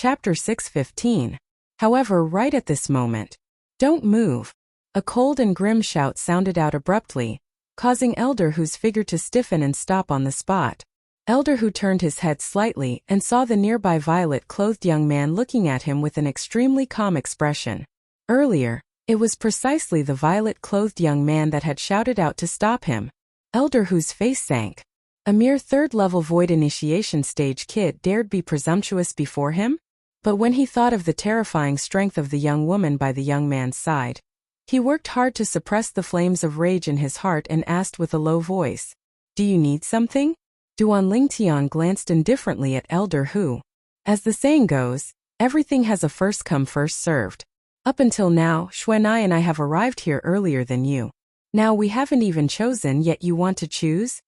Chapter 6:15. However, right at this moment, "Don't move." A cold and grim shout sounded out abruptly, causing Elder Hu's figure to stiffen and stop on the spot. Elder Hu turned his head slightly and saw the nearby violet-clothed young man looking at him with an extremely calm expression. Earlier, it was precisely the violet-clothed young man that had shouted out to stop him. Elder Hu's face sank. A mere third-level void initiation stage kid dared be presumptuous before him? But when he thought of the terrifying strength of the young woman by the young man's side, he worked hard to suppress the flames of rage in his heart and asked with a low voice, "Do you need something?" Duan Lingtian glanced indifferently at Elder Hu. As the saying goes, everything has a first come first served. Up until now, Xuanai and I have arrived here earlier than you. Now we haven't even chosen yet, you want to choose?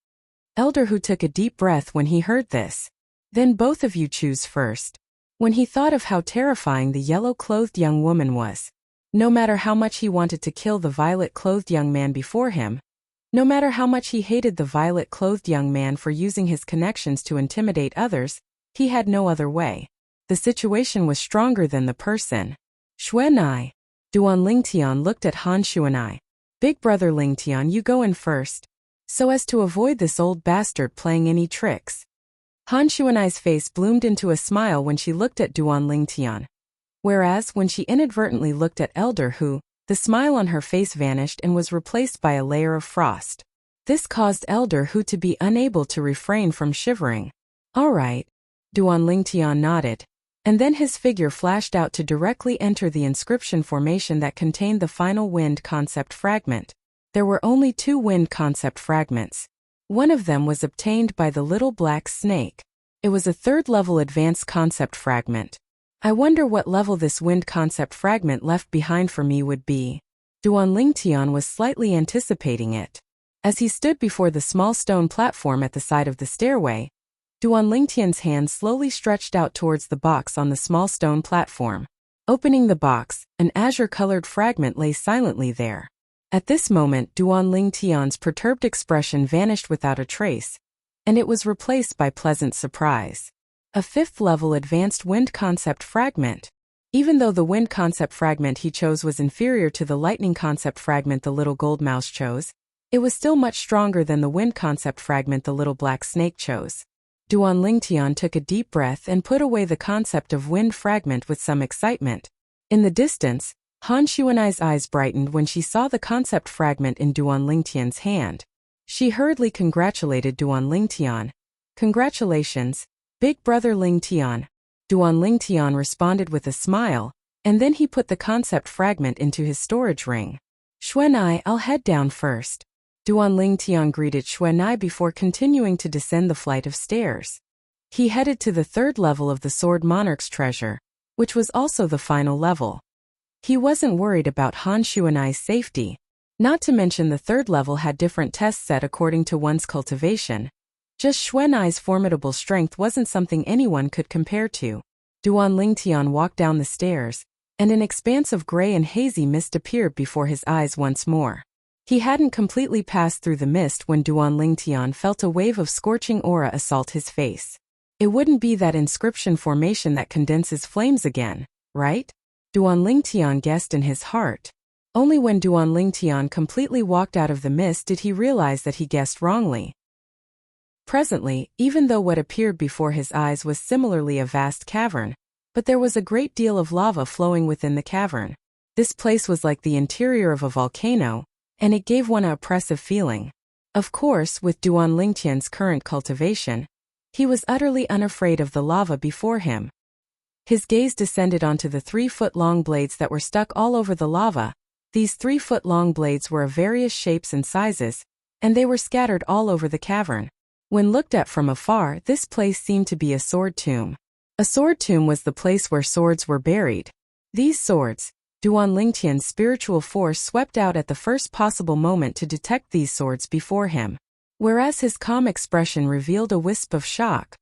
Elder Hu took a deep breath when he heard this. Then both of you choose first. When he thought of how terrifying the yellow-clothed young woman was, no matter how much he wanted to kill the violet-clothed young man before him, no matter how much he hated the violet-clothed young man for using his connections to intimidate others, he had no other way. The situation was stronger than the person. Xuanai. Duan Lingtian looked at Han Xuanai. "Big brother Lingtian, you go in first, so as to avoid this old bastard playing any tricks." Han Xuanai's face bloomed into a smile when she looked at Duan Lingtian. Whereas when she inadvertently looked at Elder Hu, the smile on her face vanished and was replaced by a layer of frost. This caused Elder Hu to be unable to refrain from shivering. "All right." Duan Lingtian nodded, and then his figure flashed out to directly enter the inscription formation that contained the final wind concept fragment. There were only 2 wind concept fragments. One of them was obtained by the little black snake. It was a 3rd-level advanced concept fragment. I wonder what level this wind concept fragment left behind for me would be. Duan Lingtian was slightly anticipating it. As he stood before the small stone platform at the side of the stairway, Duan Lingtian's hand slowly stretched out towards the box on the small stone platform. Opening the box, an azure-colored fragment lay silently there. At this moment, Duan Lingtian's perturbed expression vanished without a trace, and it was replaced by pleasant surprise. A 5th-level advanced wind concept fragment. Even though the wind concept fragment he chose was inferior to the lightning concept fragment the little gold mouse chose, it was still much stronger than the wind concept fragment the little black snake chose. Duan Lingtian took a deep breath and put away the concept of wind fragment with some excitement. In the distance, Han Xuanai's eyes brightened when she saw the concept fragment in Duan Lingtian's hand. She hurriedly congratulated Duan Lingtian. "Congratulations, big brother Lingtian." Duan Lingtian responded with a smile, and then he put the concept fragment into his storage ring. "Xuanai, I'll head down first." Duan Lingtian greeted Xuanai before continuing to descend the flight of stairs. He headed to the 3rd level of the Sword Monarch's treasure, which was also the final level. He wasn't worried about Han Xuanai's safety. Not to mention the 3rd level had different tests set according to one's cultivation. Just Xuanai's formidable strength wasn't something anyone could compare to. Duan Lingtian walked down the stairs, and an expanse of gray and hazy mist appeared before his eyes once more. He hadn't completely passed through the mist when Duan Lingtian felt a wave of scorching aura assault his face. It wouldn't be that inscription formation that condenses flames again, right? Duan Lingtian guessed in his heart. Only when Duan Lingtian completely walked out of the mist did he realize that he guessed wrongly. Presently, even though what appeared before his eyes was similarly a vast cavern, but there was a great deal of lava flowing within the cavern. This place was like the interior of a volcano, and it gave one an oppressive feeling. Of course, with Duan Lingtian's current cultivation, he was utterly unafraid of the lava before him. His gaze descended onto the 3-foot-long blades that were stuck all over the lava. These 3-foot-long blades were of various shapes and sizes, and they were scattered all over the cavern. When looked at from afar, this place seemed to be a sword tomb. A sword tomb was the place where swords were buried. These swords, Duan Lingtian's spiritual force swept out at the first possible moment to detect these swords before him. Whereas his calm expression revealed a wisp of shock.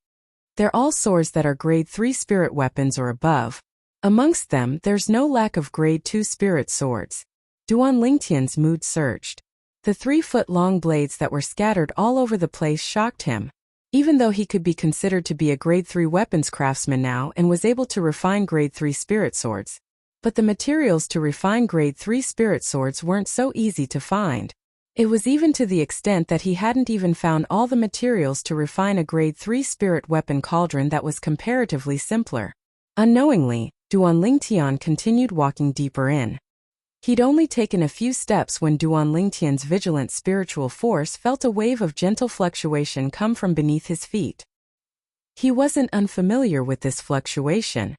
They're all swords that are grade 3 spirit weapons or above. Amongst them, there's no lack of grade 2 spirit swords. Duan Lingtian's mood surged. The 3-foot-long blades that were scattered all over the place shocked him. Even though he could be considered to be a grade 3 weapons craftsman now and was able to refine grade 3 spirit swords. But the materials to refine grade 3 spirit swords weren't so easy to find. It was even to the extent that he hadn't even found all the materials to refine a grade 3 spirit weapon cauldron that was comparatively simpler. Unknowingly, Duan Lingtian continued walking deeper in. He'd only taken a few steps when Duan Lingtian's vigilant spiritual force felt a wave of gentle fluctuation come from beneath his feet. He wasn't unfamiliar with this fluctuation.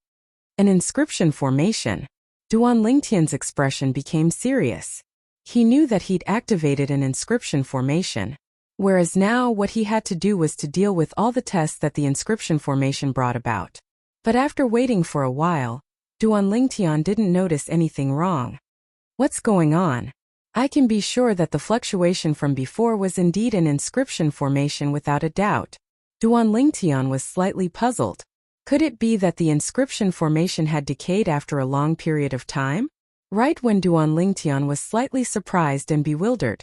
An inscription formation. Duan Lingtian's expression became serious. He knew that he'd activated an inscription formation, whereas now what he had to do was to deal with all the tests that the inscription formation brought about. But after waiting for a while, Duan Lingtian didn't notice anything wrong. What's going on? I can be sure that the fluctuation from before was indeed an inscription formation without a doubt. Duan Lingtian was slightly puzzled. Could it be that the inscription formation had decayed after a long period of time? Right when Duan Lingtian was slightly surprised and bewildered.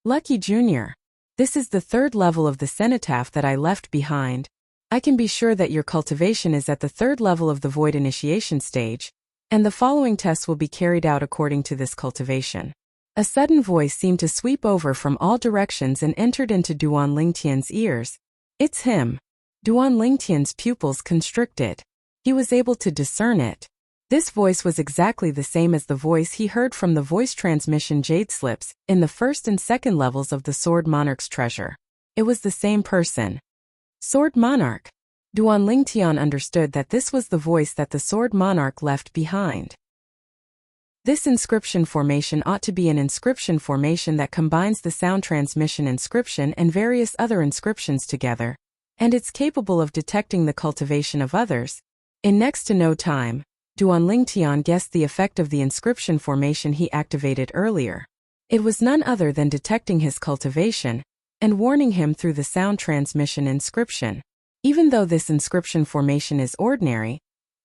Lucky Jr. This is the 3rd level of the cenotaph that I left behind. I can be sure that your cultivation is at the 3rd level of the void initiation stage, and the following tests will be carried out according to this cultivation. A sudden voice seemed to sweep over from all directions and entered into Duan Lingtian's ears. It's him. Duan Lingtian's pupils constricted. He was able to discern it. This voice was exactly the same as the voice he heard from the voice transmission jade slips in the 1st and 2nd levels of the Sword Monarch's treasure. It was the same person. Sword Monarch. Duan Lingtian understood that this was the voice that the Sword Monarch left behind. This inscription formation ought to be an inscription formation that combines the sound transmission inscription and various other inscriptions together, and it's capable of detecting the cultivation of others. In next to no time, Duan Lingtian guessed the effect of the inscription formation he activated earlier. It was none other than detecting his cultivation and warning him through the sound transmission inscription. Even though this inscription formation is ordinary,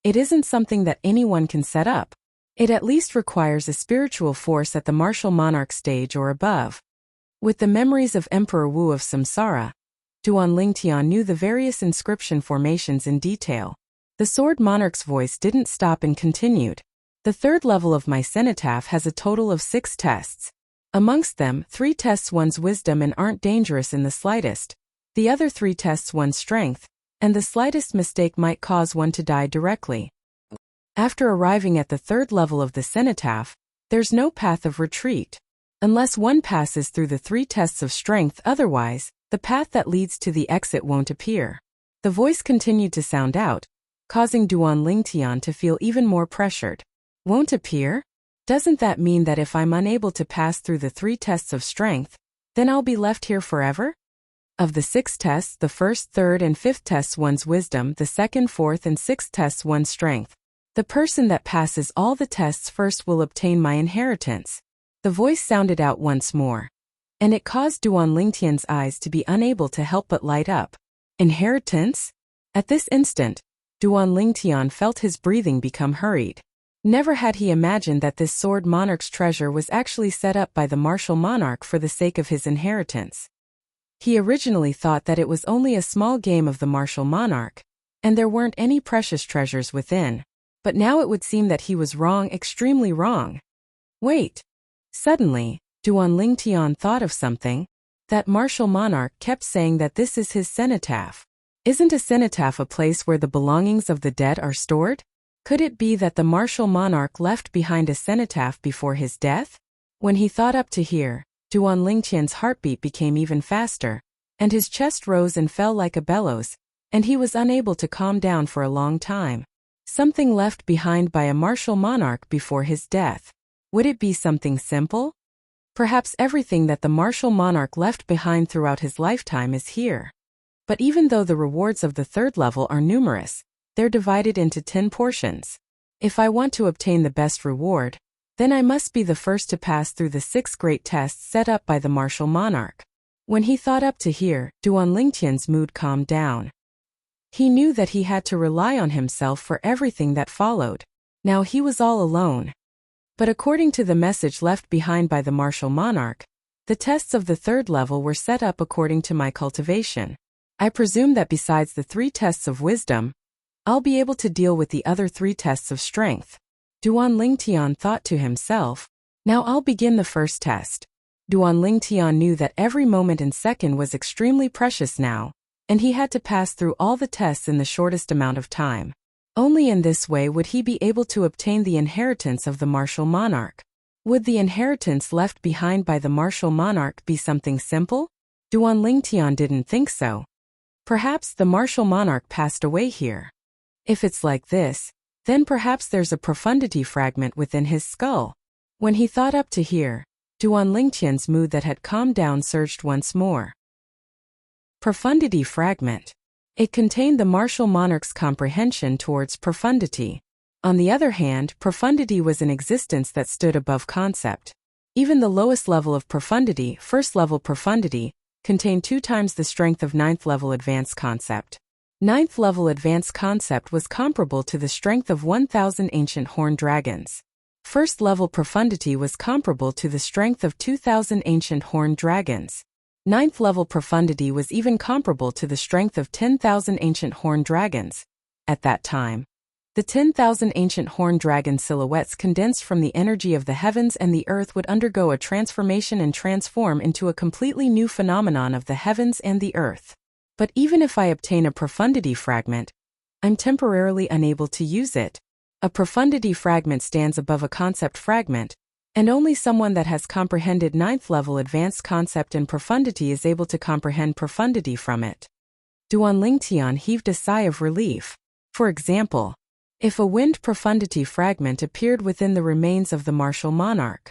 it isn't something that anyone can set up. It at least requires a spiritual force at the martial monarch stage or above. With the memories of Emperor Wu of Samsara, Duan Lingtian knew the various inscription formations in detail. The Sword Monarch's voice didn't stop and continued. The 3rd level of my cenotaph has a total of 6 tests. Amongst them, 3 tests one's wisdom and aren't dangerous in the slightest. The other 3 tests one's strength, and the slightest mistake might cause one to die directly. After arriving at the 3rd level of the cenotaph, there's no path of retreat. Unless one passes through the 3 tests of strength, otherwise, the path that leads to the exit won't appear. The voice continued to sound out, causing Duan Lingtian to feel even more pressured. Won't appear? Doesn't that mean that if I'm unable to pass through the 3 tests of strength, then I'll be left here forever? Of the 6 tests, the 1st, 3rd, and 5th tests one's wisdom, the 2nd, 4th, and 6th tests one's strength. The person that passes all the tests first will obtain my inheritance. The voice sounded out once more, and it caused Duan Lingtian's eyes to be unable to help but light up. Inheritance? At this instant, Duan Lingtian felt his breathing become hurried. Never had he imagined that this Sword Monarch's treasure was actually set up by the martial monarch for the sake of his inheritance. He originally thought that it was only a small game of the martial monarch, and there weren't any precious treasures within. But now it would seem that he was wrong, extremely wrong. Wait. Suddenly, Duan Lingtian thought of something. That martial monarch kept saying that this is his cenotaph. Isn't a cenotaph a place where the belongings of the dead are stored? Could it be that the martial monarch left behind a cenotaph before his death? When he thought up to here, Duan Lingtian's heartbeat became even faster, and his chest rose and fell like a bellows, and he was unable to calm down for a long time. Something left behind by a martial monarch before his death. Would it be something simple? Perhaps everything that the martial monarch left behind throughout his lifetime is here. But even though the rewards of the 3rd level are numerous, they're divided into 10 portions. If I want to obtain the best reward, then I must be the first to pass through the 6 great tests set up by the martial monarch. When he thought up to here, Duan Lingtian's mood calmed down. He knew that he had to rely on himself for everything that followed. Now he was all alone. But according to the message left behind by the martial monarch, the tests of the 3rd level were set up according to my cultivation. I presume that besides the 3 tests of wisdom, I'll be able to deal with the other 3 tests of strength. Duan Lingtian thought to himself. Now I'll begin the first test. Duan Lingtian knew that every moment and second was extremely precious now, and he had to pass through all the tests in the shortest amount of time. Only in this way would he be able to obtain the inheritance of the martial monarch. Would the inheritance left behind by the martial monarch be something simple? Duan Lingtian didn't think so. Perhaps the martial monarch passed away here. If it's like this, then perhaps there's a profundity fragment within his skull. When he thought up to here, Duan Lingtian's mood that had calmed down surged once more. Profundity fragment. It contained the martial monarch's comprehension towards profundity. On the other hand, profundity was an existence that stood above concept. Even the lowest level of profundity, first level profundity, contained 2 times the strength of 9th level advanced concept. 9th level advanced concept was comparable to the strength of 1,000 ancient horned dragons. First level profundity was comparable to the strength of 2,000 ancient horned dragons. 9th level profundity was even comparable to the strength of 10,000 ancient horned dragons. At that time, the 10,000 ancient horned dragon silhouettes condensed from the energy of the heavens and the earth would undergo a transformation and transform into a completely new phenomenon of the heavens and the earth. But even if I obtain a profundity fragment, I'm temporarily unable to use it. A profundity fragment stands above a concept fragment, and only someone that has comprehended 9th level advanced concept and profundity is able to comprehend profundity from it. Duan Lingtian heaved a sigh of relief. For example, if a wind profundity fragment appeared within the remains of the martial monarch.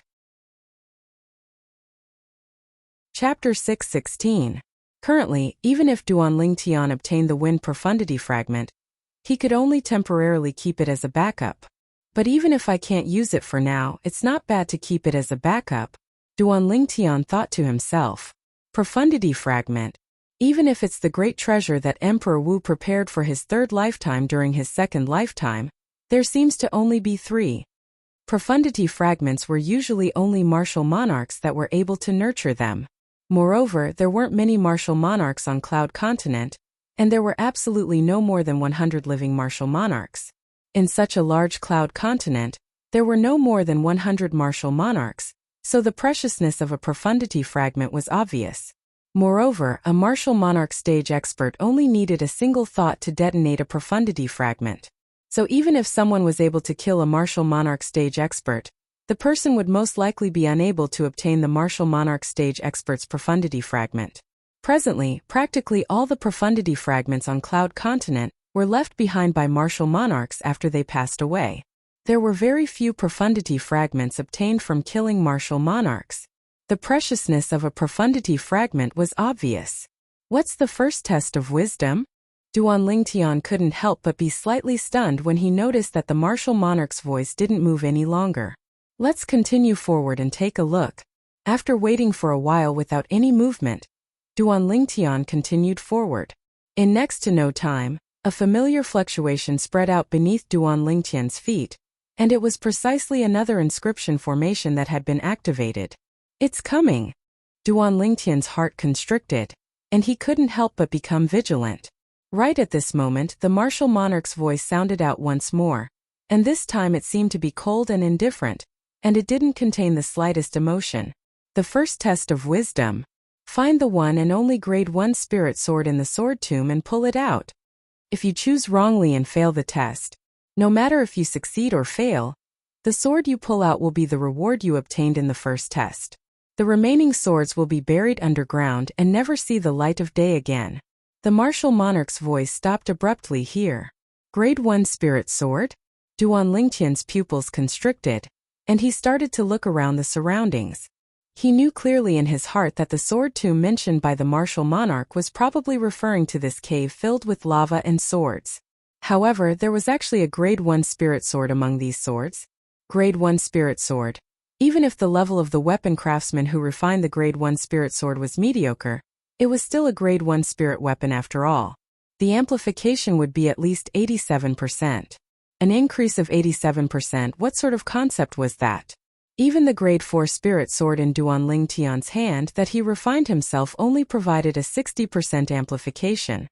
Chapter 6:16. Currently, even if Duan Lingtian obtained the wind profundity fragment, he could only temporarily keep it as a backup. But even if I can't use it for now, it's not bad to keep it as a backup, Duan Lingtian thought to himself. Profundity fragment. Even if it's the great treasure that Emperor Wu prepared for his 3rd lifetime during his 2nd lifetime, there seems to only be 3. Profundity fragments were usually only martial monarchs that were able to nurture them. Moreover, there weren't many martial monarchs on Cloud Continent, and there were absolutely no more than 100 living martial monarchs. In such a large Cloud Continent, there were no more than 100 martial monarchs, so the preciousness of a profundity fragment was obvious. Moreover, a martial monarch stage expert only needed a single thought to detonate a profundity fragment. So even if someone was able to kill a martial monarch stage expert, the person would most likely be unable to obtain the martial monarch stage expert's profundity fragment. Presently, practically all the profundity fragments on Cloud Continent were left behind by martial monarchs after they passed away. There were very few profundity fragments obtained from killing martial monarchs. The preciousness of a profundity fragment was obvious. What's the first test of wisdom? Duan Lingtian couldn't help but be slightly stunned when he noticed that the martial monarch's voice didn't move any longer. Let's continue forward and take a look. After waiting for a while without any movement, Duan Lingtian continued forward. In next to no time, a familiar fluctuation spread out beneath Duan Lingtian's feet, and it was precisely another inscription formation that had been activated. It's coming! Duan Lingtian's heart constricted, and he couldn't help but become vigilant. Right at this moment, the martial monarch's voice sounded out once more, and this time it seemed to be cold and indifferent, and it didn't contain the slightest emotion. The first test of wisdom. Find the one and only grade 1 spirit sword in the sword tomb and pull it out. If you choose wrongly and fail the test, no matter if you succeed or fail, the sword you pull out will be the reward you obtained in the first test. The remaining swords will be buried underground and never see the light of day again. The martial monarch's voice stopped abruptly here. Grade 1 spirit sword? Duan Lingtian's pupils constricted, and he started to look around the surroundings. He knew clearly in his heart that the sword tomb mentioned by the martial monarch was probably referring to this cave filled with lava and swords. However, there was actually a grade 1 spirit sword among these swords. Grade 1 spirit sword. Even if the level of the weapon craftsman who refined the grade 1 spirit sword was mediocre, it was still a grade 1 spirit weapon after all. The amplification would be at least 87%. An increase of 87%, what sort of concept was that? Even the grade 4 spirit sword in Duanling Tian's hand that he refined himself only provided a 60% amplification.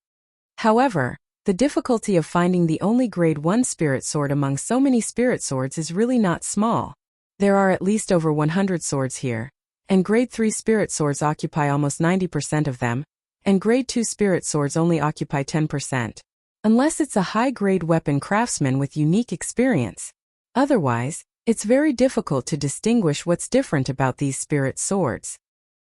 However, the difficulty of finding the only grade 1 spirit sword among so many spirit swords is really not small. There are at least over 100 swords here, and grade 3 spirit swords occupy almost 90% of them, and grade 2 spirit swords only occupy 10%. Unless it's a high-grade weapon craftsman with unique experience. Otherwise, it's very difficult to distinguish what's different about these spirit swords.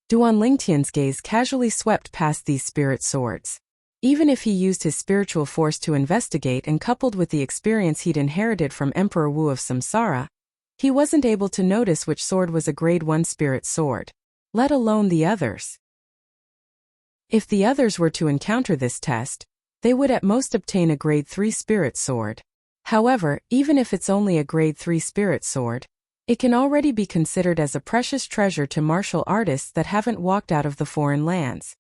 Duanling Tian's gaze casually swept past these spirit swords. Even if he used his spiritual force to investigate and coupled with the experience he'd inherited from Emperor Wu of Samsara, he wasn't able to notice which sword was a grade 1 spirit sword, let alone the others. If the others were to encounter this test, they would at most obtain a grade 3 spirit sword. However, even if it's only a grade 3 spirit sword, it can already be considered as a precious treasure to martial artists that haven't walked out of the foreign lands.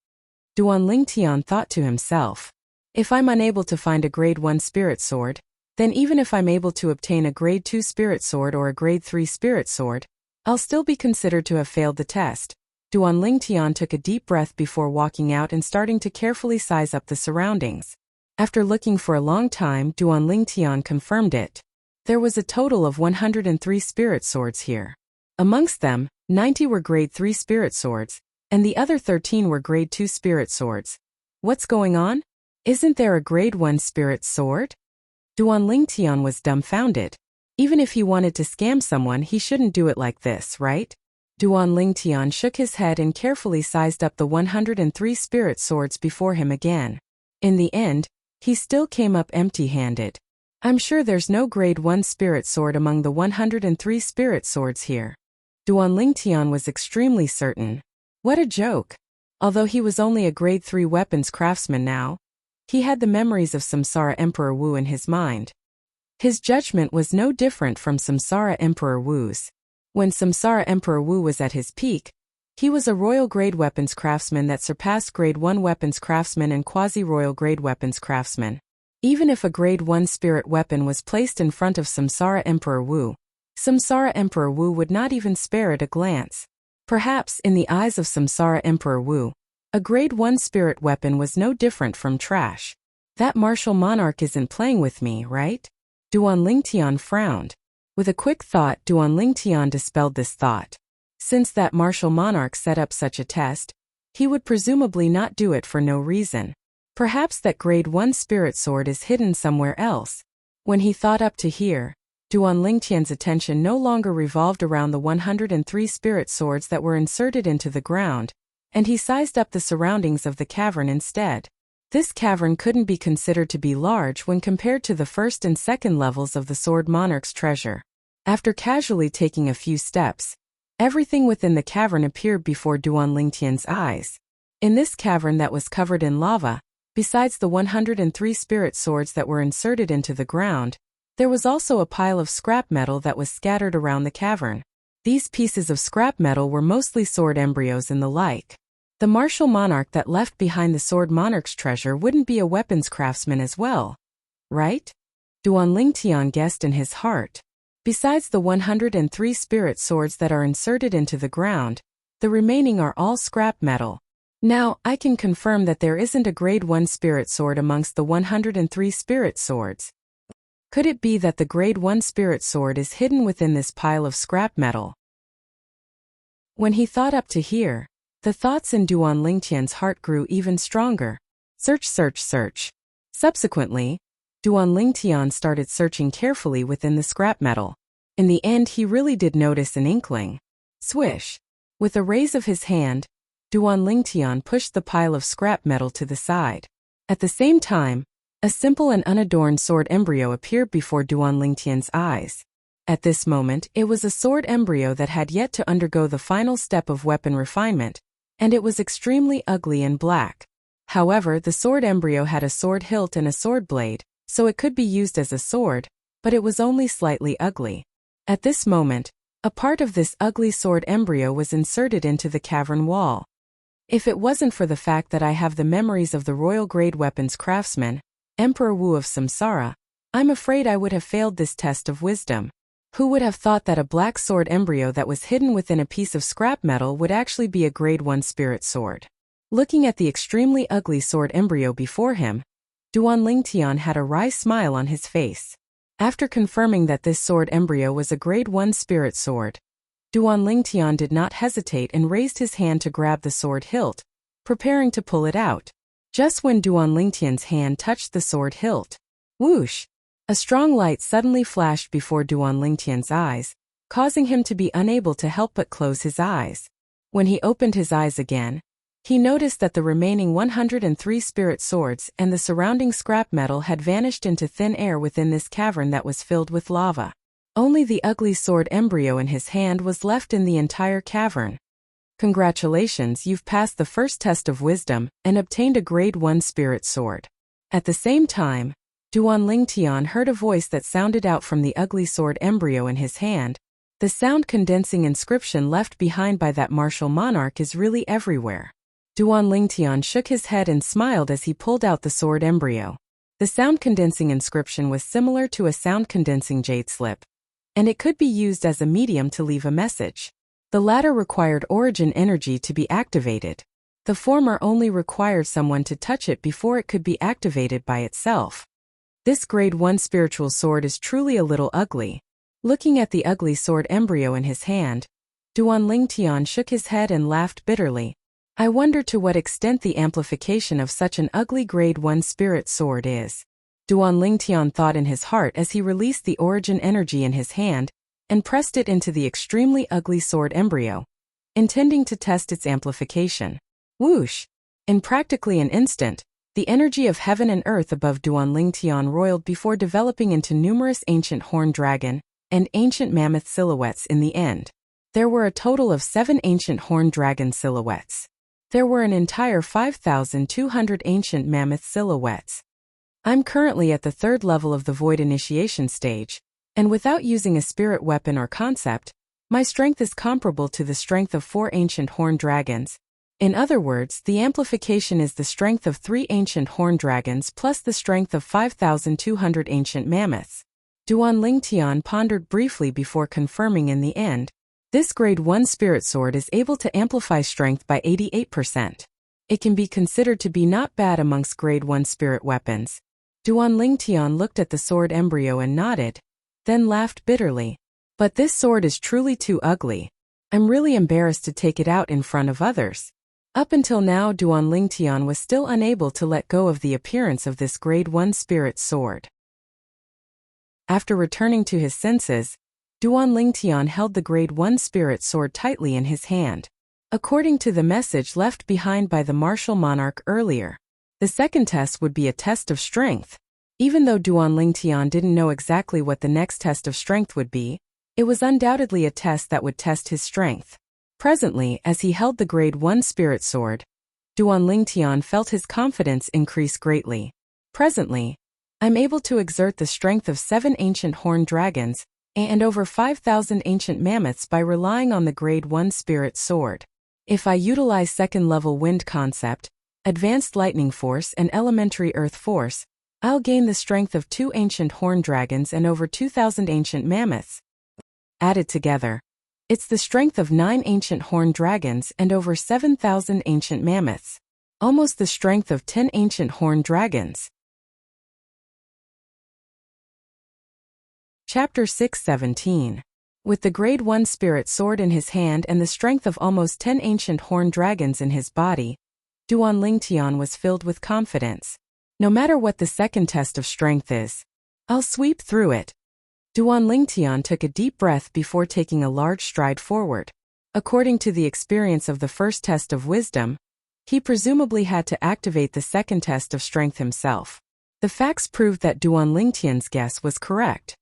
Duanling Tian thought to himself, if I'm unable to find a grade 1 spirit sword, then even if I'm able to obtain a grade 2 spirit sword or a grade 3 spirit sword, I'll still be considered to have failed the test. Duanling Tian took a deep breath before walking out and starting to carefully size up the surroundings. After looking for a long time, Duanling Tian confirmed it. There was a total of 103 spirit swords here. Amongst them, 90 were grade 3 spirit swords, and the other 13 were grade 2 spirit swords. What's going on? Isn't there a grade 1 spirit sword? Duanling Tian was dumbfounded. Even if he wanted to scam someone, he shouldn't do it like this, right? Duanling Tian shook his head and carefully sized up the 103 spirit swords before him again. In the end, he still came up empty-handed. I'm sure there's no grade 1 spirit sword among the 103 spirit swords here. Duanling Tian was extremely certain. What a joke. Although he was only a grade 3 weapons craftsman now, he had the memories of Samsara Emperor Wu in his mind. His judgment was no different from Samsara Emperor Wu's. When Samsara Emperor Wu was at his peak, he was a royal grade weapons craftsman that surpassed grade 1 weapons craftsman and quasi-royal grade weapons craftsman. Even if a grade 1 spirit weapon was placed in front of Samsara Emperor Wu, Samsara Emperor Wu would not even spare it a glance. Perhaps, in the eyes of Samsara Emperor Wu, a grade 1 spirit weapon was no different from trash. That martial monarch isn't playing with me, right? Duanling Tian frowned. With a quick thought, Duanling Tian dispelled this thought. Since that martial monarch set up such a test, he would presumably not do it for no reason. Perhaps that grade 1 spirit sword is hidden somewhere else. When he thought up to here, Duanling Tian's attention no longer revolved around the 103 spirit swords that were inserted into the ground, and he sized up the surroundings of the cavern instead. This cavern couldn't be considered to be large when compared to the first and second levels of the Sword Monarch's treasure. After casually taking a few steps, everything within the cavern appeared before Duanling Tian's eyes. In this cavern that was covered in lava, besides the 103 spirit swords that were inserted into the ground, there was also a pile of scrap metal that was scattered around the cavern. These pieces of scrap metal were mostly sword embryos and the like. The martial monarch that left behind the Sword Monarch's treasure wouldn't be a weapons craftsman as well, right? Duanling Tian guessed in his heart. Besides the 103 spirit swords that are inserted into the ground, the remaining are all scrap metal. Now, I can confirm that there isn't a grade 1 spirit sword amongst the 103 spirit swords. Could it be that the grade 1 spirit sword is hidden within this pile of scrap metal? When he thought up to here, the thoughts in Duanling Tian's heart grew even stronger. Search, search, search. Subsequently, Duanling Tian started searching carefully within the scrap metal. In the end, he really did notice an inkling. Swish! With a raise of his hand, Duanling Tian pushed the pile of scrap metal to the side. At the same time, a simple and unadorned sword embryo appeared before Duanling Tian's eyes. At this moment, it was a sword embryo that had yet to undergo the final step of weapon refinement, and it was extremely ugly and black. However, the sword embryo had a sword hilt and a sword blade, so it could be used as a sword, but it was only slightly ugly. At this moment, a part of this ugly sword embryo was inserted into the cavern wall. If it wasn't for the fact that I have the memories of the royal grade weapons craftsman, Emperor Wu of Samsara, I'm afraid I would have failed this test of wisdom. Who would have thought that a black sword embryo that was hidden within a piece of scrap metal would actually be a grade 1 spirit sword? Looking at the extremely ugly sword embryo before him, Duan Lingtian had a wry smile on his face. After confirming that this sword embryo was a grade 1 spirit sword, Duan Lingtian did not hesitate and raised his hand to grab the sword hilt, preparing to pull it out. Just when Duan Lingtian's hand touched the sword hilt, whoosh! A strong light suddenly flashed before Duan Lingtian's eyes, causing him to be unable to help but close his eyes. When he opened his eyes again, he noticed that the remaining 103 spirit swords and the surrounding scrap metal had vanished into thin air within this cavern that was filled with lava. Only the ugly sword embryo in his hand was left in the entire cavern. Congratulations, you've passed the first test of wisdom and obtained a grade 1 spirit sword. At the same time, Duan Lingtian heard a voice that sounded out from the ugly sword embryo in his hand. The sound-condensing inscription left behind by that martial monarch is really everywhere. Duan Lingtian shook his head and smiled as he pulled out the sword embryo. The sound-condensing inscription was similar to a sound-condensing jade slip, and it could be used as a medium to leave a message. The latter required origin energy to be activated. The former only required someone to touch it before it could be activated by itself. This grade 1 spiritual sword is truly a little ugly. Looking at the ugly sword embryo in his hand, Duan Lingtian shook his head and laughed bitterly. I wonder to what extent the amplification of such an ugly grade 1 spirit sword is. Duan Lingtian thought in his heart as he released the origin energy in his hand and pressed it into the extremely ugly sword embryo, intending to test its amplification. Whoosh! In practically an instant, the energy of heaven and earth above Duan Lingtian roiled before developing into numerous ancient horned dragon and ancient mammoth silhouettes in the end. There were a total of 7 ancient horned dragon silhouettes. There were an entire 5,200 ancient mammoth silhouettes. I'm currently at the 3rd level of the Void Initiation stage, and without using a spirit weapon or concept, my strength is comparable to the strength of 4 ancient horned dragons. In other words, the amplification is the strength of 3 ancient horned dragons plus the strength of 5,200 ancient mammoths. Duan Lingtian pondered briefly before confirming in the end. This grade 1 spirit sword is able to amplify strength by 88%. It can be considered to be not bad amongst grade 1 spirit weapons. Duan Lingtian looked at the sword embryo and nodded, then laughed bitterly. But this sword is truly too ugly. I'm really embarrassed to take it out in front of others. Up until now, Duan Lingtian was still unable to let go of the appearance of this grade 1 spirit sword. After returning to his senses, Duan Lingtian held the grade 1 spirit sword tightly in his hand. According to the message left behind by the martial monarch earlier, the second test would be a test of strength. Even though Duan Lingtian didn't know exactly what the next test of strength would be, it was undoubtedly a test that would test his strength. Presently, as he held the grade 1 spirit sword, Duan Lingtian felt his confidence increase greatly. Presently, I'm able to exert the strength of 7 ancient horned dragons and over 5,000 ancient mammoths by relying on the grade 1 spirit sword. If I utilize 2nd level wind concept, advanced lightning force and elementary earth force, I'll gain the strength of 2 ancient horned dragons and over 2,000 ancient mammoths. Added together, it's the strength of 9 ancient horned dragons and over 7,000 ancient mammoths. Almost the strength of 10 ancient horned dragons. Chapter 617. With the grade 1 spirit sword in his hand and the strength of almost 10 ancient horned dragons in his body, Duan Lingtian was filled with confidence. No matter what the second test of strength is, I'll sweep through it. Duan Lingtian took a deep breath before taking a large stride forward. According to the experience of the first test of wisdom, he presumably had to activate the second test of strength himself. The facts proved that Duan Lingtian's guess was correct.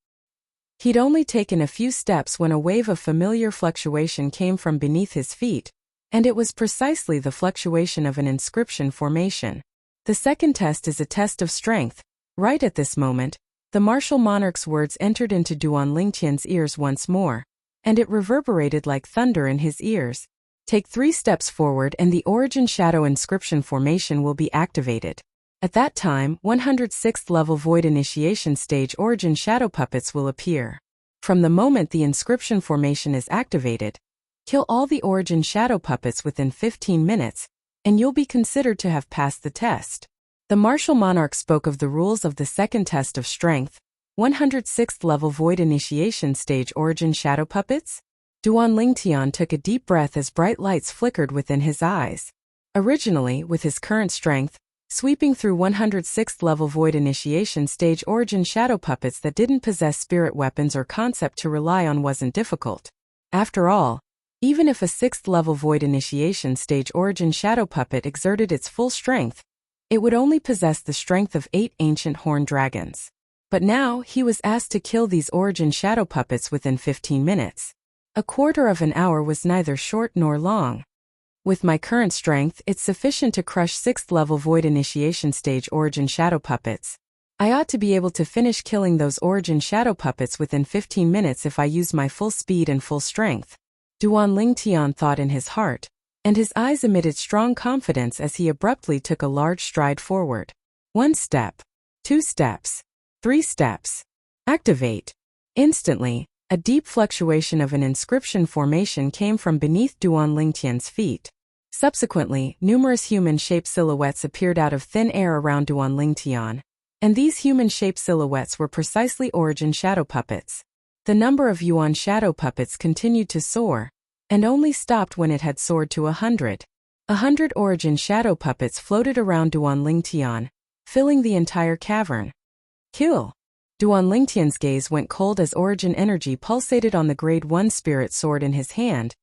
He'd only taken a few steps when a wave of familiar fluctuation came from beneath his feet, and it was precisely the fluctuation of an inscription formation. The second test is a test of strength. Right at this moment, the martial monarch's words entered into Duan Lingtian's ears once more, and it reverberated like thunder in his ears. Take 3 steps forward and the origin shadow inscription formation will be activated. At that time, 106th level Void Initiation stage origin shadow puppets will appear. From the moment the inscription formation is activated, kill all the origin shadow puppets within 15 minutes, and you'll be considered to have passed the test. The martial monarch spoke of the rules of the second test of strength, 106th level void initiation stage origin shadow puppets. Duan Lingtian took a deep breath as bright lights flickered within his eyes. Originally, with his current strength, sweeping through 106th level void initiation stage origin shadow puppets that didn't possess spirit weapons or concept to rely on wasn't difficult. After all, even if a 6th level void initiation stage origin shadow puppet exerted its full strength, it would only possess the strength of 8 ancient horned dragons. But now he was asked to kill these origin shadow puppets within 15 minutes. A quarter of an hour was neither short nor long. With my current strength, it's sufficient to crush 6th level void initiation stage origin shadow puppets. I ought to be able to finish killing those origin shadow puppets within 15 minutes if I use my full speed and full strength. Duan Lingtian thought in his heart, and his eyes emitted strong confidence as he abruptly took a large stride forward. 1 step, 2 steps, 3 steps. Activate. Instantly, a deep fluctuation of an inscription formation came from beneath Duan Lingtian's feet. Subsequently, numerous human-shaped silhouettes appeared out of thin air around Duan Lingtian, and these human-shaped silhouettes were precisely origin shadow puppets. The number of Yuan shadow puppets continued to soar, and only stopped when it had soared to 100. 100 origin shadow puppets floated around Duan Lingtian, filling the entire cavern. Kill! Duan Lingtian's gaze went cold as origin energy pulsated on the grade 1 spirit sword in his hand,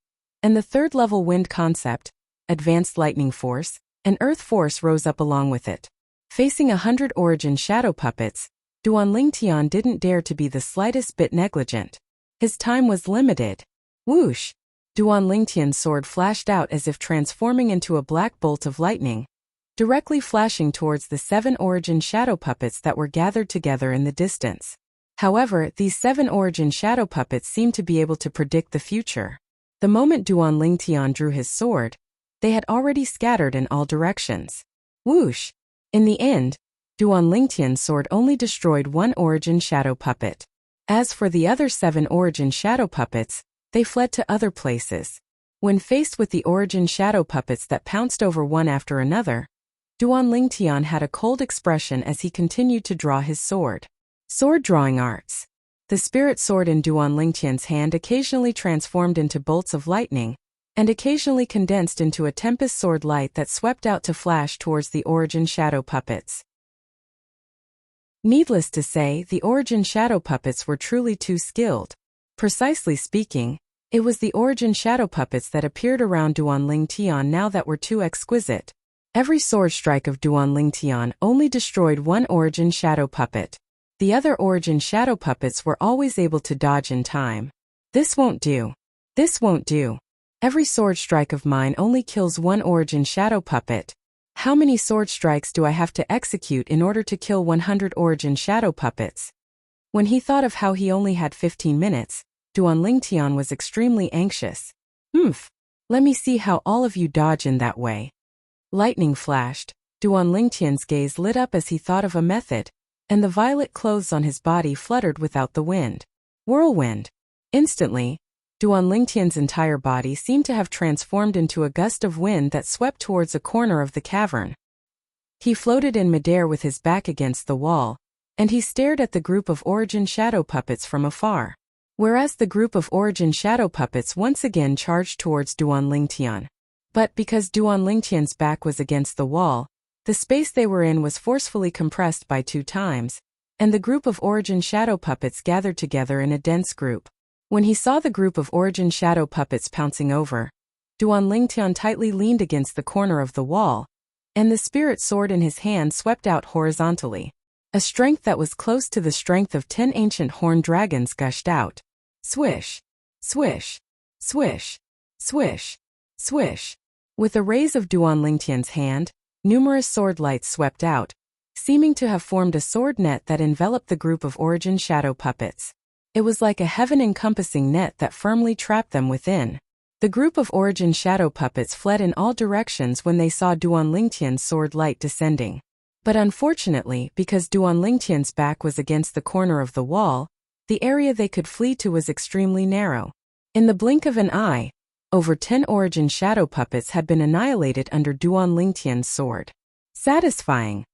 and the 3rd level wind concept, advanced lightning force, and earth force rose up along with it. Facing 100 origin shadow puppets, Duan Lingtian didn't dare to be the slightest bit negligent. His time was limited. Whoosh! Duan Lingtian's sword flashed out as if transforming into a black bolt of lightning, directly flashing towards the 7 origin shadow puppets that were gathered together in the distance. However, these 7 origin shadow puppets seemed to be able to predict the future. The moment Duan Lingtian drew his sword, they had already scattered in all directions. Whoosh! In the end, Duan Lingtian's sword only destroyed 1 origin shadow puppet. As for the other 7 origin shadow puppets, they fled to other places. When faced with the origin shadow puppets that pounced over one after another, Duan Lingtian had a cold expression as he continued to draw his sword. Sword drawing arts. The spirit sword in Duan Lingtian's hand occasionally transformed into bolts of lightning, and occasionally condensed into a tempest sword light that swept out to flash towards the origin shadow puppets. Needless to say, the origin shadow puppets were truly too skilled. Precisely speaking, it was the origin shadow puppets that appeared around Duan Lingtian now that were too exquisite. Every sword strike of Duan Lingtian only destroyed 1 origin shadow puppet. The other origin shadow puppets were always able to dodge in time. This won't do. This won't do. Every sword strike of mine only kills 1 origin shadow puppet. How many sword strikes do I have to execute in order to kill 100 origin shadow puppets? When he thought of how he only had 15 minutes, Duan Lingtian was extremely anxious. Let me see how all of you dodge in that way. Lightning flashed. Duan Lingtian's gaze lit up as he thought of a method, and the violet clothes on his body fluttered without the wind. Whirlwind. Instantly, Duan Lingtian's entire body seemed to have transformed into a gust of wind that swept towards a corner of the cavern. He floated in midair with his back against the wall, and he stared at the group of origin shadow puppets from afar. Whereas the group of origin shadow puppets once again charged towards Duan Lingtian. But because Duan Lingtian's back was against the wall, the space they were in was forcefully compressed by 2 times, and the group of origin shadow puppets gathered together in a dense group. When he saw the group of origin shadow puppets pouncing over, Duan Lingtian tightly leaned against the corner of the wall, and the spirit sword in his hand swept out horizontally. A strength that was close to the strength of 10 ancient horned dragons gushed out. Swish! Swish! Swish! Swish! Swish! With a raise of Duan Lingtian's hand, numerous sword lights swept out, seeming to have formed a sword net that enveloped the group of origin shadow puppets. It was like a heaven-encompassing net that firmly trapped them within. The group of origin shadow puppets fled in all directions when they saw Duan Lingtian's sword light descending. But unfortunately, because Duan Lingtian's back was against the corner of the wall, The area they could flee to was extremely narrow. In the blink of an eye, over 10 origin shadow puppets had been annihilated under Duan Lingtian's sword. Satisfying.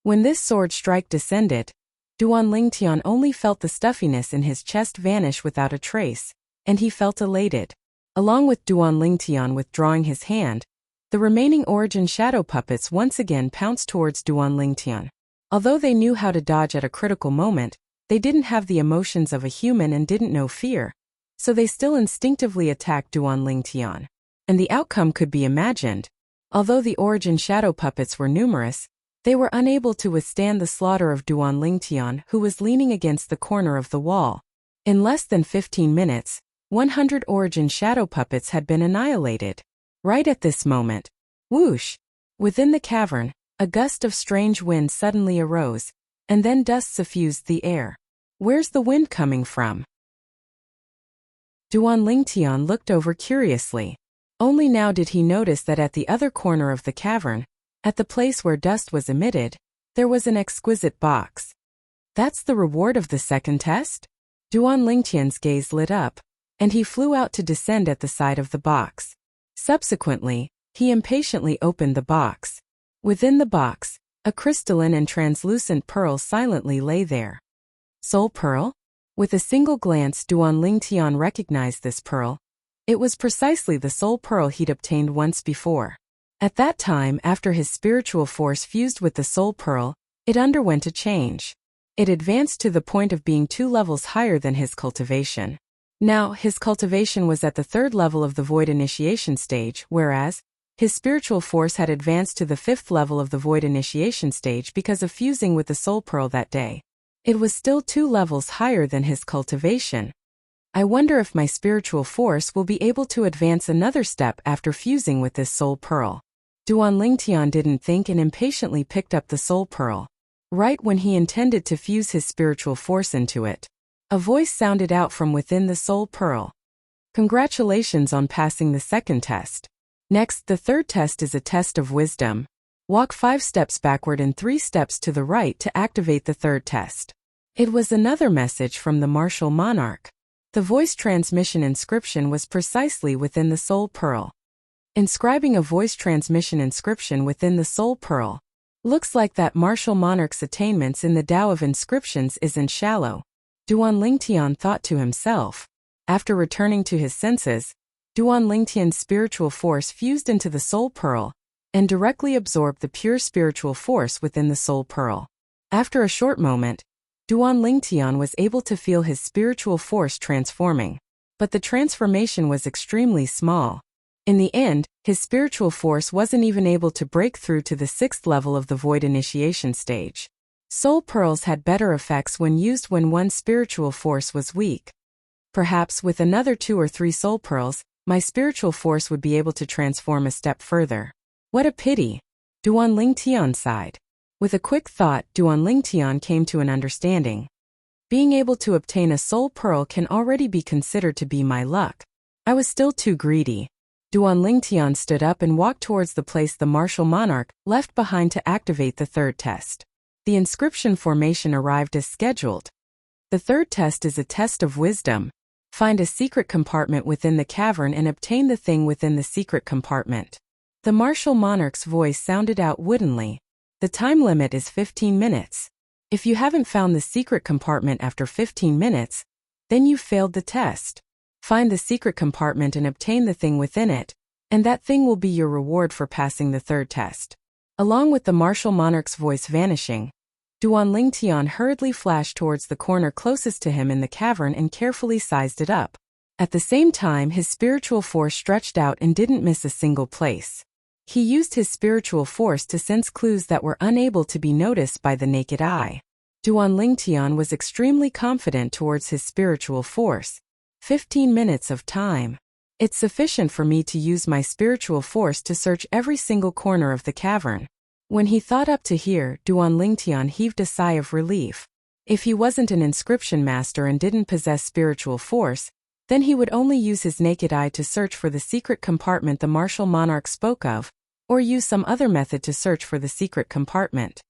When this sword strike descended, Duan Lingtian only felt the stuffiness in his chest vanish without a trace, and he felt elated. Along with Duan Lingtian withdrawing his hand, the remaining origin shadow puppets once again pounced towards Duan Lingtian. Although they knew how to dodge at a critical moment, they didn't have the emotions of a human and didn't know fear, so they still instinctively attacked Duan Lingtian. And the outcome could be imagined. Although the origin shadow puppets were numerous, they were unable to withstand the slaughter of Duan Lingtian, who was leaning against the corner of the wall. In less than 15 minutes, 100 origin shadow puppets had been annihilated. Right at this moment, whoosh! Within the cavern, a gust of strange wind suddenly arose, and then dust suffused the air. Where's the wind coming from? Duan Lingtian looked over curiously. Only now did he notice that at the other corner of the cavern, at the place where dust was emitted, there was an exquisite box. That's the reward of the second test? Duan Lingtian's gaze lit up, and he flew out to descend at the side of the box. Subsequently, he impatiently opened the box. Within the box, a crystalline and translucent pearl silently lay there. Soul pearl? With a single glance, Duan Lingtian recognized this pearl. It was precisely the soul pearl he'd obtained once before. At that time, after his spiritual force fused with the soul pearl, it underwent a change. It advanced to the point of being 2 levels higher than his cultivation. Now, his cultivation was at the 3rd level of the Void Initiation stage, whereas his spiritual force had advanced to the 5th level of the Void Initiation stage because of fusing with the soul pearl that day. It was still 2 levels higher than his cultivation. I wonder if my spiritual force will be able to advance another step after fusing with this soul pearl. Duan Lingtian didn't think and impatiently picked up the soul pearl. Right when he intended to fuse his spiritual force into it, a voice sounded out from within the soul pearl. Congratulations on passing the second test. Next, the third test is a test of wisdom. Walk 5 steps backward and 3 steps to the right to activate the third test. It was another message from the martial monarch. The voice transmission inscription was precisely within the soul pearl. Inscribing a voice transmission inscription within the soul pearl. Looks like that martial monarch's attainments in the Tao of inscriptions isn't shallow. Duan Lingtian thought to himself. After returning to his senses, Duan Lingtian's spiritual force fused into the soul pearl and directly absorbed the pure spiritual force within the soul pearl. After a short moment, Duan Lingtian was able to feel his spiritual force transforming, but the transformation was extremely small. In the end, his spiritual force wasn't even able to break through to the 6th level of the Void Initiation stage. Soul pearls had better effects when used when one's spiritual force was weak. Perhaps with another 2 or 3 soul pearls, my spiritual force would be able to transform a step further. What a pity. Duan Lingtian sighed. With a quick thought, Duan Lingtian came to an understanding. Being able to obtain a soul pearl can already be considered to be my luck. I was still too greedy. Duan Lingtian stood up and walked towards the place the martial monarch left behind to activate the third test. The inscription formation arrived as scheduled. The third test is a test of wisdom. Find a secret compartment within the cavern and obtain the thing within the secret compartment. The martial monarch's voice sounded out woodenly. The time limit is 15 minutes. If you haven't found the secret compartment after 15 minutes, then you've failed the test. Find the secret compartment and obtain the thing within it, and that thing will be your reward for passing the third test. Along with the martial monarch's voice vanishing, Duan Lingtian hurriedly flashed towards the corner closest to him in the cavern and carefully sized it up. At the same time, his spiritual force stretched out and didn't miss a single place. He used his spiritual force to sense clues that were unable to be noticed by the naked eye. Duan Lingtian was extremely confident towards his spiritual force. 15 minutes of time. It's sufficient for me to use my spiritual force to search every single corner of the cavern. When he thought up to here, Duan Lingtian heaved a sigh of relief. If he wasn't an inscription master and didn't possess spiritual force, then he would only use his naked eye to search for the secret compartment the martial monarch spoke of, or use some other method to search for the secret compartment.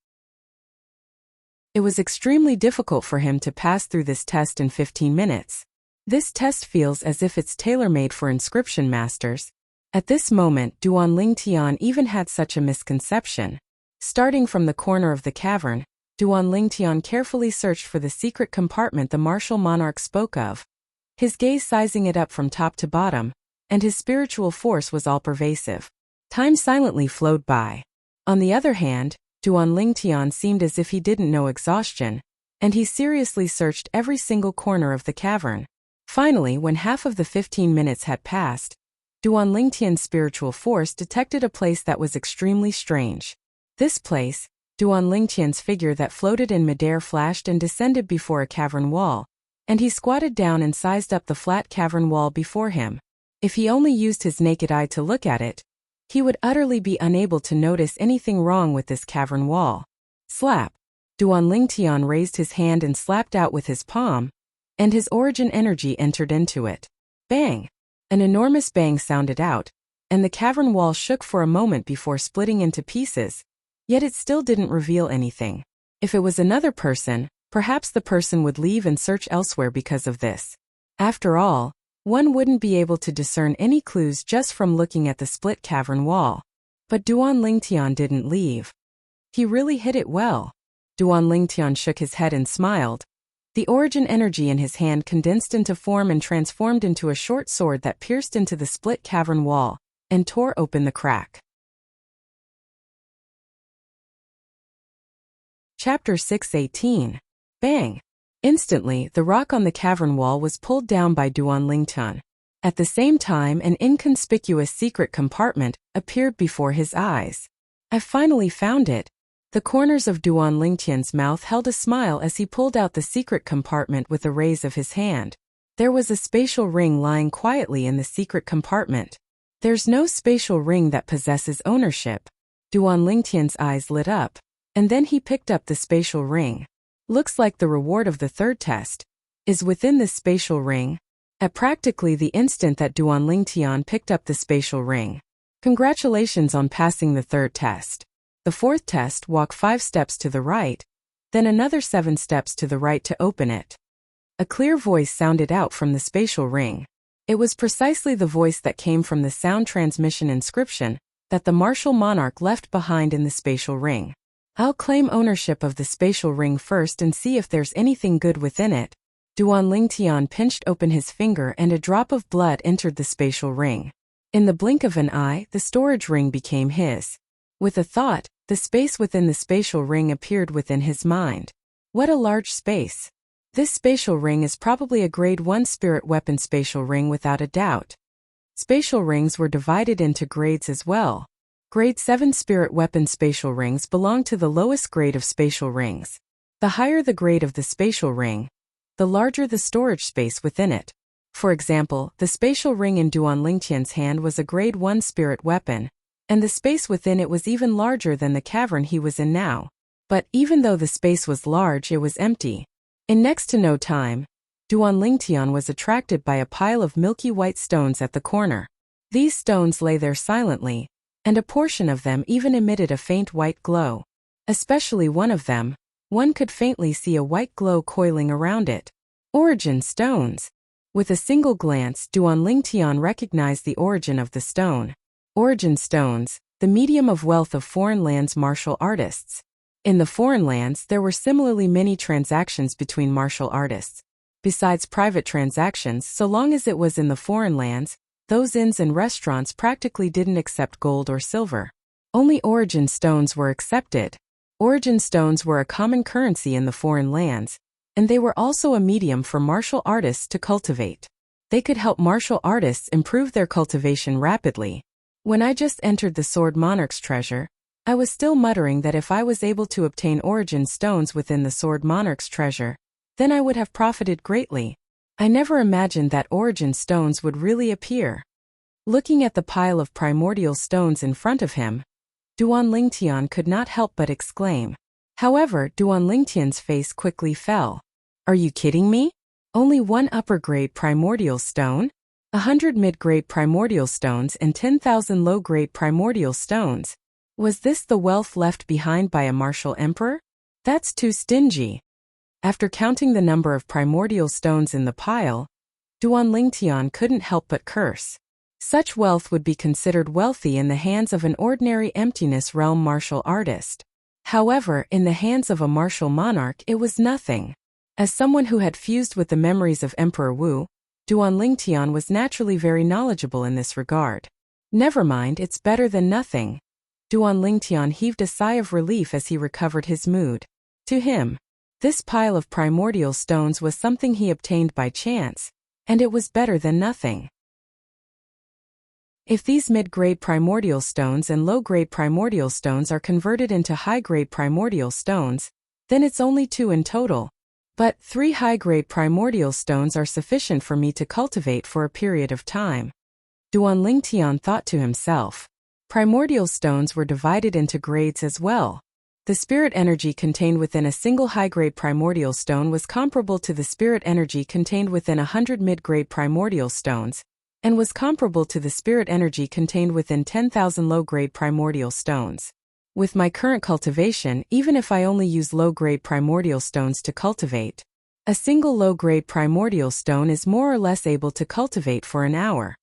It was extremely difficult for him to pass through this test in 15 minutes. This test feels as if it's tailor-made for inscription masters. At this moment, Duan Lingtian even had such a misconception. Starting from the corner of the cavern, Duan Lingtian carefully searched for the secret compartment the martial monarch spoke of, his gaze sizing it up from top to bottom, and his spiritual force was all-pervasive. Time silently flowed by. On the other hand, Duan Lingtian seemed as if he didn't know exhaustion, and he seriously searched every single corner of the cavern. Finally, when half of the 15 minutes had passed, Duan Lingtian's spiritual force detected a place that was extremely strange. This place, Duan Lingtian's figure that floated in midair flashed and descended before a cavern wall, and he squatted down and sized up the flat cavern wall before him. If he only used his naked eye to look at it, he would utterly be unable to notice anything wrong with this cavern wall. Slap! Duan Lingtian raised his hand and slapped out with his palm, and his origin energy entered into it. Bang! An enormous bang sounded out, and the cavern wall shook for a moment before splitting into pieces, yet it still didn't reveal anything. If it was another person, perhaps the person would leave and search elsewhere because of this. After all, one wouldn't be able to discern any clues just from looking at the split cavern wall. But Duan Lingtian didn't leave. He really hit it well. Duan Lingtian shook his head and smiled. The origin energy in his hand condensed into form and transformed into a short sword that pierced into the split cavern wall and tore open the crack. Chapter 6:18. Bang! Instantly, the rock on the cavern wall was pulled down by Duan Lingtian. At the same time, an inconspicuous secret compartment appeared before his eyes. I finally found it. The corners of Duan Lingtian's mouth held a smile as he pulled out the secret compartment with a raise of his hand. There was a spatial ring lying quietly in the secret compartment. There's no spatial ring that possesses ownership. Duan Lingtian's eyes lit up, and then he picked up the spatial ring. Looks like the reward of the third test is within this spatial ring. At practically the instant that Duan Lingtian picked up the spatial ring. Congratulations on passing the third test. The fourth test, walk 5 steps to the right, then another 7 steps to the right to open it. A clear voice sounded out from the spatial ring. It was precisely the voice that came from the sound transmission inscription that the martial monarch left behind in the spatial ring. I'll claim ownership of the spatial ring first and see if there's anything good within it. Duan Lingtian pinched open his finger and a drop of blood entered the spatial ring. In the blink of an eye, the storage ring became his. With a thought, the space within the spatial ring appeared within his mind. What a large space. This spatial ring is probably a grade 1 spirit weapon spatial ring without a doubt. Spatial rings were divided into grades as well. Grade 7 spirit weapon spatial rings belong to the lowest grade of spatial rings. The higher the grade of the spatial ring, the larger the storage space within it. For example, the spatial ring in Duan Lingtian's hand was a grade 1 spirit weapon, and the space within it was even larger than the cavern he was in now. But even though the space was large, it was empty. In next to no time, Duan Lingtian was attracted by a pile of milky white stones at the corner. These stones lay there silently, and a portion of them even emitted a faint white glow. Especially one of them, one could faintly see a white glow coiling around it. Origin stones. With a single glance, Duan Lingtian recognized the origin of the stone. Origin stones, the medium of wealth of foreign lands martial artists. In the foreign lands, there were similarly many transactions between martial artists. Besides private transactions, so long as it was in the foreign lands, those inns and restaurants practically didn't accept gold or silver. Only origin stones were accepted. Origin stones were a common currency in the foreign lands, and they were also a medium for martial artists to cultivate. They could help martial artists improve their cultivation rapidly. When I just entered the Sword Monarch's treasure, I was still muttering that if I was able to obtain origin stones within the Sword Monarch's treasure, then I would have profited greatly. I never imagined that origin stones would really appear. Looking at the pile of primordial stones in front of him, Duan Lingtian could not help but exclaim. However, Duan Lingtian's face quickly fell. Are you kidding me? Only 1 upper-grade primordial stone? 100 mid-grade primordial stones and 10,000 low-grade primordial stones. Was this the wealth left behind by a martial emperor? That's too stingy. After counting the number of primordial stones in the pile, Duan Lingtian couldn't help but curse. Such wealth would be considered wealthy in the hands of an ordinary emptiness realm martial artist. However, in the hands of a martial monarch it was nothing. As someone who had fused with the memories of Emperor Wu, Duan Lingtian was naturally very knowledgeable in this regard. Never mind, it's better than nothing. Duan Lingtian heaved a sigh of relief as he recovered his mood. To him, this pile of primordial stones was something he obtained by chance, and it was better than nothing. If these mid-grade primordial stones and low-grade primordial stones are converted into high-grade primordial stones, then it's only 2 in total. But 3 high-grade primordial stones are sufficient for me to cultivate for a period of time. Duan Lingtian thought to himself. Primordial stones were divided into grades as well. The spirit energy contained within a single high-grade primordial stone was comparable to the spirit energy contained within 100 mid-grade primordial stones, and was comparable to the spirit energy contained within 10,000 low-grade primordial stones. With my current cultivation, even if I only use low-grade primordial stones to cultivate, a single low-grade primordial stone is more or less able to cultivate for an hour.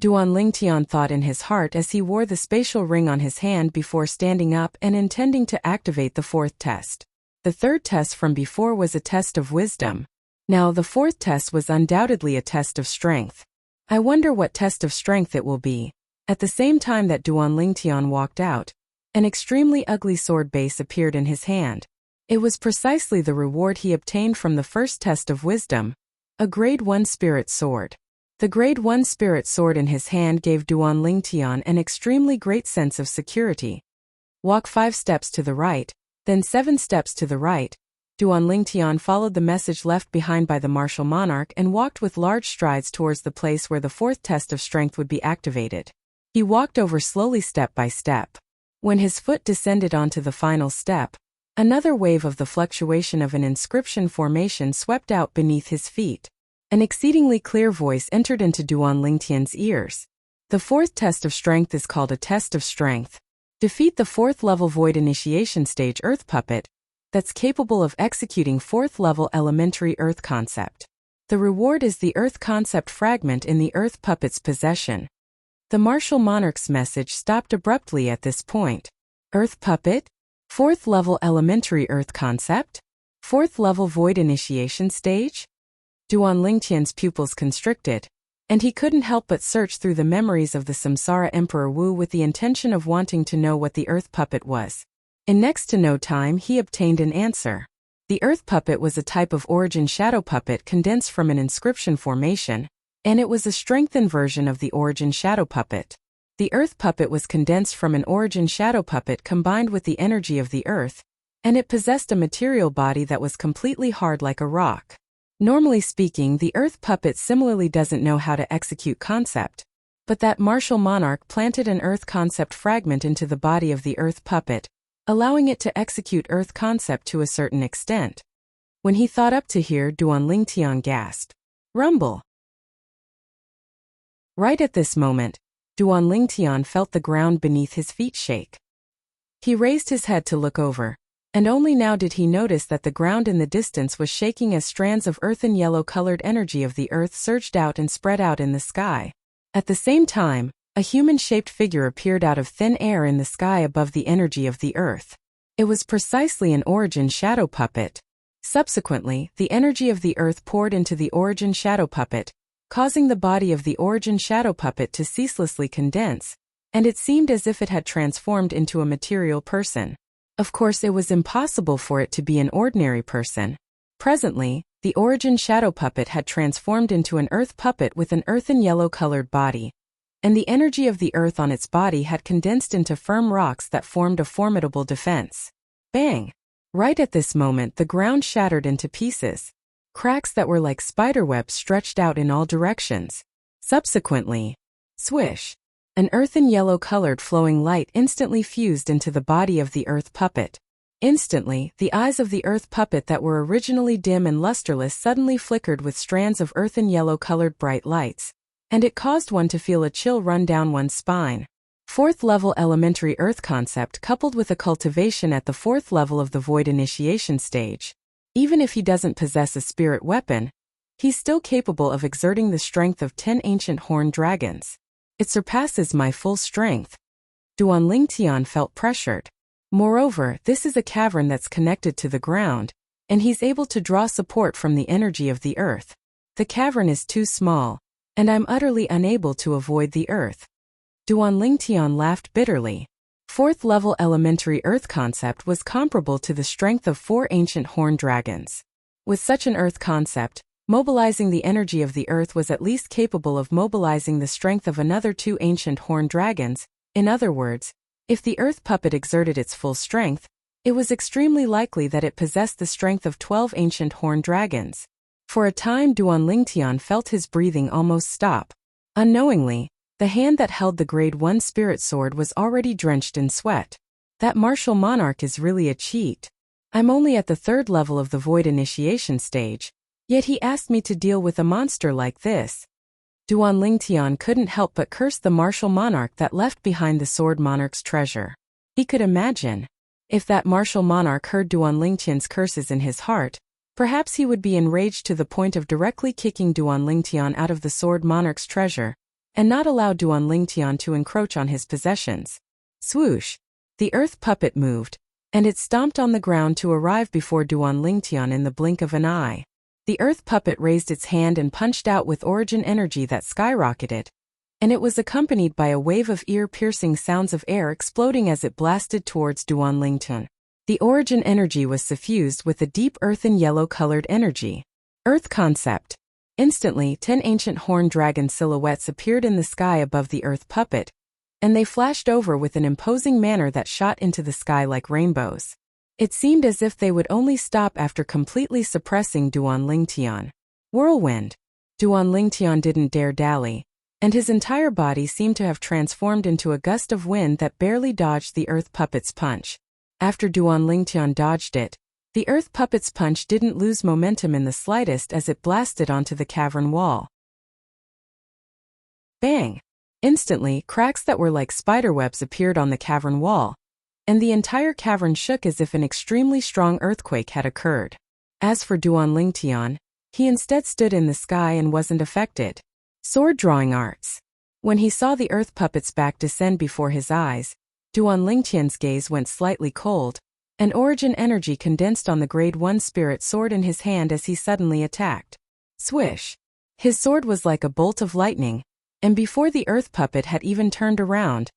Duan Lingtian thought in his heart as he wore the spatial ring on his hand before standing up and intending to activate the 4th test. The 3rd test from before was a test of wisdom. Now the 4th test was undoubtedly a test of strength. I wonder what test of strength it will be. At the same time that Duan Lingtian walked out, an extremely ugly sword base appeared in his hand. It was precisely the reward he obtained from the 1st test of wisdom, a grade 1 spirit sword. The grade 1 spirit sword in his hand gave Duan Lingtian an extremely great sense of security. Walk 5 steps to the right, then 7 steps to the right. Duan Lingtian followed the message left behind by the martial monarch and walked with large strides towards the place where the 4th test of strength would be activated. He walked over slowly step by step. When his foot descended onto the final step, another wave of the fluctuation of an inscription formation swept out beneath his feet. An exceedingly clear voice entered into Duan Lingtian's ears. The 4th test of strength is called a test of strength. Defeat the 4th level void initiation stage earth puppet that's capable of executing 4th level elementary earth concept. The reward is the earth concept fragment in the earth puppet's possession. The martial monarch's message stopped abruptly at this point. Earth puppet? 4th level elementary earth concept? 4th level void initiation stage? Duan Lingtian's pupils constricted, and he couldn't help but search through the memories of the Samsara Emperor Wu with the intention of wanting to know what the earth puppet was. In next to no time he obtained an answer. The earth puppet was a type of origin shadow puppet condensed from an inscription formation, and it was a strengthened version of the origin shadow puppet. The earth puppet was condensed from an origin shadow puppet combined with the energy of the earth, and it possessed a material body that was completely hard like a rock. Normally speaking, the earth puppet similarly doesn't know how to execute concept, but that martial monarch planted an earth concept fragment into the body of the earth puppet, allowing it to execute earth concept to a certain extent. When he thought up to here, Duan Lingtian gasped. Rumble! Right at this moment, Duan Lingtian felt the ground beneath his feet shake. He raised his head to look over, and only now did he notice that the ground in the distance was shaking as strands of earthen yellow-colored energy of the earth surged out and spread out in the sky. At the same time, a human-shaped figure appeared out of thin air in the sky above the energy of the earth. It was precisely an origin shadow puppet. Subsequently, the energy of the earth poured into the origin shadow puppet, causing the body of the origin shadow puppet to ceaselessly condense, and it seemed as if it had transformed into a material person. Of course, it was impossible for it to be an ordinary person. Presently, the origin shadow puppet had transformed into an earth puppet with an earthen yellow-colored body, and the energy of the earth on its body had condensed into firm rocks that formed a formidable defense. Bang! Right at this moment the ground shattered into pieces. Cracks that were like spiderwebs stretched out in all directions. Subsequently, swish! An earthen yellow-colored flowing light instantly fused into the body of the earth puppet. Instantly, the eyes of the earth puppet that were originally dim and lusterless suddenly flickered with strands of earthen yellow-colored bright lights, and it caused one to feel a chill run down one's spine. 4th level elementary earth concept coupled with a cultivation at the 4th level of the void initiation stage. Even if he doesn't possess a spirit weapon, he's still capable of exerting the strength of 10 ancient horned dragons. It surpasses my full strength. Duan Lingtian felt pressured. Moreover, this is a cavern that's connected to the ground, and he's able to draw support from the energy of the earth. The cavern is too small, and I'm utterly unable to avoid the earth. Duan Lingtian laughed bitterly. 4th level elementary earth concept was comparable to the strength of 4 ancient horned dragons. With such an earth concept, mobilizing the energy of the earth was at least capable of mobilizing the strength of another 2 ancient horned dragons. In other words, if the earth puppet exerted its full strength, it was extremely likely that it possessed the strength of 12 ancient horned dragons. For a time Duan Lingtian felt his breathing almost stop. Unknowingly, the hand that held the grade 1 spirit sword was already drenched in sweat. That martial monarch is really a cheat. I'm only at the 3rd level of the void initiation stage, yet he asked me to deal with a monster like this. Duan Lingtian couldn't help but curse the martial monarch that left behind the sword monarch's treasure. He could imagine, if that martial monarch heard Duan Lingtian's curses in his heart, perhaps he would be enraged to the point of directly kicking Duan Lingtian out of the sword monarch's treasure, and not allow Duan Lingtian to encroach on his possessions. Swoosh! The earth puppet moved, and it stomped on the ground to arrive before Duan Lingtian in the blink of an eye. The earth puppet raised its hand and punched out with origin energy that skyrocketed, and it was accompanied by a wave of ear-piercing sounds of air exploding as it blasted towards Duan Lingtian. The origin energy was suffused with a deep earthen yellow-colored energy. Earth concept. Instantly, 10 ancient horned dragon silhouettes appeared in the sky above the earth puppet, and they flashed over with an imposing manner that shot into the sky like rainbows. It seemed as if they would only stop after completely suppressing Duan Lingtian. Whirlwind. Duan Lingtian didn't dare dally, and his entire body seemed to have transformed into a gust of wind that barely dodged the earth puppet's punch. After Duan Lingtian dodged it, the earth puppet's punch didn't lose momentum in the slightest as it blasted onto the cavern wall. Bang! Instantly, cracks that were like spiderwebs appeared on the cavern wall, and the entire cavern shook as if an extremely strong earthquake had occurred. As for Duan Lingtian, he instead stood in the sky and wasn't affected. Sword drawing arts. When he saw the earth puppet's back descend before his eyes, Duan Lingtian's gaze went slightly cold, and origin energy condensed on the grade 1 spirit sword in his hand as he suddenly attacked. Swish! His sword was like a bolt of lightning, and before the earth puppet had even turned around,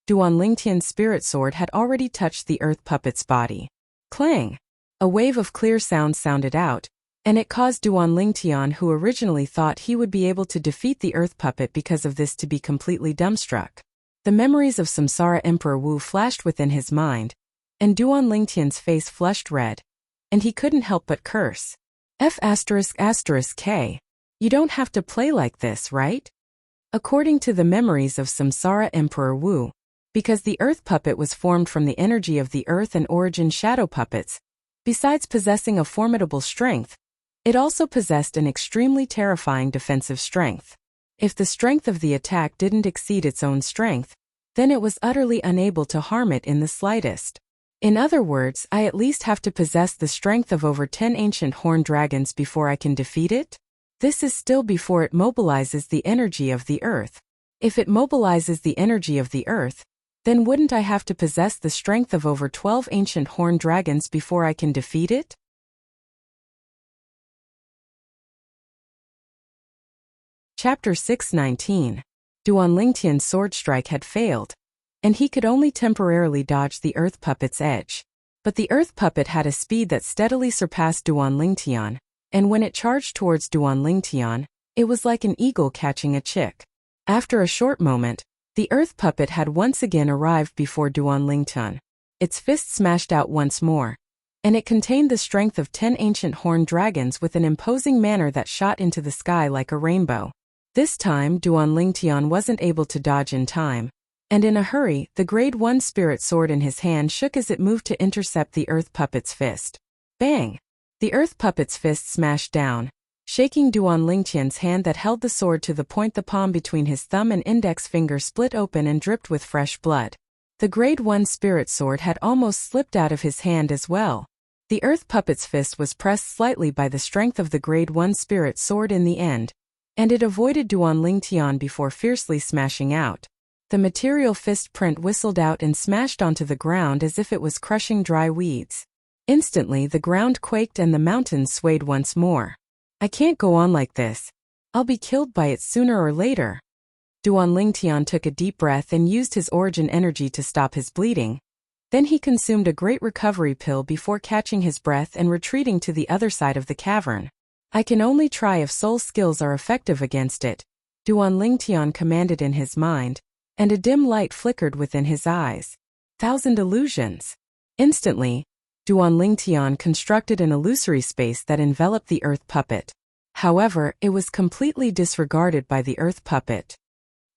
Duan Lingtian's spirit sword had already touched the earth puppet's body. Clang! A wave of clear sound sounded out, and it caused Duan Lingtian, who originally thought he would be able to defeat the earth puppet because of this, to be completely dumbstruck. The memories of Samsara Emperor Wu flashed within his mind, and Duan Lingtian's face flushed red, and he couldn't help but curse. F***K. You don't have to play like this, right? According to the memories of Samsara Emperor Wu, because the earth puppet was formed from the energy of the earth and origin shadow puppets, besides possessing a formidable strength, it also possessed an extremely terrifying defensive strength. If the strength of the attack didn't exceed its own strength, then it was utterly unable to harm it in the slightest. In other words, I at least have to possess the strength of over 10 ancient horned dragons before I can defeat it? This is still before it mobilizes the energy of the earth. If it mobilizes the energy of the earth, then wouldn't I have to possess the strength of over 12 ancient horned dragons before I can defeat it? Chapter 619. Duan Lingtian's sword strike had failed, and he could only temporarily dodge the earth puppet's edge. But the earth puppet had a speed that steadily surpassed Duan Lingtian, and when it charged towards Duan Lingtian, it was like an eagle catching a chick. After a short moment, the earth puppet had once again arrived before Duan Lingtian. Its fist smashed out once more, and it contained the strength of 10 ancient horned dragons with an imposing manner that shot into the sky like a rainbow. This time, Duan Lingtian wasn't able to dodge in time, and in a hurry, the grade 1 spirit sword in his hand shook as it moved to intercept the earth puppet's fist. Bang! The earth puppet's fist smashed down, Shaking Duan Lingtian's hand that held the sword to the point, the palm between his thumb and index finger split open and dripped with fresh blood. The Grade 1 spirit sword had almost slipped out of his hand as well. The earth puppet's fist was pressed slightly by the strength of the Grade 1 spirit sword in the end, and it avoided Duan Lingtian before fiercely smashing out. The material fist print whistled out and smashed onto the ground as if it was crushing dry weeds. Instantly the ground quaked and the mountains swayed once more. I can't go on like this. I'll be killed by it sooner or later. Duan Lingtian took a deep breath and used his origin energy to stop his bleeding. Then he consumed a great recovery pill before catching his breath and retreating to the other side of the cavern. I can only try if soul skills are effective against it, Duan Lingtian commanded in his mind, and a dim light flickered within his eyes. 1,000 illusions. Instantly, Duan Lingtian constructed an illusory space that enveloped the earth puppet. However, it was completely disregarded by the earth puppet.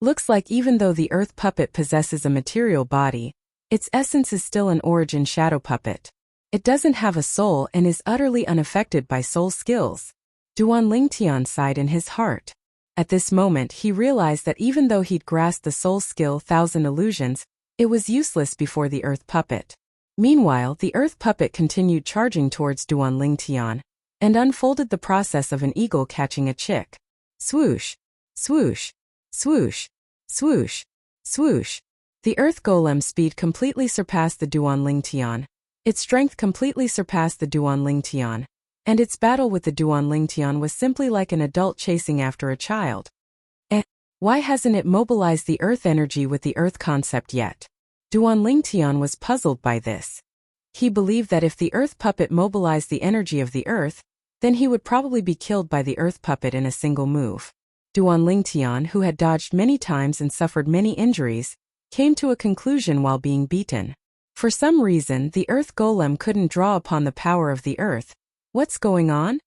Looks like even though the earth puppet possesses a material body, its essence is still an origin shadow puppet. It doesn't have a soul and is utterly unaffected by soul skills. Duan Lingtian sighed in his heart. At this moment he realized that even though he'd grasped the soul skill 1,000 illusions, it was useless before the earth puppet. Meanwhile, the earth puppet continued charging towards Duan Lingtian, and unfolded the process of an eagle catching a chick. Swoosh, swoosh, swoosh, swoosh, swoosh. The earth golem's speed completely surpassed the Duan Lingtian. Its strength completely surpassed the Duan Lingtian, and its battle with the Duan Lingtian was simply like an adult chasing after a child. Why hasn't it mobilized the earth energy with the earth concept yet? Duan Lingtian was puzzled by this. He believed that if the earth puppet mobilized the energy of the earth, then he would probably be killed by the earth puppet in a single move. Duan Lingtian, who had dodged many times and suffered many injuries, came to a conclusion while being beaten. For some reason, the earth golem couldn't draw upon the power of the earth. What's going on?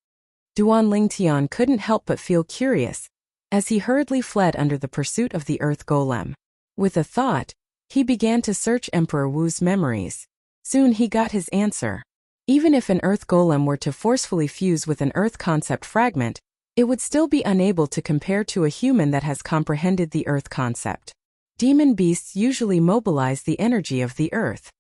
Duan Lingtian couldn't help but feel curious, as he hurriedly fled under the pursuit of the earth golem. With a thought, he began to search Emperor Wu's memories. Soon he got his answer. Even if an earth golem were to forcefully fuse with an earth concept fragment, it would still be unable to compare to a human that has comprehended the earth concept. Demon beasts usually mobilize the energy of the earth.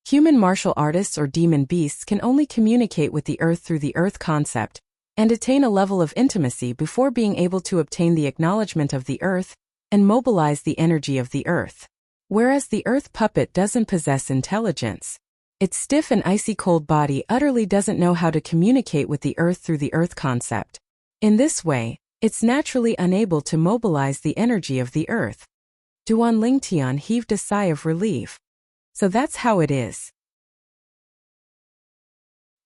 Human martial artists or demon beasts can only communicate with the earth through the earth concept, and attain a level of intimacy before being able to obtain the acknowledgement of the earth and mobilize the energy of the earth. Whereas the earth puppet doesn't possess intelligence. Its stiff and icy cold body utterly doesn't know how to communicate with the earth through the earth concept. In this way, it's naturally unable to mobilize the energy of the earth. Duan Lingtian heaved a sigh of relief. So that's how it is.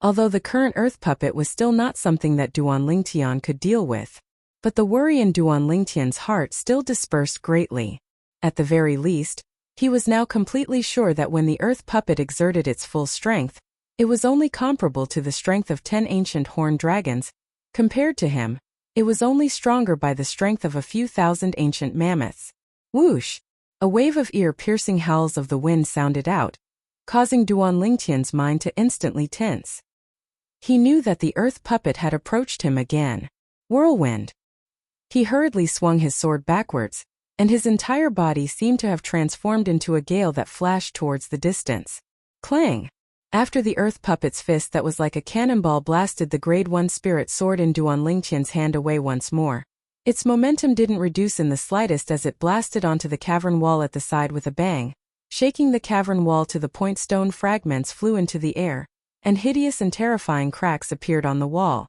Although the current earth puppet was still not something that Duan Lingtian could deal with, but the worry in Duan Lingtian's heart still dispersed greatly. At the very least, he was now completely sure that when the earth puppet exerted its full strength, it was only comparable to the strength of 10 ancient horned dragons. Compared to him, it was only stronger by the strength of a few thousand ancient mammoths. Whoosh! A wave of ear-piercing howls of the wind sounded out, causing Duan Lingtian's mind to instantly tense. He knew that the earth puppet had approached him again. Whirlwind! He hurriedly swung his sword backwards, and his entire body seemed to have transformed into a gale that flashed towards the distance. Clang! After the earth puppet's fist that was like a cannonball blasted the Grade 1 spirit sword in Duan Lingtian's hand away once more, its momentum didn't reduce in the slightest as it blasted onto the cavern wall at the side with a bang, shaking the cavern wall to the point. Stone fragments flew into the air, and hideous and terrifying cracks appeared on the wall.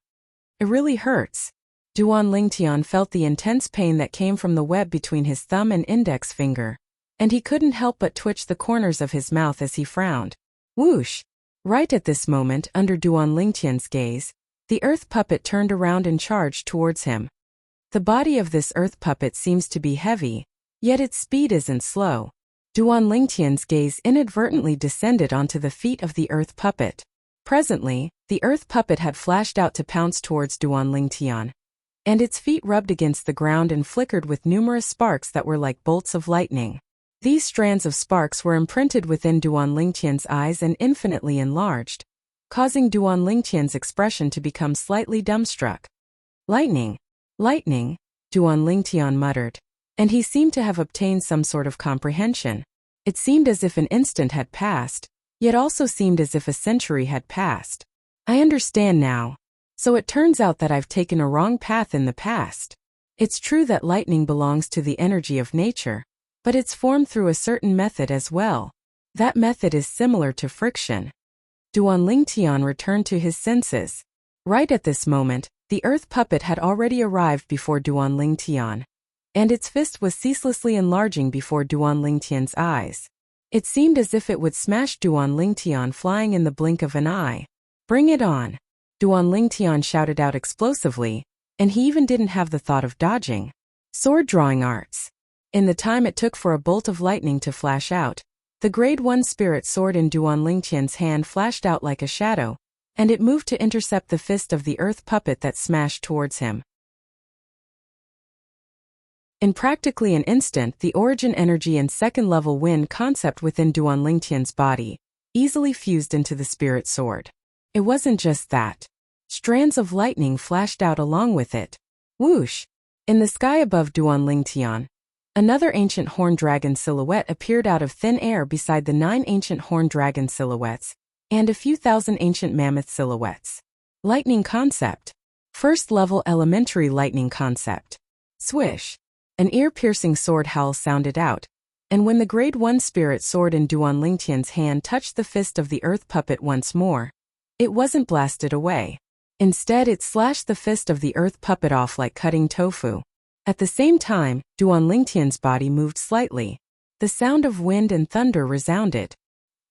It really hurts. Duan Lingtian felt the intense pain that came from the web between his thumb and index finger, and he couldn't help but twitch the corners of his mouth as he frowned. Whoosh! Right at this moment, under Duan Lingtian's gaze, the earth puppet turned around and charged towards him. The body of this earth puppet seems to be heavy, yet its speed isn't slow. Duan Lingtian's gaze inadvertently descended onto the feet of the earth puppet. Presently, the earth puppet had flashed out to pounce towards Duan Lingtian, and its feet rubbed against the ground and flickered with numerous sparks that were like bolts of lightning. These strands of sparks were imprinted within Duan Lingtian's eyes and infinitely enlarged, causing Duan Lingtian's expression to become slightly dumbstruck. Lightning. Lightning, Duan Lingtian muttered. And he seemed to have obtained some sort of comprehension. It seemed as if an instant had passed, yet also seemed as if a century had passed. I understand now. So it turns out that I've taken a wrong path in the past. It's true that lightning belongs to the energy of nature, but it's formed through a certain method as well. That method is similar to friction. Duan Lingtian returned to his senses. Right at this moment, the earth puppet had already arrived before Duan Lingtian, and its fist was ceaselessly enlarging before Duan Lingtian's eyes. It seemed as if it would smash Duan Lingtian flying in the blink of an eye. Bring it on! Duan Lingtian shouted out explosively, and he even didn't have the thought of dodging. Sword drawing arts. In the time it took for a bolt of lightning to flash out, the Grade 1 spirit sword in Duan Lingtian's hand flashed out like a shadow, and it moved to intercept the fist of the earth puppet that smashed towards him. In practically an instant, the origin energy and second-level wind concept within Duan Lingtian's body easily fused into the spirit sword. It wasn't just that. Strands of lightning flashed out along with it. Whoosh! In the sky above Duan Lingtian, another ancient horned dragon silhouette appeared out of thin air beside the 9 ancient horned dragon silhouettes, and a few thousand ancient mammoth silhouettes. Lightning concept. First-level elementary lightning concept. Swish! An ear-piercing sword howl sounded out, and when the Grade 1 spirit sword in Duan Lingtian's hand touched the fist of the earth puppet once more, it wasn't blasted away. Instead, it slashed the fist of the earth puppet off like cutting tofu. At the same time, Duan Lingtian's body moved slightly. The sound of wind and thunder resounded.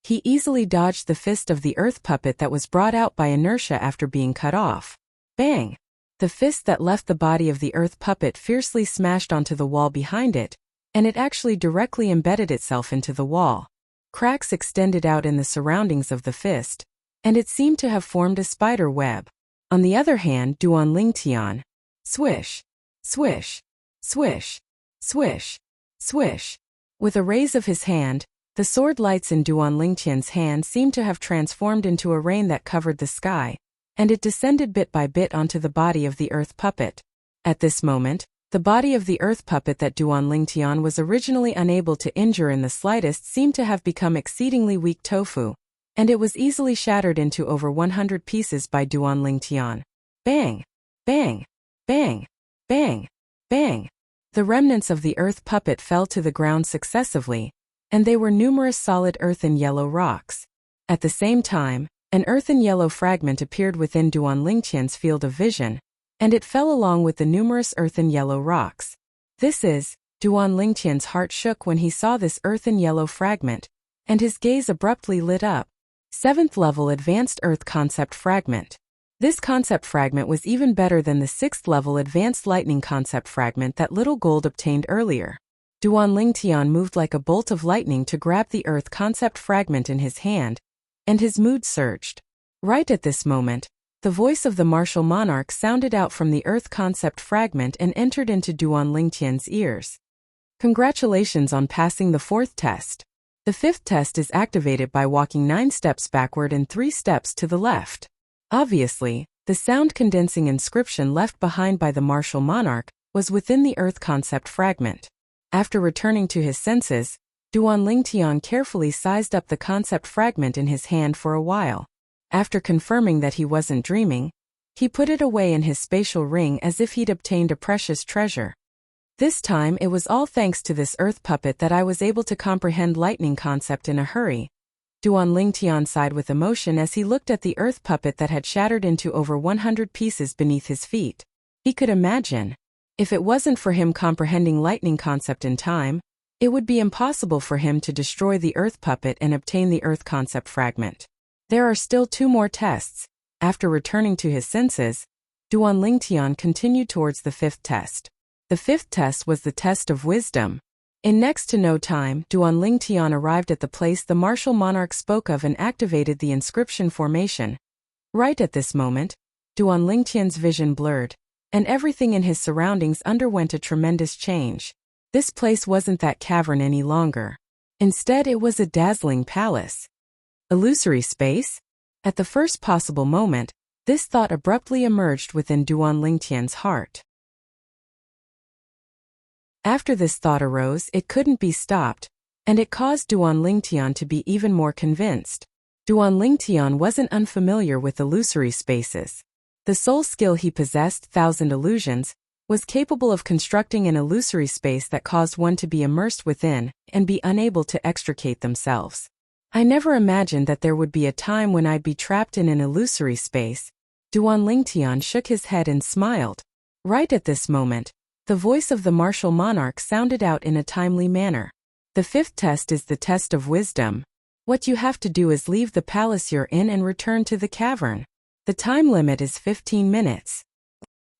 He easily dodged the fist of the earth puppet that was brought out by inertia after being cut off. Bang! The fist that left the body of the earth puppet fiercely smashed onto the wall behind it, and it actually directly embedded itself into the wall. Cracks extended out in the surroundings of the fist, and it seemed to have formed a spider web. On the other hand, Duan Lingtian. Swish! Swish! Swish! Swish! Swish! With a raise of his hand, the sword lights in Duan Lingtian's hand seemed to have transformed into a rain that covered the sky, and it descended bit by bit onto the body of the earth puppet. At this moment, the body of the earth puppet that Duan Lingtian was originally unable to injure in the slightest seemed to have become exceedingly weak tofu, and it was easily shattered into over 100 pieces by Duan Lingtian. Bang! Bang! Bang! Bang! Bang! The remnants of the earth puppet fell to the ground successively, and they were numerous solid earthen yellow rocks. At the same time, an earthen yellow fragment appeared within Duan Lingtian's field of vision, and it fell along with the numerous earthen yellow rocks. Duan Lingtian's heart shook when he saw this earthen yellow fragment, and his gaze abruptly lit up. 7th level Advanced Earth Concept Fragment. This concept fragment was even better than the 6th level Advanced Lightning Concept Fragment that Little Gold obtained earlier. Duan Lingtian moved like a bolt of lightning to grab the Earth Concept Fragment in his hand, and his mood surged. Right at this moment, the voice of the martial monarch sounded out from the Earth Concept Fragment and entered into Duan Lingtian's ears. Congratulations on passing the 4th test. The 5th test is activated by walking 9 steps backward and 3 steps to the left. Obviously, the sound-condensing inscription left behind by the martial monarch was within the Earth Concept Fragment. After returning to his senses, Duan Lingtian carefully sized up the concept fragment in his hand for a while. After confirming that he wasn't dreaming, he put it away in his spatial ring as if he'd obtained a precious treasure. This time it was all thanks to this earth puppet that I was able to comprehend lightning concept in a hurry. Duan Lingtian sighed with emotion as he looked at the earth puppet that had shattered into over 100 pieces beneath his feet. He could imagine. If it wasn't for him comprehending lightning concept in time, it would be impossible for him to destroy the earth puppet and obtain the earth concept fragment. There are still 2 more tests. After returning to his senses, Duan Lingtian continued towards the 5th test. The 5th test was the test of wisdom. In next to no time, Duan Lingtian arrived at the place the martial monarch spoke of and activated the inscription formation. Right at this moment, Duan Lingtian's vision blurred, and everything in his surroundings underwent a tremendous change. This place wasn't that cavern any longer. Instead, it was a dazzling palace. Illusory space? At the first possible moment, This thought abruptly emerged within Duan Lingtian's heart. After this thought arose, it couldn't be stopped, and it caused Duan Lingtian to be even more convinced. Duan Lingtian wasn't unfamiliar with illusory spaces. The sole skill he possessed, Thousand Illusions, was capable of constructing an illusory space that caused one to be immersed within and be unable to extricate themselves. I never imagined that there would be a time when I'd be trapped in an illusory space. Duan Lingtian shook his head and smiled. Right at this moment, the voice of the martial monarch sounded out in a timely manner. The fifth test is the test of wisdom. What you have to do is leave the palace you're in and return to the cavern. The time limit is 15 minutes.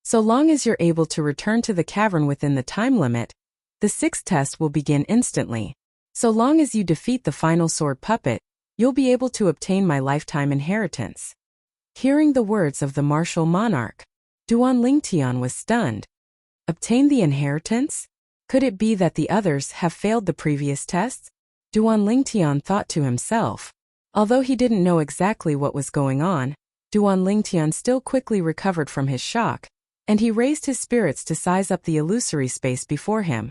So long as you're able to return to the cavern within the time limit, the sixth test will begin instantly. So long as you defeat the final sword puppet, you'll be able to obtain my lifetime inheritance. Hearing the words of the martial monarch, Duan Lingtian was stunned. Obtain the inheritance? Could it be that the others have failed the previous tests? Duan Lingtian thought to himself. Although he didn't know exactly what was going on, Duan Lingtian still quickly recovered from his shock, and he raised his spirits to size up the illusory space before him.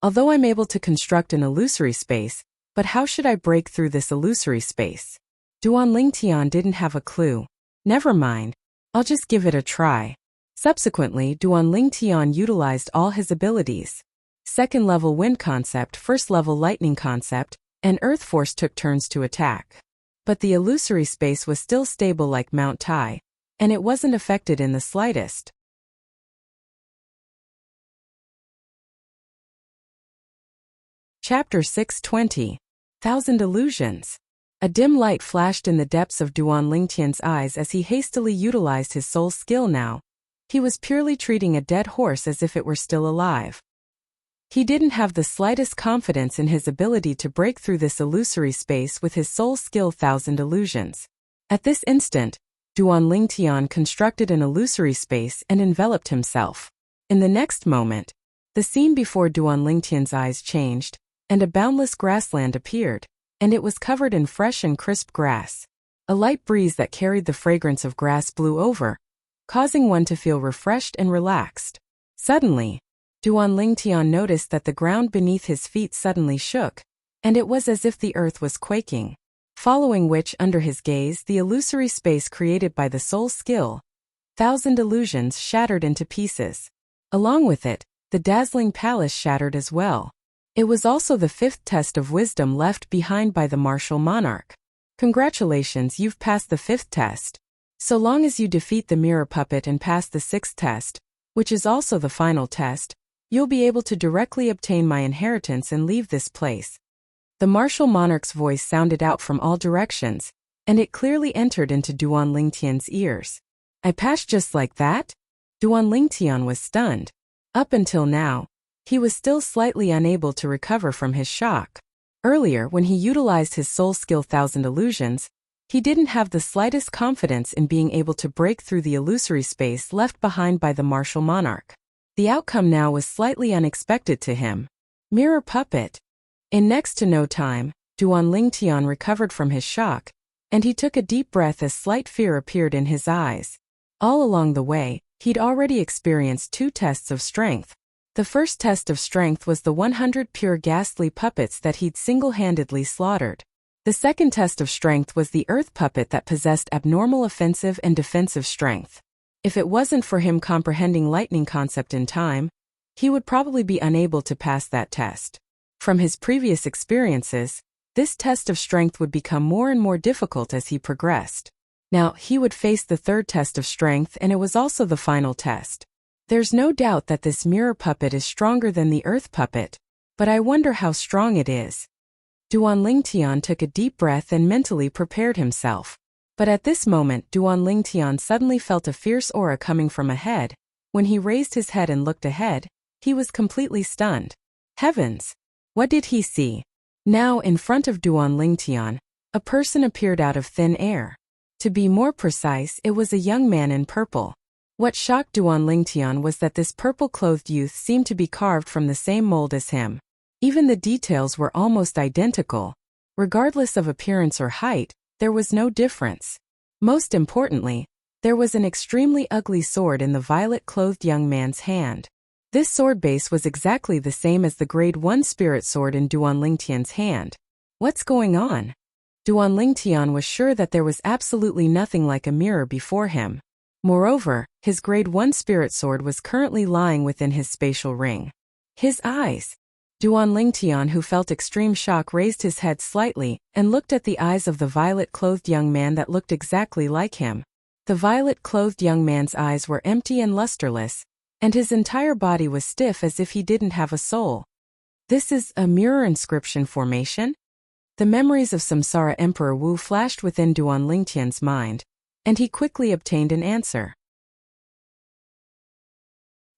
Although I'm able to construct an illusory space, but how should I break through this illusory space? Duan Lingtian didn't have a clue. Never mind, I'll just give it a try. Subsequently, Duan Lingtian utilized all his abilities. Second level wind concept, first level lightning concept, and earth force took turns to attack. But the illusory space was still stable like Mount Tai, and it wasn't affected in the slightest. Chapter 620. Thousand Illusions. A dim light flashed in the depths of Duan Lingtian's eyes as he hastily utilized his soul skill now. He was purely treating a dead horse as if it were still alive. He didn't have the slightest confidence in his ability to break through this illusory space with his soul skill Thousand Illusions. At this instant, Duan Lingtian constructed an illusory space and enveloped himself. In the next moment, the scene before Duan Lingtian's eyes changed, and a boundless grassland appeared, and it was covered in fresh and crisp grass. A light breeze that carried the fragrance of grass blew over, causing one to feel refreshed and relaxed. Suddenly, Duan Lingtian noticed that the ground beneath his feet suddenly shook, and it was as if the earth was quaking. Following which, under his gaze, the illusory space created by the soul skill, Thousand Illusions, shattered into pieces. Along with it, the dazzling palace shattered as well. It was also the fifth test of wisdom left behind by the martial monarch. Congratulations, you've passed the fifth test. So long as you defeat the mirror puppet and pass the sixth test, which is also the final test, you'll be able to directly obtain my inheritance and leave this place. The martial monarch's voice sounded out from all directions, and it clearly entered into Duan Lingtian's ears. I passed just like that? Duan Lingtian was stunned. Up until now, he was still slightly unable to recover from his shock. Earlier, when he utilized his soul skill Thousand Illusions, he didn't have the slightest confidence in being able to break through the illusory space left behind by the martial monarch. The outcome now was slightly unexpected to him. Mirror puppet. In next to no time, Duan Lingtian recovered from his shock, and he took a deep breath as slight fear appeared in his eyes. All along the way, he'd already experienced 2 tests of strength. The first test of strength was the 100 pure ghastly puppets that he'd single-handedly slaughtered. The second test of strength was the earth puppet that possessed abnormal offensive and defensive strength. If it wasn't for him comprehending lightning concept in time, he would probably be unable to pass that test. From his previous experiences, this test of strength would become more and more difficult as he progressed. Now, he would face the third test of strength, and it was also the final test. There's no doubt that this mirror puppet is stronger than the earth puppet, but I wonder how strong it is. Duan Lingtian took a deep breath and mentally prepared himself. But at this moment, Duan Lingtian suddenly felt a fierce aura coming from ahead. When he raised his head and looked ahead, he was completely stunned. Heavens! What did he see? Now, in front of Duan Lingtian, a person appeared out of thin air. To be more precise, it was a young man in purple. What shocked Duan Lingtian was that this purple-clothed youth seemed to be carved from the same mold as him. Even the details were almost identical. Regardless of appearance or height, there was no difference. Most importantly, There was an extremely ugly sword in the violet-clothed young man's hand. This sword base was exactly the same as the Grade 1 spirit sword in Duan Lingtian's hand. What's going on? Duan Lingtian was sure that there was absolutely nothing like a mirror before him. Moreover, his Grade 1 spirit sword was currently lying within his spatial ring. His eyes. Duan Lingtian, who felt extreme shock, raised his head slightly and looked at the eyes of the violet-clothed young man that looked exactly like him. The violet-clothed young man's eyes were empty and lusterless, and his entire body was stiff as if he didn't have a soul. This is a mirror inscription formation? The memories of Samsara Emperor Wu flashed within Duan Lingtian's mind, and he quickly obtained an answer.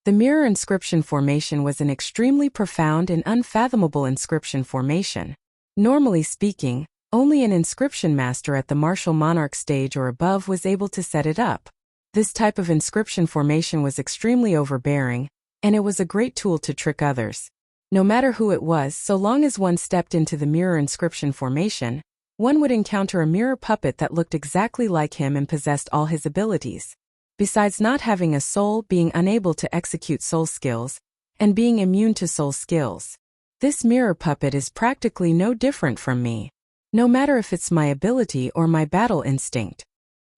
The mirror inscription formation was an extremely profound and unfathomable inscription formation. Normally speaking, only an inscription master at the martial monarch stage or above was able to set it up. This type of inscription formation was extremely overbearing, and it was a great tool to trick others. No matter who it was, so long as one stepped into the mirror inscription formation, one would encounter a mirror puppet that looked exactly like him and possessed all his abilities. Besides not having a soul, being unable to execute soul skills, and being immune to soul skills. This mirror puppet is practically no different from me. No matter if it's my ability or my battle instinct.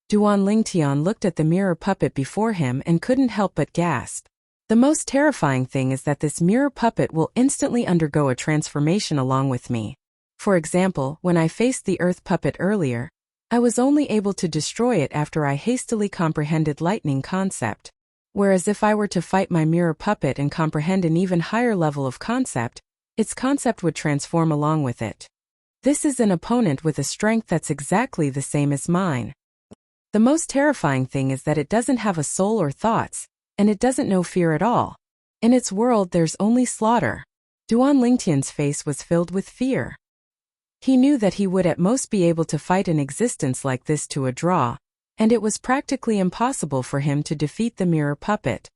Duan Lingtian looked at the mirror puppet before him and couldn't help but gasp. The most terrifying thing is that this mirror puppet will instantly undergo a transformation along with me. For example, when I faced the earth puppet earlier, I was only able to destroy it after I hastily comprehended lightning concept. Whereas if I were to fight my mirror puppet and comprehend an even higher level of concept, its concept would transform along with it. This is an opponent with a strength that's exactly the same as mine. The most terrifying thing is that it doesn't have a soul or thoughts, and it doesn't know fear at all. In its world there's only slaughter. Duan Lingtian's face was filled with fear. He knew that he would at most be able to fight an existence like this to a draw, and it was practically impossible for him to defeat the mirror puppet.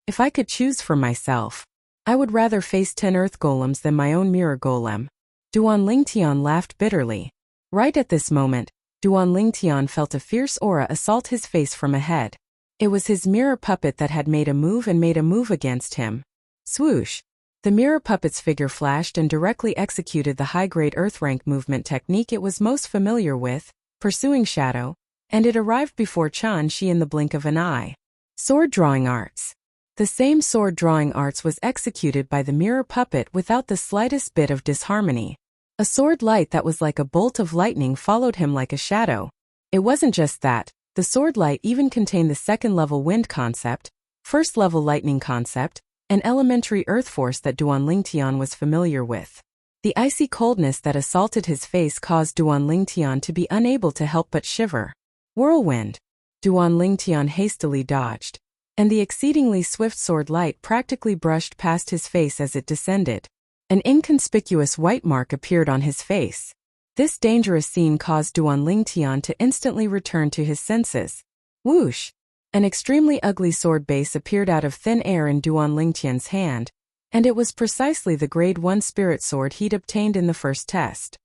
If I could choose for myself, I would rather face 10 earth golems than my own mirror golem. Duan Lingtian laughed bitterly. Right at this moment, Duan Lingtian felt a fierce aura assault his face from ahead. It was his mirror puppet that had made a move against him. Swoosh! The mirror puppet's figure flashed and directly executed the high-grade earth rank movement technique it was most familiar with, pursuing shadow, and it arrived before Chan Shi in the blink of an eye. Sword drawing arts. The same sword drawing arts was executed by the mirror puppet without the slightest bit of disharmony. A sword light that was like a bolt of lightning followed him like a shadow. It wasn't just that, the sword light even contained the second-level wind concept, first-level lightning concept, and elementary earth force that Duan Lingtian was familiar with. The icy coldness that assaulted his face caused Duan Lingtian to be unable to help but shiver. Whirlwind. Duan Lingtian hastily dodged, and the exceedingly swift sword light practically brushed past his face as it descended. An inconspicuous white mark appeared on his face. This dangerous scene caused Duan Lingtian to instantly return to his senses. Whoosh! An extremely ugly sword base appeared out of thin air in Duan Lingtian's hand, and it was precisely the Grade 1 spirit sword he'd obtained in the first test.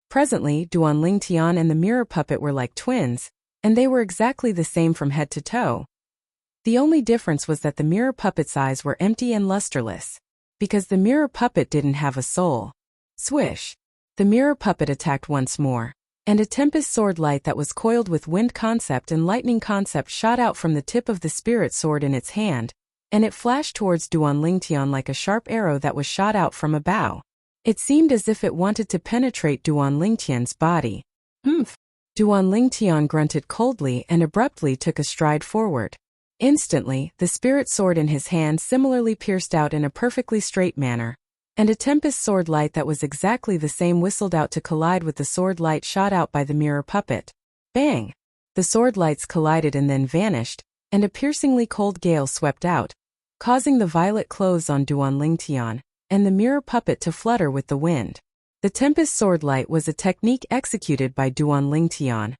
Presently, Duan Lingtian and the mirror puppet were like twins, and they were exactly the same from head to toe. The only difference was that the mirror puppet's eyes were empty and lusterless, because the mirror puppet didn't have a soul. Swish! The mirror puppet attacked once more, and a tempest sword light that was coiled with wind concept and lightning concept shot out from the tip of the spirit sword in its hand, and it flashed towards Duan Lingtian like a sharp arrow that was shot out from a bow. It seemed as if it wanted to penetrate Duan Lingtian's body. Humph! Duan Lingtian grunted coldly and abruptly took a stride forward. Instantly, the spirit sword in his hand similarly pierced out in a perfectly straight manner, and a tempest sword light that was exactly the same whistled out to collide with the sword light shot out by the mirror puppet. Bang! The sword lights collided and then vanished, and a piercingly cold gale swept out, causing the violet clothes on Duan Lingtian and the mirror puppet to flutter with the wind. The tempest sword light was a technique executed by Duan Lingtian.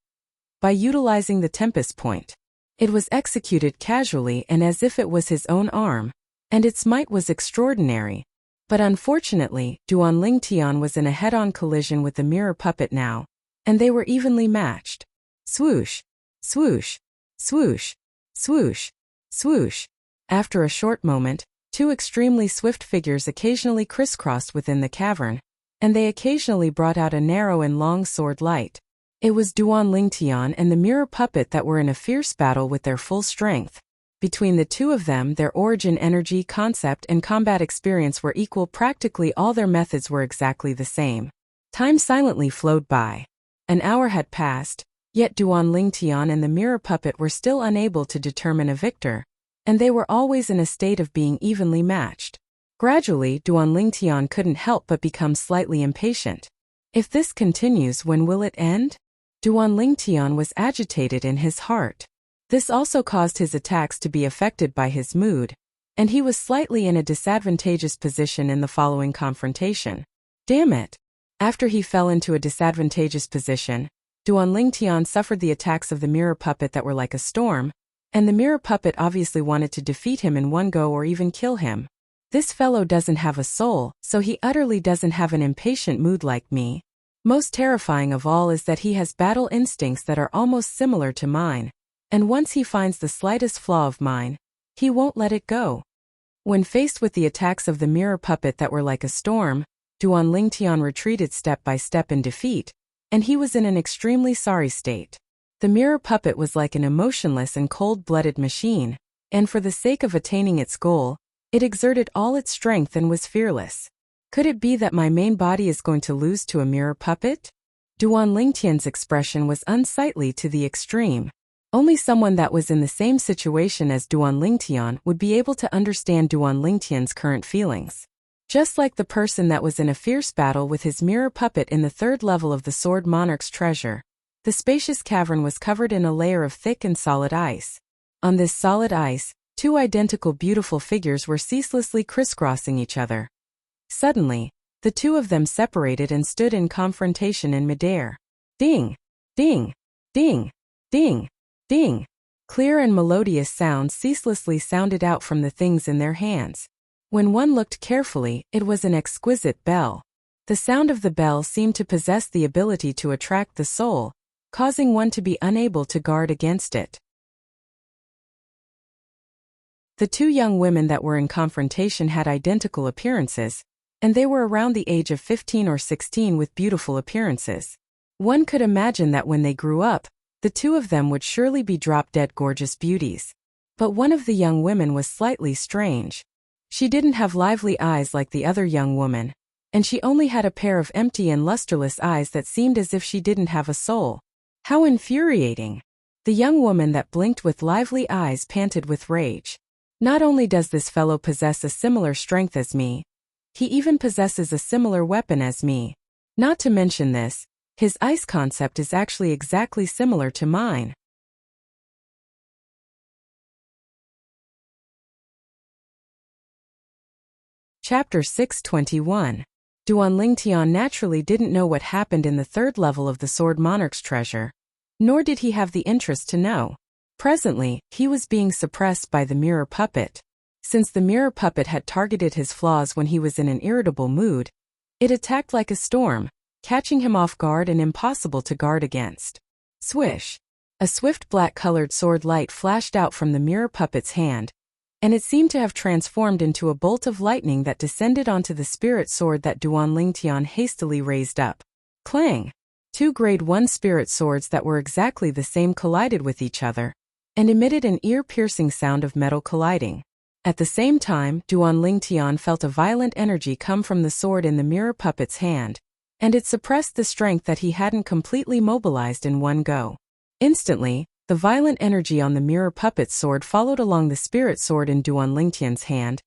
By utilizing the tempest point, it was executed casually and as if it was his own arm, and its might was extraordinary. But unfortunately, Duan Lingtian was in a head-on collision with the mirror puppet now, and they were evenly matched. Swoosh, swoosh, swoosh, swoosh, swoosh. After a short moment, two extremely swift figures occasionally crisscrossed within the cavern, and they occasionally brought out a narrow and long sword light. It was Duan Lingtian and the mirror puppet that were in a fierce battle with their full strength. Between the two of them, their origin, energy, concept, and combat experience were equal. Practically all their methods were exactly the same. Time silently flowed by. An hour had passed, yet Duan Lingtian and the mirror puppet were still unable to determine a victor, and they were always in a state of being evenly matched. Gradually, Duan Lingtian couldn't help but become slightly impatient. If this continues, when will it end? Duan Lingtian was agitated in his heart. This also caused his attacks to be affected by his mood, and he was slightly in a disadvantageous position in the following confrontation. Damn it! After he fell into a disadvantageous position, Duan Lingtian suffered the attacks of the mirror puppet that were like a storm, and the mirror puppet obviously wanted to defeat him in one go or even kill him. This fellow doesn't have a soul, so he utterly doesn't have an impatient mood like me. Most terrifying of all is that he has battle instincts that are almost similar to mine, and once he finds the slightest flaw of mine, he won't let it go. When faced with the attacks of the mirror puppet that were like a storm, Duan Lingtian retreated step by step in defeat, and he was in an extremely sorry state. The mirror puppet was like an emotionless and cold-blooded machine, and for the sake of attaining its goal, it exerted all its strength and was fearless. Could it be that my main body is going to lose to a mirror puppet? Duan Lingtian's expression was unsightly to the extreme. Only someone that was in the same situation as Duan Lingtian would be able to understand Duan Lingtian's current feelings. Just like the person that was in a fierce battle with his mirror puppet in the third level of the Sword Monarch's treasure, the spacious cavern was covered in a layer of thick and solid ice. On this solid ice, two identical beautiful figures were ceaselessly crisscrossing each other. Suddenly, the two of them separated and stood in confrontation in midair. Ding! Ding! Ding! Ding! Ding! Clear and melodious sounds ceaselessly sounded out from the things in their hands. When one looked carefully, it was an exquisite bell. The sound of the bell seemed to possess the ability to attract the soul, causing one to be unable to guard against it. The two young women that were in confrontation had identical appearances, and they were around the age of 15 or 16 with beautiful appearances. One could imagine that when they grew up, the two of them would surely be drop-dead gorgeous beauties. But one of the young women was slightly strange. She didn't have lively eyes like the other young woman, and she only had a pair of empty and lusterless eyes that seemed as if she didn't have a soul. How infuriating! The young woman that blinked with lively eyes panted with rage. Not only does this fellow possess a similar strength as me, he even possesses a similar weapon as me. Not to mention this, his ice concept is actually exactly similar to mine. Chapter 621. Duan Lingtian naturally didn't know what happened in the third level of the Sword Monarch's treasure, nor did he have the interest to know. Presently, he was being suppressed by the mirror puppet. Since the mirror puppet had targeted his flaws when he was in an irritable mood, it attacked like a storm, catching him off guard and impossible to guard against. Swish! A swift black-colored sword light flashed out from the mirror puppet's hand, and it seemed to have transformed into a bolt of lightning that descended onto the spirit sword that Duan Lingtian hastily raised up. Clang! Two grade 1 spirit swords that were exactly the same collided with each other, and emitted an ear-piercing sound of metal colliding. At the same time, Duan Lingtian felt a violent energy come from the sword in the mirror puppet's hand, and it suppressed the strength that he hadn't completely mobilized in one go. Instantly, the violent energy on the mirror puppet's sword followed along the spirit sword in Duan Lingtian's hand,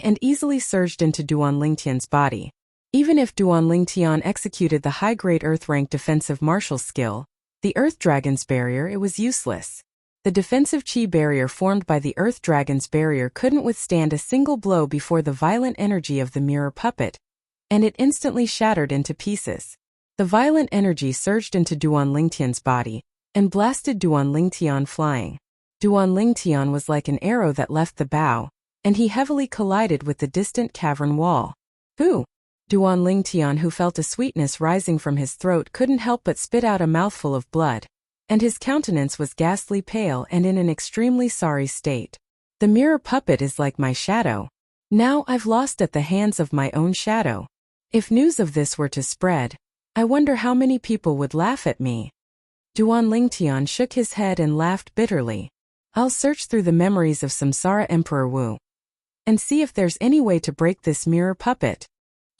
and easily surged into Duan Lingtian's body. Even if Duan Lingtian executed the high-grade Earth-rank defensive martial skill, the Earth Dragon's barrier, it was useless. The defensive chi barrier formed by the Earth Dragon's barrier couldn't withstand a single blow before the violent energy of the mirror puppet, and it instantly shattered into pieces. The violent energy surged into Duan Lingtian's body, and blasted Duan Lingtian flying. Duan Lingtian was like an arrow that left the bow, and he heavily collided with the distant cavern wall. Who? Duan Lingtian, who felt a sweetness rising from his throat, couldn't help but spit out a mouthful of blood. and his countenance was ghastly pale and in an extremely sorry state. The mirror puppet is like my shadow. Now I've lost at the hands of my own shadow. If news of this were to spread, I wonder how many people would laugh at me. Duan Lingtian shook his head and laughed bitterly. I'll search through the memories of Samsara Emperor Wu and see if there's any way to break this mirror puppet.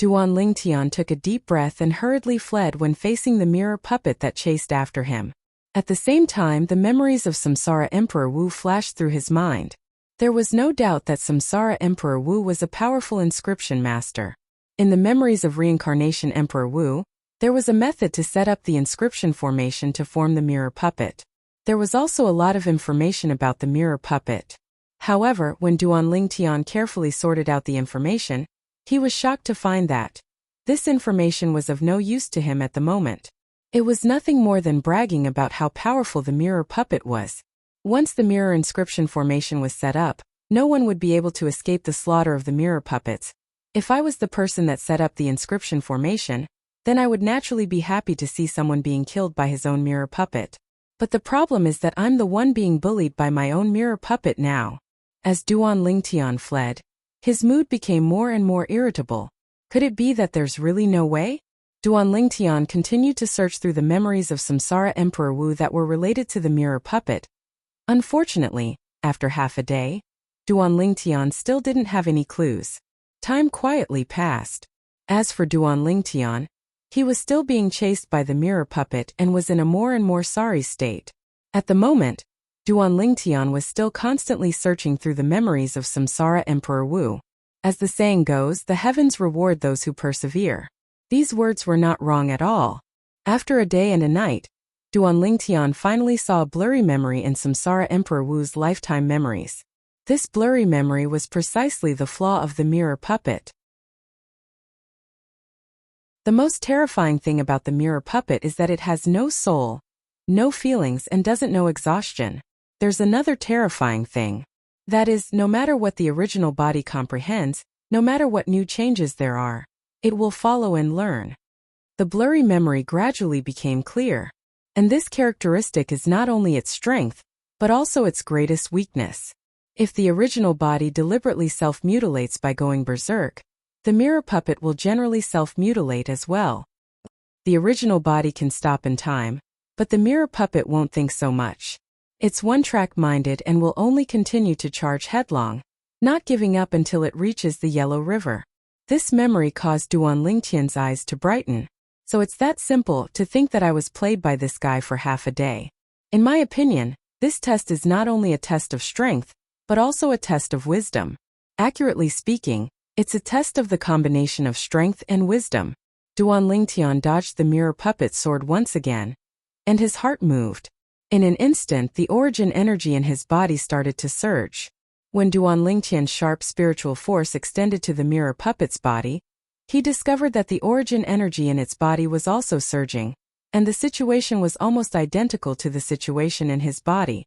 Duan Lingtian took a deep breath and hurriedly fled when facing the mirror puppet that chased after him. At the same time, the memories of Samsara Emperor Wu flashed through his mind. There was no doubt that Samsara Emperor Wu was a powerful inscription master. In the memories of Reincarnation Emperor Wu, there was a method to set up the inscription formation to form the mirror puppet. There was also a lot of information about the mirror puppet. However, when Duan Lingtian carefully sorted out the information, he was shocked to find that this information was of no use to him at the moment. It was nothing more than bragging about how powerful the mirror puppet was. Once the mirror inscription formation was set up, no one would be able to escape the slaughter of the mirror puppets. If I was the person that set up the inscription formation, then I would naturally be happy to see someone being killed by his own mirror puppet. But the problem is that I'm the one being bullied by my own mirror puppet now. As Duan Lingtian fled, his mood became more and more irritable. Could it be that there's really no way? Duan Lingtian continued to search through the memories of Samsara Emperor Wu that were related to the mirror puppet. Unfortunately, after half a day, Duan Lingtian still didn't have any clues. Time quietly passed. As for Duan Lingtian, he was still being chased by the mirror puppet and was in a more and more sorry state. At the moment, Duan Lingtian was still constantly searching through the memories of Samsara Emperor Wu. As the saying goes, the heavens reward those who persevere. These words were not wrong at all. After a day and a night, Duan Lingtian finally saw a blurry memory in Samsara Emperor Wu's lifetime memories. This blurry memory was precisely the flaw of the mirror puppet. The most terrifying thing about the mirror puppet is that it has no soul, no feelings, and doesn't know exhaustion. There's another terrifying thing. That is, no matter what the original body comprehends, no matter what new changes there are, it will follow and learn. The blurry memory gradually became clear. And this characteristic is not only its strength, but also its greatest weakness. If the original body deliberately self-mutilates by going berserk, the mirror puppet will generally self-mutilate as well. The original body can stop in time, but the mirror puppet won't think so much. It's one-track-minded and will only continue to charge headlong, not giving up until it reaches the Yellow River. This memory caused Duan Lingtian's eyes to brighten. So it's that simple to think that I was played by this guy for half a day. In my opinion, this test is not only a test of strength, but also a test of wisdom. Accurately speaking, it's a test of the combination of strength and wisdom. Duan Lingtian dodged the mirror puppet's sword once again, and his heart moved. In an instant, the origin energy in his body started to surge. When Duan Lingtian's sharp spiritual force extended to the mirror puppet's body, he discovered that the origin energy in its body was also surging, and the situation was almost identical to the situation in his body.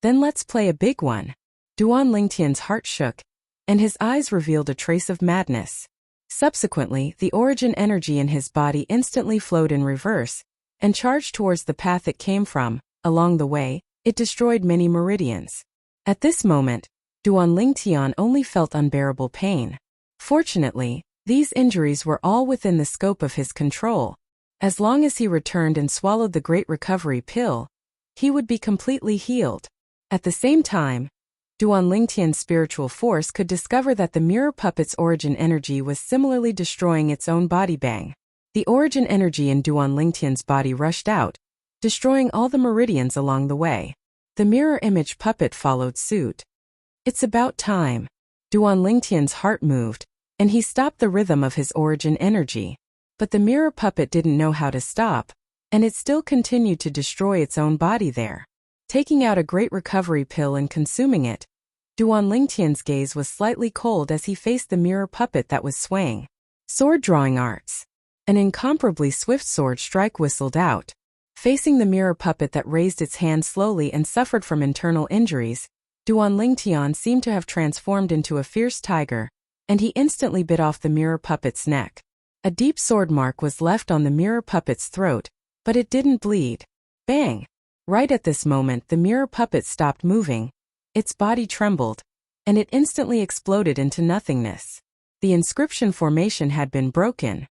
Then let's play a big one. Duan Lingtian's heart shook, and his eyes revealed a trace of madness. Subsequently, the origin energy in his body instantly flowed in reverse, and charged towards the path it came from. Along the way, it destroyed many meridians. At this moment, Duan Lingtian only felt unbearable pain. Fortunately, these injuries were all within the scope of his control. As long as he returned and swallowed the Great Recovery Pill, he would be completely healed. At the same time, Duan Lingtian's spiritual force could discover that the mirror puppet's origin energy was similarly destroying its own body. Bang! The origin energy in Duan Lingtian's body rushed out, destroying all the meridians along the way. The mirror image puppet followed suit. It's about time. Duan Lingtian's heart moved, and he stopped the rhythm of his origin energy. But the mirror puppet didn't know how to stop, and it still continued to destroy its own body there. Taking out a Great Recovery Pill and consuming it, Duan Lingtian's gaze was slightly cold as he faced the mirror puppet that was swaying. Sword drawing arts. An incomparably swift sword strike whistled out. Facing the mirror puppet that raised its hand slowly and suffered from internal injuries, Duan Lingtian seemed to have transformed into a fierce tiger, and he instantly bit off the mirror puppet's neck. A deep sword mark was left on the mirror puppet's throat, but it didn't bleed. Bang! Right at this moment, the mirror puppet stopped moving, its body trembled, and it instantly exploded into nothingness. The inscription formation had been broken.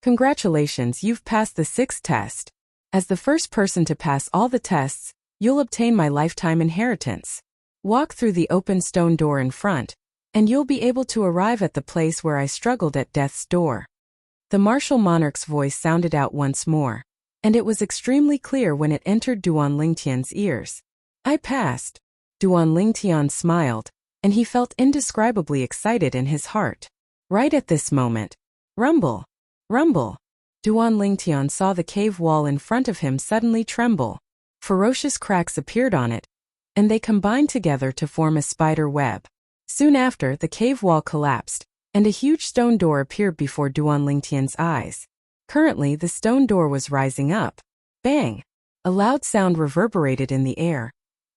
Congratulations, you've passed the 6th test. As the first person to pass all the tests, you'll obtain my lifetime inheritance. Walk through the open stone door in front, and you'll be able to arrive at the place where I struggled at death's door. The martial monarch's voice sounded out once more, and it was extremely clear when it entered Duan Lingtian's ears. I passed. Duan Lingtian smiled, and he felt indescribably excited in his heart. Right at this moment, rumble, rumble. Duan Lingtian saw the cave wall in front of him suddenly tremble. Ferocious cracks appeared on it, and they combined together to form a spider web. Soon after, the cave wall collapsed, and a huge stone door appeared before Duan Lingtian's eyes. Currently, the stone door was rising up. Bang! A loud sound reverberated in the air,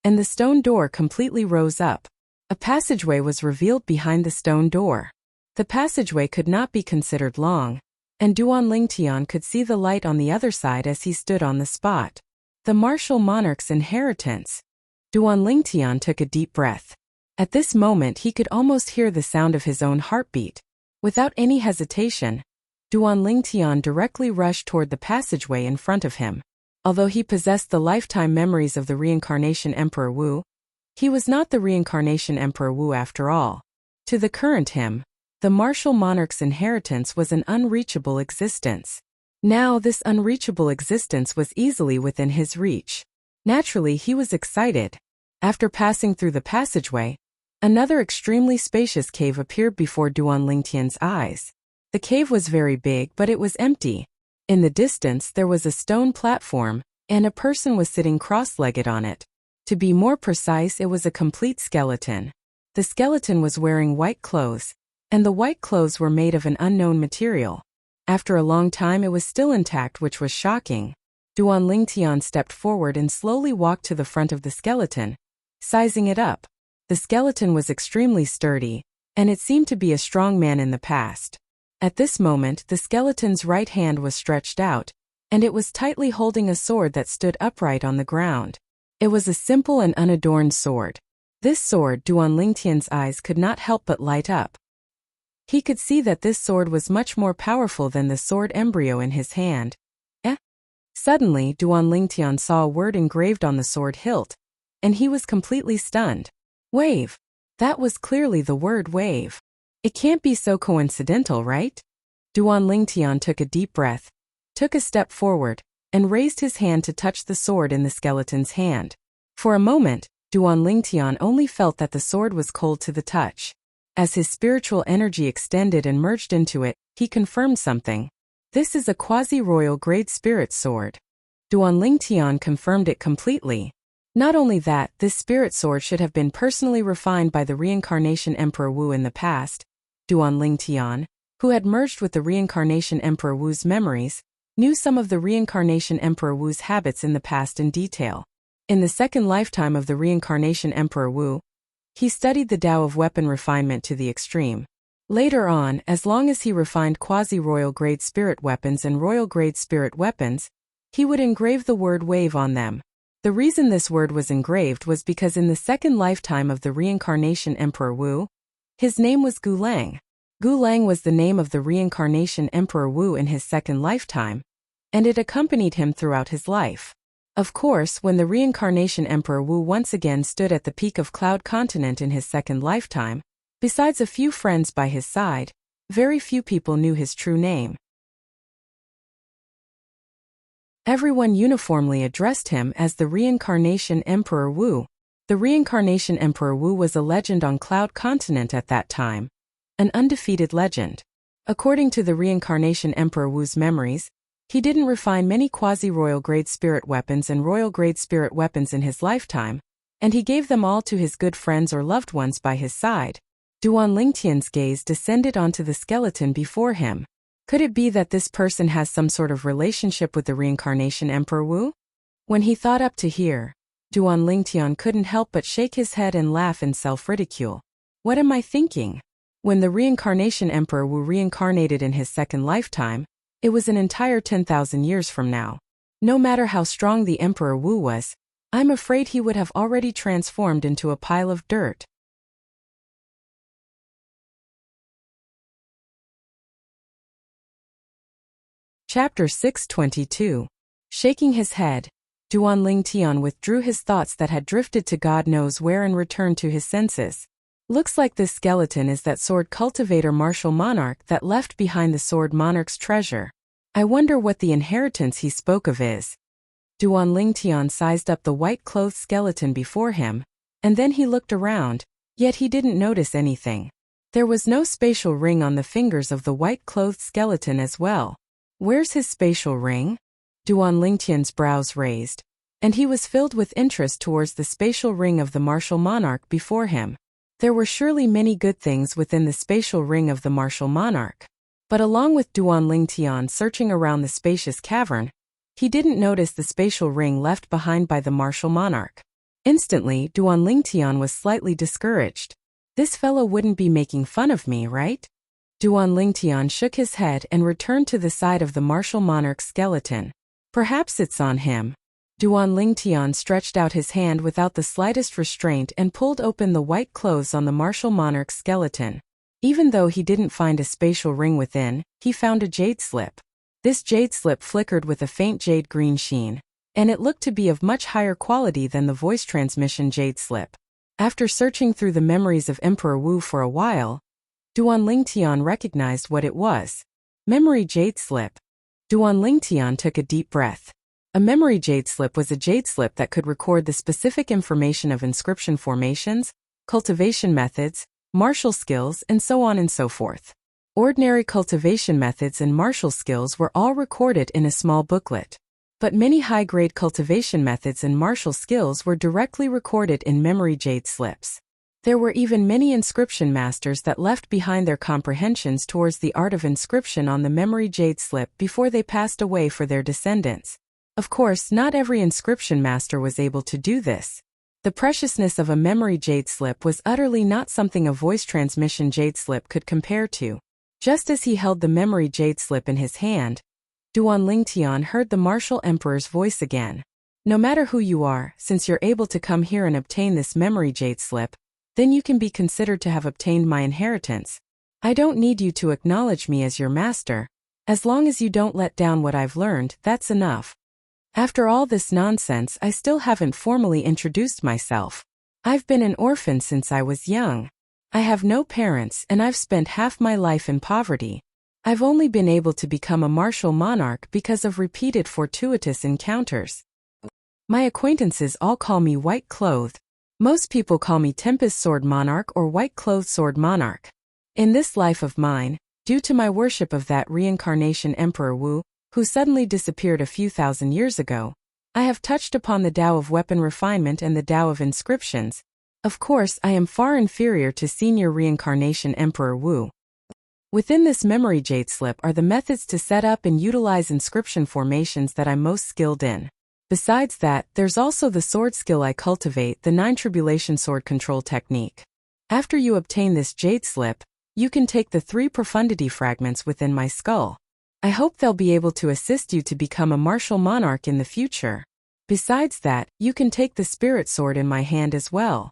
and the stone door completely rose up. A passageway was revealed behind the stone door. The passageway could not be considered long, and Duan Lingtian could see the light on the other side as he stood on the spot. The martial monarch's inheritance. Duan Lingtian took a deep breath. At this moment he could almost hear the sound of his own heartbeat. Without any hesitation, Duan Lingtian directly rushed toward the passageway in front of him. Although he possessed the lifetime memories of the reincarnation Emperor Wu, he was not the reincarnation Emperor Wu after all. To the current him, the martial monarch's inheritance was an unreachable existence. Now this unreachable existence was easily within his reach. Naturally, he was excited. After passing through the passageway, another extremely spacious cave appeared before Duan Lingtian's eyes. The cave was very big, but it was empty. In the distance, there was a stone platform, and a person was sitting cross-legged on it. To be more precise, it was a complete skeleton. The skeleton was wearing white clothes, and the white clothes were made of an unknown material. After a long time, it was still intact, which was shocking. Duan Lingtian stepped forward and slowly walked to the front of the skeleton, sizing it up. The skeleton was extremely sturdy, and it seemed to be a strong man in the past. At this moment, the skeleton's right hand was stretched out, and it was tightly holding a sword that stood upright on the ground. It was a simple and unadorned sword. This sword, Duan Lingtian's eyes could not help but light up. He could see that this sword was much more powerful than the sword embryo in his hand. Suddenly, Duan Lingtian saw a word engraved on the sword hilt, and he was completely stunned. Wave. That was clearly the word wave. It can't be so coincidental, right? Duan Lingtian took a deep breath, took a step forward, and raised his hand to touch the sword in the skeleton's hand. For a moment, Duan Lingtian only felt that the sword was cold to the touch. As his spiritual energy extended and merged into it, he confirmed something. This is a quasi-royal grade spirit sword. Duan Lingtian confirmed it completely. Not only that, this spirit sword should have been personally refined by the reincarnation Emperor Wu in the past. Duan Lingtian, who had merged with the reincarnation Emperor Wu's memories, knew some of the reincarnation Emperor Wu's habits in the past in detail. In the second lifetime of the reincarnation Emperor Wu, he studied the Tao of weapon refinement to the extreme. Later on, as long as he refined quasi-royal grade spirit weapons and royal grade spirit weapons, he would engrave the word wave on them. The reason this word was engraved was because in the second lifetime of the reincarnation Emperor Wu, his name was Gulang. Gulang was the name of the reincarnation Emperor Wu in his second lifetime, and it accompanied him throughout his life. Of course, when the reincarnation Emperor Wu once again stood at the peak of Cloud Continent in his second lifetime, besides a few friends by his side, very few people knew his true name. Everyone uniformly addressed him as the reincarnation Emperor Wu. The reincarnation Emperor Wu was a legend on Cloud Continent at that time, an undefeated legend. According to the reincarnation Emperor Wu's memories, he didn't refine many quasi-royal grade spirit weapons and royal grade spirit weapons in his lifetime, and he gave them all to his good friends or loved ones by his side. Duan Lingtian's gaze descended onto the skeleton before him. Could it be that this person has some sort of relationship with the reincarnation Emperor Wu? When he thought up to here, Duan Lingtian couldn't help but shake his head and laugh in self-ridicule. What am I thinking? When the reincarnation Emperor Wu reincarnated in his second lifetime, it was an entire 10,000 years from now. No matter how strong the Emperor Wu was, I'm afraid he would have already transformed into a pile of dirt. Chapter 622. Shaking his head, Duan Tian withdrew his thoughts that had drifted to God knows where and returned to his senses. Looks like this skeleton is that sword cultivator martial monarch that left behind the sword monarch's treasure. I wonder what the inheritance he spoke of is. Duan Tian sized up the white-clothed skeleton before him, and then he looked around, yet he didn't notice anything. There was no spatial ring on the fingers of the white-clothed skeleton as well. Where's his spatial ring? Duan Tian's brows raised, and he was filled with interest towards the spatial ring of the martial monarch before him. There were surely many good things within the spatial ring of the martial monarch. But along with Duan Tian searching around the spacious cavern, he didn't notice the spatial ring left behind by the martial monarch. Instantly, Duan Tian was slightly discouraged. This fellow wouldn't be making fun of me, right? Duan Tian shook his head and returned to the side of the martial monarch's skeleton. Perhaps it's on him. Duan Tian stretched out his hand without the slightest restraint and pulled open the white clothes on the martial monarch's skeleton. Even though he didn't find a spatial ring within, he found a jade slip. This jade slip flickered with a faint jade green sheen, and it looked to be of much higher quality than the voice transmission jade slip. After searching through the memories of Emperor Wu for a while, Duan Tian recognized what it was. Memory jade slip. Duan Tian took a deep breath. A memory jade slip was a jade slip that could record the specific information of inscription formations, cultivation methods, martial skills, and so on and so forth. Ordinary cultivation methods and martial skills were all recorded in a small booklet. But many high-grade cultivation methods and martial skills were directly recorded in memory jade slips. There were even many inscription masters that left behind their comprehensions towards the art of inscription on the memory jade slip before they passed away for their descendants. Of course, not every inscription master was able to do this. The preciousness of a memory jade slip was utterly not something a voice transmission jade slip could compare to. Just as he held the memory jade slip in his hand, Duan Tian heard the martial emperor's voice again. No matter who you are, since you're able to come here and obtain this memory jade slip, then you can be considered to have obtained my inheritance. I don't need you to acknowledge me as your master. As long as you don't let down what I've learned, that's enough. After all this nonsense, I still haven't formally introduced myself. I've been an orphan since I was young. I have no parents and I've spent half my life in poverty. I've only been able to become a martial monarch because of repeated fortuitous encounters. My acquaintances all call me white-clothed. Most people call me Tempest Sword Monarch or White-Clothed Sword Monarch. In this life of mine, due to my worship of that reincarnation Emperor Wu, who suddenly disappeared a few thousand years ago, I have touched upon the Tao of weapon refinement and the Tao of inscriptions. Of course, I am far inferior to senior reincarnation Emperor Wu. Within this memory jade slip are the methods to set up and utilize inscription formations that I'm most skilled in. Besides that, there's also the sword skill I cultivate, the 9 Tribulation Sword Control Technique. After you obtain this jade slip, you can take the 3 profundity fragments within my skull. I hope they'll be able to assist you to become a martial monarch in the future. Besides that, you can take the spirit sword in my hand as well.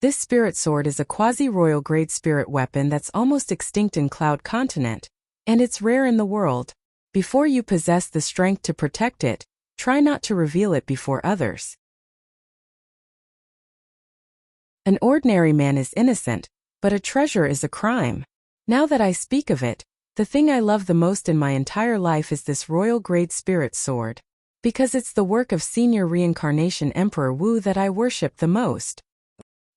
This spirit sword is a quasi-royal grade spirit weapon that's almost extinct in Cloud Continent, and it's rare in the world. Before you possess the strength to protect it, try not to reveal it before others. An ordinary man is innocent, but a treasure is a crime. Now that I speak of it, the thing I love the most in my entire life is this royal grade spirit sword. Because it's the work of senior reincarnation Emperor Wu that I worship the most.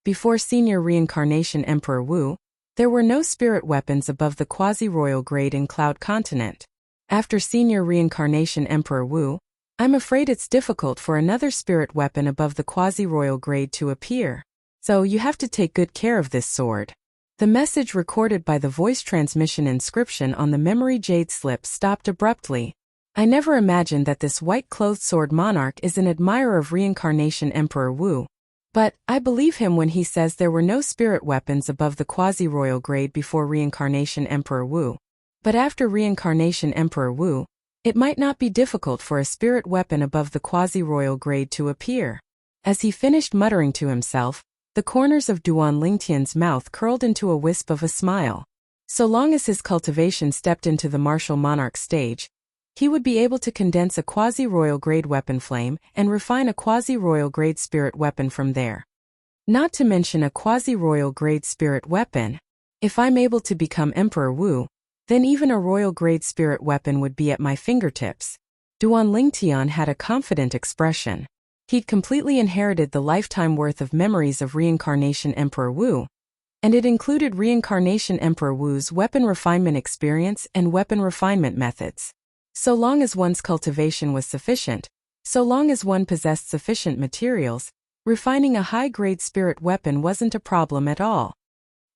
Before senior reincarnation Emperor Wu, there were no spirit weapons above the quasi-royal grade in Cloud Continent. After senior reincarnation Emperor Wu, I'm afraid it's difficult for another spirit weapon above the quasi-royal grade to appear. So you have to take good care of this sword. The message recorded by the voice transmission inscription on the memory jade slip stopped abruptly. I never imagined that this white-clothed sword monarch is an admirer of reincarnation Emperor Wu. But I believe him when he says there were no spirit weapons above the quasi-royal grade before reincarnation Emperor Wu. But after reincarnation Emperor Wu, It might not be difficult for a spirit weapon above the quasi-royal grade to appear. As he finished muttering to himself, the corners of Duan Lingtian's mouth curled into a wisp of a smile. So long as his cultivation stepped into the martial monarch stage, he would be able to condense a quasi-royal grade weapon flame and refine a quasi-royal grade spirit weapon from there. Not to mention a quasi-royal grade spirit weapon. If I'm able to become Emperor Wu, then even a royal grade spirit weapon would be at my fingertips. Duan Lingtian had a confident expression. He'd completely inherited the lifetime worth of memories of Reincarnation Emperor Wu, and it included Reincarnation Emperor Wu's weapon refinement experience and weapon refinement methods. So long as one's cultivation was sufficient, so long as one possessed sufficient materials, refining a high-grade spirit weapon wasn't a problem at all.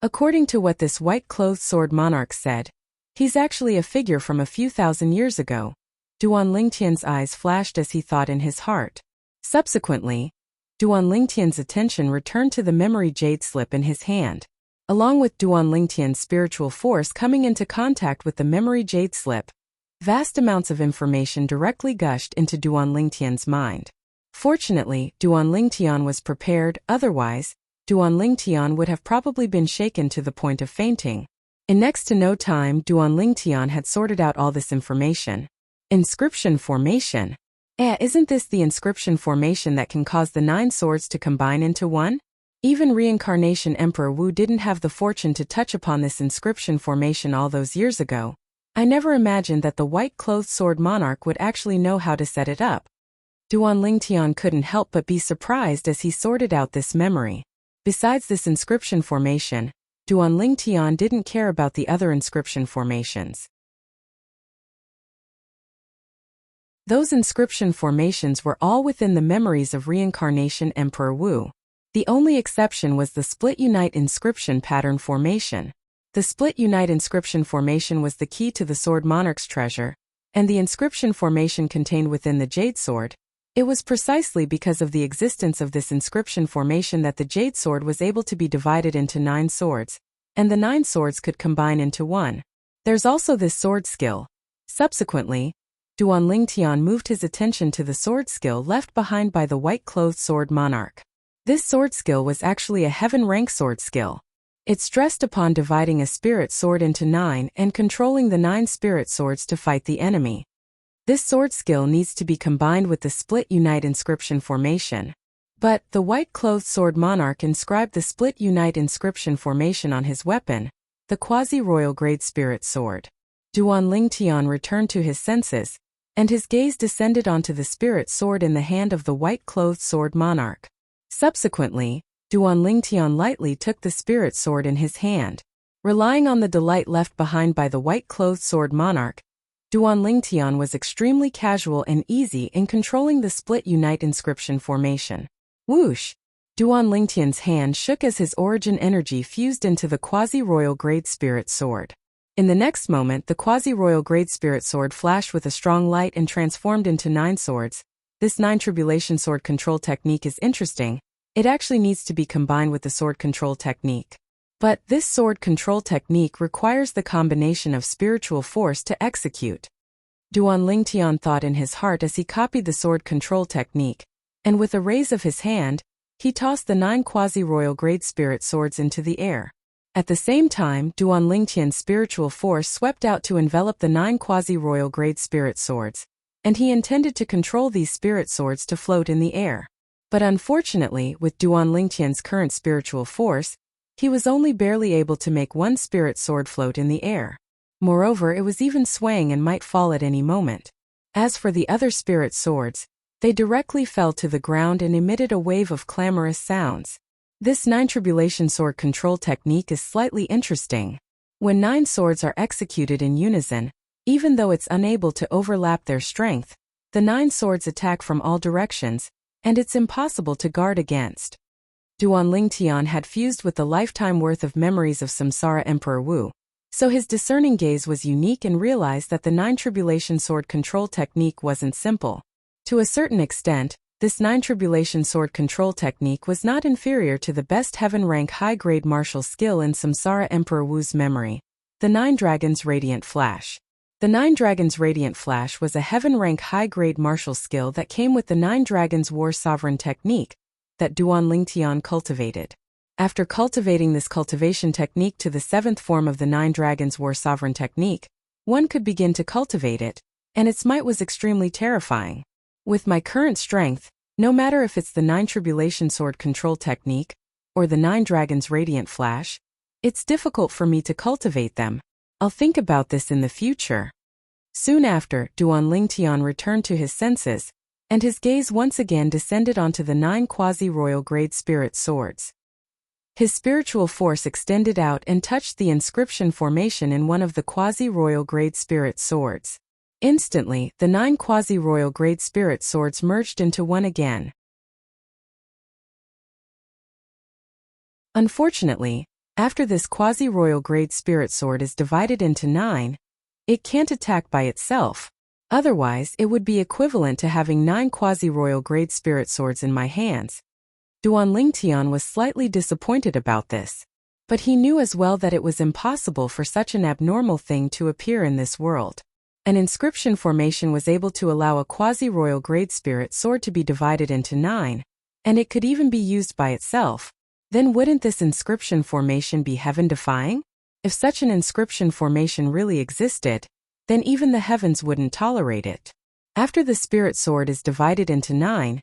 According to what this white-clothed sword monarch said, he's actually a figure from a few thousand years ago. Duan Lingtian's eyes flashed as he thought in his heart. Subsequently, Duan Lingtian's attention returned to the memory jade slip in his hand. Along with Duan Lingtian's spiritual force coming into contact with the memory jade slip, vast amounts of information directly gushed into Duan Lingtian's mind. Fortunately, Duan Lingtian was prepared, otherwise, Duan Lingtian would have probably been shaken to the point of fainting. In next to no time, Duan Lingtian had sorted out all this information. Inscription formation. Isn't this the inscription formation that can cause the 9 swords to combine into one? Even Reincarnation Emperor Wu didn't have the fortune to touch upon this inscription formation all those years ago. I never imagined that the white-clothed sword monarch would actually know how to set it up. Duan Lingtian couldn't help but be surprised as he sorted out this memory. Besides this inscription formation, Duan Lingtian didn't care about the other inscription formations. Those inscription formations were all within the memories of Reincarnation Emperor Wu. The only exception was the Split Unite inscription pattern formation. The Split Unite inscription formation was the key to the Sword Monarch's treasure, and the inscription formation contained within the Jade Sword. It was precisely because of the existence of this inscription formation that the Jade Sword was able to be divided into 9 swords, and the 9 swords could combine into one. There's also this sword skill. Subsequently, Duan Lingtian moved his attention to the sword skill left behind by the white-clothed sword monarch. This sword skill was actually a heaven-rank sword skill. It stressed upon dividing a spirit sword into 9 and controlling the 9 spirit swords to fight the enemy. This sword skill needs to be combined with the Split Unite inscription formation. But the white-clothed sword monarch inscribed the Split Unite inscription formation on his weapon, the quasi-royal grade spirit sword. Duan Lingtian returned to his senses, and his gaze descended onto the spirit sword in the hand of the white-clothed sword monarch. Subsequently, Duan Lingtian lightly took the spirit sword in his hand. Relying on the delight left behind by the white-clothed sword monarch, Duan Lingtian was extremely casual and easy in controlling the Split Unite inscription formation. Whoosh! Duan Lingtian's hand shook as his origin energy fused into the quasi-royal grade spirit sword. In the next moment, the quasi-royal grade spirit sword flashed with a strong light and transformed into 9 swords. This 9 tribulation sword control technique is interesting. It actually needs to be combined with the sword control technique. But this sword control technique requires the combination of spiritual force to execute. Duan Lingtian thought in his heart as he copied the sword control technique, and with a raise of his hand, he tossed the 9 quasi-royal grade spirit swords into the air. At the same time, Duan Lingtian's spiritual force swept out to envelop the 9 quasi-royal grade spirit swords, and he intended to control these spirit swords to float in the air. But unfortunately, with Duan Lingtian's current spiritual force, he was only barely able to make one spirit sword float in the air. Moreover, it was even swaying and might fall at any moment. As for the other spirit swords, they directly fell to the ground and emitted a wave of clamorous sounds. This 9 tribulation sword control technique is slightly interesting. When 9 swords are executed in unison, even though it's unable to overlap their strength, the 9 swords attack from all directions, and it's impossible to guard against. Duan Lingtian had fused with the lifetime worth of memories of Samsara Emperor Wu, so his discerning gaze was unique and realized that the 9 tribulation sword control technique wasn't simple. To a certain extent, this 9 tribulation sword control technique was not inferior to the best heaven-rank high-grade martial skill in Samsara Emperor Wu's memory, the 9 Dragons Radiant Flash. The 9 Dragons Radiant Flash was a heaven-rank high-grade martial skill that came with the 9 Dragons War Sovereign technique that Duan Lingtian cultivated. After cultivating this cultivation technique to the 7th form of the 9 Dragons War Sovereign technique, one could begin to cultivate it, and its might was extremely terrifying. With my current strength, no matter if it's the 9 Tribulation Sword control technique or the 9 Dragons Radiant Flash, it's difficult for me to cultivate them. I'll think about this in the future. Soon after, Duan Lingtian returned to his senses, and his gaze once again descended onto the 9 quasi-royal grade spirit swords. His spiritual force extended out and touched the inscription formation in one of the quasi-royal grade spirit swords. Instantly, the 9 quasi-royal grade spirit swords merged into one again. Unfortunately, after this quasi-royal grade spirit sword is divided into 9, it can't attack by itself. Otherwise, it would be equivalent to having 9 quasi-royal grade spirit swords in my hands. Duan Lingtian was slightly disappointed about this, but he knew as well that it was impossible for such an abnormal thing to appear in this world. An inscription formation was able to allow a quasi-royal grade spirit sword to be divided into 9, and it could even be used by itself. Then wouldn't this inscription formation be heaven-defying? If such an inscription formation really existed, then even the heavens wouldn't tolerate it. After the spirit sword is divided into 9,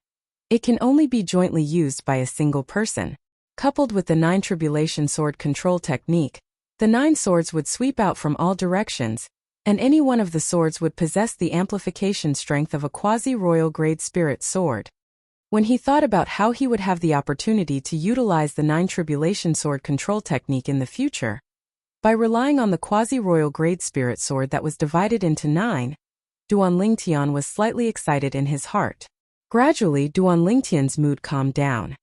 it can only be jointly used by a single person. Coupled with the 9 Tribulation Sword control technique, the 9 swords would sweep out from all directions, and any one of the swords would possess the amplification strength of a quasi-royal grade spirit sword. When he thought about how he would have the opportunity to utilize the 9 Tribulation Sword control technique in the future, by relying on the quasi-royal grade spirit sword that was divided into 9, Duan Lingtian was slightly excited in his heart. Gradually, Duan Lingtian's mood calmed down.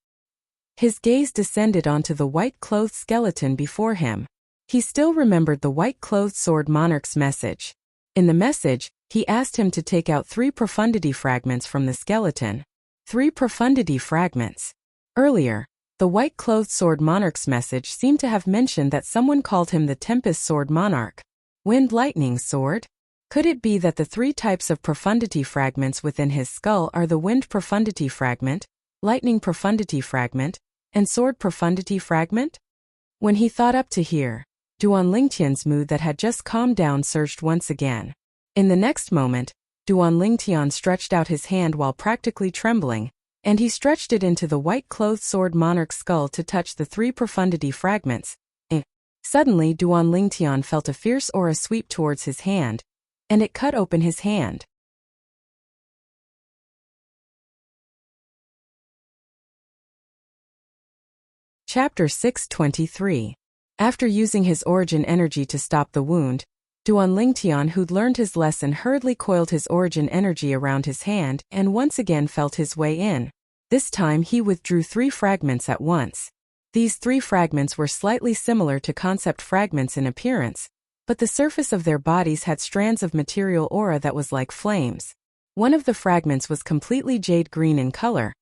His gaze descended onto the white-clothed skeleton before him. He still remembered the white-clothed sword monarch's message. In the message, he asked him to take out 3 profundity fragments from the skeleton. 3 profundity fragments. Earlier, the white-clothed sword monarch's message seemed to have mentioned that someone called him the Tempest Sword Monarch. Wind Lightning Sword? Could it be that the 3 types of profundity fragments within his skull are the Wind Profundity Fragment, Lightning Profundity Fragment, and Sword Profundity Fragment? When he thought up to here, Duan Lingtian's mood that had just calmed down surged once again. In the next moment, Duan Lingtian stretched out his hand while practically trembling, and he stretched it into the white-clothed sword monarch's skull to touch the 3 profundity fragments. Suddenly, Duan Lingtian felt a fierce aura sweep towards his hand, and it cut open his hand. Chapter 623. After using his origin energy to stop the wound, Duan Lingtian, who'd learned his lesson, hurriedly coiled his origin energy around his hand and once again felt his way in. This time he withdrew 3 fragments at once. These 3 fragments were slightly similar to concept fragments in appearance, but the surface of their bodies had strands of material aura that was like flames. One of the fragments was completely jade green in color,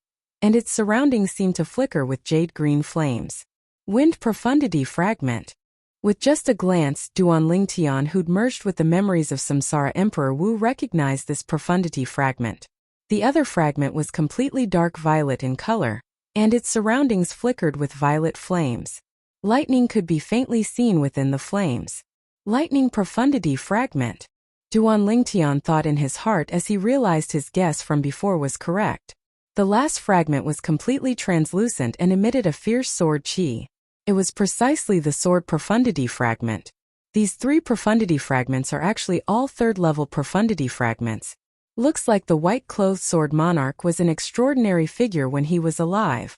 and its surroundings seemed to flicker with jade green flames. Wind Profundity Fragment. With just a glance, Duan Lingtian, who'd merged with the memories of Samsara Emperor Wu, recognized this profundity fragment. The other fragment was completely dark violet in color, and its surroundings flickered with violet flames. Lightning could be faintly seen within the flames. Lightning Profundity Fragment. Duan Lingtian thought in his heart as he realized his guess from before was correct. The last fragment was completely translucent and emitted a fierce sword chi. It was precisely the Sword Profundity Fragment. These 3 profundity fragments are actually all 3rd-level profundity fragments. Looks like the white-clothed sword monarch was an extraordinary figure when he was alive.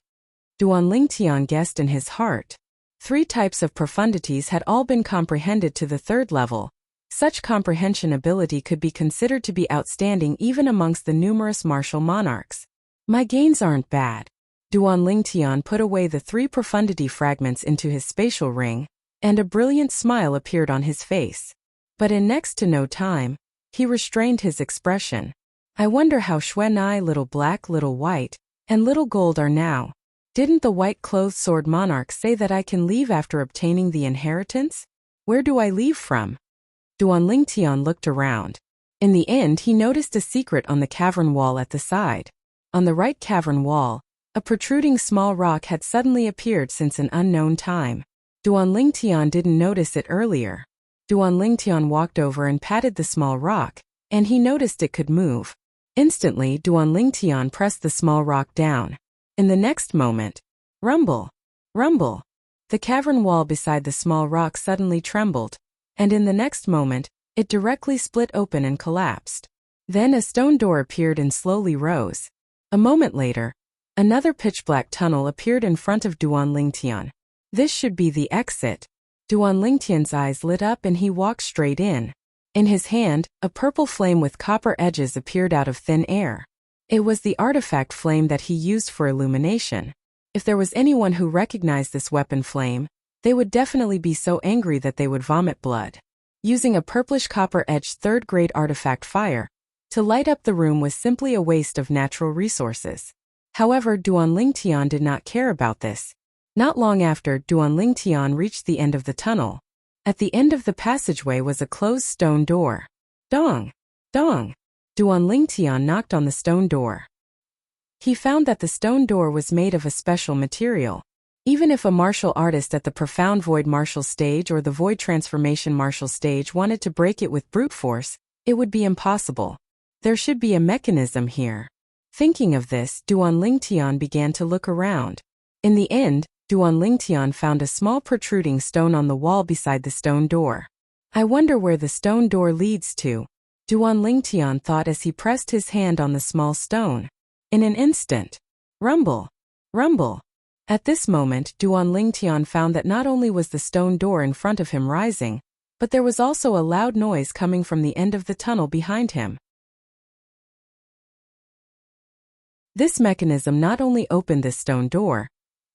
Duan Lingtian guessed in his heart. 3 types of profundities had all been comprehended to the 3rd level. Such comprehension ability could be considered to be outstanding even amongst the numerous martial monarchs. My gains aren't bad. Duan Lingtian put away the 3 profundity fragments into his spatial ring, and a brilliant smile appeared on his face. But in next to no time, he restrained his expression. I wonder how Xuanai, Little Black, Little White, and Little Gold are now. Didn't the white-clothed sword monarch say that I can leave after obtaining the inheritance? Where do I leave from? Duan Lingtian looked around. In the end, he noticed a secret on the cavern wall at the side. On the right cavern wall, a protruding small rock had suddenly appeared since an unknown time. Duan Lingtian didn't notice it earlier. Duan Lingtian walked over and patted the small rock, and he noticed it could move. Instantly, Duan Lingtian pressed the small rock down. In the next moment, rumble, rumble. The cavern wall beside the small rock suddenly trembled, and in the next moment, it directly split open and collapsed. Then a stone door appeared and slowly rose. A moment later, another pitch-black tunnel appeared in front of Duan Lingtian. This should be the exit. Duan Lingtian's eyes lit up and he walked straight in. In his hand, a purple flame with copper edges appeared out of thin air. It was the artifact flame that he used for illumination. If there was anyone who recognized this weapon flame, they would definitely be so angry that they would vomit blood. Using a purplish copper-edged third-grade artifact fire to light up the room was simply a waste of natural resources. However, Duan Lingtian did not care about this. Not long after, Duan Lingtian reached the end of the tunnel. At the end of the passageway was a closed stone door. Dong! Dong! Duan Lingtian knocked on the stone door. He found that the stone door was made of a special material. Even if a martial artist at the Profound Void martial stage or the Void Transformation martial stage wanted to break it with brute force, it would be impossible. There should be a mechanism here. Thinking of this, Duan Lingtian began to look around. In the end, Duan Lingtian found a small protruding stone on the wall beside the stone door. I wonder where the stone door leads to, Duan Lingtian thought as he pressed his hand on the small stone. In an instant, rumble, rumble. At this moment, Duan Lingtian found that not only was the stone door in front of him rising, but there was also a loud noise coming from the end of the tunnel behind him. This mechanism not only opened this stone door,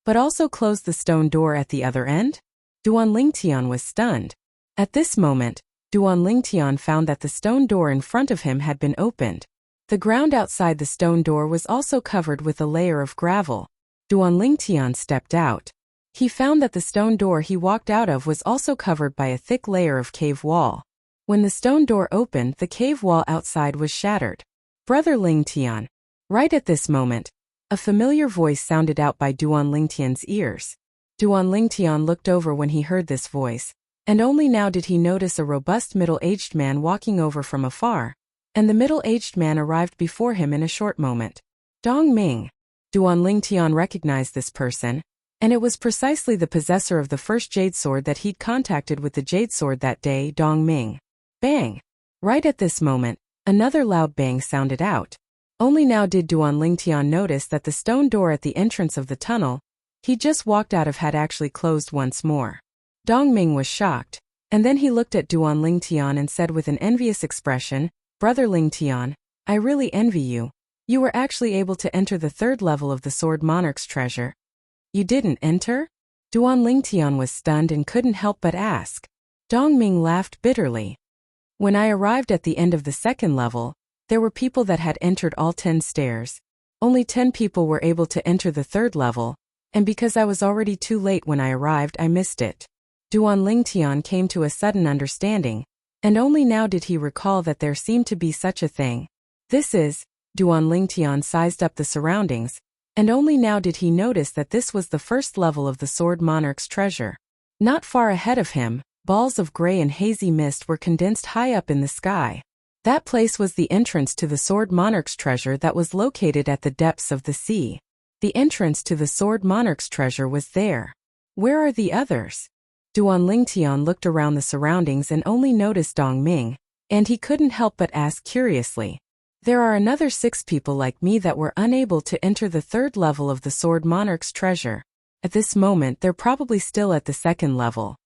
but also closed the stone door at the other end? Duan Lingtian was stunned. At this moment, Duan Lingtian found that the stone door in front of him had been opened. The ground outside the stone door was also covered with a layer of gravel. Duan Lingtian stepped out. He found that the stone door he walked out of was also covered by a thick layer of cave wall. When the stone door opened, the cave wall outside was shattered. Brother Lingtian. Right at this moment, a familiar voice sounded out by Duan Lingtian's ears. Duan Lingtian looked over when he heard this voice, and only now did he notice a robust middle-aged man walking over from afar, and the middle-aged man arrived before him in a short moment. Dong Ming. Duan Lingtian recognized this person, and it was precisely the possessor of the first jade sword that he'd contacted with the jade sword that day, Dong Ming. Bang! Right at this moment, another loud bang sounded out. Only now did Duan Lingtian notice that the stone door at the entrance of the tunnel he just walked out of had actually closed once more. Dong Ming was shocked, and then he looked at Duan Lingtian and said with an envious expression, Brother Lingtian, I really envy you. You were actually able to enter the third level of the Sword Monarch's treasure. You didn't enter? Duan Lingtian was stunned and couldn't help but ask. Dong Ming laughed bitterly. When I arrived at the end of the second level, there were people that had entered all 10 stairs. Only 10 people were able to enter the third level, and because I was already too late when I arrived, I missed it. Duan Lingtian came to a sudden understanding, and only now did he recall that there seemed to be such a thing. Duan Lingtian sized up the surroundings, and only now did he notice that this was the first level of the Sword Monarch's treasure. Not far ahead of him, balls of gray and hazy mist were condensed high up in the sky. That place was the entrance to the Sword Monarch's treasure that was located at the depths of the sea. The entrance to the Sword Monarch's treasure was there. Where are the others? Duan Lingtian looked around the surroundings and only noticed Dong Ming, and he couldn't help but ask curiously. There are another 6 people like me that were unable to enter the third level of the Sword Monarch's treasure. At this moment, they're probably still at the second level.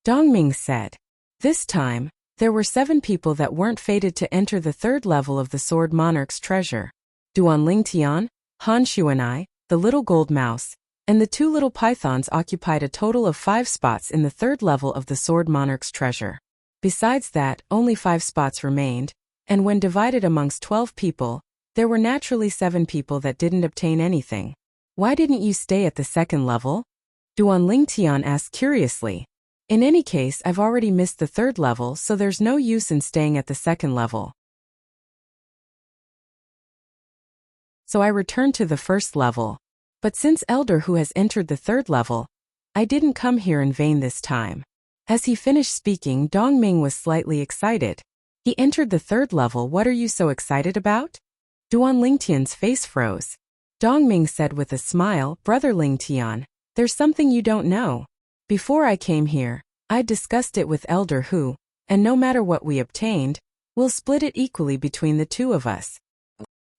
Dong Ming said. This time, there were 7 people that weren't fated to enter the third level of the Sword Monarch's treasure. Duan Lingtian, Han Xuanai, the little gold mouse, and the 2 little pythons occupied a total of 5 spots in the third level of the Sword Monarch's treasure. Besides that, only 5 spots remained, and when divided amongst 12 people, there were naturally 7 people that didn't obtain anything. Why didn't you stay at the second level? Duan Lingtian asked curiously. In any case, I've already missed the third level, so there's no use in staying at the second level. So I returned to the first level. But since Elder Hu has entered the third level, I didn't come here in vain this time. As he finished speaking, Dongming was slightly excited. He entered the third level. What are you so excited about? Duan Lingtian's face froze. Dongming said with a smile, Brother Lingtian, there's something you don't know. Before I came here, I discussed it with Elder Hu, and no matter what we obtained, we'll split it equally between the two of us.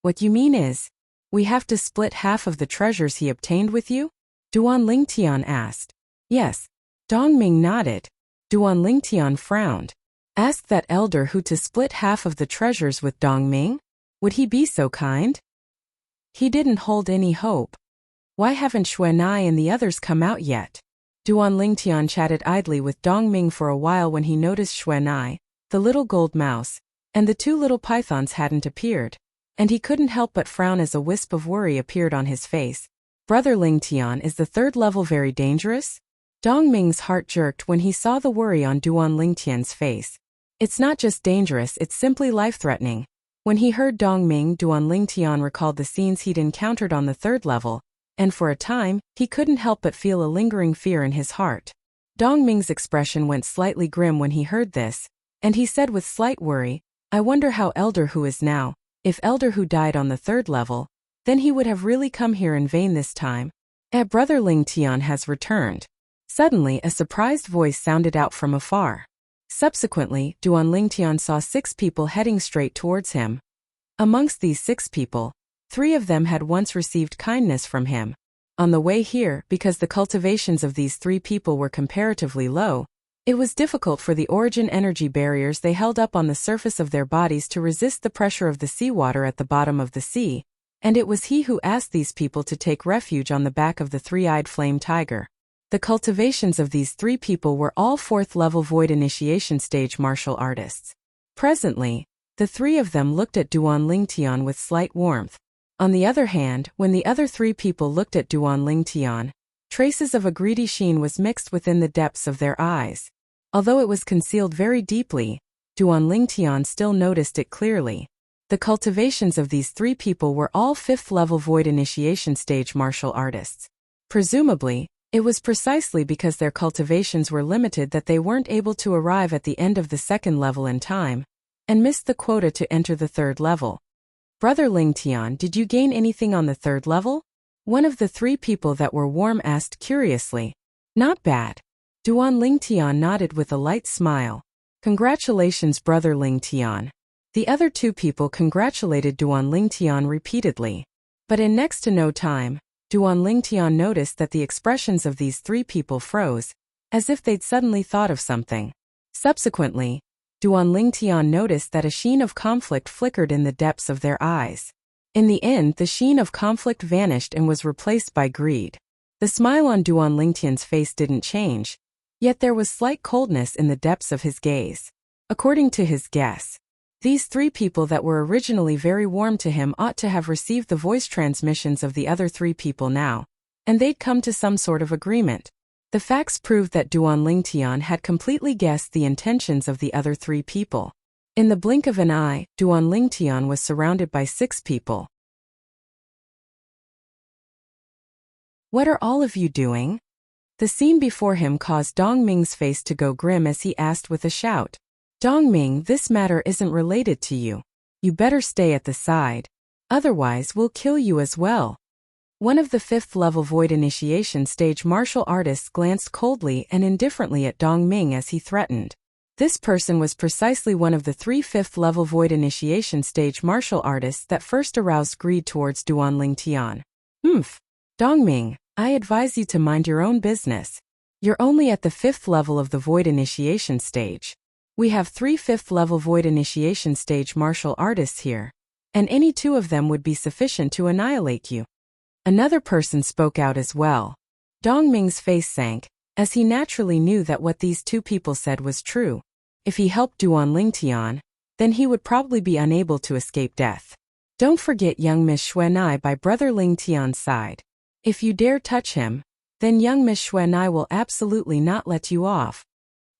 What you mean is, we have to split half of the treasures he obtained with you? Duan Lingtian asked. Yes. Dongming nodded. Duan Lingtian frowned. Asked that Elder Hu to split half of the treasures with Dongming? Would he be so kind? He didn't hold any hope. Why haven't Xuanai and the others come out yet? Duan Lingtian chatted idly with Dongming for a while when he noticed Xuanai, the little gold mouse, and the two little pythons hadn't appeared, and he couldn't help but frown as a wisp of worry appeared on his face. Brother Lingtian, is the third level very dangerous? Dongming's heart jerked when he saw the worry on Duan Lingtian's face. It's not just dangerous, it's simply life-threatening. When he heard Dongming, Duan Lingtian recalled the scenes he'd encountered on the third level, and for a time, he couldn't help but feel a lingering fear in his heart. Dongming's expression went slightly grim when he heard this, and he said with slight worry, I wonder how Elder Hu is now. If Elder Hu died on the third level, then he would have really come here in vain this time. Brother Lingtian has returned. Suddenly, a surprised voice sounded out from afar. Subsequently, Duan Lingtian saw 6 people heading straight towards him. Amongst these 6 people, 3 of them had once received kindness from him. On the way here, because the cultivations of these 3 people were comparatively low, it was difficult for the origin energy barriers they held up on the surface of their bodies to resist the pressure of the seawater at the bottom of the sea, and it was he who asked these people to take refuge on the back of the 3-eyed flame tiger. The cultivations of these 3 people were all 4th level void initiation stage martial artists. Presently, the 3 of them looked at Duan Lingtian with slight warmth. On the other hand, when the other 3 people looked at Duan Lingtian, traces of a greedy sheen was mixed within the depths of their eyes. Although it was concealed very deeply, Duan Lingtian still noticed it clearly. The cultivations of these 3 people were all 5th level void initiation stage martial artists. Presumably, it was precisely because their cultivations were limited that they weren't able to arrive at the end of the 2nd level in time, and missed the quota to enter the 3rd level. Brother Lingtian, did you gain anything on the 3rd level? One of the 3 people that were warm asked curiously. Not bad. Duan Lingtian nodded with a light smile. Congratulations, Brother Lingtian. The other 2 people congratulated Duan Lingtian repeatedly. But in next to no time, Duan Lingtian noticed that the expressions of these 3 people froze, as if they'd suddenly thought of something. Subsequently, Duan Lingtian noticed that a sheen of conflict flickered in the depths of their eyes. In the end, the sheen of conflict vanished and was replaced by greed. The smile on Duan Lingtian's face didn't change, yet there was slight coldness in the depths of his gaze. According to his guess, these 3 people that were originally very warm to him ought to have received the voice transmissions of the other 3 people now, and they'd come to some sort of agreement. The facts proved that Duan Lingtian had completely guessed the intentions of the other 3 people. In the blink of an eye, Duan Lingtian was surrounded by 6 people. What are all of you doing? The scene before him caused Dongming's face to go grim as he asked with a shout. Dongming, this matter isn't related to you. You better stay at the side. Otherwise, we'll kill you as well. One of the 5th level void initiation stage martial artists glanced coldly and indifferently at Dongming as he threatened. This person was precisely one of the 3 5th level void initiation stage martial artists that first aroused greed towards Duan Lingtian. Dongming, I advise you to mind your own business. You're only at the 5th level of the void initiation stage. We have 3 5th level void initiation stage martial artists here, and any 2 of them would be sufficient to annihilate you. Another person spoke out as well. Dongming's face sank, as he naturally knew that what these 2 people said was true. If he helped Duan Lingtian, then he would probably be unable to escape death. Don't forget young Miss Xuanai by Brother Lingtian's side. If you dare touch him, then young Miss Xuanai will absolutely not let you off.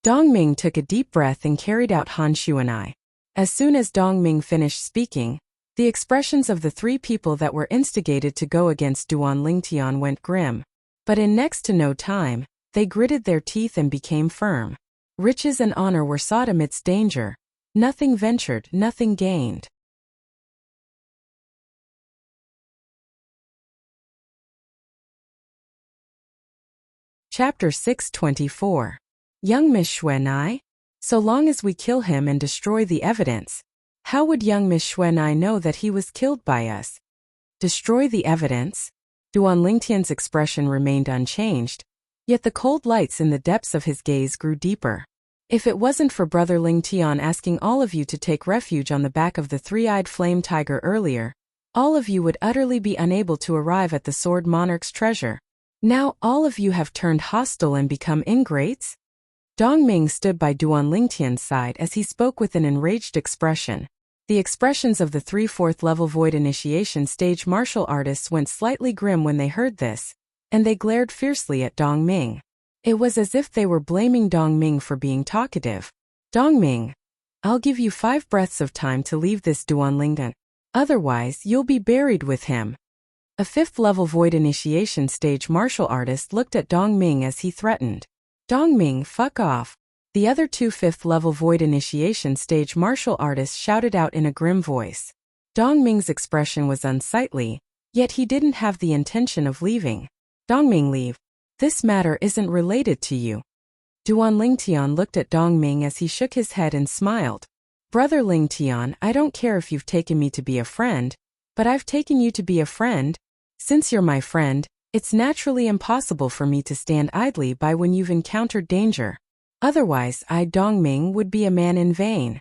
Dongming took a deep breath and carried out Han Shu and I. As soon as Dongming finished speaking, the expressions of the three people that were instigated to go against Duan Lingtian went grim. But in next to no time, they gritted their teeth and became firm. Riches and honor were sought amidst danger. Nothing ventured, nothing gained. Chapter 624. Young Miss Xuanai? So long as we kill him and destroy the evidence, how would young Miss Xuanai know that he was killed by us? Destroy the evidence? Duan Lingtian's expression remained unchanged, yet the cold lights in the depths of his gaze grew deeper. If it wasn't for Brother Lingtian asking all of you to take refuge on the back of the three-eyed flame tiger earlier, all of you would utterly be unable to arrive at the Sword Monarch's treasure. Now all of you have turned hostile and become ingrates? Dongming stood by Duan Lingtian's side as he spoke with an enraged expression. The expressions of the 3 4th level Void Initiation stage martial artists went slightly grim when they heard this, and they glared fiercely at Dongming. It was as if they were blaming Dongming for being talkative. Dongming, I'll give you 5 breaths of time to leave this Duan Lingtian. Otherwise, you'll be buried with him. A 5th level Void Initiation stage martial artist looked at Dongming as he threatened. Dongming, fuck off. The other 2 5th level Void Initiation stage martial artists shouted out in a grim voice. Dongming's expression was unsightly, yet he didn't have the intention of leaving. Dongming, leave. This matter isn't related to you. Duan Lingtian looked at Dongming as he shook his head and smiled. Brother Lingtian, I don't care if you've taken me to be a friend, but I've taken you to be a friend. Since you're my friend, it's naturally impossible for me to stand idly by when you've encountered danger. Otherwise, I, Dongming, would be a man in vain.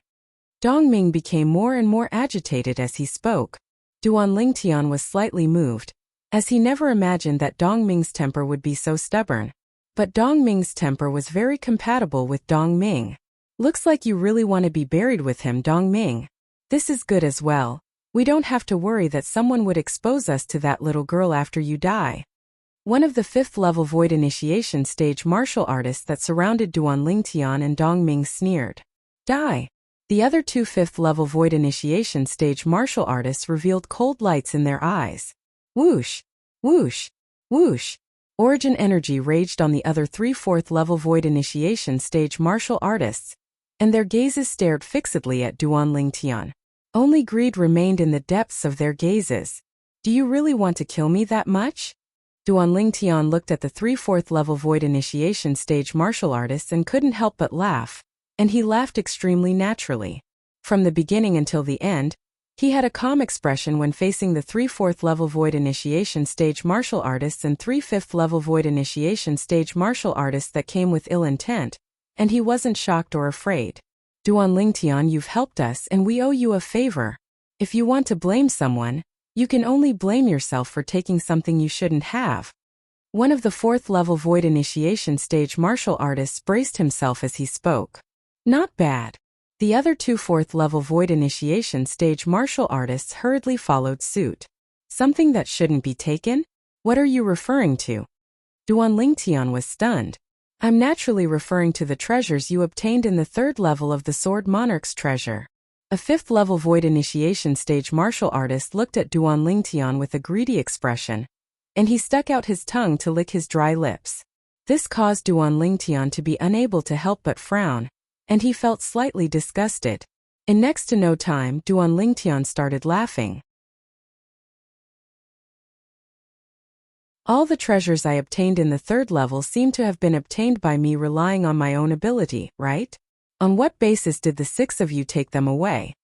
Dongming became more and more agitated as he spoke. Duan Lingtian was slightly moved, as he never imagined that Dongming's temper would be so stubborn. But Dongming's temper was very compatible with Dongming. Looks like you really want to be buried with him, Dongming. This is good as well. We don't have to worry that someone would expose us to that little girl after you die. One of the 5th level Void Initiation stage martial artists that surrounded Duan Lingtian and Dongming sneered. Die. The other 2 5th level Void Initiation stage martial artists revealed cold lights in their eyes. Whoosh, whoosh, whoosh. Origin energy raged on the other 3 4th level Void Initiation stage martial artists, and their gazes stared fixedly at Duan Lingtian. Only greed remained in the depths of their gazes. Do you really want to kill me that much? Duan Lingtian looked at the 3 4th level Void Initiation stage martial artists and couldn't help but laugh, and he laughed extremely naturally. From the beginning until the end, he had a calm expression when facing the 3 4th level Void Initiation stage martial artists and 3 5th level Void Initiation stage martial artists that came with ill intent, and he wasn't shocked or afraid. Duan Lingtian, you've helped us and we owe you a favor. If you want to blame someone, you can only blame yourself for taking something you shouldn't have. One of the 4th level Void Initiation stage martial artists braced himself as he spoke. Not bad. The other 2 4th level Void Initiation stage martial artists hurriedly followed suit. Something that shouldn't be taken? What are you referring to? Duan Lingtian was stunned. I'm naturally referring to the treasures you obtained in the 3rd level of the Sword Monarch's treasure. A 5th level Void Initiation stage martial artist looked at Duan Lingtian with a greedy expression, and he stuck out his tongue to lick his dry lips. This caused Duan Lingtian to be unable to help but frown, and he felt slightly disgusted. In next to no time, Duan Lingtian started laughing. All the treasures I obtained in the 3rd level seem to have been obtained by me relying on my own ability, right? On what basis did the 6 of you take them away?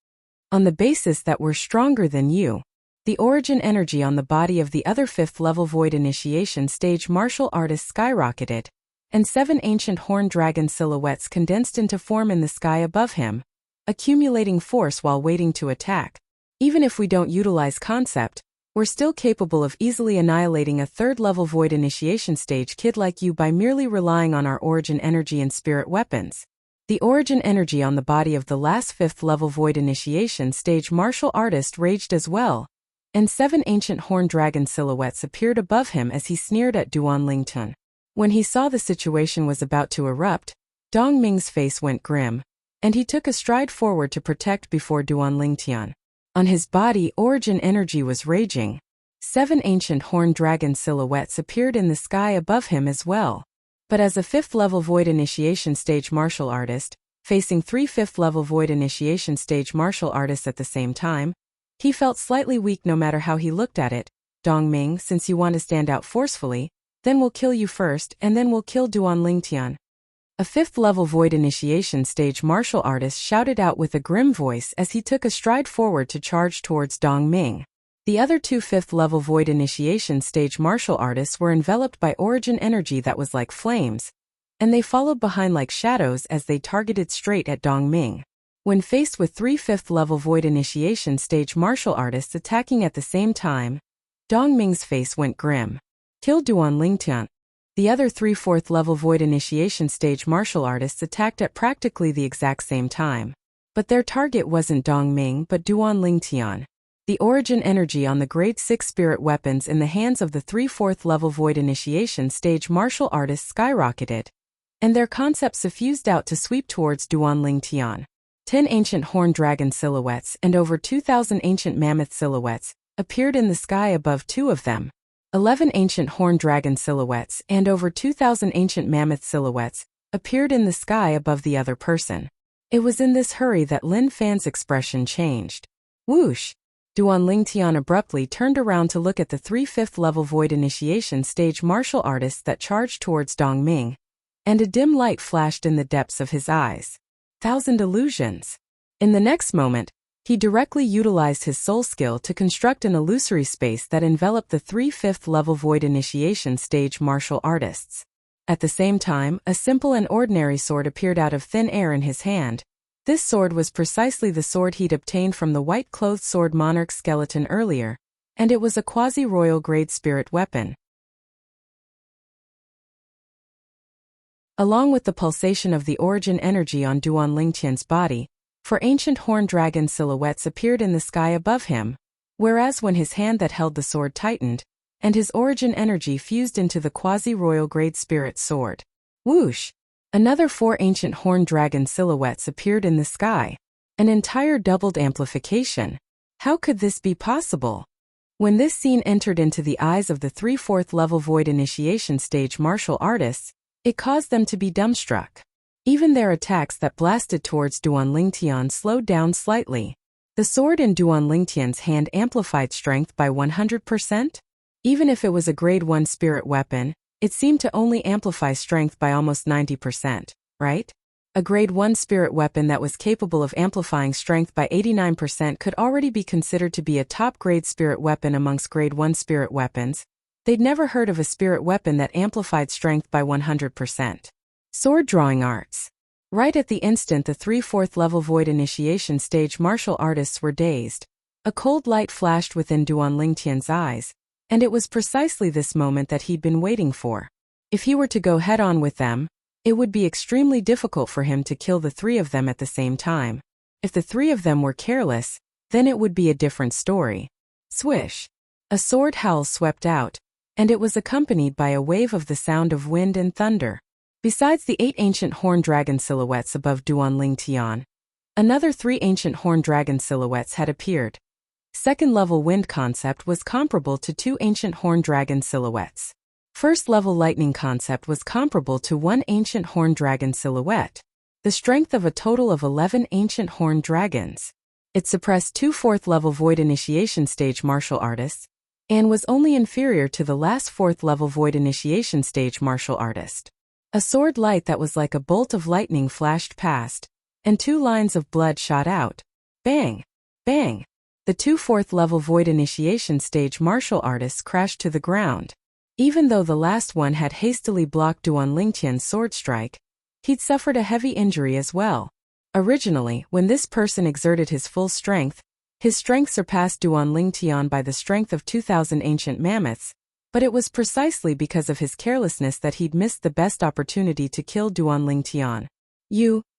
On the basis that we're stronger than you. The origin energy on the body of the other 5th level Void Initiation stage martial artist skyrocketed, and 7 ancient horned dragon silhouettes condensed into form in the sky above him, accumulating force while waiting to attack. Even if we don't utilize concept, we're still capable of easily annihilating a 3rd level Void Initiation stage kid like you by merely relying on our origin energy and spirit weapons. The origin energy on the body of the last 5th level Void Initiation stage martial artist raged as well, and 7 ancient horned dragon silhouettes appeared above him as he sneered at Duan Lingtian. When he saw the situation was about to erupt, Dong Ming's face went grim, and he took a stride forward to protect before Duan Lingtian. On his body, origin energy was raging. 7 ancient horned dragon silhouettes appeared in the sky above him as well. But as a 5th-level Void Initiation Stage martial artist, facing 3 5th-level Void Initiation Stage martial artists at the same time, he felt slightly weak no matter how he looked at it. Dong Ming, since you want to stand out forcefully, then we'll kill you first and then we'll kill Duan Lingtian. A 5th-level Void Initiation Stage martial artist shouted out with a grim voice as he took a stride forward to charge towards Dong Ming. The other 2 5th-level Void Initiation Stage martial artists were enveloped by origin energy that was like flames, and they followed behind like shadows as they targeted straight at Dong Ming. When faced with 3 5th-level Void Initiation Stage martial artists attacking at the same time, Dong Ming's face went grim. Kill Duan Lingtian. The other 3 4th-level Void Initiation Stage martial artists attacked at practically the exact same time. But their target wasn't Dong Ming but Duan Lingtian. The origin energy on the Grade 6 spirit weapons in the hands of the 3 4th-level Void Initiation Stage martial artists skyrocketed, and their concepts suffused out to sweep towards Duan Lingtian. 10 ancient horned dragon silhouettes and over 2,000 ancient mammoth silhouettes appeared in the sky above 2 of them. 11 ancient horned dragon silhouettes and over 2,000 ancient mammoth silhouettes appeared in the sky above the other person. It was in this hurry that Lin Fan's expression changed. Whoosh! Duan Lingtian abruptly turned around to look at the 3 5th-level Void Initiation Stage martial artists that charged towards Dong Ming, and a dim light flashed in the depths of his eyes. 1,000 illusions. In the next moment, he directly utilized his soul skill to construct an illusory space that enveloped the 3 5th-level Void Initiation Stage martial artists. At the same time, a simple and ordinary sword appeared out of thin air in his hand. This sword was precisely the sword he'd obtained from the white-clothed sword monarch skeleton earlier, and it was a quasi-royal grade spirit weapon. Along with the pulsation of the origin energy on Duan Lingtian's body, 4 ancient horned dragon silhouettes appeared in the sky above him, whereas when his hand that held the sword tightened, and his origin energy fused into the quasi-royal grade spirit sword. Whoosh! Another 4 ancient horned dragon silhouettes appeared in the sky. An entire doubled amplification. How could this be possible? When this scene entered into the eyes of the 3 4th-level Void Initiation Stage martial artists, it caused them to be dumbstruck. Even their attacks that blasted towards Duan Lingtian slowed down slightly. The sword in Duan Lingtian's hand amplified strength by 100%? Even if it was a Grade 1 spirit weapon, it seemed to only amplify strength by almost 90%, right? A Grade 1 spirit weapon that was capable of amplifying strength by 89% could already be considered to be a top-grade spirit weapon amongst Grade 1 spirit weapons. They'd never heard of a spirit weapon that amplified strength by 100%. Sword drawing arts. Right at the instant the 3 4th-level Void Initiation Stage martial artists were dazed. A cold light flashed within Duan Lingtian's eyes, and it was precisely this moment that he'd been waiting for. If he were to go head-on with them, it would be extremely difficult for him to kill the 3 of them at the same time. If the 3 of them were careless, then it would be a different story. Swish! A sword howl swept out, and it was accompanied by a wave of the sound of wind and thunder. Besides the 8 ancient horned dragon silhouettes above Duan Lingtian, another 3 ancient horned dragon silhouettes had appeared. Second-level wind concept was comparable to 2 ancient horned dragon silhouettes. First-level lightning concept was comparable to 1 ancient horned dragon silhouette. The strength of a total of 11 ancient horned dragons. It suppressed 2 4th-level Void Initiation Stage martial artists, and was only inferior to the last 4th-level Void Initiation Stage martial artist. A sword light that was like a bolt of lightning flashed past, and 2 lines of blood shot out. Bang! Bang! The 2 4th-level Void Initiation Stage martial artists crashed to the ground. Even though the last one had hastily blocked Duan Lingtian's sword strike, he'd suffered a heavy injury as well. Originally, when this person exerted his full strength, his strength surpassed Duan Lingtian by the strength of 2,000 ancient mammoths, but it was precisely because of his carelessness that he'd missed the best opportunity to kill Duan Lingtian.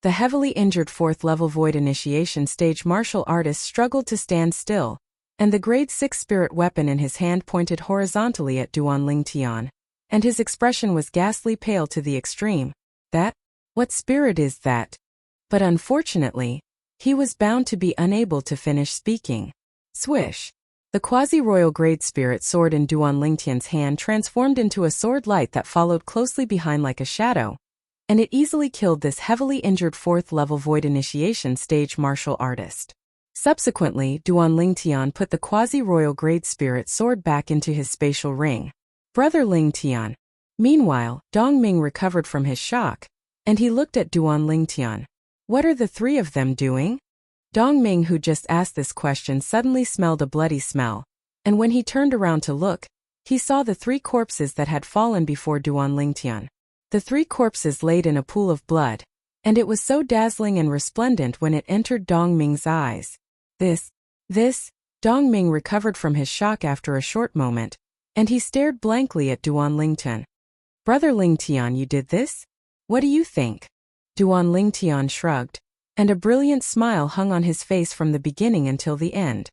The heavily injured 4th-level Void Initiation Stage martial artist struggled to stand still, and the Grade 6 spirit weapon in his hand pointed horizontally at Duan Lingtian, and his expression was ghastly pale to the extreme. That What spirit is that? But unfortunately, he was bound to be unable to finish speaking. Swish! The quasi-royal grade spirit sword in Duan Lingtian's hand transformed into a sword light that followed closely behind like a shadow, and it easily killed this heavily injured 4th level void initiation stage martial artist. Subsequently, Duan Lingtian put the quasi-royal grade spirit sword back into his spatial ring. Brother Lingtian. Meanwhile, Dongming recovered from his shock, and he looked at Duan Lingtian. What are the three of them doing? Dongming, who just asked this question, suddenly smelled a bloody smell, and when he turned around to look, he saw the 3 corpses that had fallen before Duan Lingtian. The 3 corpses laid in a pool of blood, and it was so dazzling and resplendent when it entered Dongming's eyes. This, Dongming recovered from his shock after a short moment, and he stared blankly at Duan Lingtian. Brother Lingtian, you did this? What do you think? Duan Lingtian shrugged, and a brilliant smile hung on his face from the beginning until the end.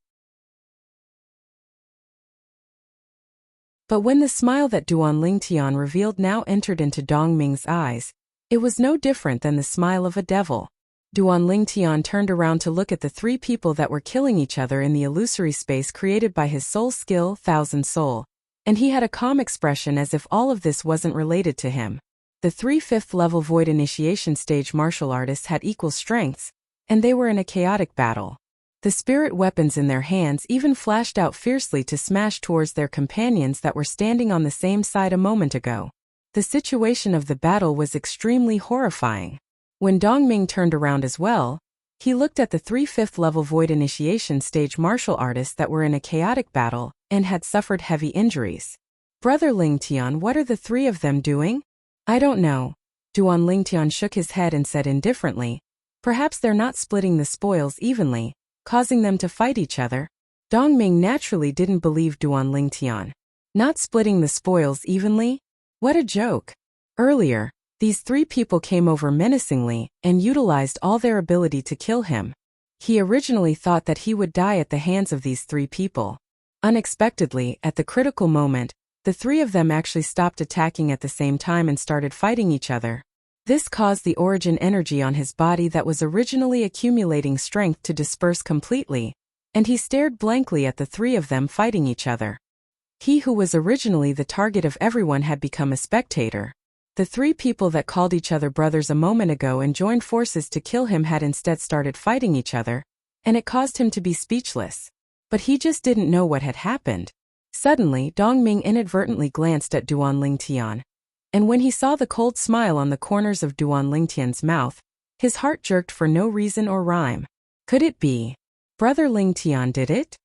But when the smile that Duan Lingtian revealed now entered into Dongming's eyes, it was no different than the smile of a devil. Duan Lingtian turned around to look at the 3 people that were killing each other in the illusory space created by his soul skill, 1000 soul, and he had a calm expression as if all of this wasn't related to him. The 3 5th level void initiation stage martial artists had equal strengths, and they were in a chaotic battle. The spirit weapons in their hands even flashed out fiercely to smash towards their companions that were standing on the same side a moment ago. The situation of the battle was extremely horrifying. When Dongming turned around as well, he looked at the 3 5th level void initiation stage martial artists that were in a chaotic battle and had suffered heavy injuries. Brother Lingtian, what are the 3 of them doing? I don't know. Duan Lingtian shook his head and said indifferently, perhaps they're not splitting the spoils evenly, causing them to fight each other. Dongming naturally didn't believe Duan Lingtian. Not splitting the spoils evenly? What a joke. Earlier, these 3 people came over menacingly and utilized all their ability to kill him. He originally thought that he would die at the hands of these 3 people. Unexpectedly, at the critical moment, the 3 of them actually stopped attacking at the same time and started fighting each other. This caused the origin energy on his body that was originally accumulating strength to disperse completely, and he stared blankly at the 3 of them fighting each other. He who was originally the target of everyone had become a spectator. The 3 people that called each other brothers a moment ago and joined forces to kill him had instead started fighting each other, and it caused him to be speechless. But he just didn't know what had happened. Suddenly, Dongming inadvertently glanced at Duan Lingtian, and when he saw the cold smile on the corners of Duan Lingtian's mouth, his heart jerked for no reason or rhyme. Could it be Brother Lingtian did it?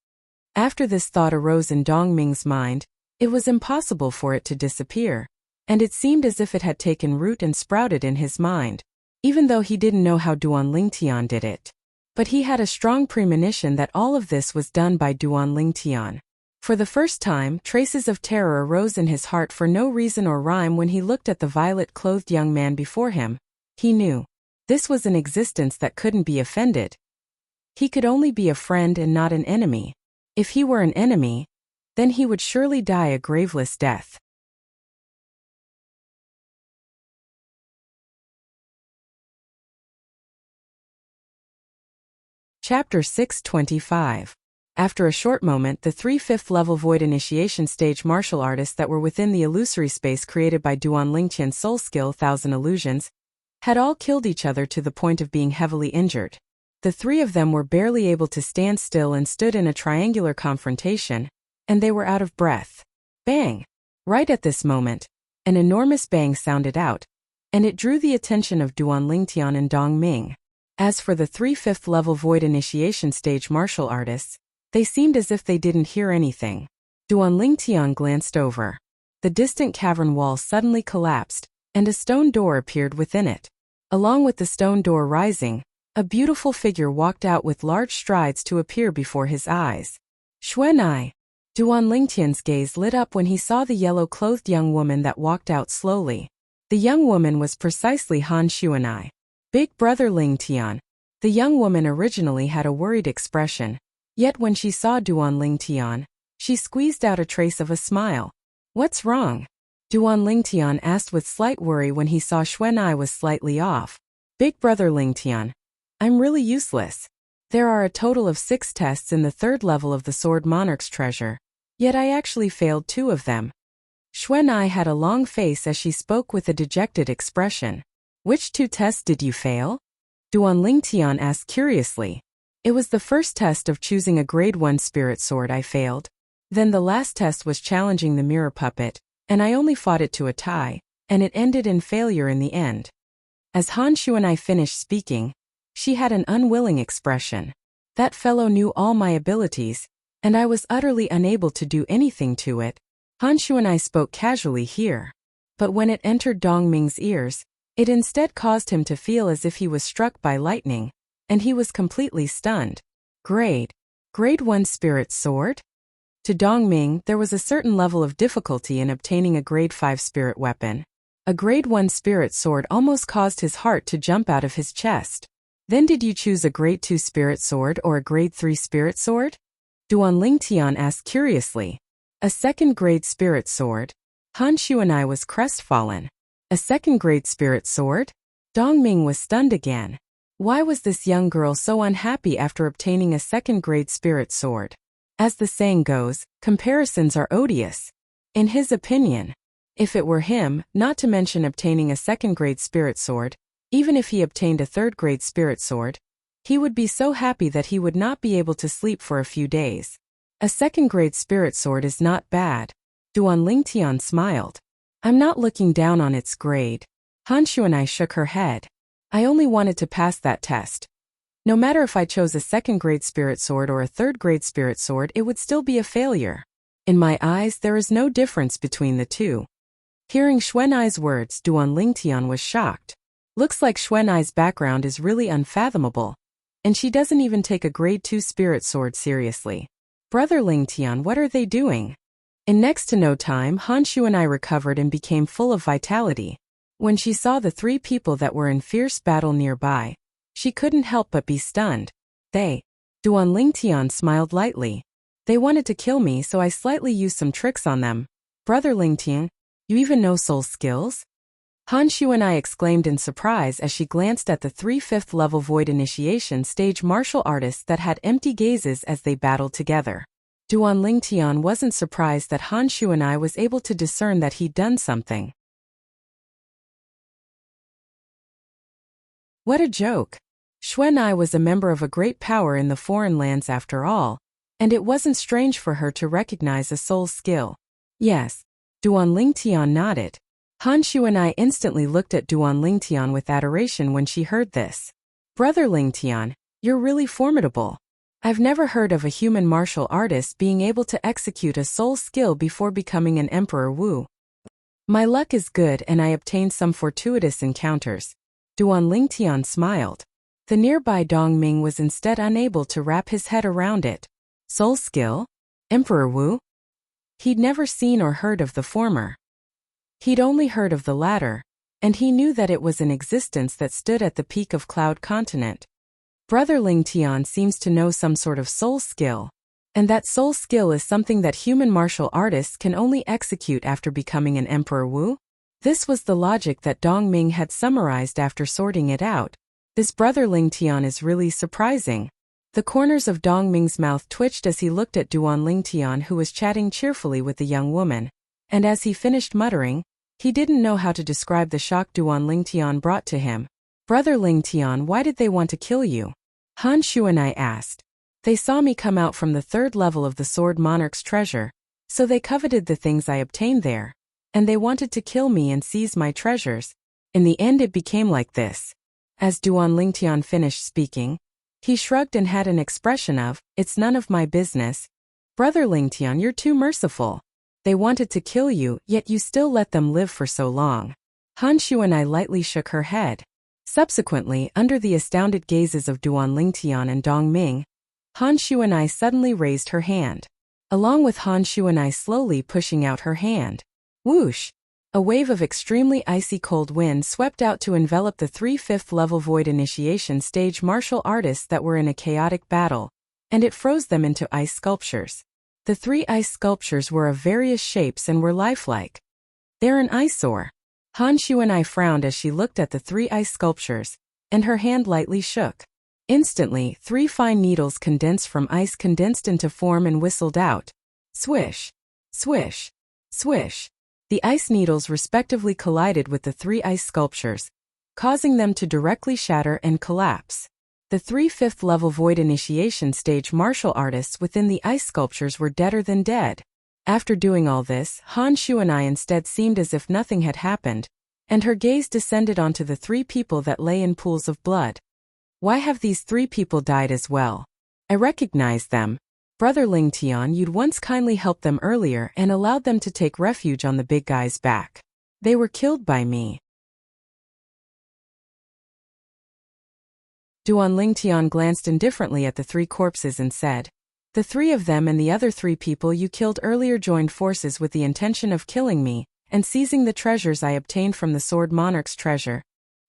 After this thought arose in Dongming's mind, it was impossible for it to disappear, and it seemed as if it had taken root and sprouted in his mind, even though he didn't know how Duan Lingtian did it. But he had a strong premonition that all of this was done by Duan Lingtian. For the first time, traces of terror arose in his heart for no reason or rhyme when he looked at the violet-clothed young man before him. He knew this was an existence that couldn't be offended. He could only be a friend and not an enemy. If he were an enemy, then he would surely die a graveless death. Chapter 625. After a short moment, the 3 5th level void initiation stage martial artists that were within the illusory space created by Duan Lingtian's soul skill 1000 illusions had all killed each other to the point of being heavily injured. The 3 of them were barely able to stand still and stood in a triangular confrontation, and they were out of breath. Bang! Right at this moment, an enormous bang sounded out, and it drew the attention of Duan Lingtian and Dongming. As for the 3 5th level void initiation stage martial artists, they seemed as if they didn't hear anything. Duan Lingtian glanced over. The distant cavern wall suddenly collapsed, and a stone door appeared within it. Along with the stone door rising, a beautiful figure walked out with large strides to appear before his eyes. Xuanai! Duan Lingtian's gaze lit up when he saw the yellow-clothed young woman that walked out slowly. The young woman was precisely Han Xuanai. Big brother Lingtian. The young woman originally had a worried expression, yet when she saw Duan Lingtian, she squeezed out a trace of a smile. What's wrong? Duan Lingtian asked with slight worry when he saw Xuanai was slightly off. Big brother Lingtian, I'm really useless. There are a total of 6 tests in the 3rd level of the Sword Monarch's treasure, yet I actually failed 2 of them. Xuanai had a long face as she spoke with a dejected expression. Which 2 tests did you fail? Duan Lingtian asked curiously. It was the first test of choosing a grade 1 spirit sword I failed. Then the last test was challenging the mirror puppet, and I only fought it to a tie, and it ended in failure in the end. As Han Xuanai finished speaking, she had an unwilling expression. That fellow knew all my abilities, and I was utterly unable to do anything to it. Han Xuanai spoke casually here. But when it entered Dong Ming's ears, it instead caused him to feel as if he was struck by lightning, and he was completely stunned. Grade 1 spirit sword? To Dong Ming, there was a certain level of difficulty in obtaining a grade 5 spirit weapon. A grade 1 spirit sword almost caused his heart to jump out of his chest. Then did you choose a grade 2 spirit sword or a grade 3 spirit sword? Duan Lingtian asked curiously. A 2nd grade spirit sword. Han Xuanai was crestfallen. A 2nd grade spirit sword? Dong Ming was stunned again. Why was this young girl so unhappy after obtaining a 2nd grade spirit sword? As the saying goes, comparisons are odious. In his opinion, if it were him, not to mention obtaining a 2nd grade spirit sword, even if he obtained a 3rd grade spirit sword, he would be so happy that he would not be able to sleep for a few days. A 2nd grade spirit sword is not bad. Duan Lingtian smiled. I'm not looking down on its grade. Han Xuanai shook her head. I only wanted to pass that test. No matter if I chose a 2nd grade spirit sword or a 3rd grade spirit sword, it would still be a failure. In my eyes, there is no difference between the 2. Hearing Xuanai's words, Duan Lingtian was shocked. Looks like Xuanai's background is really unfathomable. And she doesn't even take a grade 2 spirit sword seriously. Brother Lingtian, what are they doing? In next to no time, Han Xuanai recovered and became full of vitality. When she saw the 3 people that were in fierce battle nearby, she couldn't help but be stunned. Duan Lingtian smiled lightly. They wanted to kill me, so I slightly used some tricks on them. Brother Lingtian, you even know soul skills? Han Xuanai exclaimed in surprise as she glanced at the 3 5th level Void Initiation stage martial artists that had empty gazes as they battled together. Duan Lingtian wasn't surprised that Han Xuanai was able to discern that he'd done something. What a joke! Xuanai was a member of a great power in the foreign lands after all, and it wasn't strange for her to recognize a soul skill. Yes. Duan Lingtian nodded. Han Xuanai instantly looked at Duan Lingtian with adoration when she heard this. Brother Lingtian, you're really formidable. I've never heard of a human martial artist being able to execute a soul skill before becoming an Emperor Wu. My luck is good and I obtained some fortuitous encounters. Duan Lingtian smiled. The nearby Dong Ming was instead unable to wrap his head around it. Soul skill? Emperor Wu? He'd never seen or heard of the former. He'd only heard of the latter, and he knew that it was an existence that stood at the peak of Cloud Continent. Brother Lingtian seems to know some sort of soul skill, and that soul skill is something that human martial artists can only execute after becoming an Emperor Wu? This was the logic that Dong Ming had summarized after sorting it out. This Brother Lingtian is really surprising. The corners of Dong Ming's mouth twitched as he looked at Duan Lingtian, who was chatting cheerfully with the young woman, and as he finished muttering, he didn't know how to describe the shock Duan Lingtian brought to him. Brother Lingtian, why did they want to kill you? Han Xuanai asked. They saw me come out from the 3rd level of the Sword Monarch's treasure, so they coveted the things I obtained there, and they wanted to kill me and seize my treasures. In the end it became like this. As Duan Lingtian finished speaking, he shrugged and had an expression of, it's none of my business. Brother Lingtian, you're too merciful. They wanted to kill you, yet you still let them live for so long. Han Xuanai lightly shook her head. Subsequently, under the astounded gazes of Duan Lingtian and Dong Ming, Han Xuanai suddenly raised her hand. Along with Han Xuanai slowly pushing out her hand. Whoosh! A wave of extremely icy cold wind swept out to envelop the 3 5th level Void Initiation stage martial artists that were in a chaotic battle, and it froze them into ice sculptures. The 3 ice sculptures were of various shapes and were lifelike. They're an eyesore. Han Xuanai frowned as she looked at the 3 ice sculptures, and her hand lightly shook. Instantly, 3 fine needles condensed into form and whistled out. Swish, swish, swish. The ice needles respectively collided with the 3 ice sculptures, causing them to directly shatter and collapse. The 3 5th-level Void Initiation stage martial artists within the ice sculptures were deader than dead. After doing all this, Han Xuanai instead seemed as if nothing had happened, and her gaze descended onto the 3 people that lay in pools of blood. Why have these 3 people died as well? I recognize them. Brother Ling Tian, you'd once kindly helped them earlier and allowed them to take refuge on the big guy's back. They were killed by me. Duan Lingtian glanced indifferently at the 3 corpses and said, "The 3 of them and the other 3 people you killed earlier joined forces with the intention of killing me and seizing the treasures I obtained from the Sword Monarch's treasure."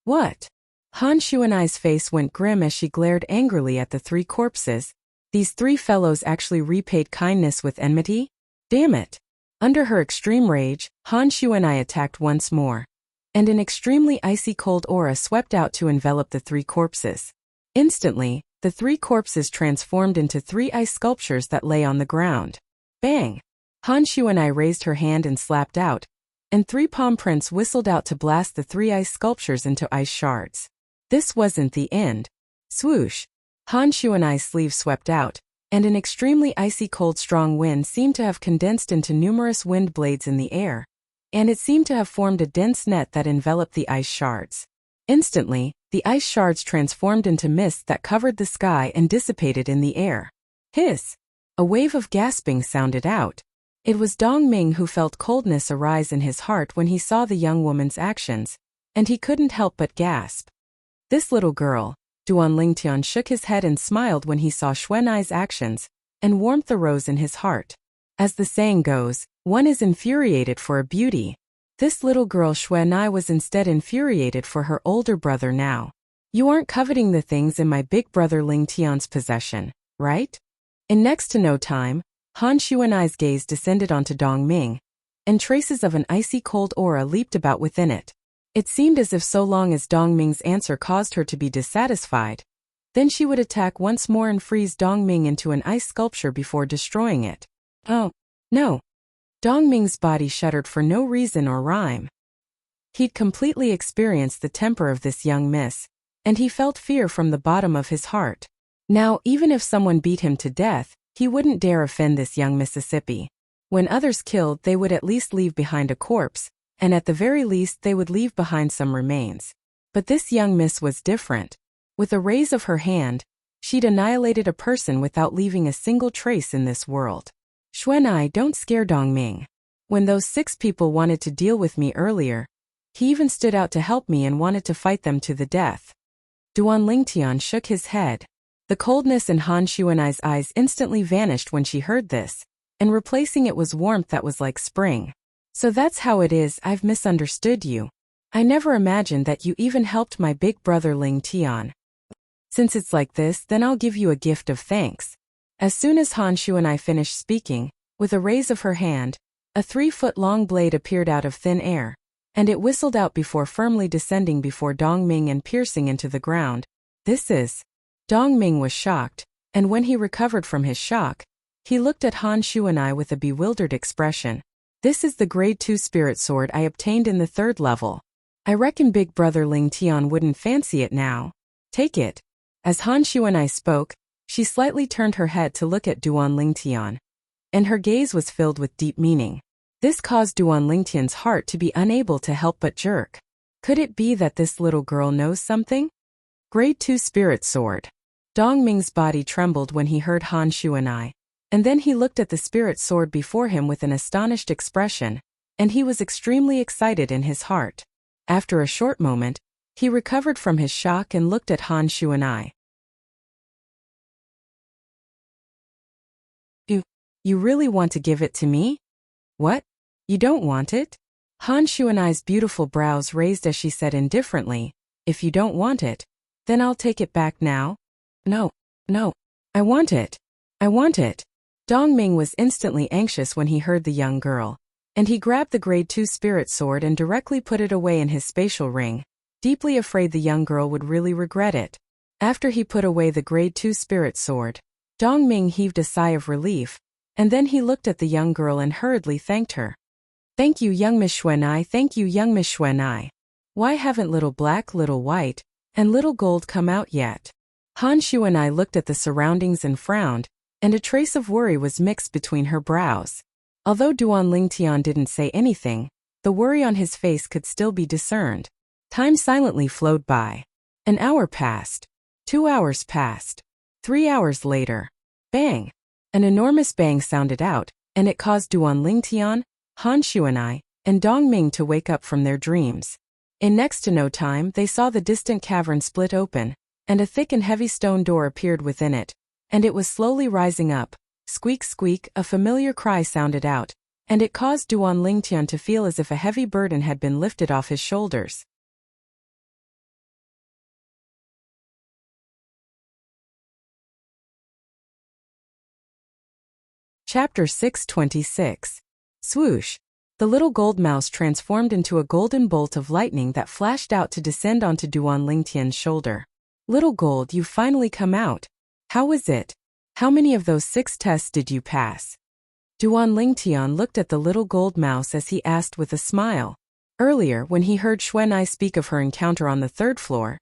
What? Han Xuanai's face went grim as she glared angrily at the 3 corpses. These 3 fellows actually repaid kindness with enmity? Damn it! Under her extreme rage, Han Xuanai attacked once more, and an extremely icy cold aura swept out to envelop the 3 corpses. Instantly, the 3 corpses transformed into 3 ice sculptures that lay on the ground. Bang! Han Xuanai raised her hand and slapped out, and 3 palm prints whistled out to blast the 3 ice sculptures into ice shards. This wasn't the end. Swoosh! Han Xuanai's sleeve swept out, and an extremely icy cold strong wind seemed to have condensed into numerous wind blades in the air, and it seemed to have formed a dense net that enveloped the ice shards. Instantly, the ice shards transformed into mist that covered the sky and dissipated in the air. Hiss! A wave of gasping sounded out. It was Dong Ming who felt coldness arise in his heart when he saw the young woman's actions, and he couldn't help but gasp. This little girl. Duan Lingtian shook his head and smiled when he saw Xuanai's actions, and warmth arose in his heart. As the saying goes, one is infuriated for a beauty. This little girl Xuanai was instead infuriated for her older brother now. You aren't coveting the things in my big brother Ling Tian's possession, right? In next to no time, Han Xuanai's gaze descended onto Dong Ming, and traces of an icy cold aura leaped about within it. It seemed as if so long as Dong Ming's answer caused her to be dissatisfied, then she would attack once more and freeze Dong Ming into an ice sculpture before destroying it. Oh, no. Dong Ming's body shuddered for no reason or rhyme. He'd completely experienced the temper of this young miss, and he felt fear from the bottom of his heart. Now, even if someone beat him to death, he wouldn't dare offend this young Mississippi. When others killed, they would at least leave behind a corpse, and at the very least they would leave behind some remains. But this young miss was different. With a raise of her hand, she'd annihilated a person without leaving a single trace in this world. Xuanai, don't scare Dong Ming. When those 6 people wanted to deal with me earlier, he even stood out to help me and wanted to fight them to the death. Duan Lingtian shook his head. The coldness in Han Xuanai's eyes instantly vanished when she heard this, and replacing it was warmth that was like spring. So that's how it is. I've misunderstood you. I never imagined that you even helped my big brother Ling Tian. Since it's like this, then I'll give you a gift of thanks. As soon as Han Xuanai finished speaking, with a raise of her hand, a 3-foot-long blade appeared out of thin air, and it whistled out before firmly descending before Dong Ming and piercing into the ground. This is... Dong Ming was shocked, and when he recovered from his shock, he looked at Han Xuanai with a bewildered expression. This is the grade 2 spirit sword I obtained in the 3rd level. I reckon big brother Ling Tian wouldn't fancy it now. Take it. As Han Xuanai spoke, she slightly turned her head to look at Duan Lingtian, and her gaze was filled with deep meaning. This caused Duan Lingtian's heart to be unable to help but jerk. Could it be that this little girl knows something? Grade 2 spirit sword. Dong Ming's body trembled when he heard Han Xuanai, and then he looked at the spirit sword before him with an astonished expression, and he was extremely excited in his heart. After a short moment, he recovered from his shock and looked at Han Xuanai. You really want to give it to me? What? You don't want it? Han Xuanai's beautiful brows raised as she said indifferently, if you don't want it, then I'll take it back now. No. I want it. I want it. Dong Ming was instantly anxious when he heard the young girl, And he grabbed the grade 2 spirit sword and directly put it away in his spatial ring, deeply afraid the young girl would really regret it. After he put away the grade 2 spirit sword, Dongming heaved a sigh of relief, and then he looked at the young girl and hurriedly thanked her. Thank you, young Miss Xuanai, thank you, young Miss Xuanai. Why haven't little black, little white, and little gold come out yet? Han Xuanai looked at the surroundings and frowned, and a trace of worry was mixed between her brows. Although Duan Lingtian didn't say anything, the worry on his face could still be discerned. Time silently flowed by. An hour passed. 2 hours passed. 3 hours later. Bang! An enormous bang sounded out, and it caused Duan Lingtian, Han Xuanai, and Dongming to wake up from their dreams. In next to no time they saw the distant cavern split open, and a thick and heavy stone door appeared within it, and it was slowly rising up. Squeak squeak, a familiar cry sounded out, and it caused Duan Lingtian to feel as if a heavy burden had been lifted off his shoulders. Chapter 626. Swoosh! The little gold mouse transformed into a golden bolt of lightning that flashed out to descend onto Duan Lingtian's shoulder. Little gold, you've finally come out. How was it? How many of those 6 tests did you pass? Duan Lingtian looked at the little gold mouse as he asked with a smile. Earlier, when he heard Xuanai speak of her encounter on the 3rd floor,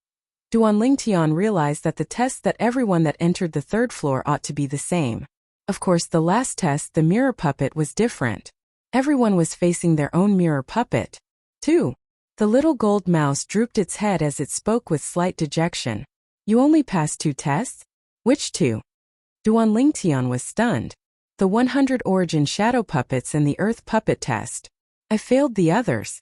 Duan Lingtian realized that the tests that everyone that entered the 3rd floor ought to be the same. Of course, the last test, the mirror puppet, was different. Everyone was facing their own mirror puppet. 2. The little gold mouse drooped its head as it spoke with slight dejection. You only passed 2 tests? Which 2? Duan Lingtian was stunned. The 100 origin shadow puppets and the earth puppet test. I failed the others.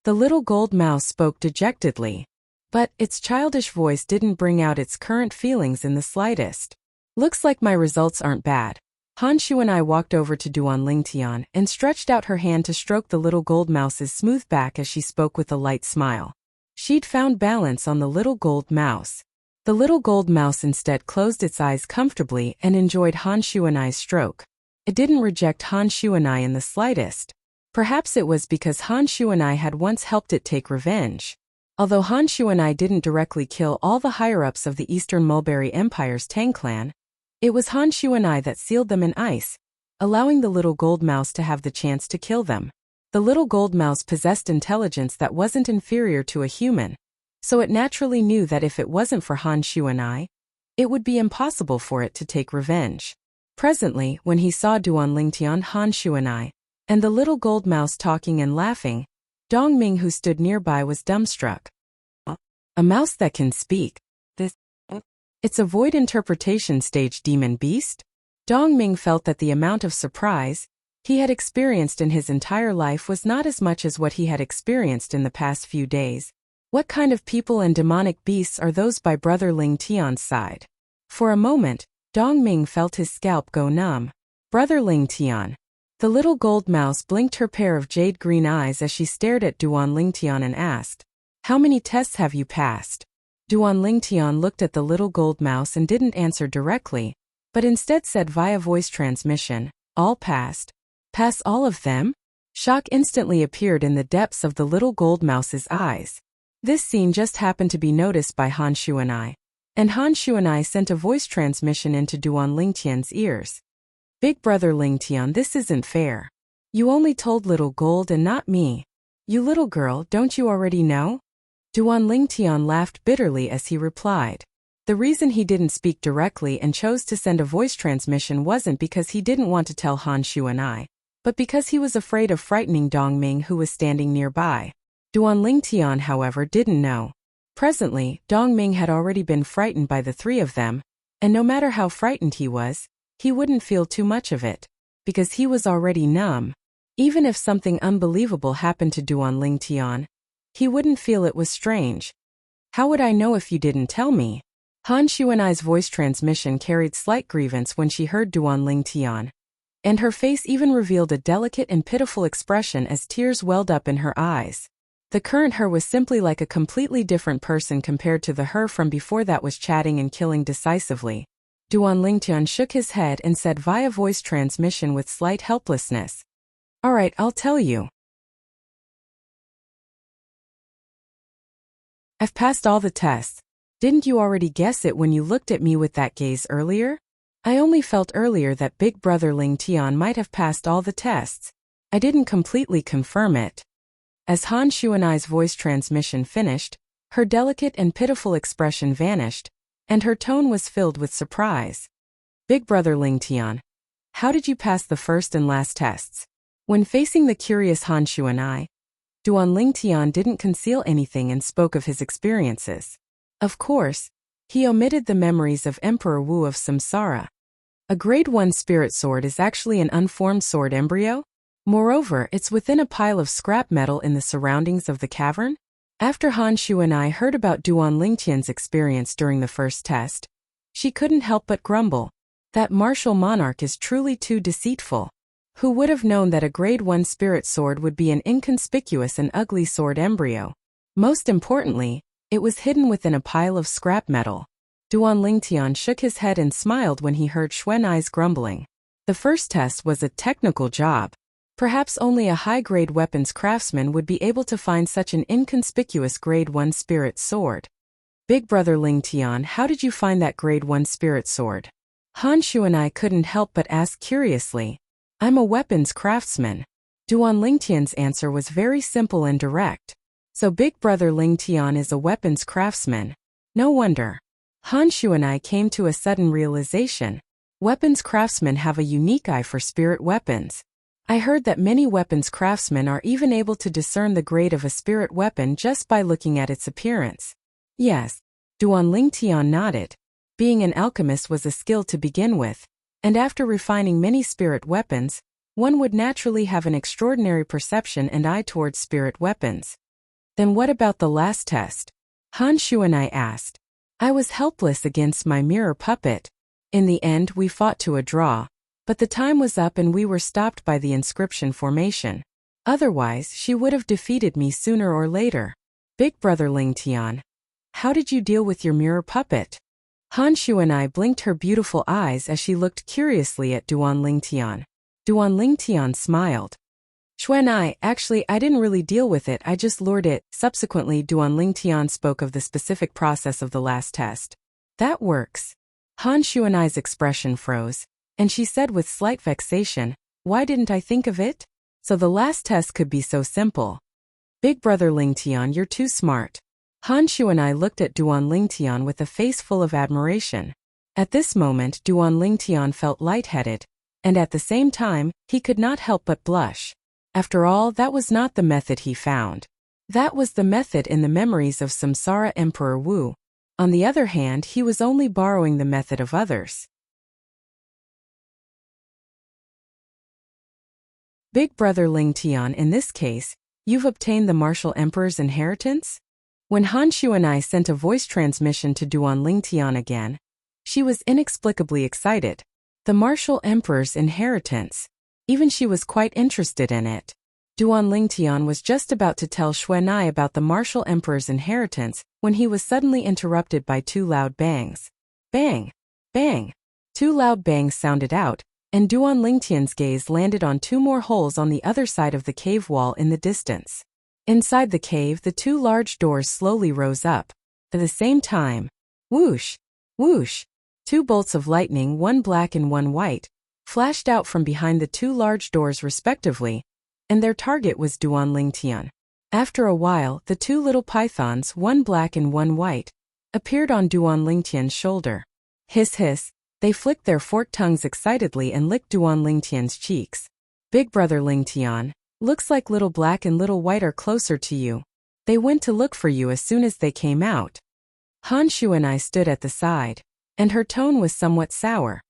The little gold mouse spoke dejectedly. But its childish voice didn't bring out its current feelings in the slightest. Looks like my results aren't bad. Han Xuanai walked over to Duan Lingtian and stretched out her hand to stroke the little gold mouse's smooth back as she spoke with a light smile. She'd found balance on the little gold mouse. The little gold mouse instead closed its eyes comfortably and enjoyed Han Xuanai's stroke. It didn't reject Han Xuanai in the slightest. Perhaps it was because Han Xuanai had once helped it take revenge. Although Han Xuanai didn't directly kill all the higher-ups of the Eastern Mulberry Empire's Tang clan, it was Han Xuanai that sealed them in ice, allowing the little gold mouse to have the chance to kill them. The little gold mouse possessed intelligence that wasn't inferior to a human, so it naturally knew that if it wasn't for Han Xuanai, it would be impossible for it to take revenge. Presently, when he saw Duan Lingtian, Han Xuanai, and the little gold mouse talking and laughing, Dongming, who stood nearby, was dumbstruck. A mouse that can speak? It's a void interpretation stage demon beast? Dongming felt that the amount of surprise he had experienced in his entire life was not as much as what he had experienced in the past few days. What kind of people and demonic beasts are those by Brother Lingtian's side? For a moment, Dongming felt his scalp go numb. Brother Lingtian. The little gold mouse blinked her pair of jade green eyes as she stared at Duan Lingtian and asked, How many tests have you passed? Duan Lingtian looked at the little gold mouse and didn't answer directly, but instead said via voice transmission, All passed. Pass all of them? Shock instantly appeared in the depths of the little gold mouse's eyes. This scene just happened to be noticed by Han Xuanai, and Han Xuanai sent a voice transmission into Duan Lingtian's ears. Big Brother Lingtian, this isn't fair. You only told little gold and not me. You little girl, don't you already know? Duan Lingtian laughed bitterly as he replied. The reason he didn't speak directly and chose to send a voice transmission wasn't because he didn't want to tell Han Xuanai, but because he was afraid of frightening Dongming, who was standing nearby. Duan Lingtian, however, didn't know. Presently, Dongming had already been frightened by the 3 of them, and no matter how frightened he was, he wouldn't feel too much of it, because he was already numb. Even if something unbelievable happened to Duan Lingtian, he wouldn't feel it was strange. How would I know if you didn't tell me? Han Xuanai's voice transmission carried slight grievance when she heard Duan Lingtian, and her face even revealed a delicate and pitiful expression as tears welled up in her eyes. The current her was simply like a completely different person compared to the her from before that was chatting and killing decisively. Duan Lingtian shook his head and said via voice transmission with slight helplessness, Alright, I'll tell you. I've passed all the tests. Didn't you already guess it when you looked at me with that gaze earlier? I only felt earlier that Big Brother Ling Tian might have passed all the tests. I didn't completely confirm it. As Han Shuanai's voice transmission finished, her delicate and pitiful expression vanished, and her tone was filled with surprise. Big Brother Ling Tian, how did you pass the first and last tests? When facing the curious Han Shuanai, Duan Ling Tian didn't conceal anything and spoke of his experiences. Of course, he omitted the memories of Emperor Wu of Samsara. A Grade 1 spirit sword is actually an unformed sword embryo. Moreover, it's within a pile of scrap metal in the surroundings of the cavern. After Han Shuanai heard about Duan Lingtian's experience during the first test, she couldn't help but grumble. That martial monarch is truly too deceitful. Who would have known that a Grade 1 spirit sword would be an inconspicuous and ugly sword embryo? Most importantly, it was hidden within a pile of scrap metal. Duan Lingtian shook his head and smiled when he heard Xuanai's grumbling. The first test was a technical job. Perhaps only a high-grade weapons craftsman would be able to find such an inconspicuous Grade 1 spirit sword. Big Brother Ling Tian, how did you find that Grade 1 spirit sword? Han Shuanai couldn't help but ask curiously. I'm a weapons craftsman. Duan Lingtian's answer was very simple and direct. So Big Brother Ling Tian is a weapons craftsman. No wonder. Han Shuanai came to a sudden realization. Weapons craftsmen have a unique eye for spirit weapons. I heard that many weapons craftsmen are even able to discern the grade of a spirit weapon just by looking at its appearance. Yes, Duan Ling Tian nodded. Being an alchemist was a skill to begin with, and after refining many spirit weapons, one would naturally have an extraordinary perception and eye towards spirit weapons. Then what about the last test? Han Shuanai asked. I was helpless against my mirror puppet. In the end, we fought to a draw. But the time was up and we were stopped by the inscription formation. Otherwise, she would have defeated me sooner or later. Big Brother Ling Tian, how did you deal with your mirror puppet? Han Shuanai blinked her beautiful eyes as she looked curiously at Duan Ling Tian. Duan Ling Tian smiled. Xuanai, actually I didn't really deal with it, I just lured it. Subsequently, Duan Ling Tian spoke of the specific process of the last test. That works. Han Shuanai's expression froze, and she said with slight vexation, why didn't I think of it? So the last test could be so simple. Big Brother Ling Tian, you're too smart. Han Shuanai looked at Duan Ling Tian with a face full of admiration. At this moment, Duan Ling Tian felt lightheaded, and at the same time, he could not help but blush. After all, that was not the method he found. That was the method in the memories of Samsara Emperor Wu. On the other hand, he was only borrowing the method of others. Big Brother Ling Tian, in this case, you've obtained the martial emperor's inheritance? When Han Shuanai sent a voice transmission to Duan Ling Tian again, she was inexplicably excited. The martial emperor's inheritance. Even she was quite interested in it. Duan Ling Tian was just about to tell Xuanai about the martial emperor's inheritance when he was suddenly interrupted by two loud bangs. Bang! Bang! Two loud bangs sounded out, and Duan Ling Tian's gaze landed on two more holes on the other side of the cave wall in the distance. Inside the cave, the two large doors slowly rose up. At the same time, whoosh! Whoosh! Two bolts of lightning, one black and one white, flashed out from behind the two large doors respectively, and their target was Duan Ling Tian. After a while, the two little pythons, one black and one white, appeared on Duan Ling Tian's shoulder. Hiss hiss, they flicked their forked tongues excitedly and licked Duan Ling Tian's cheeks. Big Brother Ling Tian, looks like little black and little white are closer to you. They went to look for you as soon as they came out. Han Shuanai stood at the side, and her tone was somewhat sour.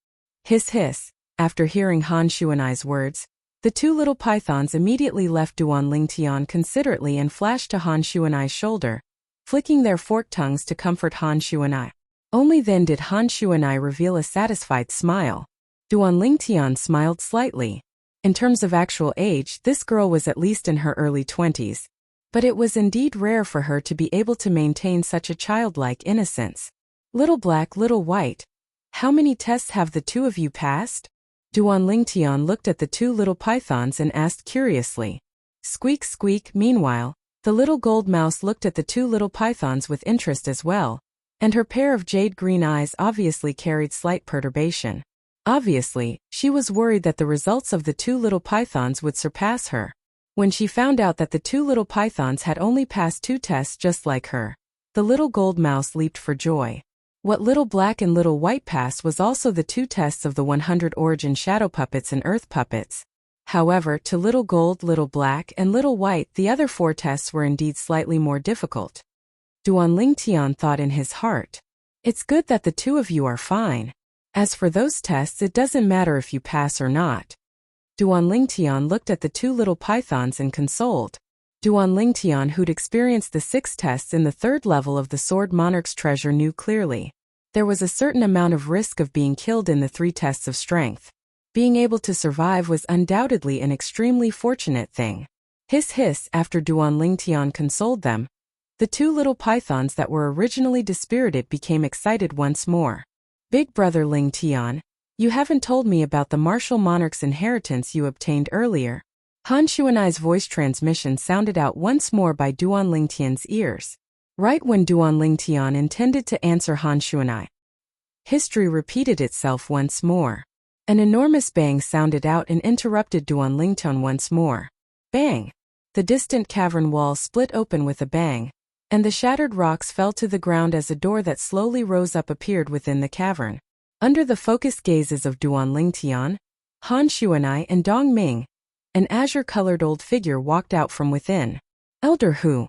Hiss hiss. After hearing Han Shuanai's words, the two little pythons immediately left Duan Ling Tian considerately and flashed to Han Shuanai's shoulder, flicking their forked tongues to comfort Han Shuanai. Only then did Han Shuanai reveal a satisfied smile. Duan Ling Tian smiled slightly. In terms of actual age, this girl was at least in her early 20s, but it was indeed rare for her to be able to maintain such a childlike innocence. Little black, little white. How many tests have the two of you passed? Duan Lingtian looked at the two little pythons and asked curiously. Squeak, squeak. Meanwhile, the little gold mouse looked at the two little pythons with interest as well, and her pair of jade green eyes obviously carried slight perturbation. Obviously, she was worried that the results of the two little pythons would surpass her. When she found out that the two little pythons had only passed 2 tests just like her, the little gold mouse leaped for joy. What little black and little white passed was also the 2 tests of the 100 origin shadow puppets and earth puppets. However, to little gold, little black, and little white, the other 4 tests were indeed slightly more difficult. Duan Lingtian thought in his heart, "It's good that the 2 of you are fine. As for those tests, it doesn't matter if you pass or not." Duan Lingtian looked at the 2 little pythons and consoled. Duan Lingtian, who'd experienced the 6 tests in the 3rd level of the Sword Monarch's treasure, knew clearly. There was a certain amount of risk of being killed in the 3 tests of strength. Being able to survive was undoubtedly an extremely fortunate thing. Hiss hiss. After Duan Lingtian consoled them, the 2 little pythons that were originally dispirited became excited once more. "Big brother Lingtian, you haven't told me about the martial monarch's inheritance you obtained earlier." Han Xuanai's voice transmission sounded out once more by Duan Lingtian's ears. Right when Duan Lingtian intended to answer Han Xuanai, history repeated itself once more. An enormous bang sounded out and interrupted Duan Lingtian once more. Bang! The distant cavern wall split open with a bang, and the shattered rocks fell to the ground as a door that slowly rose up appeared within the cavern. Under the focused gazes of Duan Lingtian, Han Xuanai, and Dong Ming, an azure-colored old figure walked out from within. "Elder Hu."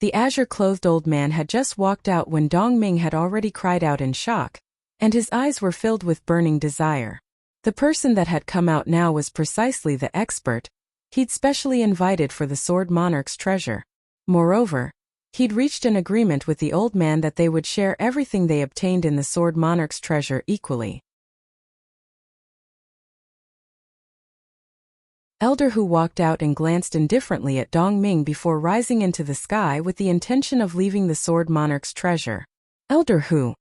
The azure-clothed old man had just walked out when Dong Ming had already cried out in shock, and his eyes were filled with burning desire. The person that had come out now was precisely the expert he'd specially invited for the Sword Monarch's treasure. Moreover, he'd reached an agreement with the old man that they would share everything they obtained in the Sword Monarch's treasure equally. Elder Hu walked out and glanced indifferently at Dong Ming before rising into the sky with the intention of leaving the Sword Monarch's treasure. "Elder Hu."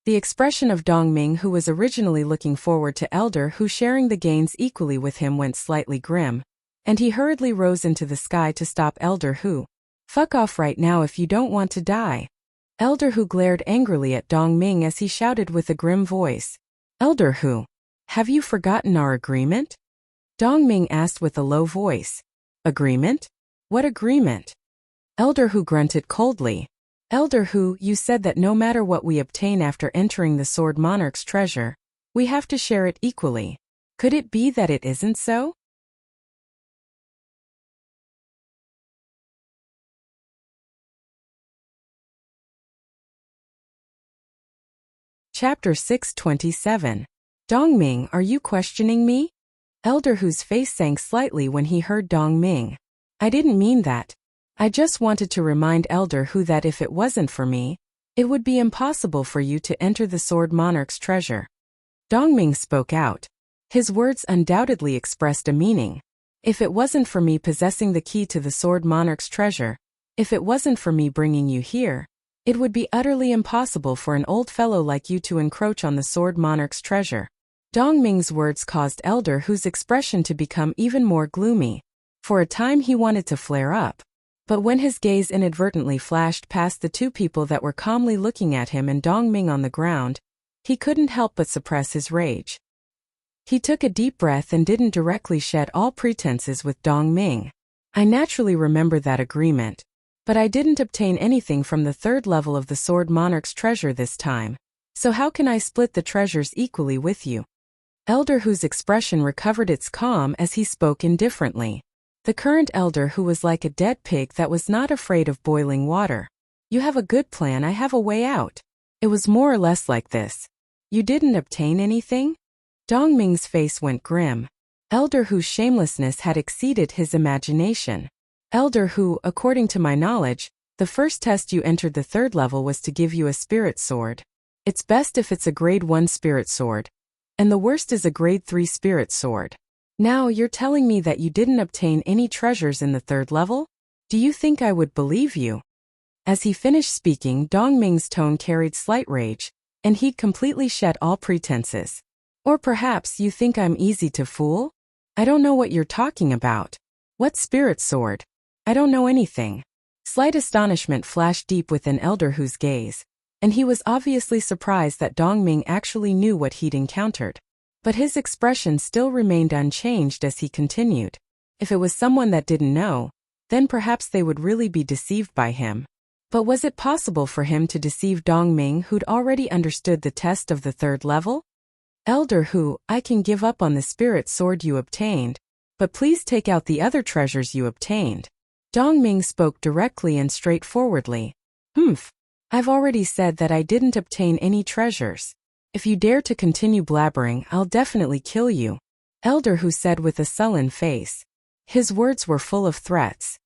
The expression of Dong Ming, who was originally looking forward to Elder Hu sharing the gains equally with him, went slightly grim, and he hurriedly rose into the sky to stop Elder Hu. "Fuck off right now if you don't want to die." Elder Hu glared angrily at Dong Ming as he shouted with a grim voice. "Elder Hu, have you forgotten our agreement?" Dong Ming asked with a low voice. "Agreement? What agreement?" Elder Hu grunted coldly. "Elder Hu, you said that no matter what we obtain after entering the Sword Monarch's treasure, we have to share it equally. Could it be that it isn't so?" Chapter 627. "Dong Ming, are you questioning me?" Elder Hu's face sank slightly when he heard Dong Ming. "I didn't mean that. I just wanted to remind Elder Hu that if it wasn't for me, it would be impossible for you to enter the Sword Monarch's treasure." Dong Ming spoke out. His words undoubtedly expressed a meaning. "If it wasn't for me possessing the key to the Sword Monarch's treasure, if it wasn't for me bringing you here, it would be utterly impossible for an old fellow like you to encroach on the Sword Monarch's treasure." Dong Ming's words caused Elder Hu's expression to become even more gloomy. For a time he wanted to flare up, but when his gaze inadvertently flashed past the 2 people that were calmly looking at him and Dong Ming on the ground, he couldn't help but suppress his rage. He took a deep breath and didn't directly shed all pretenses with Dong Ming. "I naturally remember that agreement, but I didn't obtain anything from the 3rd level of the Sword Monarch's treasure this time. So how can I split the treasures equally with you?" Elder Hu's expression recovered its calm as he spoke indifferently. The current Elder Hu was like a dead pig that was not afraid of boiling water. "You have a good plan, I have a way out." It was more or less like this. "You didn't obtain anything?" Dong Ming's face went grim. Elder Hu's shamelessness had exceeded his imagination. "Elder Hu, according to my knowledge, the first test you entered the 3rd level was to give you a spirit sword. It's best if it's a grade 1 spirit sword, and the worst is a grade 3 spirit sword. Now you're telling me that you didn't obtain any treasures in the 3rd level? Do you think I would believe you?" As he finished speaking, Dong Ming's tone carried slight rage, and he'd completely shed all pretenses. Or perhaps you think I'm easy to fool? I don't know what you're talking about. What spirit sword? I don't know anything. Slight astonishment flashed deep within Elder Hu's gaze, and he was obviously surprised that Dongming actually knew what he'd encountered. But his expression still remained unchanged as he continued. If it was someone that didn't know, then perhaps they would really be deceived by him. But was it possible for him to deceive Dongming, who'd already understood the test of the 3rd level? Elder Hu, I can give up on the spirit sword you obtained, but please take out the other treasures you obtained. Dongming spoke directly and straightforwardly. I've already said that I didn't obtain any treasures. If you dare to continue blabbering, I'll definitely kill you, Elder Hu said with a sullen face. His words were full of threats.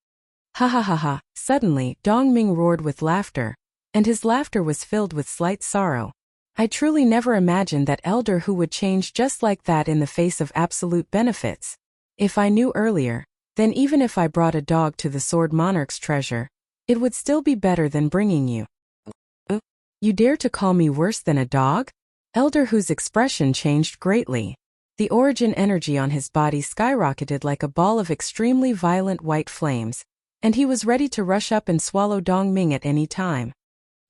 Ha ha ha ha. Suddenly, Dongming roared with laughter, and his laughter was filled with slight sorrow. I truly never imagined that Elder Hu would change just like that in the face of absolute benefits. If I knew earlier, then even if I brought a dog to the Sword Monarch's treasure, it would still be better than bringing you. You dare to call me worse than a dog? Elder Hu's expression changed greatly. The origin energy on his body skyrocketed like a ball of extremely violent white flames, and he was ready to rush up and swallow Dongming at any time.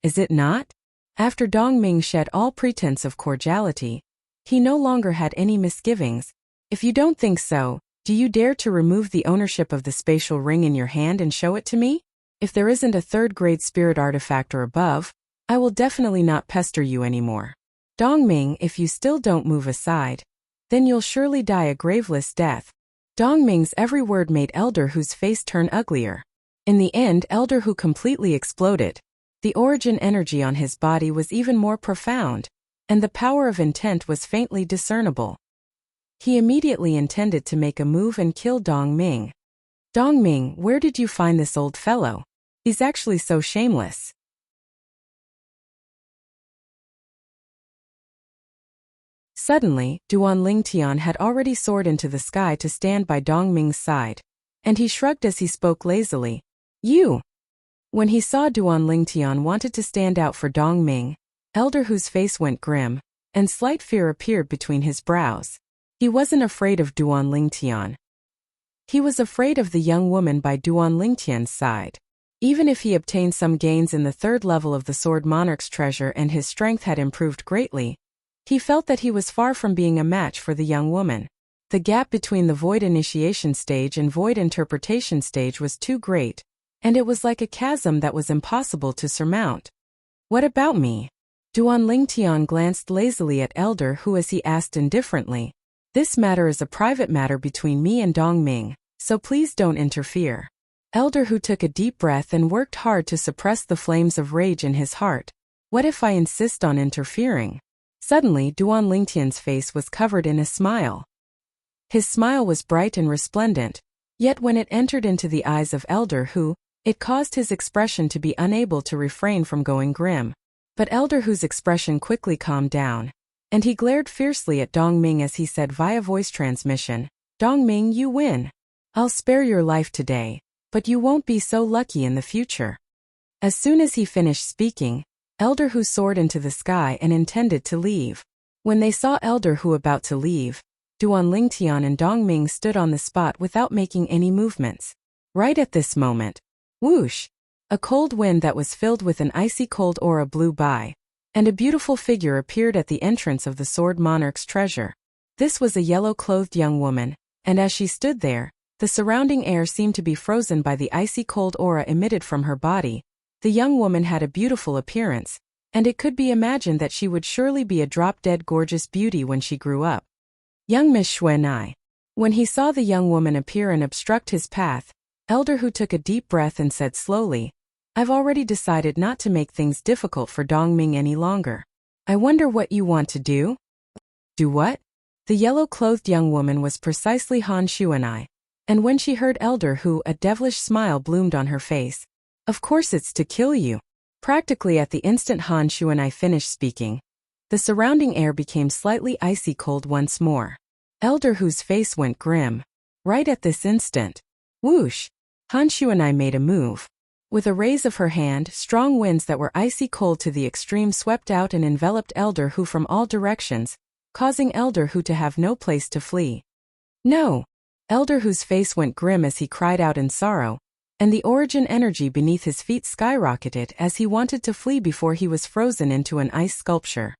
Is it not? After Dongming shed all pretense of cordiality, he no longer had any misgivings. If you don't think so, do you dare to remove the ownership of the spatial ring in your hand and show it to me? If there isn't a 3rd-grade spirit artifact or above, I will definitely not pester you anymore. Dongming, if you still don't move aside, then you'll surely die a graveless death. Dongming's every word made Elder Hu's face turn uglier. In the end, Elder Hu completely exploded. The origin energy on his body was even more profound, and the power of intent was faintly discernible. He immediately intended to make a move and kill Dongming. Dongming, where did you find this old fellow? He's actually so shameless. Suddenly, Duan Lingtian had already soared into the sky to stand by Dongming's side, and he shrugged as he spoke lazily. You! When he saw Duan Lingtian wanted to stand out for Dongming, Elder Hu's face went grim, and slight fear appeared between his brows. He wasn't afraid of Duan Lingtian. He was afraid of the young woman by Duan Lingtian's side. Even if he obtained some gains in the 3rd level of the Sword Monarch's treasure and his strength had improved greatly, he felt that he was far from being a match for the young woman. The gap between the Void Initiation stage and Void Interpretation stage was too great, and it was like a chasm that was impossible to surmount. What about me? Duan Lingtian glanced lazily at Elder Hu as he asked indifferently. This matter is a private matter between me and Dongming, so please don't interfere. Elder Hu took a deep breath and worked hard to suppress the flames of rage in his heart. What if I insist on interfering? Suddenly, Duan Lingtian's face was covered in a smile. His smile was bright and resplendent, yet when it entered into the eyes of Elder Hu, it caused his expression to be unable to refrain from going grim. But Elder Hu's expression quickly calmed down, and he glared fiercely at Dongming as he said via voice transmission, Dongming, you win. I'll spare your life today, but you won't be so lucky in the future. As soon as he finished speaking, Elder Hu soared into the sky and intended to leave. When they saw Elder Hu about to leave, Duan Lingtian and Dongming stood on the spot without making any movements. Right at this moment, whoosh! A cold wind that was filled with an icy cold aura blew by, and a beautiful figure appeared at the entrance of the Sword Monarch's treasure. This was a yellow-clothed young woman, and as she stood there, the surrounding air seemed to be frozen by the icy cold aura emitted from her body. The young woman had a beautiful appearance, and it could be imagined that she would surely be a drop-dead gorgeous beauty when she grew up. Young Miss Xuanai. When he saw the young woman appear and obstruct his path, Elder Hu took a deep breath and said slowly, I've already decided not to make things difficult for Dongming any longer. I wonder what you want to do? Do what? The yellow-clothed young woman was precisely Han Xuanai, and when she heard Elder Hu, a devilish smile bloomed on her face. Of course it's to kill you. Practically at the instant Han Xuanai finished speaking, the surrounding air became slightly icy cold once more. Elder Hu's face went grim. Right at this instant, whoosh! Han Xuanai made a move. With a raise of her hand, strong winds that were icy cold to the extreme swept out and enveloped Elder Hu from all directions, causing Elder Hu to have no place to flee. No! Elder Hu's face went grim as he cried out in sorrow, and the origin energy beneath his feet skyrocketed as he wanted to flee before he was frozen into an ice sculpture.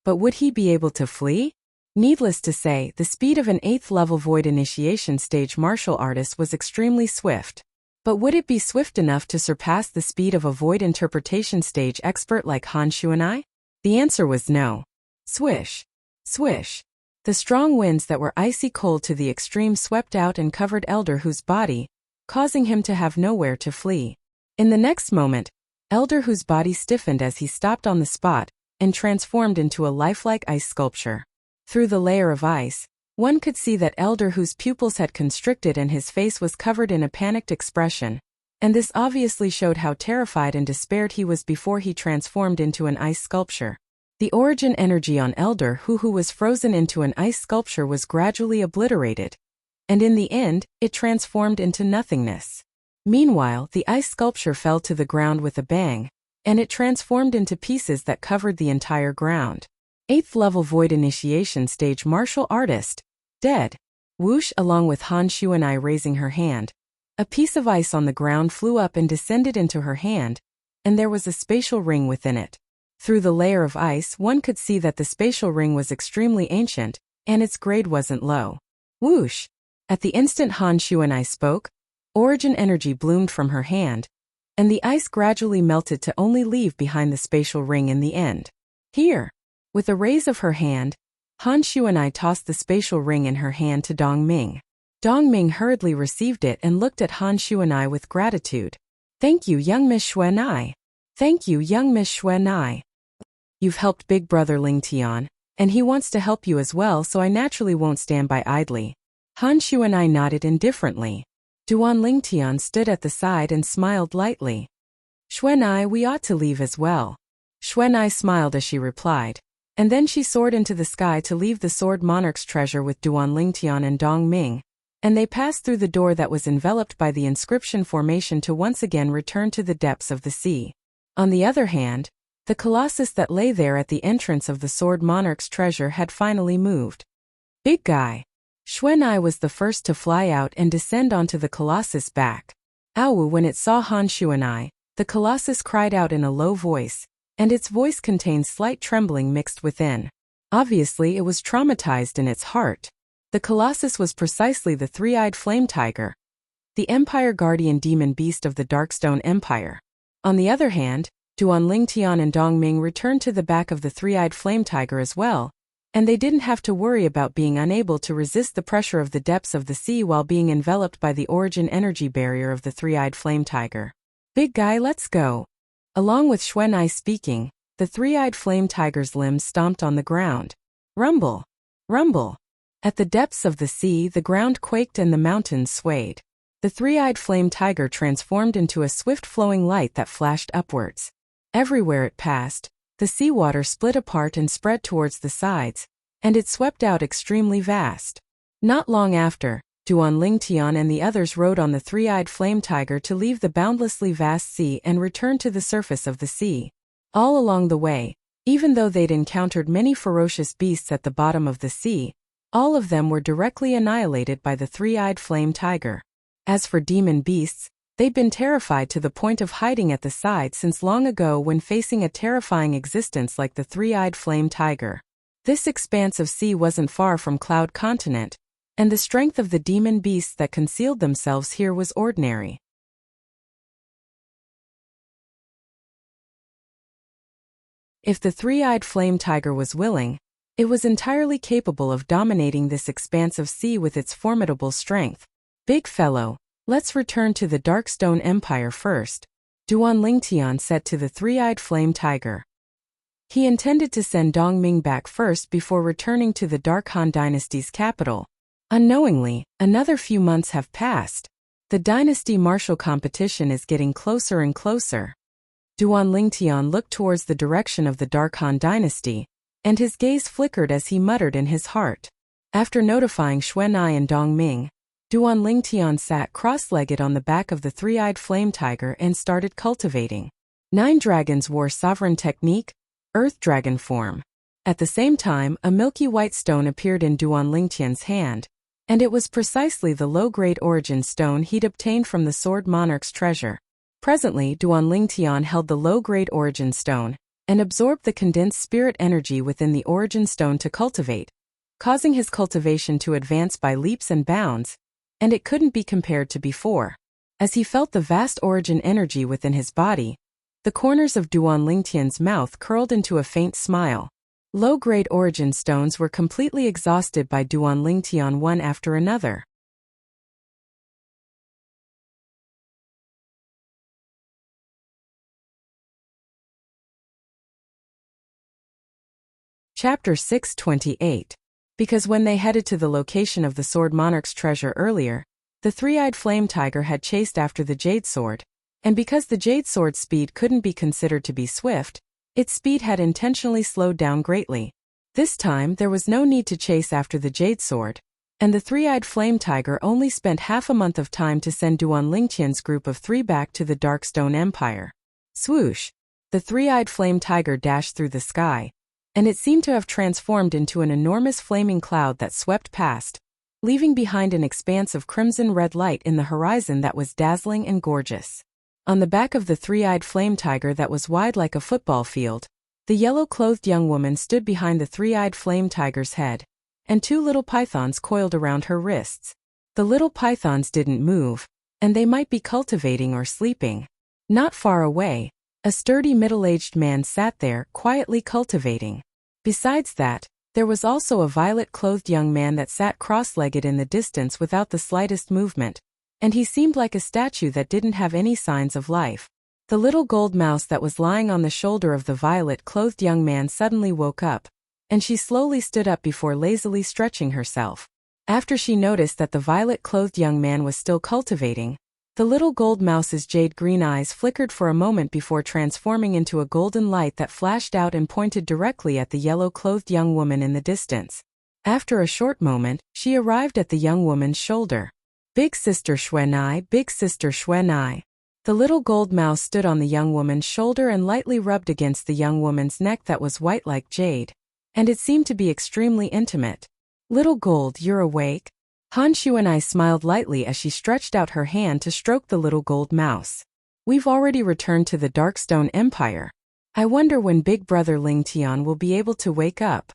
But would he be able to flee? Needless to say, the speed of an 8th level Void Initiation stage martial artist was extremely swift. But would it be swift enough to surpass the speed of a Void Interpretation stage expert like Han Xuanai? The answer was no. Swish! Swish! The strong winds that were icy cold to the extreme swept out and covered Elder Hu's body, causing him to have nowhere to flee. In the next moment, Elder Hu's body stiffened as he stopped on the spot and transformed into a lifelike ice sculpture. Through the layer of ice, one could see that Elder Hu's pupils had constricted and his face was covered in a panicked expression, and this obviously showed how terrified and despaired he was before he transformed into an ice sculpture. The origin energy on Elder Hu, who was frozen into an ice sculpture, was gradually obliterated, and in the end, it transformed into nothingness. Meanwhile, the ice sculpture fell to the ground with a bang, and it transformed into pieces that covered the entire ground. 8th level Void Initiation stage martial artist, dead. Whoosh! Along with Han Xuanai raising her hand, a piece of ice on the ground flew up and descended into her hand, and there was a spatial ring within it. Through the layer of ice, one could see that the spatial ring was extremely ancient, and its grade wasn't low. Whoosh! At the instant Han Xuanai spoke, origin energy bloomed from her hand, and the ice gradually melted to only leave behind the spatial ring in the end. Here! With a raise of her hand, Han Xuanai tossed the spatial ring in her hand to Dong Ming. Dong Ming hurriedly received it and looked at Han Xuanai with gratitude. Thank you, young Miss Xuanai. Thank you, young Miss Xuanai. You've helped big brother Ling Tian, and he wants to help you as well, so I naturally won't stand by idly. Han Xuanai nodded indifferently. Duan Ling Tian stood at the side and smiled lightly. Xuanai, we ought to leave as well. Xuanai smiled as she replied, and then she soared into the sky to leave the Sword Monarch's treasure with Duan Ling Tian and Dong Ming, and they passed through the door that was enveloped by the inscription formation to once again return to the depths of the sea. On the other hand, the colossus that lay there at the entrance of the Sword Monarch's treasure had finally moved. Big guy. Xuanai was the first to fly out and descend onto the colossus' back. Ow! When it saw Han Xuanai, the colossus cried out in a low voice, and its voice contained slight trembling mixed within. Obviously, it was traumatized in its heart. The colossus was precisely the three-eyed flame tiger, the Empire Guardian demon beast of the Darkstone Empire. On the other hand, Duan Ling Tian and Dong Ming returned to the back of the three-eyed flame tiger as well, and they didn't have to worry about being unable to resist the pressure of the depths of the sea while being enveloped by the origin energy barrier of the three-eyed flame tiger. Big guy, let's go. Along with Xuanai speaking, the three-eyed flame tiger's limbs stomped on the ground. Rumble! Rumble! At the depths of the sea, the ground quaked and the mountains swayed. The three-eyed flame tiger transformed into a swift-flowing light that flashed upwards. Everywhere it passed, the seawater split apart and spread towards the sides, and it swept out extremely vast. Not long after, Duan Ling Tian and the others rode on the three-eyed flame tiger to leave the boundlessly vast sea and return to the surface of the sea. All along the way, even though they'd encountered many ferocious beasts at the bottom of the sea, all of them were directly annihilated by the three-eyed flame tiger. As for demon beasts, they'd been terrified to the point of hiding at the side since long ago when facing a terrifying existence like the three-eyed flame tiger. This expanse of sea wasn't far from Cloud Continent, and the strength of the demon beasts that concealed themselves here was ordinary. If the three-eyed flame tiger was willing, it was entirely capable of dominating this expanse of sea with its formidable strength. Big fellow, let's return to the Darkstone Empire first, Duan Ling Tian said to the three-eyed flame tiger. He intended to send Dong Ming back first before returning to the Dark Han Dynasty's capital. Unknowingly, another few months have passed. The dynasty martial competition is getting closer and closer. Duan Ling Tian looked towards the direction of the Dark Han Dynasty, and his gaze flickered as he muttered in his heart. After notifying Xuanai and Dong Ming, Duan Ling Tian sat cross-legged on the back of the three-eyed flame tiger and started cultivating. 9 dragons wore sovereign technique, earth dragon form. At the same time, a milky white stone appeared in Duan Lingtian's hand, and it was precisely the low-grade origin stone he'd obtained from the Sword Monarch's treasure. Presently, Duan Lingtian held the low-grade origin stone and absorbed the condensed spirit energy within the origin stone to cultivate, causing his cultivation to advance by leaps and bounds, and it couldn't be compared to before. As he felt the vast origin energy within his body, the corners of Duan Lingtian's mouth curled into a faint smile. Low-grade origin stones were completely exhausted by Duan Lingtian one after another. Chapter 628. Because when they headed to the location of the Sword Monarch's treasure earlier, the three-eyed flame tiger had chased after the jade sword, and because the jade sword's speed couldn't be considered to be swift, its speed had intentionally slowed down greatly. This time there was no need to chase after the jade sword, and the three-eyed flame tiger only spent half a month of time to send Duan Lingtian's group of 3 back to the Darkstone Empire. Swoosh! The three-eyed flame tiger dashed through the sky, and it seemed to have transformed into an enormous flaming cloud that swept past, leaving behind an expanse of crimson-red light in the horizon that was dazzling and gorgeous. On the back of the three-eyed flame tiger that was wide like a football field, the yellow-clothed young woman stood behind the three-eyed flame tiger's head, and 2 little pythons coiled around her wrists. The little pythons didn't move, and they might be cultivating or sleeping. Not far away, a sturdy middle-aged man sat there, quietly cultivating. Besides that, there was also a violet-clothed young man that sat cross-legged in the distance without the slightest movement, and he seemed like a statue that didn't have any signs of life. The little gold mouse that was lying on the shoulder of the violet-clothed young man suddenly woke up, and she slowly stood up before lazily stretching herself. After she noticed that the violet-clothed young man was still cultivating, the little gold mouse's jade-green eyes flickered for a moment before transforming into a golden light that flashed out and pointed directly at the yellow-clothed young woman in the distance. After a short moment, she arrived at the young woman's shoulder. "Big sister Xuanai, big sister Xuanai." The little gold mouse stood on the young woman's shoulder and lightly rubbed against the young woman's neck that was white like jade, and it seemed to be extremely intimate. "Little gold, you're awake?" Han Xuanai smiled lightly as she stretched out her hand to stroke the little gold mouse. "We've already returned to the Darkstone Empire. I wonder when Big Brother Lingtian will be able to wake up."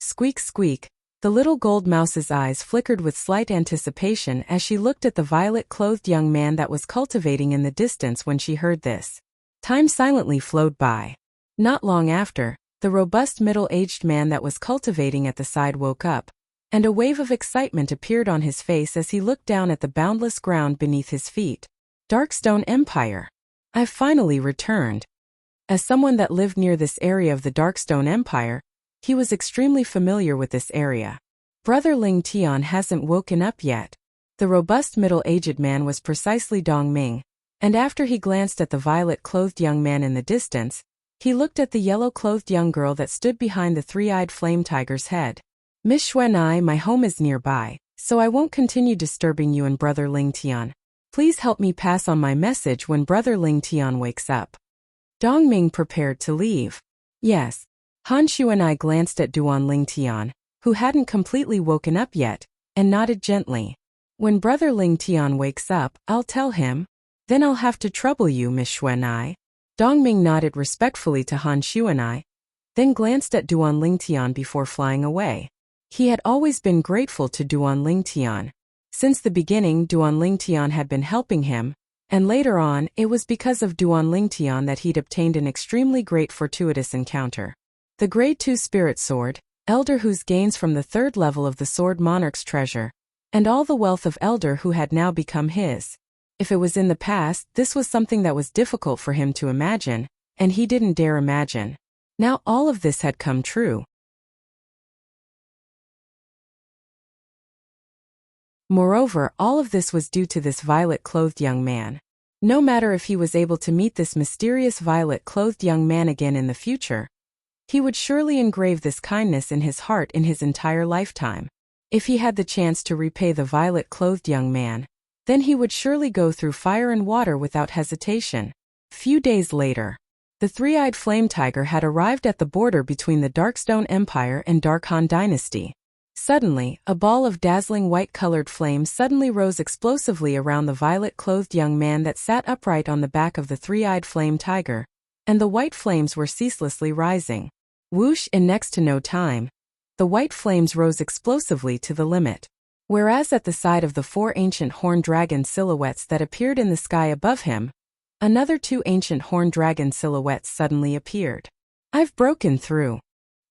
Squeak squeak. The little gold mouse's eyes flickered with slight anticipation as she looked at the violet-clothed young man that was cultivating in the distance when she heard this. Time silently flowed by. Not long after, the robust middle-aged man that was cultivating at the side woke up, and a wave of excitement appeared on his face as he looked down at the boundless ground beneath his feet. Darkstone Empire. I've finally returned. As someone that lived near this area of the Darkstone Empire, he was extremely familiar with this area. Brother Lingtian hasn't woken up yet. The robust middle-aged man was precisely Dong Ming, and after he glanced at the violet-clothed young man in the distance, he looked at the yellow-clothed young girl that stood behind the three-eyed flame tiger's head. "Miss Xuanai, my home is nearby, so I won't continue disturbing you and Brother Lingtian. Please help me pass on my message when Brother Lingtian wakes up." Dong Ming prepared to leave. "Yes." Han Xuanai glanced at Duan Lingtian, who hadn't completely woken up yet, and nodded gently. "When Brother Lingtian wakes up, I'll tell him. Then I'll have to trouble you, Miss Xuanai." Dong Ming nodded respectfully to Han Xuanai, then glanced at Duan Lingtian before flying away. He had always been grateful to Duan Lingtian. Since the beginning, Duan Lingtian had been helping him, and later on, it was because of Duan Lingtian that he'd obtained an extremely great fortuitous encounter. The Grade 2 Spirit Sword, Elder whose gains from the 3rd level of the Sword Monarch's treasure, and all the wealth of Elder who had now become his. If it was in the past, this was something that was difficult for him to imagine, and he didn't dare imagine. Now all of this had come true. Moreover, all of this was due to this violet-clothed young man. No matter if he was able to meet this mysterious violet-clothed young man again in the future, he would surely engrave this kindness in his heart in his entire lifetime. If he had the chance to repay the violet-clothed young man, then he would surely go through fire and water without hesitation. Few days later, the three-eyed flame tiger had arrived at the border between the Darkstone Empire and Dark Han Dynasty. Suddenly, a ball of dazzling white-colored flame suddenly rose explosively around the violet-clothed young man that sat upright on the back of the three-eyed flame tiger, and the white flames were ceaselessly rising. Whoosh! In next to no time, the white flames rose explosively to the limit. Whereas at the side of the 4 ancient horned dragon silhouettes that appeared in the sky above him, another 2 ancient horned dragon silhouettes suddenly appeared. I've broken through.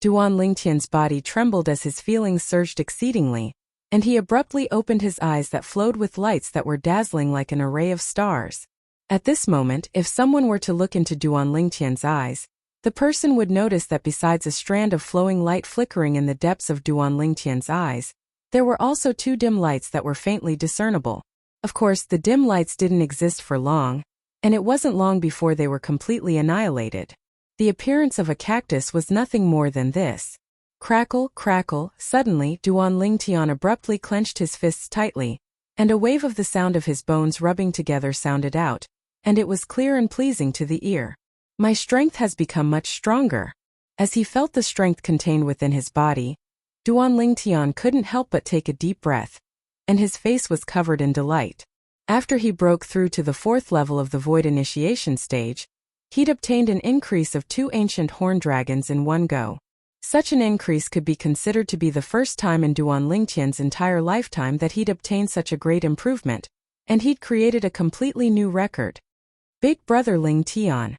Duan Lingtian's body trembled as his feelings surged exceedingly, and he abruptly opened his eyes that flowed with lights that were dazzling like an array of stars. At this moment, if someone were to look into Duan Lingtian's eyes, the person would notice that besides a strand of flowing light flickering in the depths of Duan Lingtian's eyes, there were also 2 dim lights that were faintly discernible. Of course, the dim lights didn't exist for long, and it wasn't long before they were completely annihilated. The appearance of a cactus was nothing more than this. Crackle, crackle, suddenly Duan Lingtian abruptly clenched his fists tightly, and a wave of the sound of his bones rubbing together sounded out, and it was clear and pleasing to the ear. My strength has become much stronger. As he felt the strength contained within his body, Duan Lingtian couldn't help but take a deep breath, and his face was covered in delight. After he broke through to the 4th level of the Void Initiation stage, he'd obtained an increase of 2 ancient horned dragons in one go. Such an increase could be considered to be the first time in Duan Lingtian's entire lifetime that he'd obtained such a great improvement, and he'd created a completely new record. Big Brother Lingtian.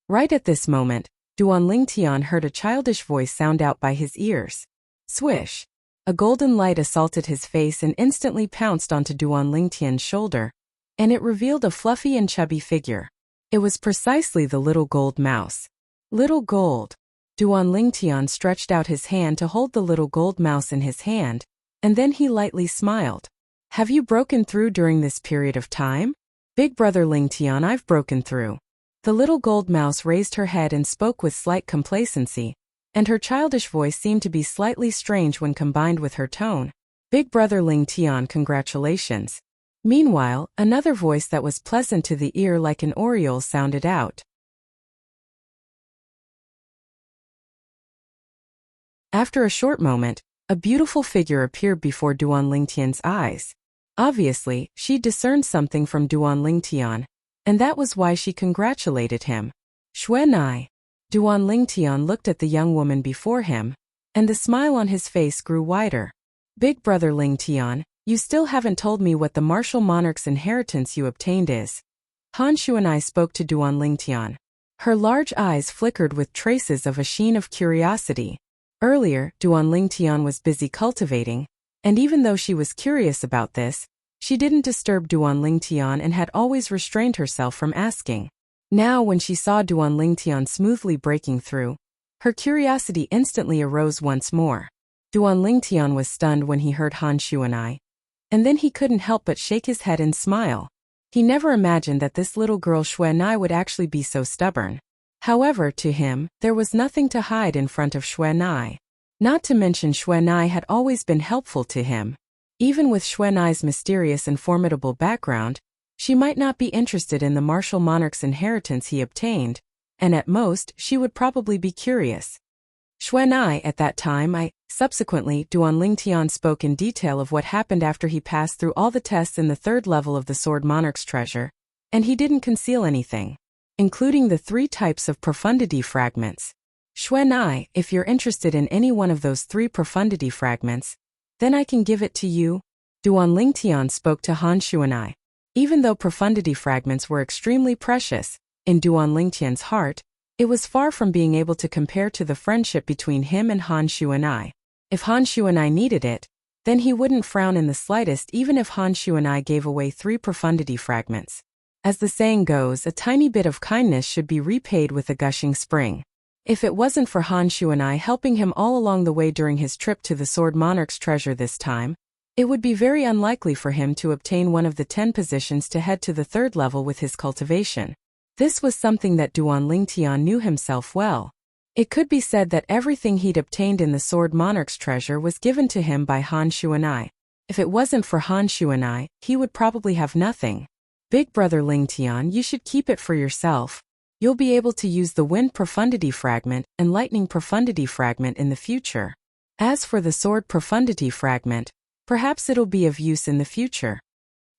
Right at this moment, Duan Lingtian heard a childish voice sound out by his ears. Swish! A golden light assaulted his face and instantly pounced onto Duan Lingtian's shoulder, and it revealed a fluffy and chubby figure. It was precisely the little gold mouse. Little gold. Duan Lingtian stretched out his hand to hold the little gold mouse in his hand, and then he lightly smiled. Have you broken through during this period of time? Big Brother Lingtian, I've broken through. The little gold mouse raised her head and spoke with slight complacency, and her childish voice seemed to be slightly strange when combined with her tone. Big Brother Lingtian, congratulations. Meanwhile, another voice that was pleasant to the ear like an oriole sounded out. After a short moment, a beautiful figure appeared before Duan Lingtian's eyes. Obviously, she discerned something from Duan Lingtian, and that was why she congratulated him. Xuanai. Duan Lingtian looked at the young woman before him, and the smile on his face grew wider. Big Brother Lingtian, you still haven't told me what the martial monarch's inheritance you obtained is. Han Xuanai spoke to Duan Lingtian. Her large eyes flickered with traces of a sheen of curiosity. Earlier, Duan Lingtian was busy cultivating, and even though she was curious about this, she didn't disturb Duan Lingtian and had always restrained herself from asking. Now when she saw Duan Lingtian smoothly breaking through, her curiosity instantly arose once more. Duan Lingtian was stunned when he heard Han Xuanai, and then he couldn't help but shake his head and smile. He never imagined that this little girl Xuanai would actually be so stubborn. However, to him, there was nothing to hide in front of Xuanai. Not to mention Xuanai had always been helpful to him. Even with Xuanai's mysterious and formidable background, she might not be interested in the martial monarch's inheritance he obtained, and at most, she would probably be curious. Xuanai, at that time, Subsequently, Duan Lingtian spoke in detail of what happened after he passed through all the tests in the 3rd level of the Sword Monarch's treasure, and he didn't conceal anything, including the 3 types of profundity fragments. Xuanai, if you're interested in any one of those 3 profundity fragments, then I can give it to you. Duan Lingtian spoke to Han Xuanai. Even though profundity fragments were extremely precious, in Duan Lingtian's heart, it was far from being able to compare to the friendship between him and Han Xuanai. If Han Xuanai needed it, then he wouldn't frown in the slightest even if Han Xuanai gave away 3 profundity fragments. As the saying goes, a tiny bit of kindness should be repaid with a gushing spring. If it wasn't for Han Xuanai helping him all along the way during his trip to the Sword Monarch's treasure this time, it would be very unlikely for him to obtain one of the 10 positions to head to the 3rd level with his cultivation. This was something that Duan Lingtian knew himself well. It could be said that everything he'd obtained in the Sword Monarch's treasure was given to him by Han Xuanai. If it wasn't for Han Xuanai, he would probably have nothing. Big brother Lingtian, you should keep it for yourself. You'll be able to use the Wind Profundity Fragment and Lightning Profundity Fragment in the future. As for the Sword Profundity Fragment, perhaps it'll be of use in the future.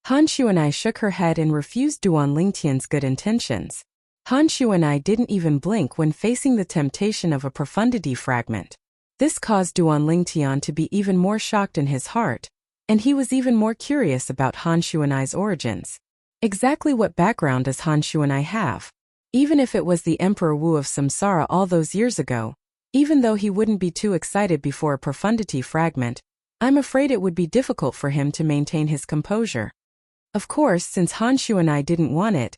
Han Xuanai shook her head and refused Duan Lingtian's good intentions. Han Xuanai didn't even blink when facing the temptation of a Profundity Fragment. This caused Duan Lingtian to be even more shocked in his heart, and he was even more curious about Han Xuanai's origins. Exactly what background does Han Xuanai have? Even if it was the Emperor Wu of Samsara all those years ago, even though he wouldn't be too excited before a Profundity Fragment, I'm afraid it would be difficult for him to maintain his composure. Of course, since Han Xuanai didn't want it,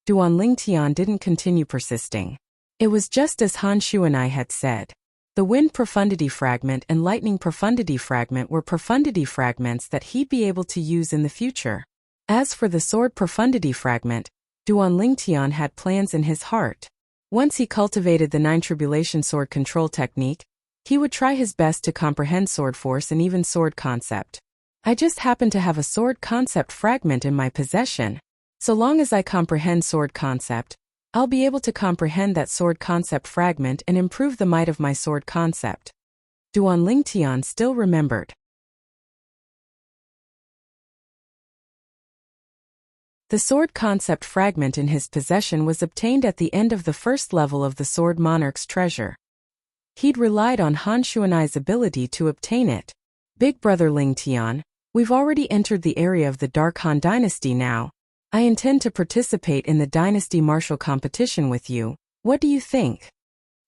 Duan Lingtian didn't continue persisting. It was just as Han Xuanai had said. The Wind Profundity Fragment and Lightning Profundity Fragment were profundity fragments that he'd be able to use in the future. As for the Sword Profundity Fragment, Duan Lingtian had plans in his heart. Once he cultivated the Nine Tribulation Sword Control Technique, he would try his best to comprehend sword force and even sword concept. I just happen to have a sword concept fragment in my possession. So long as I comprehend sword concept, I'll be able to comprehend that sword concept fragment and improve the might of my sword concept. Duan Lingtian still remembered. The sword concept fragment in his possession was obtained at the end of the first level of the Sword Monarch's treasure. He'd relied on Han Xuanai's ability to obtain it. Big brother Lingtian, we've already entered the area of the Dark Han Dynasty now. I intend to participate in the Dynasty Martial Competition with you. What do you think?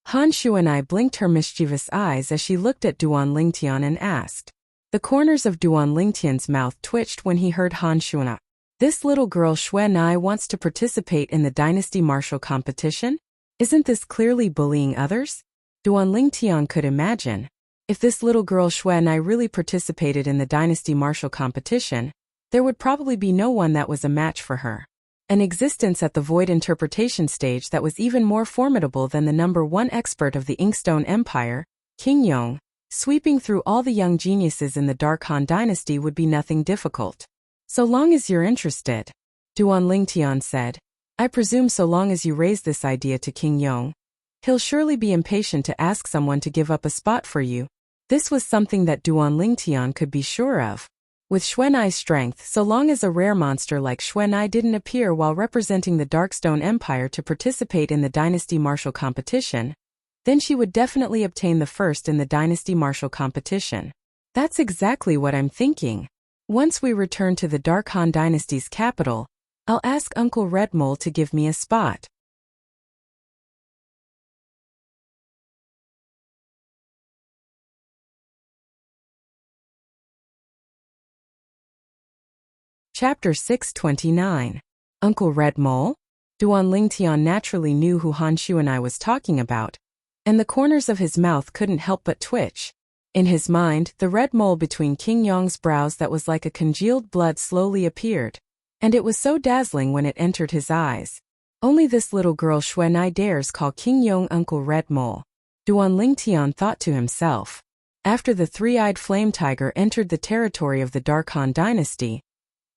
Han Xuanai blinked her mischievous eyes as she looked at Duan Lingtian and asked. The corners of Duan Lingtian's mouth twitched when he heard Han Xuanai. This little girl Xuanai wants to participate in the Dynasty Martial Competition? Isn't this clearly bullying others? Duan Lingtian could imagine. If this little girl Xuanai really participated in the Dynasty Martial Competition, there would probably be no one that was a match for her. An existence at the Void Interpretation stage that was even more formidable than the #1 expert of the Inkstone Empire, King Yong, sweeping through all the young geniuses in the Dark Han Dynasty would be nothing difficult. So long as you're interested, Duan Lingtian said. I presume so long as you raise this idea to King Yong, he'll surely be impatient to ask someone to give up a spot for you. This was something that Duan Lingtian could be sure of. With Xuanai's strength, so long as a rare monster like Xuanai didn't appear while representing the Darkstone Empire to participate in the Dynasty Martial Competition, then she would definitely obtain the first in the Dynasty Martial Competition. That's exactly what I'm thinking. Once we return to the Dark Han Dynasty's capital, I'll ask Uncle Red Mole to give me a spot. Chapter 629. Uncle Red Mole? Duan Lingtian naturally knew who Han Xuanai was talking about, and the corners of his mouth couldn't help but twitch. In his mind, the red mole between King Yong's brows that was like a congealed blood slowly appeared, and it was so dazzling when it entered his eyes. Only this little girl Xuanai dares call King Yong Uncle Red Mole, Duan Lingtian thought to himself. After the three-eyed flame tiger entered the territory of the Dark Han Dynasty,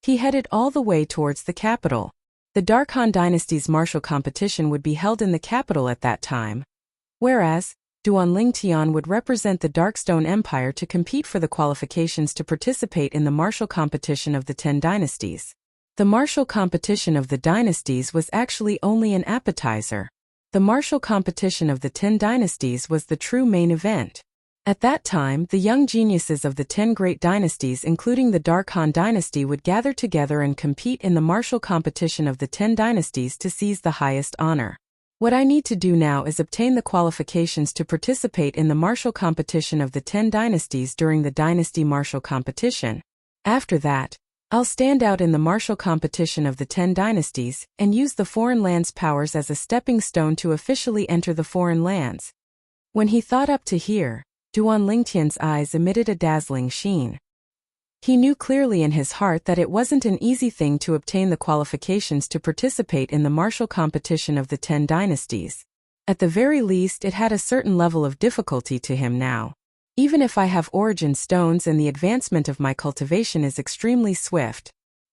he headed all the way towards the capital. The Dark Han Dynasty's martial competition would be held in the capital at that time, whereas Duan Lingtian would represent the Darkstone Empire to compete for the qualifications to participate in the martial competition of the 10 dynasties. The martial competition of the dynasties was actually only an appetizer. The martial competition of the 10 dynasties was the true main event. At that time, the young geniuses of the 10 great dynasties, including the Dark Han Dynasty, would gather together and compete in the martial competition of the 10 dynasties to seize the highest honor. What I need to do now is obtain the qualifications to participate in the martial competition of the 10 dynasties during the Dynasty Martial Competition. After that, I'll stand out in the martial competition of the 10 dynasties and use the foreign lands powers as a stepping stone to officially enter the foreign lands. When he thought up to here, Duan Lingtian's eyes emitted a dazzling sheen. He knew clearly in his heart that it wasn't an easy thing to obtain the qualifications to participate in the martial competition of the 10 dynasties. At the very least, it had a certain level of difficulty to him now. Even if I have origin stones and the advancement of my cultivation is extremely swift,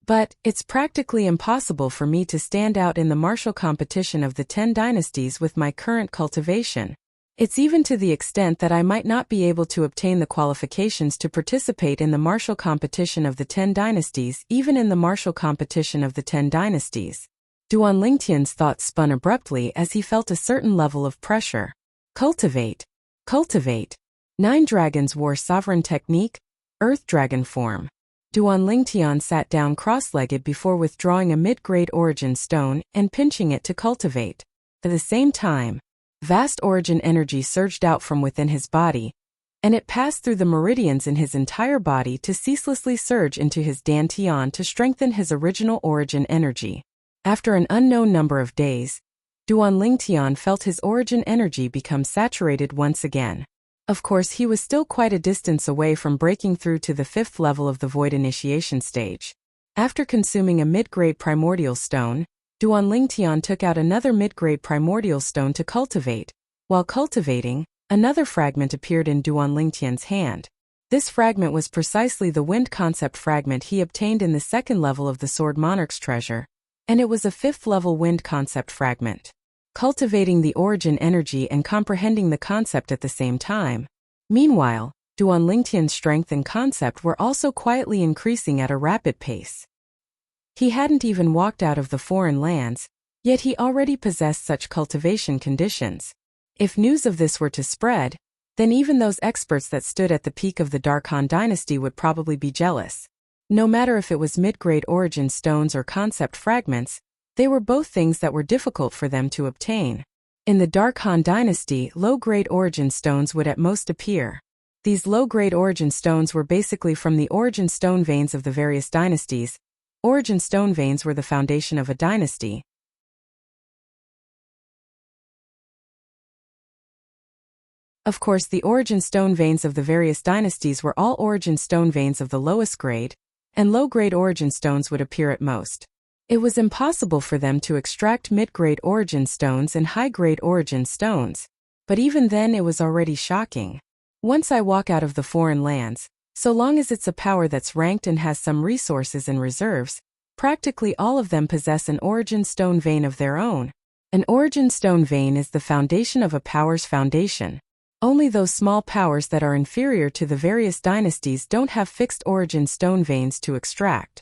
But it's practically impossible for me to stand out in the martial competition of the 10 dynasties with my current cultivation. It's even to the extent that I might not be able to obtain the qualifications to participate in the martial competition of the 10 dynasties, even in the martial competition of the 10 dynasties. Duan Lingtian's thoughts spun abruptly as he felt a certain level of pressure. Cultivate. Cultivate. 9 dragons wore sovereign technique, earth dragon form. Duan Lingtian sat down cross-legged before withdrawing a mid-grade origin stone and pinching it to cultivate. At the same time, vast origin energy surged out from within his body, and it passed through the meridians in his entire body to ceaselessly surge into his dantian to strengthen his original origin energy. After an unknown number of days, Duan Lingtian felt his origin energy become saturated once again. Of course, he was still quite a distance away from breaking through to the 5th level of the void initiation stage. After consuming a mid-grade primordial stone, Duan Lingtian took out another mid-grade primordial stone to cultivate. While cultivating, another fragment appeared in Duan Lingtian's hand. This fragment was precisely the wind concept fragment he obtained in the 2nd level of the Sword Monarch's treasure, and it was a 5th level wind concept fragment. Cultivating the origin energy and comprehending the concept at the same time. Meanwhile, Duan Lingtian's strength and concept were also quietly increasing at a rapid pace. He hadn't even walked out of the foreign lands, yet he already possessed such cultivation conditions. If news of this were to spread, then even those experts that stood at the peak of the Dark Han dynasty would probably be jealous. No matter if it was mid-grade origin stones or concept fragments, they were both things that were difficult for them to obtain. In the Dark Han dynasty, low-grade origin stones would at most appear. These low-grade origin stones were basically from the origin stone veins of the various dynasties. Origin stone veins were the foundation of a dynasty. Of course, the origin stone veins of the various dynasties were all origin stone veins of the lowest grade, and low-grade origin stones would appear at most. It was impossible for them to extract mid-grade origin stones and high-grade origin stones, but even then it was already shocking. Once I walk out of the foreign lands, so long as it's a power that's ranked and has some resources and reserves, practically all of them possess an origin stone vein of their own. An origin stone vein is the foundation of a power's foundation. Only those small powers that are inferior to the various dynasties don't have fixed origin stone veins to extract.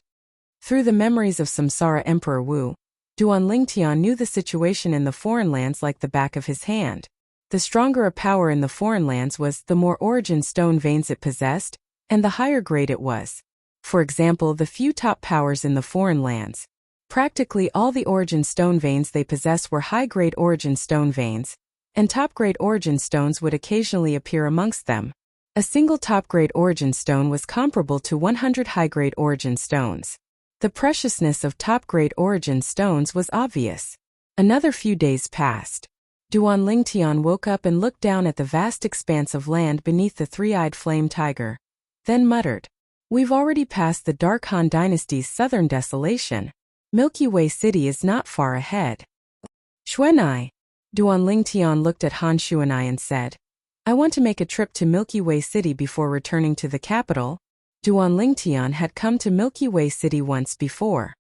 Through the memories of Samsara Emperor Wu, Duan Lingtian knew the situation in the foreign lands like the back of his hand. The stronger a power in the foreign lands was, the more origin stone veins it possessed, and the higher grade it was. For example, the few top powers in the foreign lands, practically all the origin stone veins they possess were high-grade origin stone veins, and top-grade origin stones would occasionally appear amongst them. A single top-grade origin stone was comparable to 100 high-grade origin stones. The preciousness of top-grade origin stones was obvious. Another few days passed. Duan Lingtian woke up and looked down at the vast expanse of land beneath the three-eyed flame tiger, then muttered, "We've already passed the Dark Han dynasty's southern desolation. Milky Way City is not far ahead." "Xuanai." Duan Lingtian looked at Han Xuanai and said, "I want to make a trip to Milky Way City before returning to the capital." Duan Lingtian had come to Milky Way City once before.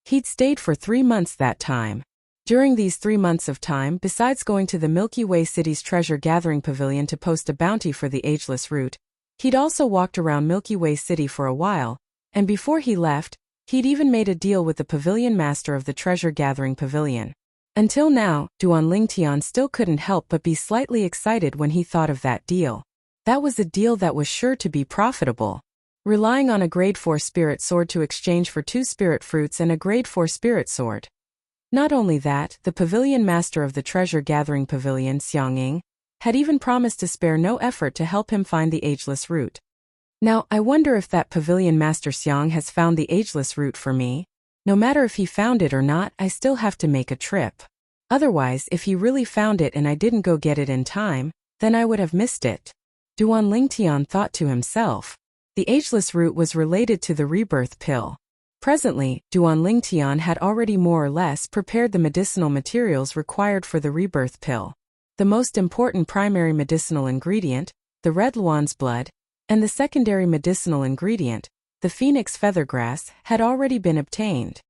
He'd stayed for 3 months that time. During these 3 months of time, besides going to the Milky Way City's treasure-gathering pavilion to post a bounty for the ageless root, he'd also walked around Milky Way City for a while, and before he left, he'd even made a deal with the pavilion master of the treasure-gathering pavilion. Until now, Duan Lingtian still couldn't help but be slightly excited when he thought of that deal. That was a deal that was sure to be profitable. Relying on a grade 4 spirit sword to exchange for 2 spirit fruits and a grade 4 spirit sword. Not only that, the pavilion master of the treasure-gathering pavilion, Xiangying, had even promised to spare no effort to help him find the ageless root. Now, I wonder if that pavilion master Xiang has found the ageless root for me. No matter if he found it or not, I still have to make a trip. Otherwise, if he really found it and I didn't go get it in time, then I would have missed it. Duan Lingtian thought to himself. The ageless root was related to the rebirth pill. Presently, Duan Lingtian had already more or less prepared the medicinal materials required for the rebirth pill. The most important primary medicinal ingredient, the red luan's blood, and the secondary medicinal ingredient, the phoenix feathergrass, had already been obtained.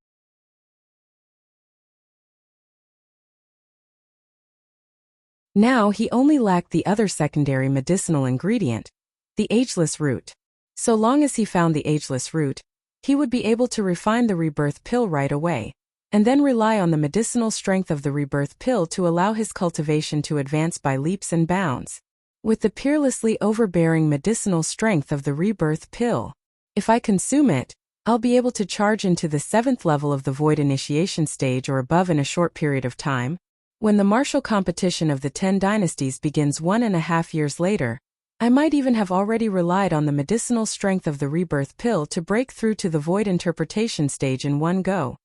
Now he only lacked the other secondary medicinal ingredient, the ageless root. So long as he found the ageless root, he would be able to refine the rebirth pill right away, and then rely on the medicinal strength of the rebirth pill to allow his cultivation to advance by leaps and bounds. With the peerlessly overbearing medicinal strength of the rebirth pill, if I consume it, I'll be able to charge into the 7th level of the void initiation stage or above in a short period of time. When the martial competition of the 10 dynasties begins 1.5 years later, I might even have already relied on the medicinal strength of the rebirth pill to break through to the void interpretation stage in one go.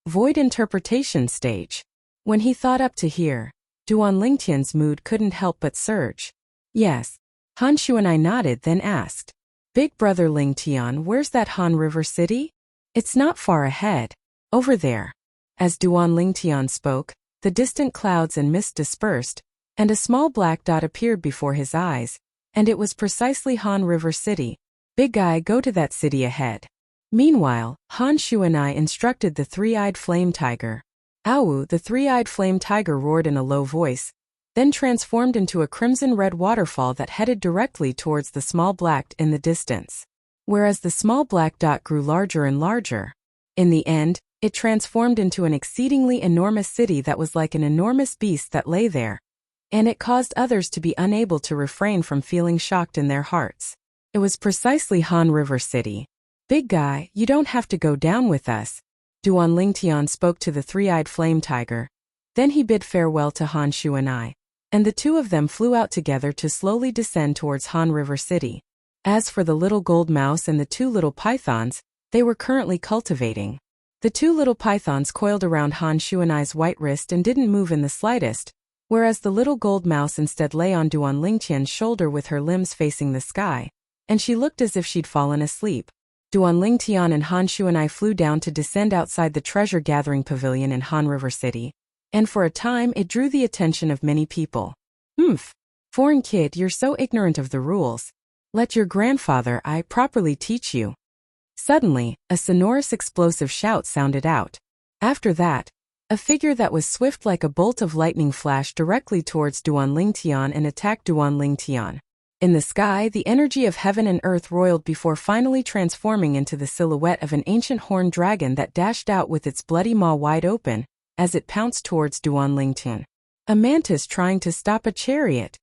Void interpretation stage. When he thought up to here, Duan Lingtian's mood couldn't help but surge. Yes. Han Shuanai nodded, then asked, Big brother Lingtian, where's that Han River city? It's not far ahead. Over there. As Duan Lingtian spoke, the distant clouds and mist dispersed, and a small black dot appeared before his eyes, and it was precisely Han River City. Big guy, go to that city ahead. Meanwhile, Han Shuanai instructed the three-eyed flame tiger. Awu, the three-eyed flame tiger roared in a low voice, then transformed into a crimson-red waterfall that headed directly towards the small black in the distance. Whereas the small black dot grew larger and larger. In the end, it transformed into an exceedingly enormous city that was like an enormous beast that lay there, and it caused others to be unable to refrain from feeling shocked in their hearts. It was precisely Han River City. Big guy, you don't have to go down with us. Duan Lingtian spoke to the three-eyed flame tiger. Then he bid farewell to Han Shuanai, and the two of them flew out together to slowly descend towards Han River City. As for the little gold mouse and the two little pythons, they were currently cultivating. The two little pythons coiled around Han Shuanai's white wrist and didn't move in the slightest, whereas the little gold mouse instead lay on Duan Lingtian's shoulder with her limbs facing the sky, and she looked as if she'd fallen asleep. Duan Lingtian and Han Shuanai flew down to descend outside the treasure-gathering pavilion in Han River City, and for a time it drew the attention of many people. Foreign kid, you're so ignorant of the rules. Let your grandfather I properly teach you. Suddenly, a sonorous explosive shout sounded out. After that, a figure that was swift like a bolt of lightning flashed directly towards Duan Lingtian and attacked Duan Lingtian. In the sky, the energy of heaven and earth roiled before finally transforming into the silhouette of an ancient horned dragon that dashed out with its bloody maw wide open, as it pounced towards Duan Lingtian. A mantis trying to stop a chariot.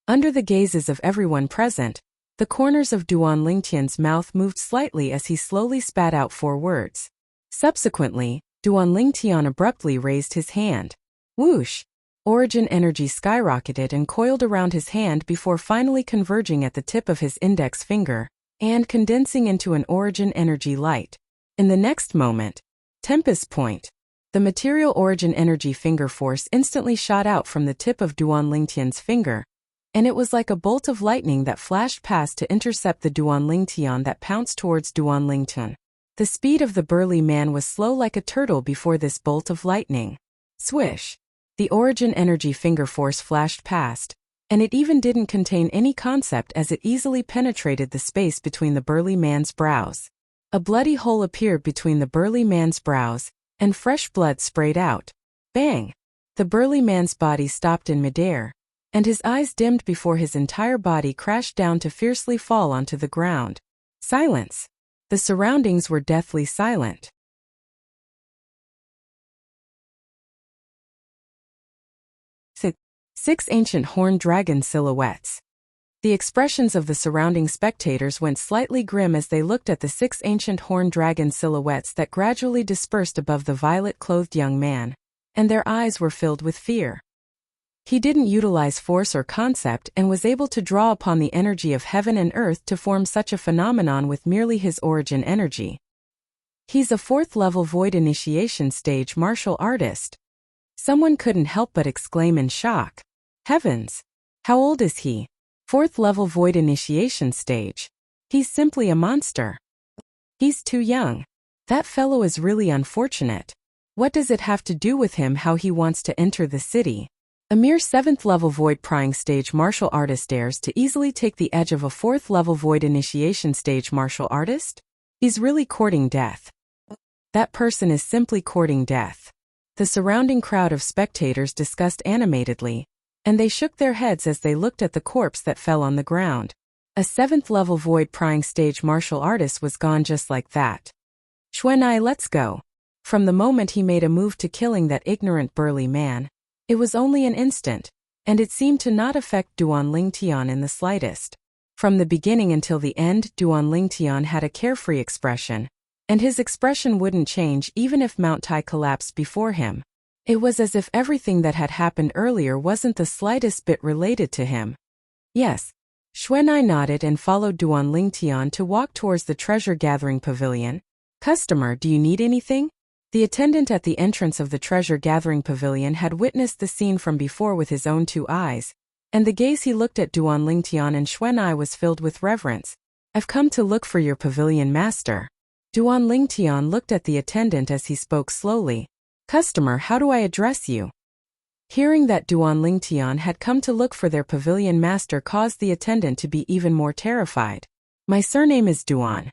Under the gazes of everyone present, the corners of Duan Lingtian's mouth moved slightly as he slowly spat out 4 words. Subsequently, Duan Lingtian abruptly raised his hand. Whoosh! Origin energy skyrocketed and coiled around his hand before finally converging at the tip of his index finger, and condensing into an origin energy light. In the next moment, Tempest Point. The material origin energy finger force instantly shot out from the tip of Duan Lingtian's finger, and it was like a bolt of lightning that flashed past to intercept the Duan Lingtian that pounced towards Duan Lingtian. The speed of the burly man was slow like a turtle before this bolt of lightning. Swish! The origin energy finger force flashed past, and it even didn't contain any concept as it easily penetrated the space between the burly man's brows. A bloody hole appeared between the burly man's brows, and fresh blood sprayed out. Bang! The burly man's body stopped in midair, and his eyes dimmed before his entire body crashed down to fiercely fall onto the ground. Silence. The surroundings were deathly silent. Six ancient horned dragon silhouettes. The expressions of the surrounding spectators went slightly grim as they looked at the 6 ancient horned dragon silhouettes that gradually dispersed above the violet-clothed young man, and their eyes were filled with fear. He didn't utilize force or concept and was able to draw upon the energy of heaven and earth to form such a phenomenon with merely his origin energy. He's a 4th-level void initiation stage martial artist. Someone couldn't help but exclaim in shock. Heavens! How old is he? 4th-level void initiation stage. He's simply a monster. He's too young. That fellow is really unfortunate. What does it have to do with him how he wants to enter the city? A mere 7th-level void prying stage martial artist dares to easily take the edge of a 4th-level void initiation stage martial artist? He's really courting death. That person is simply courting death. The surrounding crowd of spectators discussed animatedly, and they shook their heads as they looked at the corpse that fell on the ground. A 7th-level void-prying stage martial artist was gone just like that. Xuanai, let's go. From the moment he made a move to killing that ignorant burly man, it was only an instant, and it seemed to not affect Duan Lingtian in the slightest. From the beginning until the end, Duan Lingtian had a carefree expression, and his expression wouldn't change even if Mount Tai collapsed before him. It was as if everything that had happened earlier wasn't the slightest bit related to him. Yes. Xuanai nodded and followed Duan Lingtian to walk towards the treasure-gathering pavilion. Customer, do you need anything? The attendant at the entrance of the treasure-gathering pavilion had witnessed the scene from before with his own 2 eyes, and the gaze he looked at Duan Lingtian and Xuanai was filled with reverence. I've come to look for your pavilion master. Duan Lingtian looked at the attendant as he spoke slowly. Customer, how do I address you? Hearing that Duan Lingtian had come to look for their pavilion master caused the attendant to be even more terrified. My surname is Duan.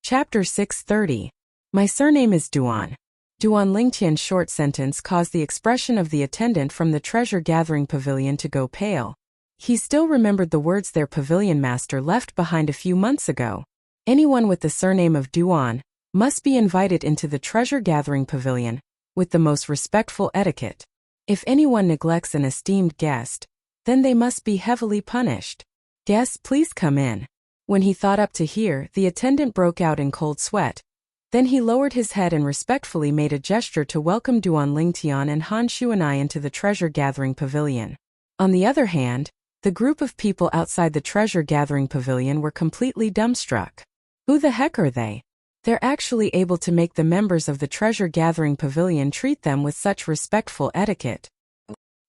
Chapter 630. My surname is Duan. Duan Lingtian's short sentence caused the expression of the attendant from the treasure-gathering pavilion to go pale. He still remembered the words their pavilion master left behind a few months ago. Anyone with the surname of Duan must be invited into the treasure-gathering pavilion with the most respectful etiquette. If anyone neglects an esteemed guest, then they must be heavily punished. Guests, please come in. When he thought up to hear, the attendant broke out in cold sweat. Then he lowered his head and respectfully made a gesture to welcome Duan Lingtian and Han Xuanai into the treasure-gathering pavilion. On the other hand, the group of people outside the treasure-gathering pavilion were completely dumbstruck. Who the heck are they? They're actually able to make the members of the treasure-gathering pavilion treat them with such respectful etiquette.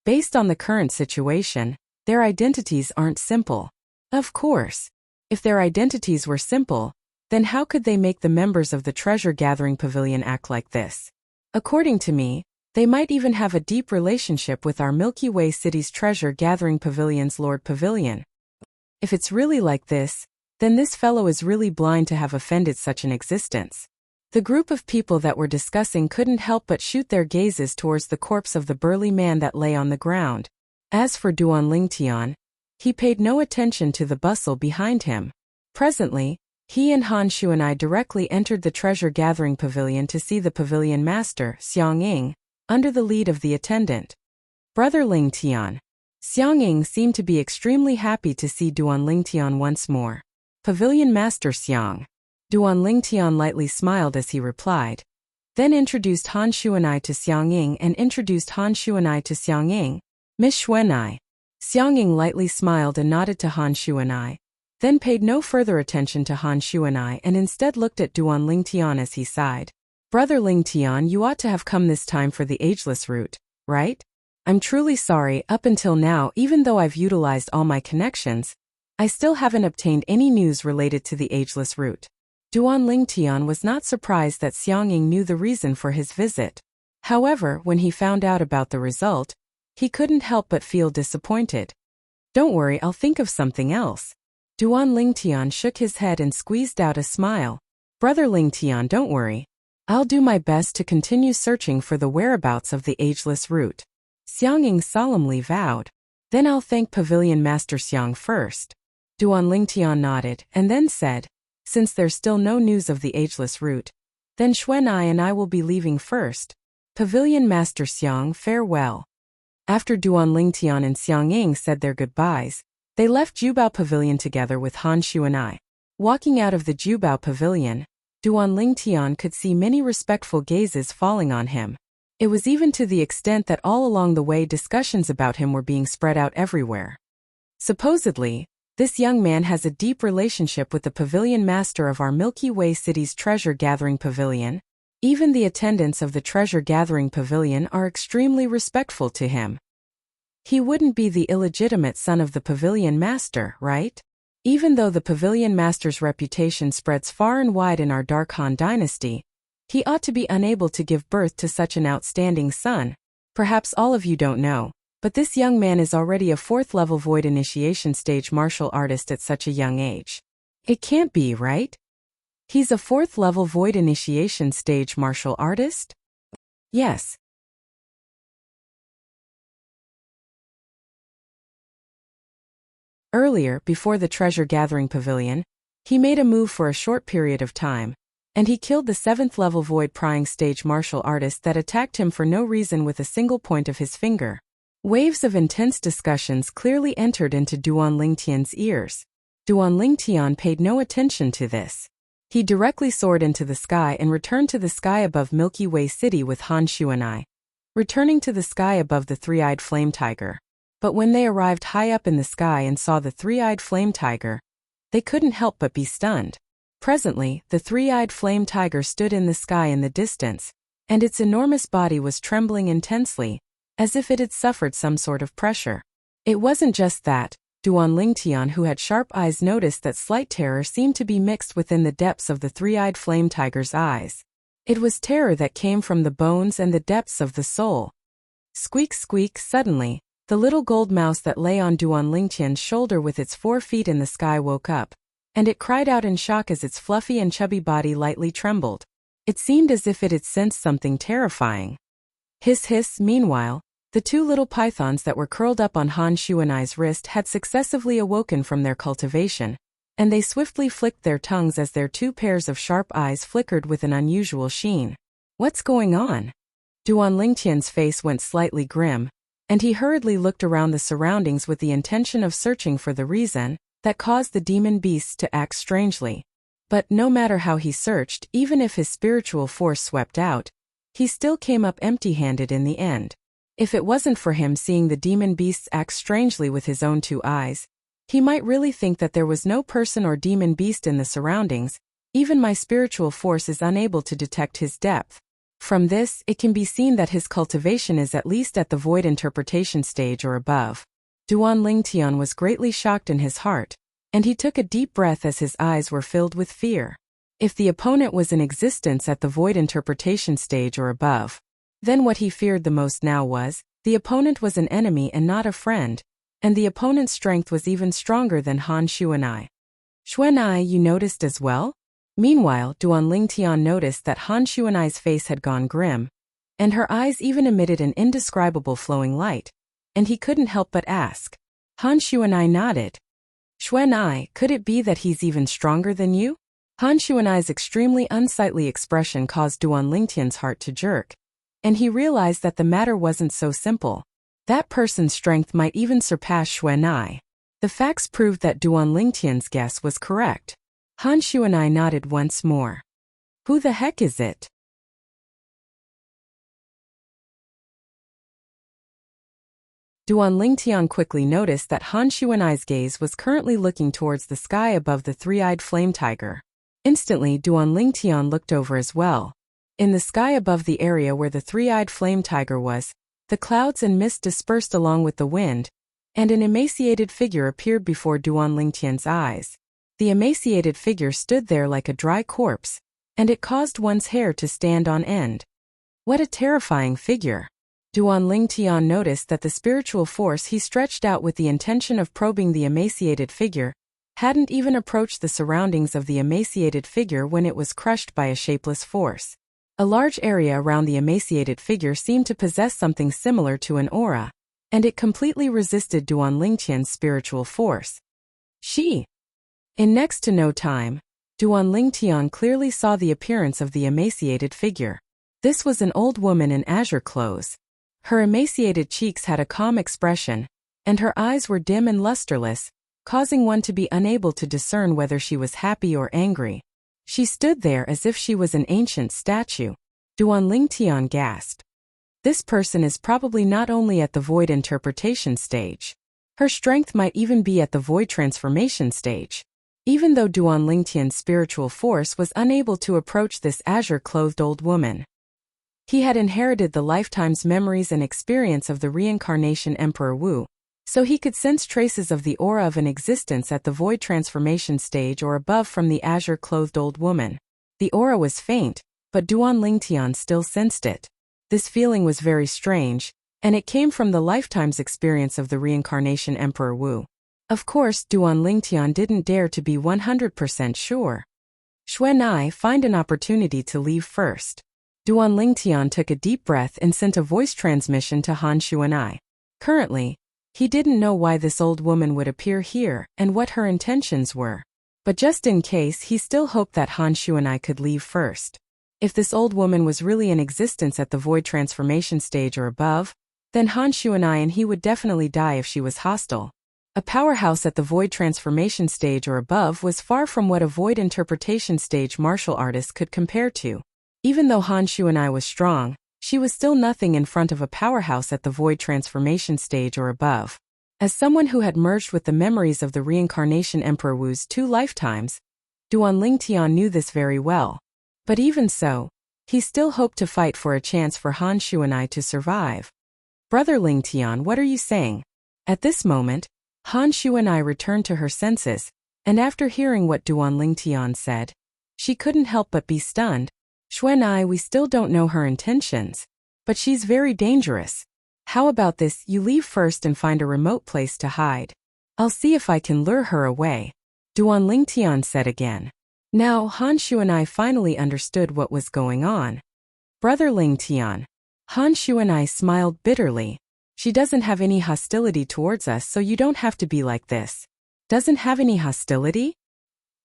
Based on the current situation, their identities aren't simple. Of course. If their identities were simple, then how could they make the members of the treasure-gathering pavilion act like this? According to me, they might even have a deep relationship with our Milky Way City's treasure-gathering pavilion's Lord Pavilion. If it's really like this, then this fellow is really blind to have offended such an existence. The group of people that were discussing couldn't help but shoot their gazes towards the corpse of the burly man that lay on the ground. As for Duan Lingtian, he paid no attention to the bustle behind him. Presently, he and Han Xuanai directly entered the treasure-gathering pavilion to see the pavilion master, Xiangying, under the lead of the attendant. Brother Lingtian. Xiangying seemed to be extremely happy to see Duan Lingtian once more. Pavilion Master Xiang. Duan Lingtian lightly smiled as he replied. Then introduced Han Xuanai to Xiangying and introduced Han Xuanai to Xiangying. Miss Xuanai. Xiangying lightly smiled and nodded to Han Xuanai, then paid no further attention to Han Xuanai and instead looked at Duan Lingtian as he sighed. Brother Lingtian, you ought to have come this time for the ageless route, right? I'm truly sorry, up until now, even though I've utilized all my connections, I still haven't obtained any news related to the ageless route. Duan Lingtian was not surprised that Xiangying knew the reason for his visit. However, when he found out about the result, he couldn't help but feel disappointed. Don't worry, I'll think of something else. Duan Lingtian shook his head and squeezed out a smile. Brother Lingtian, don't worry. I'll do my best to continue searching for the whereabouts of the ageless route. Xiangying solemnly vowed. Then I'll thank Pavilion Master Xiang first. Duan Lingtian nodded and then said, since there's still no news of the ageless route, then Xuanai and I will be leaving first. Pavilion Master Xiang, farewell. After Duan Lingtian and Xiangying said their goodbyes, they left Jubao Pavilion together with Han Xuanai. Walking out of the Jubao Pavilion, Duan Lingtian could see many respectful gazes falling on him. It was even to the extent that all along the way discussions about him were being spread out everywhere. Supposedly, this young man has a deep relationship with the pavilion master of our Milky Way City's treasure-gathering pavilion. Even the attendants of the treasure-gathering pavilion are extremely respectful to him. He wouldn't be the illegitimate son of the pavilion master, right? Even though the pavilion master's reputation spreads far and wide in our Dark Han dynasty, He ought to be unable to give birth to such an outstanding son. Perhaps all of you don't know, but this young man is already a 4th-level void initiation stage martial artist at such a young age. It can't be, right? He's a 4th-level void initiation stage martial artist? Yes. Earlier, before the treasure-gathering pavilion, he made a move for a short period of time, and he killed the 7th-level void prying stage martial artist that attacked him for no reason with a single point of his finger. Waves of intense discussions clearly entered into Duan Lingtian's ears. Duan Lingtian paid no attention to this. He directly soared into the sky and returned to the sky above Milky Way City with Han Xuanai, returning to the sky above the three-eyed flame tiger. But when they arrived high up in the sky and saw the three-eyed flame tiger, they couldn't help but be stunned. Presently, the three-eyed flame tiger stood in the sky in the distance, and its enormous body was trembling intensely, as if it had suffered some sort of pressure. It wasn't just that. Duan Lingtian, who had sharp eyes, noticed that slight terror seemed to be mixed within the depths of the three-eyed flame tiger's eyes. It was terror that came from the bones and the depths of the soul. Squeak, squeak! Suddenly, the little gold mouse that lay on Duan Lingtian's shoulder with its 4 feet in the sky woke up, and it cried out in shock as its fluffy and chubby body lightly trembled. It seemed as if it had sensed something terrifying. Hiss, hiss! Meanwhile, the 2 little pythons that were curled up on Han Xuanai's wrist had successively awoken from their cultivation, and they swiftly flicked their tongues as their 2 pairs of sharp eyes flickered with an unusual sheen. What's going on? Duan Lingtian's face went slightly grim, and he hurriedly looked around the surroundings with the intention of searching for the reason that caused the demon beasts to act strangely. But no matter how he searched, even if his spiritual force swept out, he still came up empty-handed in the end. If it wasn't for him seeing the demon beasts act strangely with his own 2 eyes, he might really think that there was no person or demon beast in the surroundings. Even my spiritual force is unable to detect his depth. From this, it can be seen that his cultivation is at least at the void interpretation stage or above. Duan Lingtian was greatly shocked in his heart, and he took a deep breath as his eyes were filled with fear. If the opponent was in existence at the void interpretation stage or above, then what he feared the most now was, the opponent was an enemy and not a friend, and the opponent's strength was even stronger than Han Xuanai. Xuanai, you noticed as well? Meanwhile, Duan Lingtian noticed that Han Xuanai's face had gone grim, and her eyes even emitted an indescribable flowing light, and he couldn't help but ask. Han Xuanai nodded. Xuanai, could it be that he's even stronger than you? Han Xuanai's extremely unsightly expression caused Duan Lingtian's heart to jerk, and he realized that the matter wasn't so simple. That person's strength might even surpass Xuanai. The facts proved that Duan Lingtian's guess was correct. Han Xuanai nodded once more. Who the heck is it? Duan Lingtian quickly noticed that Han Xuanai's gaze was currently looking towards the sky above the three-eyed flame tiger. Instantly, Duan Lingtian looked over as well. In the sky above the area where the three-eyed flame tiger was, the clouds and mist dispersed along with the wind, and an emaciated figure appeared before Duan Lingtian's eyes. The emaciated figure stood there like a dry corpse, and it caused one's hair to stand on end. What a terrifying figure! Duan Lingtian noticed that the spiritual force he stretched out with the intention of probing the emaciated figure hadn't even approached the surroundings of the emaciated figure when it was crushed by a shapeless force. A large area around the emaciated figure seemed to possess something similar to an aura, and it completely resisted Duan Lingtian's spiritual force. In next to no time, Duan Lingtian clearly saw the appearance of the emaciated figure. This was an old woman in azure clothes. Her emaciated cheeks had a calm expression, and her eyes were dim and lusterless, causing one to be unable to discern whether she was happy or angry. She stood there as if she was an ancient statue. Duan Lingtian gasped. This person is probably not only at the void interpretation stage. Her strength might even be at the void transformation stage. Even though Duan Lingtian's spiritual force was unable to approach this azure-clothed old woman, he had inherited the lifetime's memories and experience of the reincarnation Emperor Wu, so he could sense traces of the aura of an existence at the void transformation stage or above from the azure-clothed old woman. The aura was faint, but Duan Lingtian still sensed it. This feeling was very strange, and it came from the lifetime's experience of the reincarnation Emperor Wu. Of course, Duan Lingtian didn't dare to be 100% sure. Xuanai, find an opportunity to leave first. Duan Lingtian took a deep breath and sent a voice transmission to Han Xuanai. Currently, he didn't know why this old woman would appear here and what her intentions were. But just in case, he still hoped that Han Xuanai could leave first. If this old woman was really in existence at the void transformation stage or above, then Han Xuanai and he would definitely die if she was hostile. A powerhouse at the void transformation stage or above was far from what a void interpretation stage martial artist could compare to. Even though Han Xuanai was strong, she was still nothing in front of a powerhouse at the void transformation stage or above. As someone who had merged with the memories of the reincarnation Emperor Wu's 2 lifetimes, Duan Lingtian knew this very well. But even so, he still hoped to fight for a chance for Han Xuanai to survive. Brother Lingtian, what are you saying? At this moment, Han Xuanai returned to her senses, and after hearing what Duan Lingtian said, she couldn't help but be stunned. Xuanai, we still don't know her intentions, but she's very dangerous. How about this, you leave first and find a remote place to hide. I'll see if I can lure her away, Duan Lingtian said again. Now Han Xuanai finally understood what was going on. Brother Lingtian. Han Xuanai smiled bitterly. She doesn't have any hostility towards us, so you don't have to be like this. Doesn't have any hostility?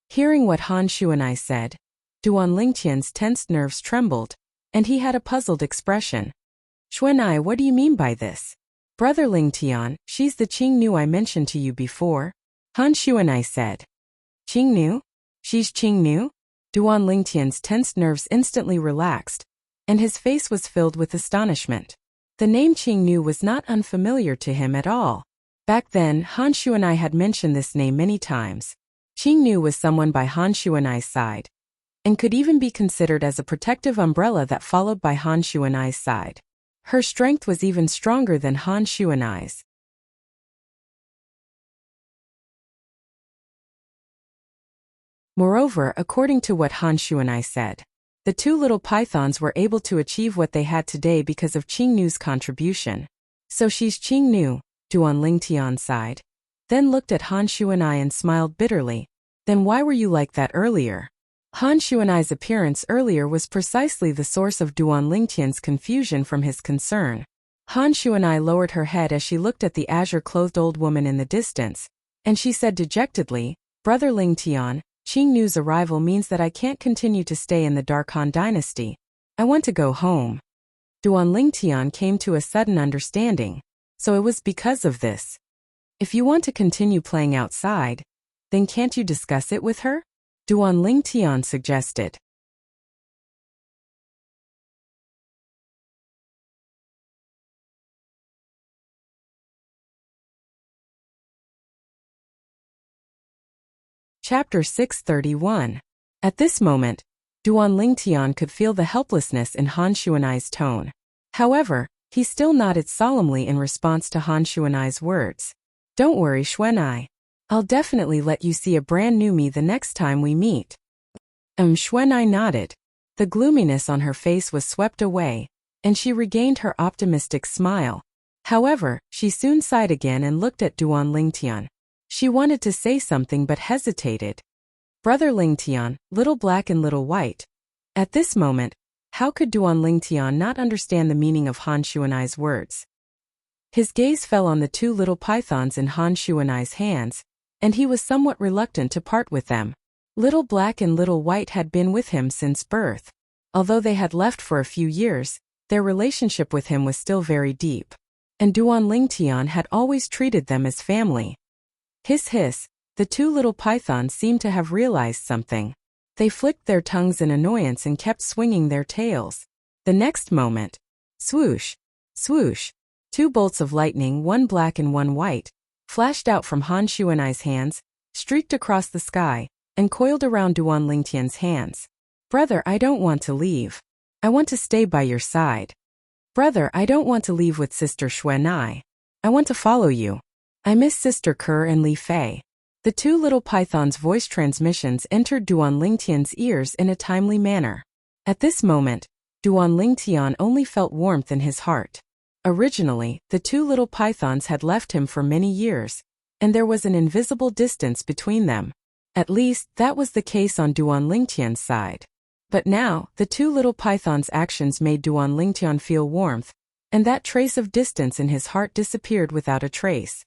Hearing what Han Xuanai said, Duan Lingtian's tensed nerves trembled, and he had a puzzled expression. Xuanai, what do you mean by this? Brother Lingtian, she's the Qingnu I mentioned to you before, Han Xuanai said. Qingnu? She's Qingnu? Duan Lingtian's tensed nerves instantly relaxed, and his face was filled with astonishment. The name Qingnu was not unfamiliar to him at all. Back then, Han Xuanai had mentioned this name many times. Qingnu was someone by Han Xuanai's side, and could even be considered as a protective umbrella that followed by Han Xuanai's side. Her strength was even stronger than Han Xuanai's. Moreover, according to what Han Xuanai said, the 2 little pythons were able to achieve what they had today because of Qingnu's contribution. So she's Qingnu, Duan Lingtian sighed, then looked at Han Xuanai and smiled bitterly. Then why were you like that earlier? Han Xuanai's appearance earlier was precisely the source of Duan Lingtian's confusion from his concern. Han Xuanai lowered her head as she looked at the azure-clothed old woman in the distance, and she said dejectedly, Brother Lingtian, Qingnu's arrival means that I can't continue to stay in the Dark Han dynasty. I want to go home. Duan Lingtian came to a sudden understanding. So it was because of this. If you want to continue playing outside, then can't you discuss it with her? Duan Lingtian suggested. Chapter 631. At this moment, Duan Lingtian could feel the helplessness in Han Xuanai's tone. However, he still nodded solemnly in response to Han Xuanai's words. Don't worry, Xuanai. I'll definitely let you see a brand new me the next time we meet. Xuanai nodded. The gloominess on her face was swept away, and she regained her optimistic smile. However, she soon sighed again and looked at Duan Lingtian. She wanted to say something but hesitated. Brother Lingtian, little black and little white. At this moment, how could Duan Lingtian not understand the meaning of Han Xuanai's words? His gaze fell on the 2 little pythons in Han Xuanai's hands, and he was somewhat reluctant to part with them. Little Black and Little White had been with him since birth. Although they had left for a few years, their relationship with him was still very deep. And Duan Lingtian had always treated them as family. Hiss hiss, the 2 little pythons seemed to have realized something. They flicked their tongues in annoyance and kept swinging their tails. The next moment, swoosh, swoosh, 2 bolts of lightning, one black and one white, flashed out from Han Xuanai's hands, streaked across the sky, and coiled around Duan Lingtian's hands. Brother, I don't want to leave. I want to stay by your side. Brother, I don't want to leave with Sister Xuanai. I want to follow you. I miss Sister Kerr and Li Fei. The 2 little pythons' voice transmissions entered Duan Lingtian's ears in a timely manner. At this moment, Duan Lingtian only felt warmth in his heart. Originally, the two little pythons had left him for many years, and there was an invisible distance between them. At least, that was the case on Duan Lingtian's side. But now, the two little pythons' actions made Duan Lingtian feel warmth, and that trace of distance in his heart disappeared without a trace.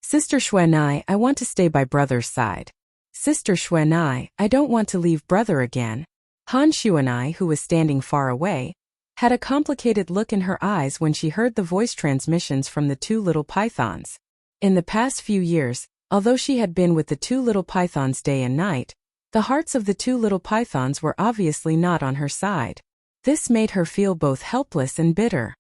Sister Xuanai, I want to stay by brother's side. Sister Xuanai, I don't want to leave brother again. Han Xuanai, who was standing far away, had a complicated look in her eyes when she heard the voice transmissions from the two little pythons. In the past few years, although she had been with the two little pythons day and night, the hearts of the two little pythons were obviously not on her side. This made her feel both helpless and bitter.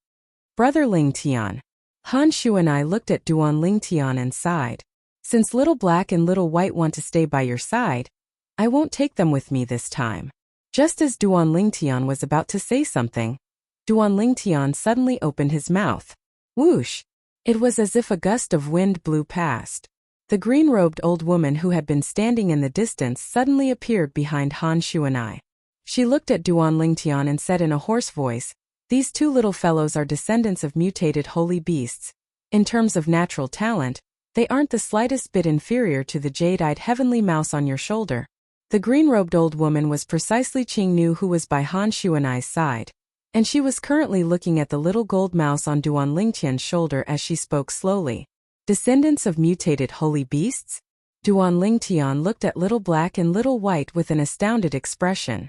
Brother Lingtian. Han Xuanai looked at Duan Lingtian and sighed. Since Little Black and Little White want to stay by your side, I won't take them with me this time. Just as Duan Lingtian was about to say something, Duan Lingtian suddenly opened his mouth. Whoosh! It was as if a gust of wind blew past. The green-robed old woman who had been standing in the distance suddenly appeared behind Han Xuanai. She looked at Duan Lingtian and said in a hoarse voice, "These two little fellows are descendants of mutated holy beasts. In terms of natural talent, they aren't the slightest bit inferior to the jade-eyed heavenly mouse on your shoulder." The green-robed old woman was precisely Qing Nu, who was by Han Xuanai's side, and she was currently looking at the little gold mouse on Duan Lingtian's shoulder as she spoke slowly. Descendants of mutated holy beasts? Duan Lingtian looked at Little Black and Little White with an astounded expression.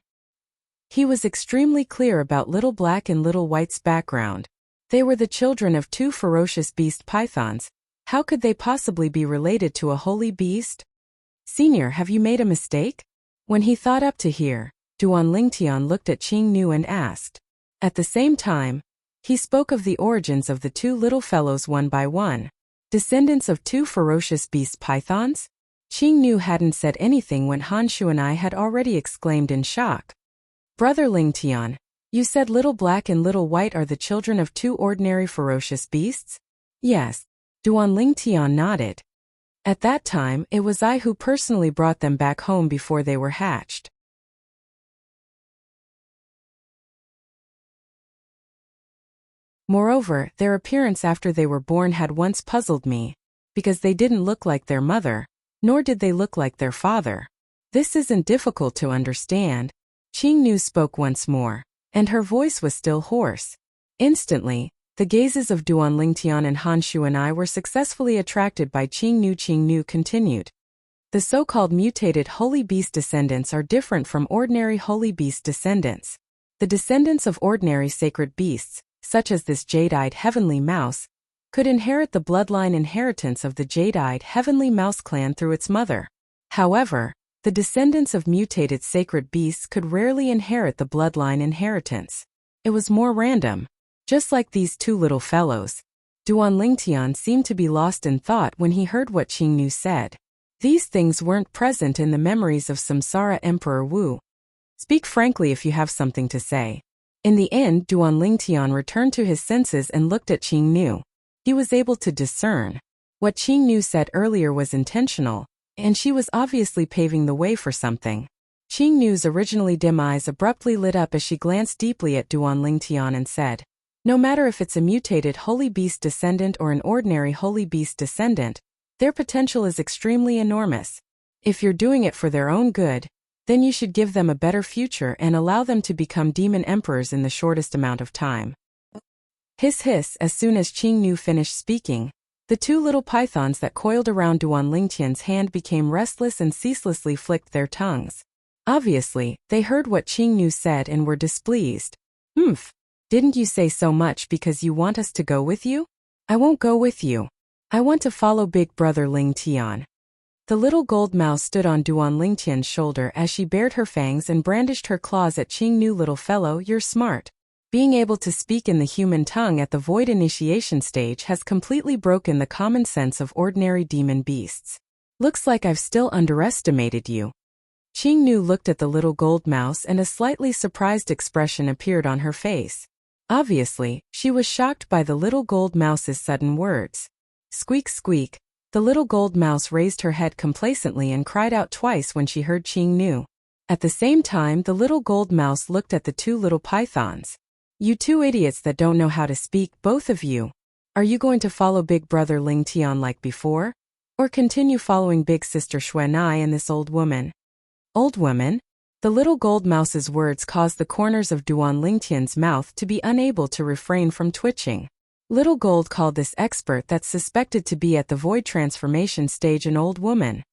He was extremely clear about Little Black and Little White's background. They were the children of two ferocious beast pythons. How could they possibly be related to a holy beast? Senior, have you made a mistake? When he thought up to here, Duan Lingtian looked at Qing Nu and asked. At the same time, he spoke of the origins of the two little fellows one by one. Descendants of two ferocious beast pythons? Qing Nu hadn't said anything when Han Xuanai had already exclaimed in shock. Brother Lingtian, you said Little Black and Little White are the children of two ordinary ferocious beasts? Yes. Duan Lingtian nodded. At that time, it was I who personally brought them back home before they were hatched. Moreover, their appearance after they were born had once puzzled me, because they didn't look like their mother, nor did they look like their father. This isn't difficult to understand. Qing Nu spoke once more, and her voice was still hoarse. Instantly, the gazes of Duan Lingtian and Han Xuanai were successfully attracted by Qing Nu. Qing Nu continued. The so-called mutated holy beast descendants are different from ordinary holy beast descendants. The descendants of ordinary sacred beasts, such as this jade-eyed heavenly mouse, could inherit the bloodline inheritance of the jade-eyed heavenly mouse clan through its mother. However, the descendants of mutated sacred beasts could rarely inherit the bloodline inheritance. It was more random. Just like these two little fellows, Duan Lingtian seemed to be lost in thought when he heard what Qing Nu said. These things weren't present in the memories of Samsara Emperor Wu. Speak frankly if you have something to say. In the end, Duan Lingtian returned to his senses and looked at Qing Nu. He was able to discern. What Qing Nu said earlier was intentional, and she was obviously paving the way for something. Qing Nu's originally dim eyes abruptly lit up as she glanced deeply at Duan Lingtian and said, "No matter if it's a mutated holy beast descendant or an ordinary holy beast descendant, their potential is extremely enormous. If you're doing it for their own good, then you should give them a better future and allow them to become demon emperors in the shortest amount of time." Hiss hiss. As soon as Qing Nu finished speaking, the two little pythons that coiled around Duan Lingtian's hand became restless and ceaselessly flicked their tongues. Obviously, they heard what Qing Nu said and were displeased. "Humph. Didn't you say so much because you want us to go with you? I won't go with you. I want to follow Big Brother Lingtian." The little gold mouse stood on Duan Lingtian's shoulder as she bared her fangs and brandished her claws at Qing Nu. "Little fellow, you're smart. Being able to speak in the human tongue at the void initiation stage has completely broken the common sense of ordinary demon beasts. Looks like I've still underestimated you." Qing Nu looked at the little gold mouse and a slightly surprised expression appeared on her face. Obviously, she was shocked by the little gold mouse's sudden words. Squeak squeak, the little gold mouse raised her head complacently and cried out twice when she heard Qing Nu. At the same time, the little gold mouse looked at the two little pythons. You two idiots that don't know how to speak, both of you. Are you going to follow Big Brother Ling Tian like before? Or continue following Big Sister Xuanai and this old woman? Old woman? The little gold mouse's words caused the corners of Duan Lingtian's mouth to be unable to refrain from twitching. Little Gold called this expert that's suspected to be at the void transformation stage an old woman.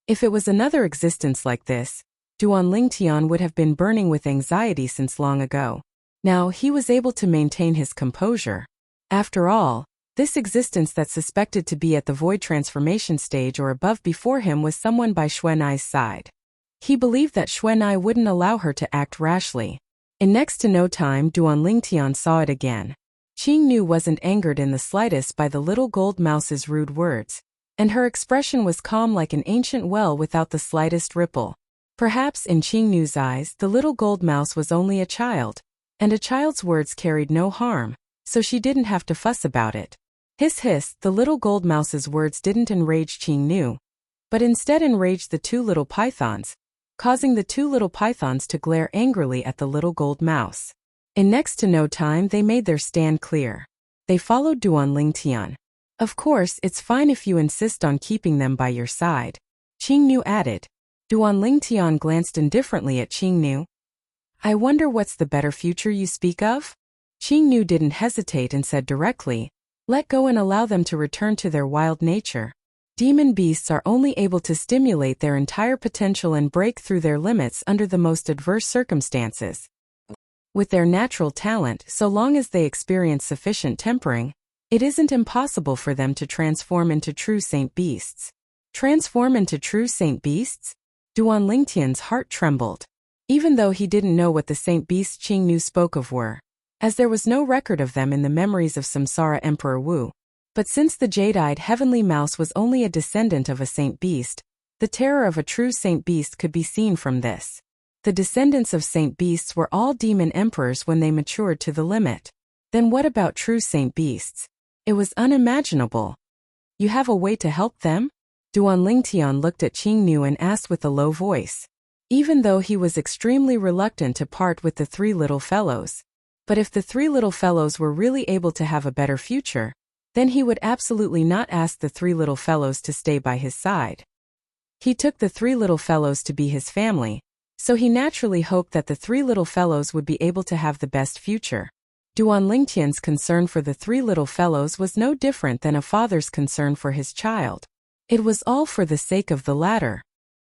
If it was another existence like this, Duan Lingtian would have been burning with anxiety since long ago. Now, he was able to maintain his composure. After all, this existence that's suspected to be at the void transformation stage or above before him was someone by Xuanai's side. He believed that Xuanai wouldn't allow her to act rashly. In next to no time, Duan Lingtian saw it again. Qingnu wasn't angered in the slightest by the little gold mouse's rude words, and her expression was calm like an ancient well without the slightest ripple. Perhaps in Qingnu's eyes, the little gold mouse was only a child, and a child's words carried no harm, so she didn't have to fuss about it. Hiss hiss, the little gold mouse's words didn't enrage Qingnu, but instead enraged the two little pythons, causing the two little pythons to glare angrily at the little gold mouse. In next to no time they made their stand clear. They followed Duan Lingtian. Of course, it's fine if you insist on keeping them by your side, Qingnu added. Duan Lingtian glanced indifferently at Qingnu. I wonder what's the better future you speak of? Qingnu didn't hesitate and said directly, let go and allow them to return to their wild nature. Demon beasts are only able to stimulate their entire potential and break through their limits under the most adverse circumstances. With their natural talent, so long as they experience sufficient tempering, it isn't impossible for them to transform into true saint beasts. Transform into true saint beasts? Duan Lingtian's heart trembled. Even though he didn't know what the saint beasts Qingnu spoke of were, as there was no record of them in the memories of Samsara Emperor Wu. But since the jade-eyed heavenly mouse was only a descendant of a saint beast, the terror of a true saint beast could be seen from this. The descendants of saint beasts were all demon emperors when they matured to the limit. Then what about true saint beasts? It was unimaginable. You have a way to help them? Duan Lingtian looked at Qingnu and asked with a low voice. Even though he was extremely reluctant to part with the three little fellows. But if the three little fellows were really able to have a better future, then he would absolutely not ask the three little fellows to stay by his side. He took the three little fellows to be his family, so he naturally hoped that the three little fellows would be able to have the best future. Duan Lingtian's concern for the three little fellows was no different than a father's concern for his child. It was all for the sake of the latter.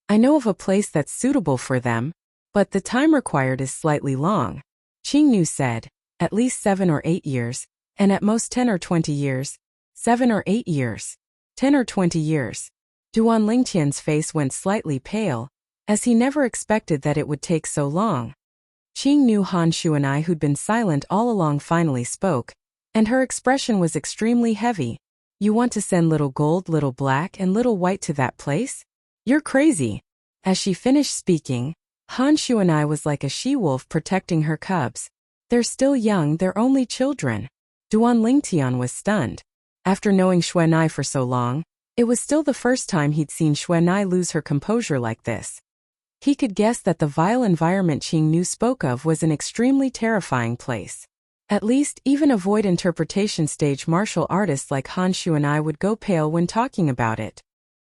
I know of a place that's suitable for them, but the time required is slightly long, Qingnu said, at least 7 or 8 years, and at most 10 or 20 years. 7 or 8 years. 10 or 20 years. Duan Lingtian's face went slightly pale, as he never expected that it would take so long. Qingnu Han Xuanai, who'd been silent all along, finally spoke, and her expression was extremely heavy. You want to send little gold, little black, and little white to that place? You're crazy. As she finished speaking, Han Xuanai was like a she-wolf protecting her cubs. They're still young, they're only children. Duan Lingtian was stunned. After knowing Xuanai for so long, it was still the first time he'd seen Xuanai lose her composure like this. He could guess that the vile environment Qingnu spoke of was an extremely terrifying place. At least, even a void interpretation stage martial artist like Han Xuanai would go pale when talking about it.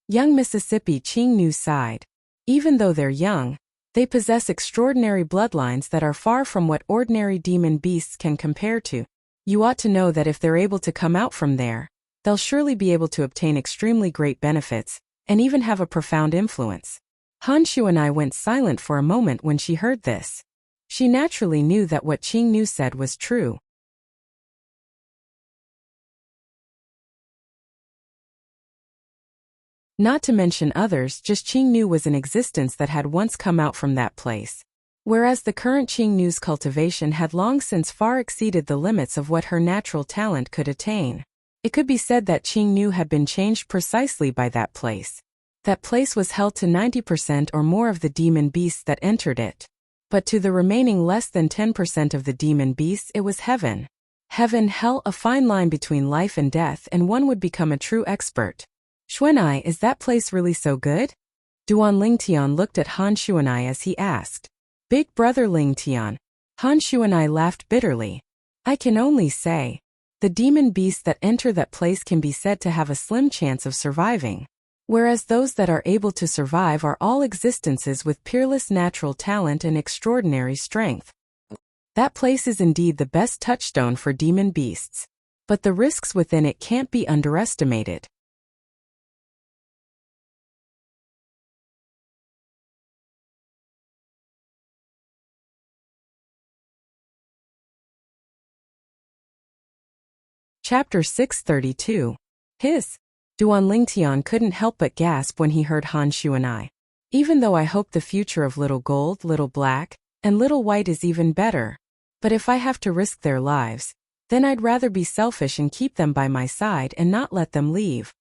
Young Mississippi, Qingnu sighed. Even though they're young, they possess extraordinary bloodlines that are far from what ordinary demon beasts can compare to. You ought to know that if they're able to come out from there, they'll surely be able to obtain extremely great benefits, and even have a profound influence. Han Xuanai went silent for a moment when she heard this. She naturally knew that what Qingnu said was true. Not to mention others, just Qingnu was an existence that had once come out from that place. Whereas the current Qingnu's cultivation had long since far exceeded the limits of what her natural talent could attain. It could be said that Qingnu had been changed precisely by that place. That place was held to 90% or more of the demon beasts that entered it. But to the remaining less than 10% of the demon beasts it was heaven. Heaven, hell, a fine line between life and death, and one would become a true expert. Xuanai, is that place really so good? Duan Lingtian looked at Han Xuanai as he asked. Big brother Lingtian. Han Xuanai laughed bitterly. I can only say. The demon beasts that enter that place can be said to have a slim chance of surviving. Whereas those that are able to survive are all existences with peerless natural talent and extraordinary strength. That place is indeed the best touchstone for demon beasts. But the risks within it can't be underestimated. Chapter 632. Hiss. Duan Lingtian couldn't help but gasp when he heard Han Xuanai. Even though I hope the future of Little Gold, Little Black, and Little White is even better. But if I have to risk their lives, then I'd rather be selfish and keep them by my side and not let them leave.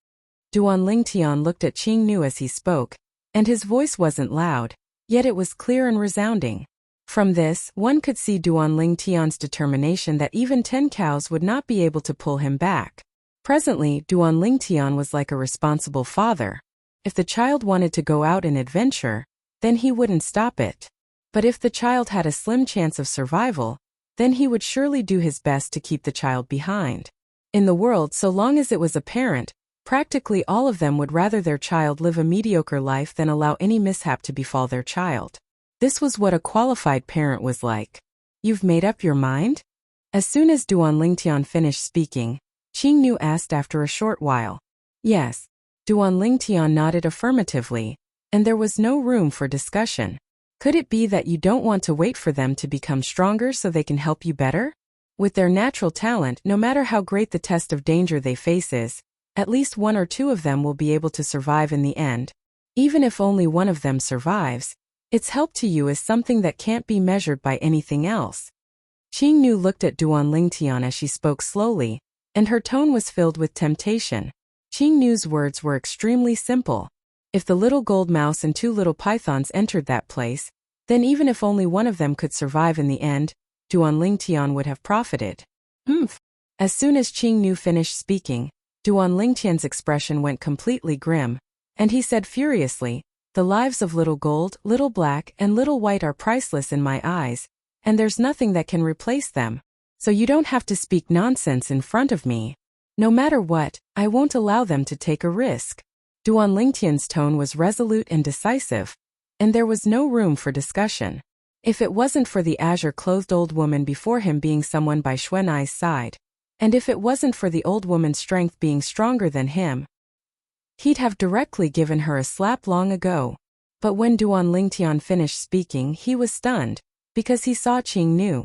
Duan Lingtian looked at Qing Nu as he spoke, and his voice wasn't loud, yet it was clear and resounding. From this, one could see Duan Lingtian's determination that even 10 cows would not be able to pull him back. Presently, Duan Lingtian was like a responsible father. If the child wanted to go out and adventure, then he wouldn't stop it. But if the child had a slim chance of survival, then he would surely do his best to keep the child behind. In the world, so long as it was apparent, practically all of them would rather their child live a mediocre life than allow any mishap to befall their child. This was what a qualified parent was like. You've made up your mind? As soon as Duan Lingtian finished speaking, Qing Nu asked after a short while. Yes. Duan Lingtian nodded affirmatively, and there was no room for discussion. Could it be that you don't want to wait for them to become stronger so they can help you better? With their natural talent, no matter how great the test of danger they face is, at least one or two of them will be able to survive in the end. Even if only one of them survives, its help to you is something that can't be measured by anything else. Qing Nu looked at Duan Lingtian as she spoke slowly, and her tone was filled with temptation. Qing Nu's words were extremely simple. If the little gold mouse and 2 little pythons entered that place, then even if only one of them could survive in the end, Duan Lingtian would have profited. As soon as Qing Nu finished speaking, Duan Lingtian's expression went completely grim, and he said furiously, the lives of Little Gold, Little Black, and Little White are priceless in my eyes, and there's nothing that can replace them. So you don't have to speak nonsense in front of me. No matter what, I won't allow them to take a risk. Duan Lingtian's tone was resolute and decisive, and there was no room for discussion. If it wasn't for the azure-clothed old woman before him being someone by Xuanai's side, and if it wasn't for the old woman's strength being stronger than him, he'd have directly given her a slap long ago. But when Duan Lingtian finished speaking, he was stunned, because he saw Qing Nu.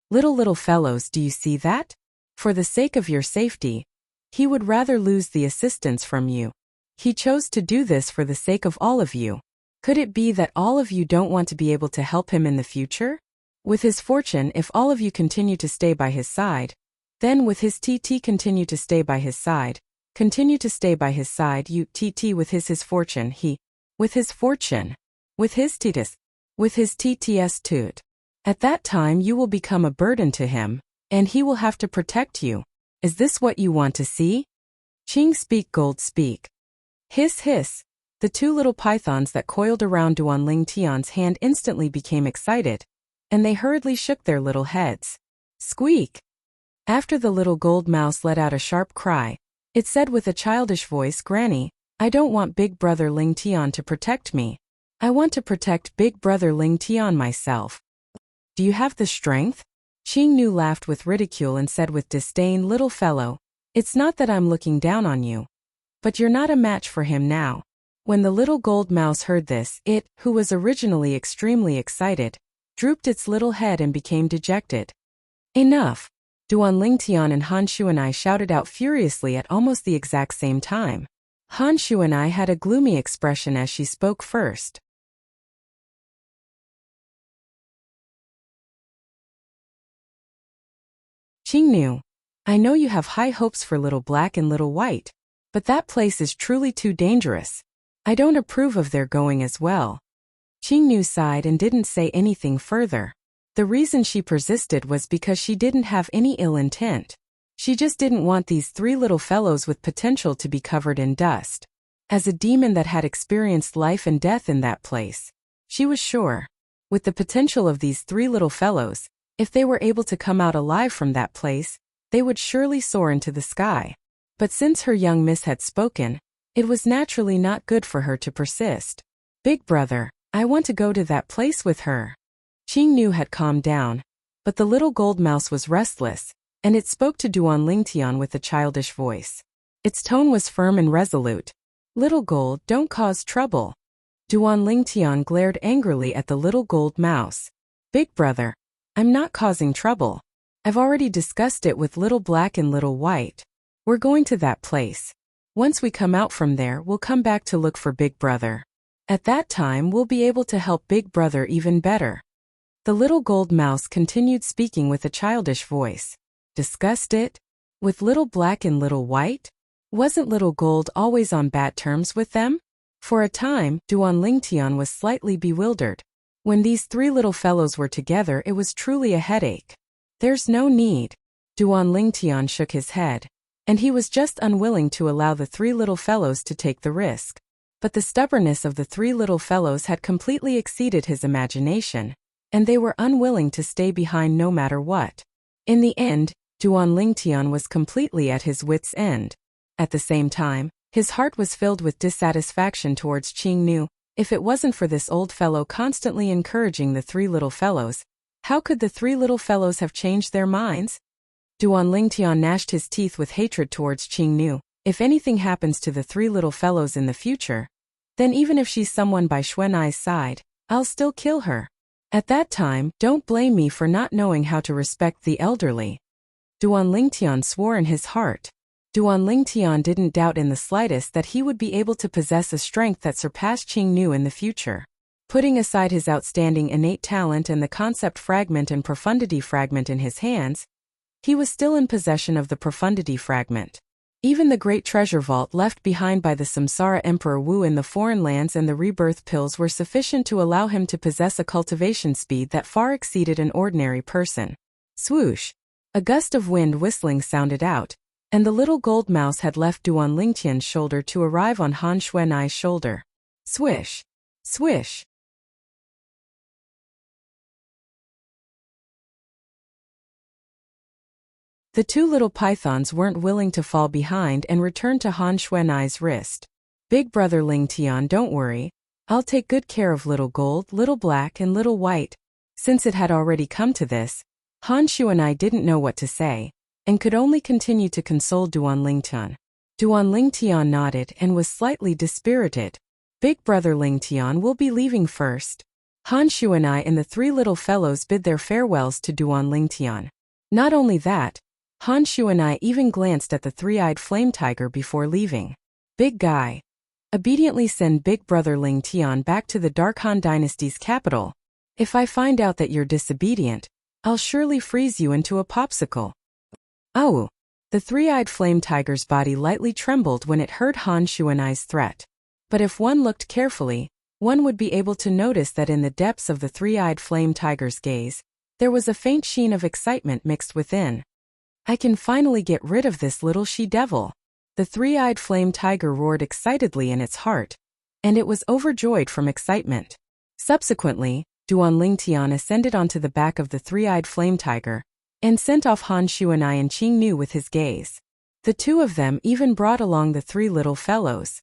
Little fellows, do you see that? For the sake of your safety, he would rather lose the assistance from you. He chose to do this for the sake of all of you. Could it be that all of you don't want to be able to help him in the future? With his fortune, if all of you continue to stay by his side, then with his TT continue to stay by his side, continue to stay by his side, you TT with his fortune, he, with his fortune, with his TTS, with his TTS toot. At that time you will become a burden to him, and he will have to protect you. Is this what you want to see? Qing speak gold speak. Hiss hiss. The 2 little pythons that coiled around Duan Lingtian's hand instantly became excited, and they hurriedly shook their little heads. Squeak! After the little gold mouse let out a sharp cry, it said with a childish voice, Granny, I don't want Big Brother Lingtian to protect me. I want to protect Big Brother Lingtian myself. Do you have the strength? Qing Nu laughed with ridicule and said with disdain, Little fellow, it's not that I'm looking down on you. But you're not a match for him now. When the little gold mouse heard this, it, who was originally extremely excited, drooped its little head and became dejected. Enough! Duan Lingtian and Han Xuanai shouted out furiously at almost the exact same time. Han Xuanai had a gloomy expression as she spoke first. Qing Nu, I know you have high hopes for Little Black and Little White, but that place is truly too dangerous. I don't approve of their going as well. Qing Nu sighed and didn't say anything further. The reason she persisted was because she didn't have any ill intent. She just didn't want these 3 little fellows with potential to be covered in dust. As a demon that had experienced life and death in that place, she was sure, with the potential of these three little fellows, if they were able to come out alive from that place, they would surely soar into the sky. But since her young miss had spoken, it was naturally not good for her to persist. Big brother, I want to go to that place with her. Qingnu had calmed down, but the little gold mouse was restless, and it spoke to Duan Lingtian with a childish voice. Its tone was firm and resolute. Little gold, don't cause trouble. Duan Lingtian glared angrily at the little gold mouse. Big brother, I'm not causing trouble. I've already discussed it with Little Black and Little White. We're going to that place. Once we come out from there, we'll come back to look for Big brother. At that time, we'll be able to help Big brother even better. The little gold mouse continued speaking with a childish voice. Discussed it? With Little Black and Little White? Wasn't Little Gold always on bad terms with them? For a time, Duan Lingtian was slightly bewildered. When these three little fellows were together, it was truly a headache. There's no need. Duan Lingtian shook his head, and he was just unwilling to allow the three little fellows to take the risk. But the stubbornness of the three little fellows had completely exceeded his imagination, and they were unwilling to stay behind no matter what. In the end, Duan Lingtian was completely at his wits' end. At the same time, his heart was filled with dissatisfaction towards Qingnu. If it wasn't for this old fellow constantly encouraging the three little fellows, how could the three little fellows have changed their minds? Duan Lingtian gnashed his teeth with hatred towards Qingnu. If anything happens to the three little fellows in the future, then even if she's someone by Xuanai's side, I'll still kill her. At that time, don't blame me for not knowing how to respect the elderly. Duan Lingtian swore in his heart. Duan Lingtian didn't doubt in the slightest that he would be able to possess a strength that surpassed Qingnu in the future. Putting aside his outstanding innate talent and the concept fragment and profundity fragment in his hands, he was still in possession of the profundity fragment. Even the great treasure vault left behind by the Samsara Emperor Wu in the foreign lands and the rebirth pills were sufficient to allow him to possess a cultivation speed that far exceeded an ordinary person. Swoosh! A gust of wind whistling sounded out, and the little gold mouse had left Duan Lingtian's shoulder to arrive on Han Xuanai's shoulder. Swish! Swish! The two little pythons weren't willing to fall behind and returned to Han Xuanai's wrist. Big brother Lingtian, don't worry. I'll take good care of Little Gold, Little Black and Little White. Since it had already come to this, Han Xuanai didn't know what to say, and could only continue to console Duan Lingtian. Duan Lingtian nodded and was slightly dispirited. Big brother Lingtian will be leaving first. Han Xuanai and the three little fellows bid their farewells to Duan Lingtian. Not only that, Han Xuanai even glanced at the three-eyed flame tiger before leaving. Big guy. Obediently send Big brother Lingtian back to the Dark Han Dynasty's capital. If I find out that you're disobedient, I'll surely freeze you into a popsicle. Oh! The three-eyed flame tiger's body lightly trembled when it heard Han Xuanai's threat. But if one looked carefully, one would be able to notice that in the depths of the three-eyed flame tiger's gaze, there was a faint sheen of excitement mixed within. I can finally get rid of this little she-devil. The three-eyed flame tiger roared excitedly in its heart, and it was overjoyed from excitement. Subsequently, Duan Lingtian ascended onto the back of the three-eyed flame tiger, and sent off Han Xuanai and Qingnu with his gaze. The two of them even brought along the three little fellows.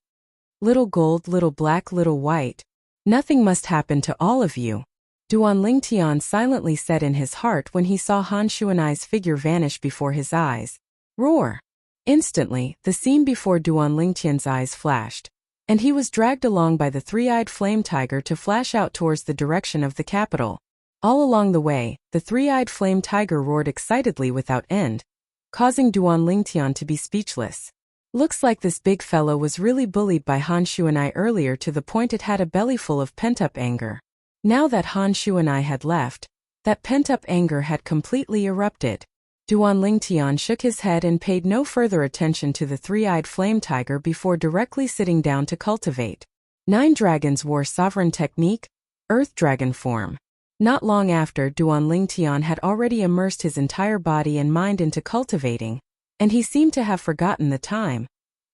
Little Gold, Little Black, Little White. Nothing must happen to all of you. Duan Lingtian silently said in his heart when he saw Han Xuanai's figure vanish before his eyes. Roar! Instantly, the scene before Duan Lingtian's eyes flashed, and he was dragged along by the three-eyed flame tiger to flash out towards the direction of the capital. All along the way, the three-eyed flame tiger roared excitedly without end, causing Duan Lingtian to be speechless. Looks like this big fellow was really bullied by Han Xuanai earlier to the point it had a bellyful of pent-up anger. Now that Han Xuanai had left, that pent-up anger had completely erupted. Duan Lingtian shook his head and paid no further attention to the three-eyed flame tiger before directly sitting down to cultivate. 9 dragons wore sovereign technique, earth dragon form. Not long after, Duan Lingtian had already immersed his entire body and mind into cultivating, and he seemed to have forgotten the time.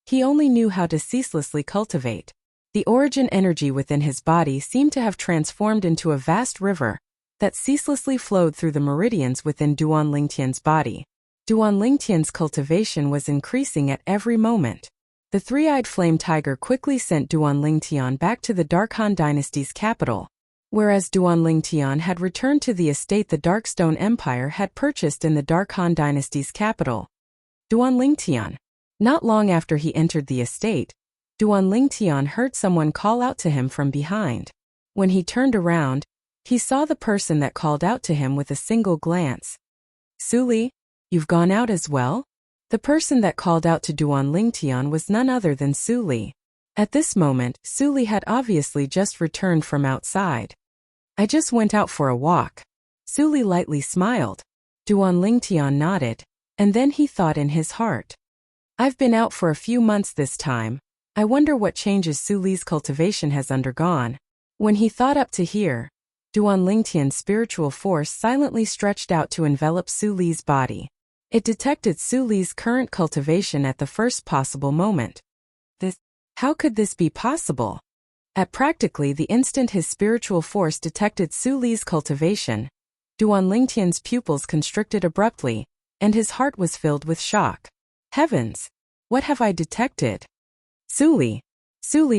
He only knew how to ceaselessly cultivate. The origin energy within his body seemed to have transformed into a vast river that ceaselessly flowed through the meridians within Duan Lingtian's body. Duan Lingtian's cultivation was increasing at every moment. The three-eyed flame tiger quickly sent Duan Lingtian back to the Dark Han dynasty's capital, whereas Duan Lingtian had returned to the estate the Darkstone Empire had purchased in the Dark Han dynasty's capital. Duan Lingtian. Not long after he entered the estate, Duan Lingtian heard someone call out to him from behind. When he turned around, he saw the person that called out to him with a single glance. "Su Li, you've gone out as well?" The person that called out to Duan Lingtian was none other than Su Li. At this moment, Su Li had obviously just returned from outside. "I just went out for a walk." Su Li lightly smiled. Duan Lingtian nodded, and then he thought in his heart, "I've been out for a few months this time. I wonder what changes Su Li's cultivation has undergone." When he thought up to here, Duan Lingtian's spiritual force silently stretched out to envelop Su Li's body. It detected Su Li's current cultivation at the first possible moment. How could this be possible? At practically the instant his spiritual force detected Su Li's cultivation, Duan Lingtian's pupils constricted abruptly, and his heart was filled with shock. Heavens! What have I detected? Su Li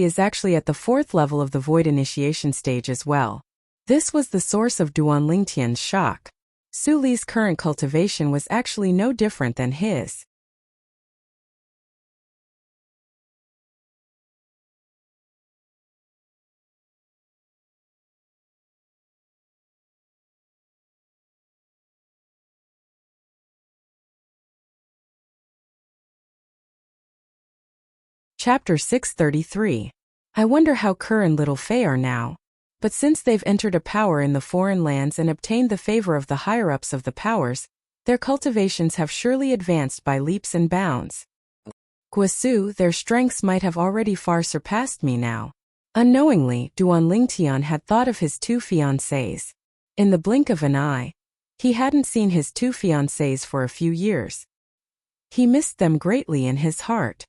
is actually at the 4th level of the Void Initiation stage as well. This was the source of Duan Lingtian's shock. Su Li's current cultivation was actually no different than his. Chapter 633. I wonder how Kerr and Little Fei are now. But since they've entered a power in the foreign lands and obtained the favor of the higher-ups of the powers, their cultivations have surely advanced by leaps and bounds. Guasu, their strengths might have already far surpassed me now. Unknowingly, Duan Lingtian had thought of his 2 fiancées. In the blink of an eye, he hadn't seen his 2 fiancées for a few years. He missed them greatly in his heart.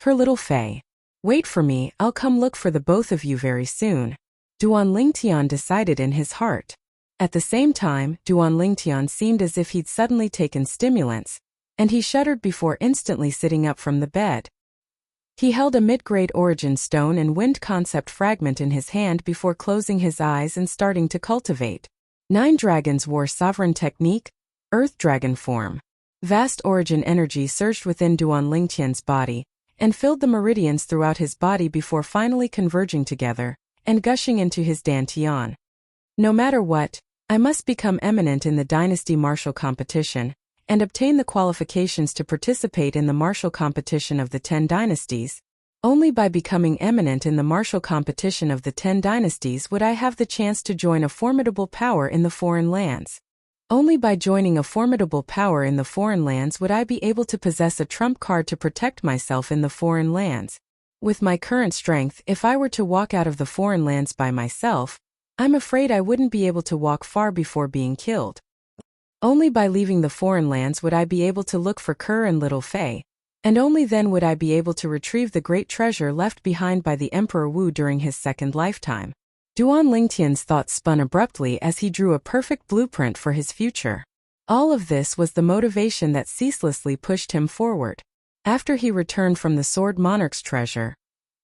Her Little Fei. Wait for me, I'll come look for the both of you very soon. Duan Lingtian decided in his heart. At the same time, Duan Lingtian seemed as if he'd suddenly taken stimulants, and he shuddered before instantly sitting up from the bed. He held a mid-grade origin stone and wind concept fragment in his hand before closing his eyes and starting to cultivate. 9 dragons wore sovereign technique, earth dragon form. Vast origin energy surged within Duan Lingtian's body, and filled the meridians throughout his body before finally converging together and gushing into his dantian. No matter what, I must become eminent in the dynasty martial competition, and obtain the qualifications to participate in the martial competition of the 10 dynasties. Only by becoming eminent in the martial competition of the 10 dynasties would I have the chance to join a formidable power in the foreign lands. Only by joining a formidable power in the foreign lands would I be able to possess a trump card to protect myself in the foreign lands. With my current strength, if I were to walk out of the foreign lands by myself, I'm afraid I wouldn't be able to walk far before being killed. Only by leaving the foreign lands would I be able to look for Kerr and Little Fei, and only then would I be able to retrieve the great treasure left behind by the Emperor Wu during his 2nd lifetime. Duan Lingtian's thoughts spun abruptly as he drew a perfect blueprint for his future. All of this was the motivation that ceaselessly pushed him forward. After he returned from the Sword Monarch's treasure,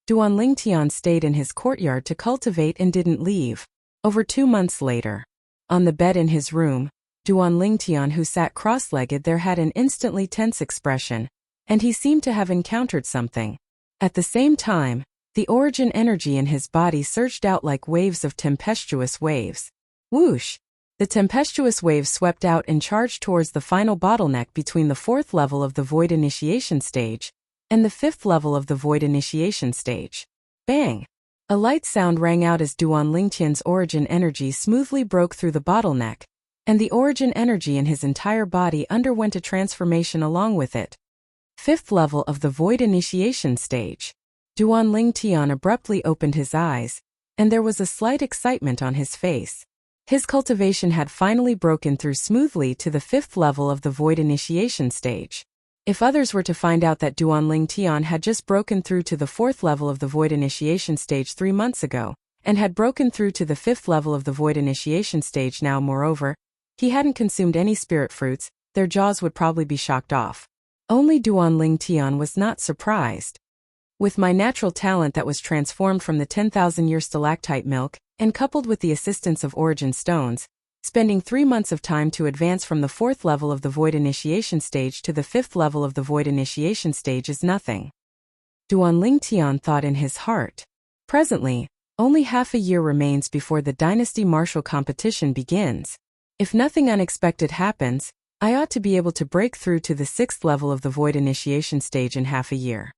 Duan Lingtian stayed in his courtyard to cultivate and didn't leave. Over 2 months later, on the bed in his room, Duan Lingtian, who sat cross-legged there, had an instantly tense expression, and he seemed to have encountered something. At the same time, the origin energy in his body surged out like waves of tempestuous waves. Whoosh! The tempestuous waves swept out and charged towards the final bottleneck between the 4th level of the Void Initiation stage and the 5th level of the Void Initiation stage. Bang! A light sound rang out as Duan Lingtian's origin energy smoothly broke through the bottleneck, and the origin energy in his entire body underwent a transformation along with it. 5th level of the Void Initiation stage. Duan Lingtian abruptly opened his eyes, and there was a slight excitement on his face. His cultivation had finally broken through smoothly to the 5th level of the Void Initiation stage. If others were to find out that Duanling Tian had just broken through to the 4th level of the Void Initiation Stage 3 months ago, and had broken through to the 5th level of the Void Initiation Stage now, moreover, he hadn't consumed any spirit fruits, their jaws would probably be shocked off. Only Duanling Tian was not surprised. With my natural talent that was transformed from the 10,000-year stalactite milk, and coupled with the assistance of origin stones, spending 3 months of time to advance from the 4th level of the Void Initiation Stage to the 5th level of the Void Initiation Stage is nothing. Duanling Tian thought in his heart. Presently, only half a year remains before the Dynasty Martial competition begins. If nothing unexpected happens, I ought to be able to break through to the 6th level of the Void Initiation Stage in half a year.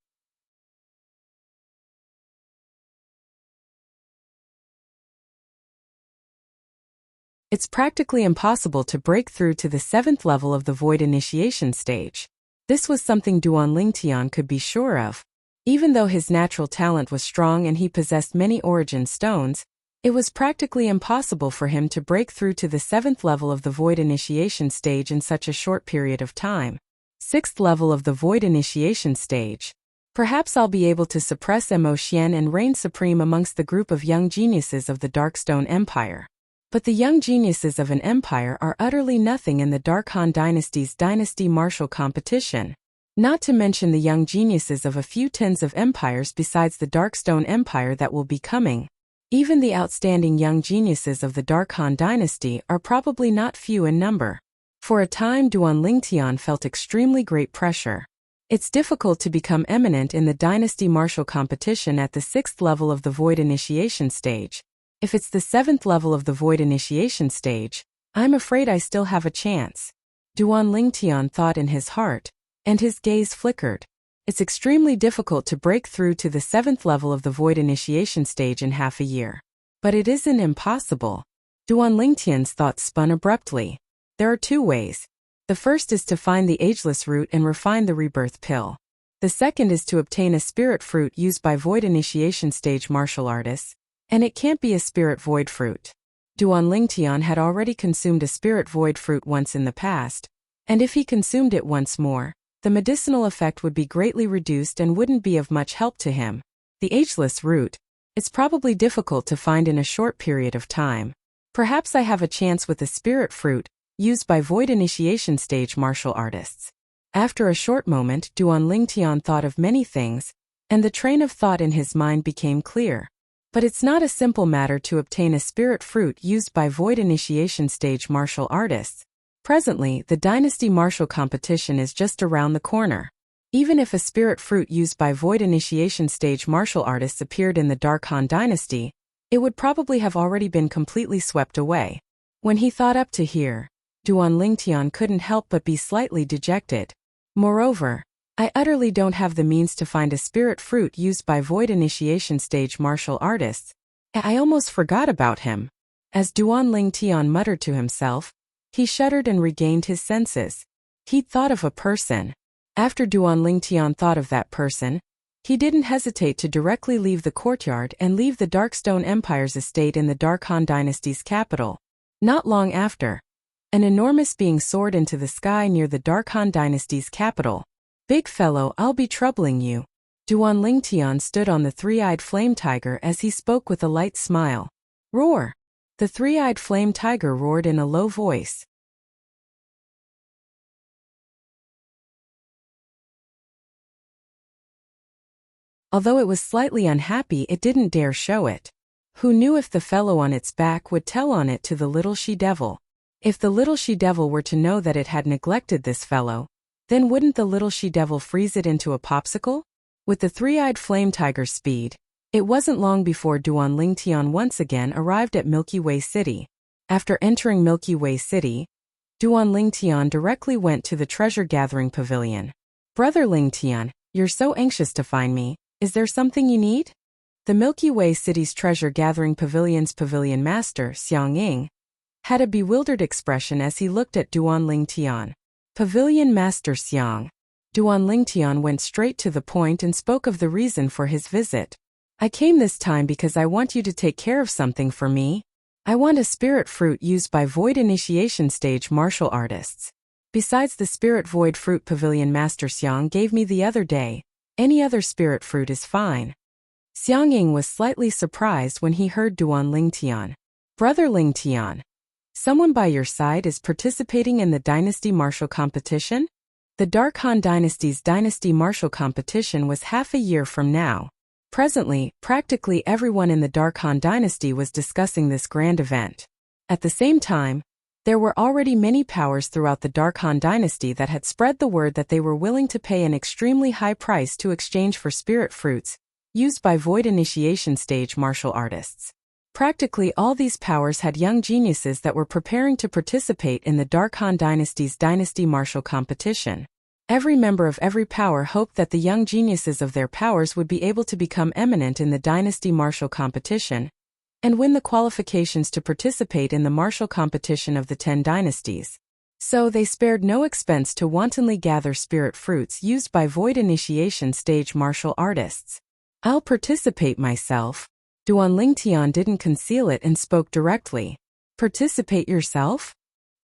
It's practically impossible to break through to the 7th level of the Void Initiation Stage. This was something Duanling Tian could be sure of. Even though his natural talent was strong and he possessed many origin stones, it was practically impossible for him to break through to the 7th level of the Void Initiation Stage in such a short period of time. 6th level of the Void Initiation Stage. Perhaps I'll be able to suppress Mo Xian and reign supreme amongst the group of young geniuses of the Darkstone Empire. But the young geniuses of an empire are utterly nothing in the Dark Han Dynasty's Dynasty Martial competition. Not to mention the young geniuses of a few tens of empires besides the Darkstone Empire that will be coming. Even the outstanding young geniuses of the Dark Han Dynasty are probably not few in number. For a time Duanling Tian felt extremely great pressure. It's difficult to become eminent in the Dynasty Martial competition at the 6th level of the Void Initiation Stage. If it's the 7th level of the Void Initiation Stage, I'm afraid I still have a chance. Duanling Tian thought in his heart, and his gaze flickered. It's extremely difficult to break through to the 7th level of the Void Initiation Stage in half a year. But it isn't impossible. Duanling Tian's thoughts spun abruptly. There are 2 ways. The first is to find the ageless root and refine the rebirth pill. The second is to obtain a spirit fruit used by Void Initiation Stage martial artists. And it can't be a spirit void fruit. Duanling Tian had already consumed a spirit void fruit once in the past, and if he consumed it once more, the medicinal effect would be greatly reduced and wouldn't be of much help to him. The ageless root, it's probably difficult to find in a short period of time. Perhaps I have a chance with a spirit fruit, used by Void Initiation Stage martial artists. After a short moment, Duanling Tian thought of many things, and the train of thought in his mind became clear. But it's not a simple matter to obtain a spirit fruit used by Void Initiation Stage martial artists. Presently, the Dynasty Martial competition is just around the corner. Even if a spirit fruit used by Void Initiation Stage martial artists appeared in the Dark Han Dynasty, it would probably have already been completely swept away. When he thought up to here, Duanling Tian couldn't help but be slightly dejected. Moreover, I utterly don't have the means to find a spirit fruit used by Void Initiation Stage martial artists. I almost forgot about him. As Duanling Tian muttered to himself, he shuddered and regained his senses. He'd thought of a person. After Duanling Tian thought of that person, he didn't hesitate to directly leave the courtyard and leave the Darkstone Empire's estate in the Dark Han Dynasty's capital. Not long after, an enormous being soared into the sky near the Dark Han Dynasty's capital. Big fellow, I'll be troubling you. Duanling Tian stood on the 3-eyed flame tiger as he spoke with a light smile. Roar! The 3-eyed flame tiger roared in a low voice. Although it was slightly unhappy, it didn't dare show it. Who knew if the fellow on its back would tell on it to the little she-devil? If the little she-devil were to know that it had neglected this fellow, then wouldn't the little she-devil freeze it into a popsicle? With the 3-eyed flame tiger's speed, it wasn't long before Duanling Tian once again arrived at Milky Way City. After entering Milky Way City, Duanling Tian directly went to the treasure-gathering pavilion. Brother Ling Tian, you're so anxious to find me, is there something you need? The Milky Way City's treasure-gathering pavilion's pavilion master, Xiang Ying, had a bewildered expression as he looked at Duanling Tian. Pavilion Master Xiang. Duanling Tian went straight to the point and spoke of the reason for his visit. I came this time because I want you to take care of something for me. I want a spirit fruit used by Void Initiation Stage martial artists. Besides the spirit void fruit pavilion Master Xiang gave me the other day, any other spirit fruit is fine. Xiang Ying was slightly surprised when he heard Duan Lingtian. Brother Lingtian, someone by your side is participating in the dynasty martial competition? The Dark Han Dynasty's dynasty martial competition was half a year from now. Presently, practically everyone in the Dark Han Dynasty was discussing this grand event. At the same time, there were already many powers throughout the Dark Han Dynasty that had spread the word that they were willing to pay an extremely high price to exchange for spirit fruits, used by void initiation stage martial artists. Practically all these powers had young geniuses that were preparing to participate in the Dark Han Dynasty's dynasty martial competition. Every member of every power hoped that the young geniuses of their powers would be able to become eminent in the dynasty martial competition and win the qualifications to participate in the martial competition of the 10 dynasties. So they spared no expense to wantonly gather spirit fruits used by void initiation stage martial artists. I'll participate myself. Duan Lingtian didn't conceal it and spoke directly. Participate yourself?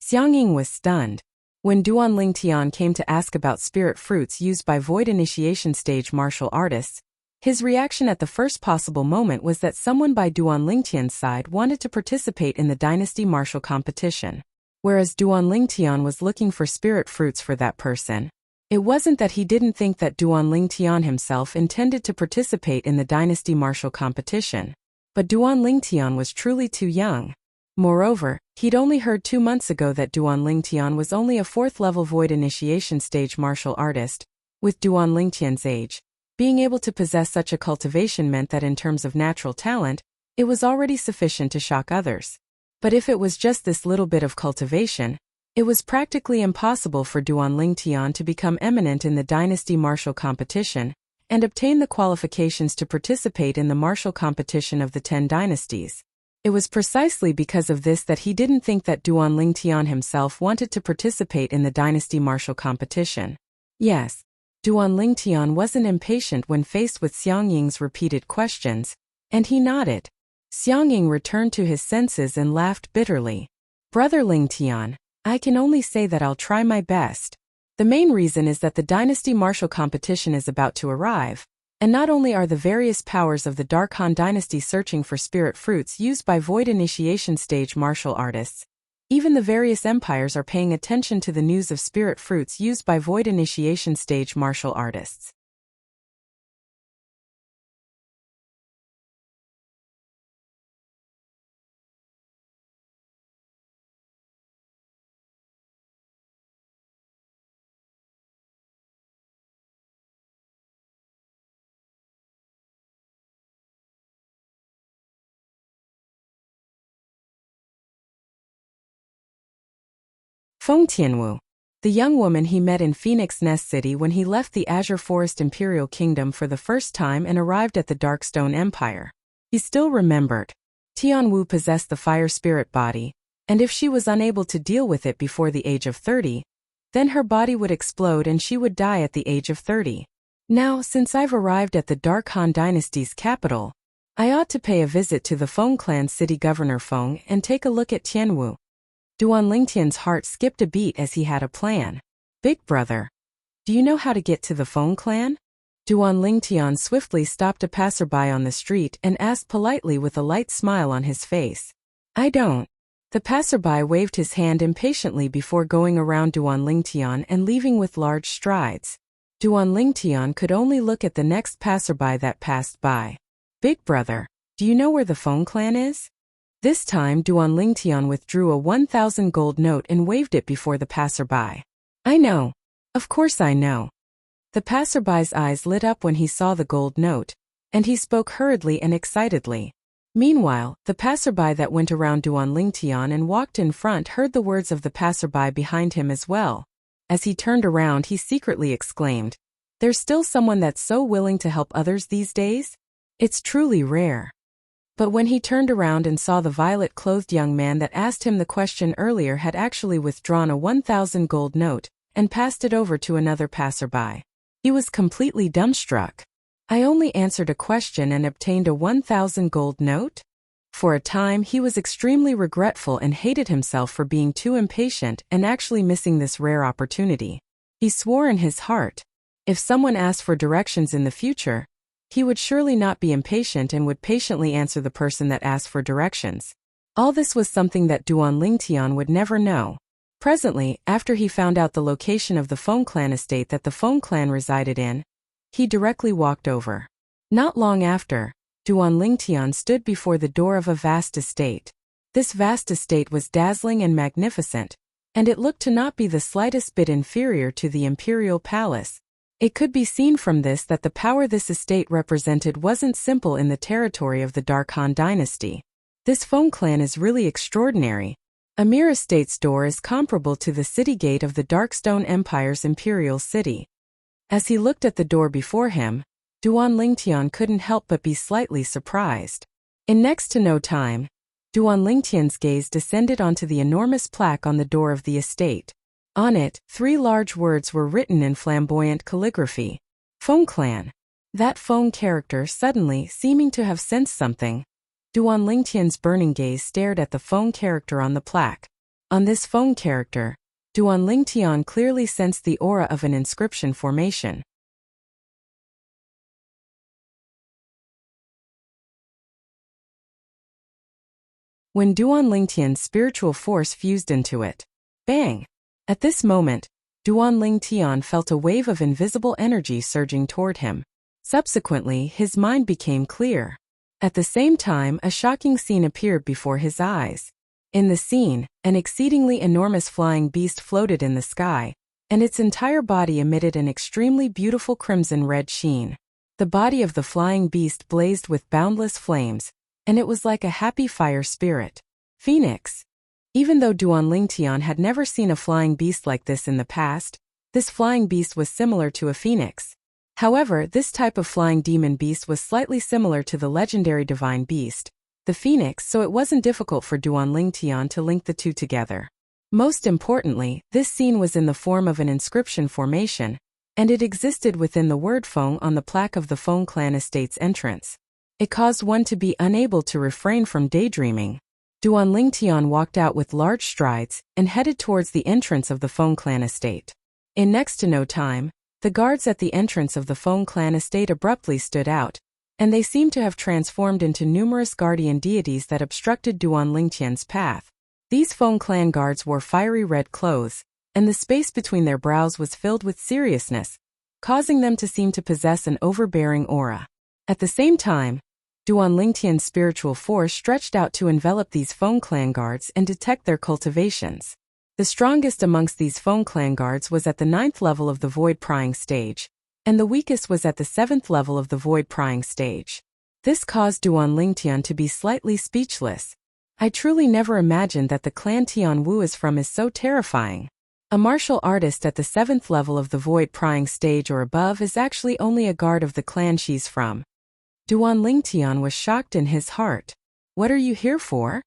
Xiang Ying was stunned. When Duan Lingtian came to ask about spirit fruits used by void initiation stage martial artists, his reaction at the first possible moment was that someone by Duan Lingtian's side wanted to participate in the dynasty martial competition. Whereas Duan Lingtian was looking for spirit fruits for that person. It wasn't that he didn't think that Duan Lingtian himself intended to participate in the dynasty martial competition. But Duan Lingtian was truly too young. Moreover, he'd only heard 2 months ago that Duan Lingtian was only a 4th-level void initiation stage martial artist. With Duan Lingtian's age, being able to possess such a cultivation meant that in terms of natural talent, it was already sufficient to shock others. But if it was just this little bit of cultivation, it was practically impossible for Duan Lingtian to become eminent in the dynasty martial competition and obtain the qualifications to participate in the martial competition of the 10 dynasties. It was precisely because of this that he didn't think that Duan Lingtian himself wanted to participate in the dynasty martial competition. Yes, Duan Lingtian wasn't impatient when faced with Xiang Ying's repeated questions, and he nodded. Xiang Ying returned to his senses and laughed bitterly. Brother Lingtian, I can only say that I'll try my best. The main reason is that the dynasty martial competition is about to arrive, and not only are the various powers of the Dark Han Dynasty searching for spirit fruits used by void initiation stage martial artists, even the various empires are paying attention to the news of spirit fruits used by void initiation stage martial artists. Feng Tianwu, the young woman he met in Phoenix Nest City when he left the Azure Forest Imperial Kingdom for the first time and arrived at the Darkstone Empire. He still remembered. Tianwu possessed the fire spirit body, and if she was unable to deal with it before the age of 30, then her body would explode and she would die at the age of 30. Now, since I've arrived at the Dark Han Dynasty's capital, I ought to pay a visit to the Feng clan's city governor Feng and take a look at Tianwu. Duan Lingtian's heart skipped a beat as he had a plan. Big brother, do you know how to get to the Feng clan? Duan Lingtian swiftly stopped a passerby on the street and asked politely with a light smile on his face. I don't. The passerby waved his hand impatiently before going around Duan Lingtian and leaving with large strides. Duan Lingtian could only look at the next passerby that passed by. Big brother, do you know where the Feng clan is? This time Duan Lingtian withdrew a 1,000 gold note and waved it before the passerby. I know. Of course I know. The passerby's eyes lit up when he saw the gold note, and he spoke hurriedly and excitedly. Meanwhile, the passerby that went around Duan Lingtian and walked in front heard the words of the passerby behind him as well. As he turned around he secretly exclaimed, "There's still someone that's so willing to help others these days? It's truly rare." But when he turned around and saw the violet-clothed young man that asked him the question earlier had actually withdrawn a 1,000 gold note and passed it over to another passerby, he was completely dumbstruck. I only answered a question and obtained a 1,000 gold note? For a time he was extremely regretful and hated himself for being too impatient and actually missing this rare opportunity. He swore in his heart, if someone asked for directions in the future, he would surely not be impatient and would patiently answer the person that asked for directions. All this was something that Duan Lingtian would never know. Presently, after he found out the location of the Feng clan estate that the Feng clan resided in, he directly walked over. Not long after, Duan Lingtian stood before the door of a vast estate. This vast estate was dazzling and magnificent, and it looked to not be the slightest bit inferior to the imperial palace. It could be seen from this that the power this estate represented wasn't simple in the territory of the Dark Han dynasty. This Feng clan is really extraordinary. Amir Estate's door is comparable to the city gate of the Darkstone Empire's imperial city. As he looked at the door before him, Duan Lingtian couldn't help but be slightly surprised. In next to no time, Duan Lingtian's gaze descended onto the enormous plaque on the door of the estate. On it, 3 large words were written in flamboyant calligraphy. Feng clan. That Feng character suddenly seeming to have sensed something. Duan Lingtian's burning gaze stared at the Feng character on the plaque. On this Feng character, Duan Lingtian clearly sensed the aura of an inscription formation. When Duan Lingtian's spiritual force fused into it, bang! At this moment, Duan Lingtian felt a wave of invisible energy surging toward him. Subsequently, his mind became clear. At the same time, a shocking scene appeared before his eyes. In the scene, an exceedingly enormous flying beast floated in the sky, and its entire body emitted an extremely beautiful crimson-red sheen. The body of the flying beast blazed with boundless flames, and it was like a happy fire spirit. Phoenix. Even though Duan Lingtian had never seen a flying beast like this in the past, this flying beast was similar to a phoenix. However, this type of flying demon beast was slightly similar to the legendary divine beast, the phoenix, so it wasn't difficult for Duan Lingtian to link the two together. Most importantly, this scene was in the form of an inscription formation, and it existed within the word Feng on the plaque of the Feng clan estate's entrance. It caused one to be unable to refrain from daydreaming. Duan Lingtian walked out with large strides and headed towards the entrance of the Feng clan estate. In next to no time, the guards at the entrance of the Feng clan estate abruptly stood out, and they seemed to have transformed into numerous guardian deities that obstructed Duan Lingtian's path. These Feng clan guards wore fiery red clothes, and the space between their brows was filled with seriousness, causing them to seem to possess an overbearing aura. At the same time, Duan Lingtian's spiritual force stretched out to envelop these Feng clan guards and detect their cultivations. The strongest amongst these Feng clan guards was at the 9th level of the void prying stage, and the weakest was at the 7th level of the void prying stage. This caused Duan Lingtian to be slightly speechless. I truly never imagined that the clan Tian Wu is from is so terrifying. A martial artist at the 7th level of the void prying stage or above is actually only a guard of the clan she's from. Duan Lingtian was shocked in his heart. What are you here for?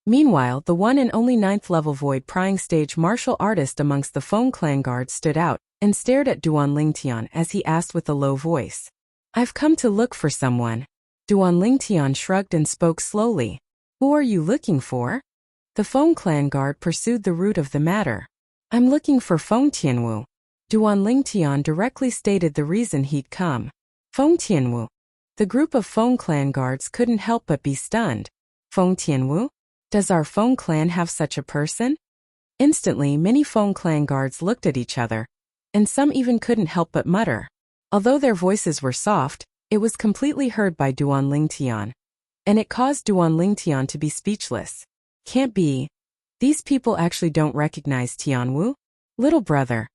Meanwhile, the one and only 9th level void prying stage martial artist amongst the Feng clan guards stood out and stared at Duan Lingtian as he asked with a low voice. I've come to look for someone. Duan Lingtian shrugged and spoke slowly. Who are you looking for? The Feng clan guard pursued the root of the matter. I'm looking for Feng Tianwu. Duan Lingtian directly stated the reason he'd come. Feng Tianwu. The group of Feng clan guards couldn't help but be stunned. Feng Tianwu? Does our Feng clan have such a person? Instantly, many Feng clan guards looked at each other, and some even couldn't help but mutter. Although their voices were soft, it was completely heard by Duan Lingtian, and it caused Duan Lingtian to be speechless. Can't be. These people actually don't recognize Tianwu? Little brother,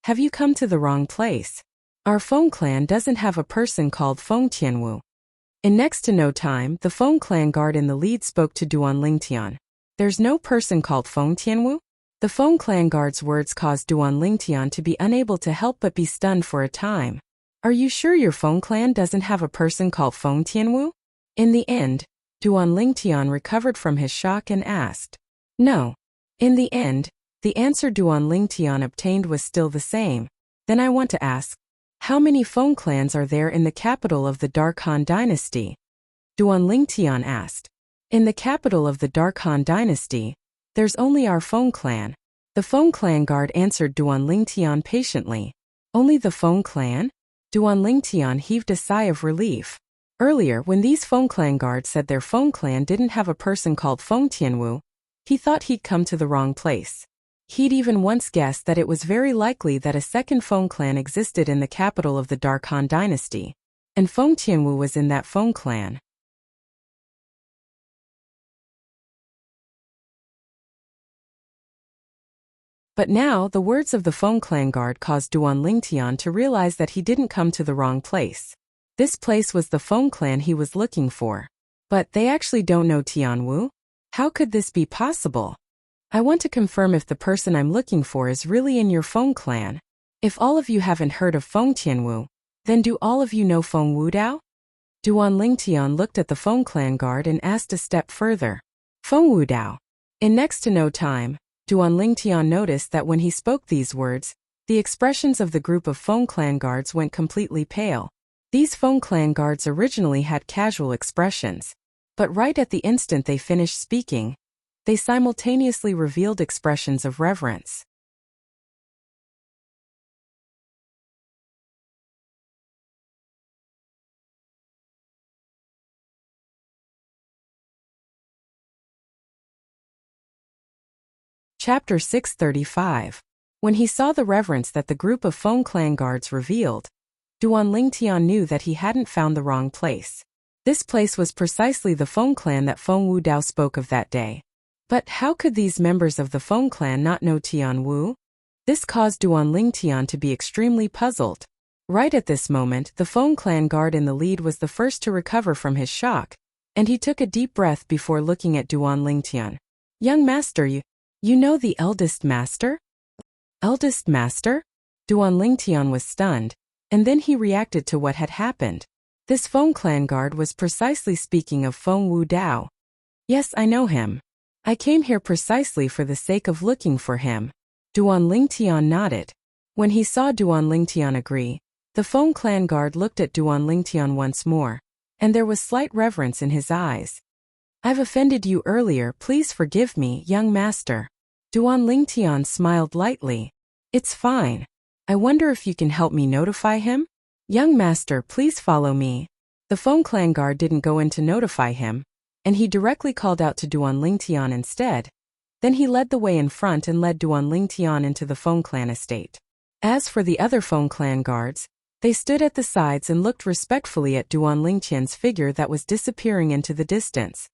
have you come to the wrong place? Our Feng clan doesn't have a person called Feng Tianwu. In next to no time, the Feng clan guard in the lead spoke to Duan Lingtian. There's no person called Feng Tianwu? The Feng clan guard's words caused Duan Lingtian to be unable to help but be stunned for a time. Are you sure your Feng clan doesn't have a person called Feng Tianwu? In the end, Duan Lingtian recovered from his shock and asked. No. In the end, the answer Duan Lingtian obtained was still the same. Then I want to ask, how many Feng clans are there in the capital of the Dark Han dynasty? Duan Lingtian asked. In the capital of the Dark Han dynasty, there's only our Feng clan. The Feng clan guard answered Duan Lingtian patiently. Only the Feng clan? Duan Lingtian heaved a sigh of relief. Earlier, when these Feng clan guards said their Feng clan didn't have a person called Feng Tianwu, he thought he'd come to the wrong place. He'd even once guessed that it was very likely that a second Feng clan existed in the capital of the Dark Han dynasty, and Feng Tianwu was in that Feng clan. But now, the words of the Feng clan guard caused Duan Lingtian to realize that he didn't come to the wrong place. This place was the Feng clan he was looking for. But they actually don't know Tianwu? How could this be possible? I want to confirm if the person I'm looking for is really in your Feng clan. If all of you haven't heard of Feng Tianwu, then do all of you know Feng Wudao? Duan Lingtian looked at the Feng clan guard and asked a step further. Feng Wudao. In next to no time, Duan Lingtian noticed that when he spoke these words, the expressions of the group of Feng clan guards went completely pale. These Feng clan guards originally had casual expressions, but right at the instant they finished speaking, they simultaneously revealed expressions of reverence. Chapter 635. When he saw the reverence that the group of Feng clan guards revealed, Duan Lingtian knew that he hadn't found the wrong place. This place was precisely the Feng clan that Feng Wudao spoke of that day. But how could these members of the Feng clan not know Tianwu? This caused Duan Lingtian to be extremely puzzled. Right at this moment, the Feng clan guard in the lead was the first to recover from his shock, and he took a deep breath before looking at Duan Lingtian. Young master, you know the eldest master? Eldest master? Duan Lingtian was stunned, and then he reacted to what had happened. This Feng clan guard was precisely speaking of Feng Wudao. Yes, I know him. I came here precisely for the sake of looking for him. Duan Lingtian nodded. When he saw Duan Lingtian agree, the Feng clan guard looked at Duan Lingtian once more, and there was slight reverence in his eyes. I've offended you earlier, please forgive me, young master. Duan Lingtian smiled lightly. It's fine. I wonder if you can help me notify him? Young master, please follow me. The Feng clan guard didn't go in to notify him, and he directly called out to Duan Lingtian instead. Then he led the way in front and led Duan Lingtian into the Feng clan estate. As for the other Feng clan guards, they stood at the sides and looked respectfully at Duan Lingtian's figure that was disappearing into the distance.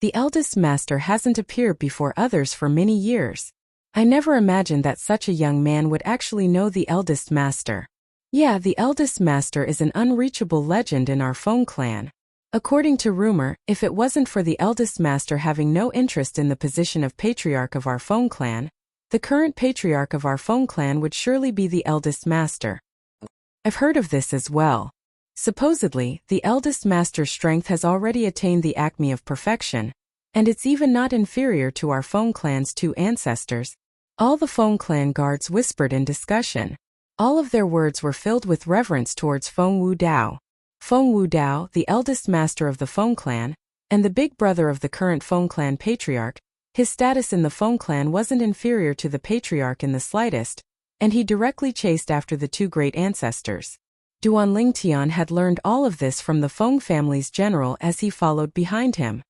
The eldest master hasn't appeared before others for many years. I never imagined that such a young man would actually know the eldest master. Yeah, the eldest master is an unreachable legend in our Feng clan. According to rumor, if it wasn't for the eldest master having no interest in the position of patriarch of our Feng clan, the current patriarch of our Feng clan would surely be the eldest master. I've heard of this as well. Supposedly, the eldest master's strength has already attained the acme of perfection, and it's even not inferior to our Feng clan's two ancestors. All the Feng clan guards whispered in discussion. All of their words were filled with reverence towards Feng Wudao. Feng Wudao, the eldest master of the Feng clan, and the big brother of the current Feng clan patriarch, his status in the Feng clan wasn't inferior to the patriarch in the slightest, and he directly chased after the two great ancestors. Duan Lingtian had learned all of this from the Feng family's general as he followed behind him.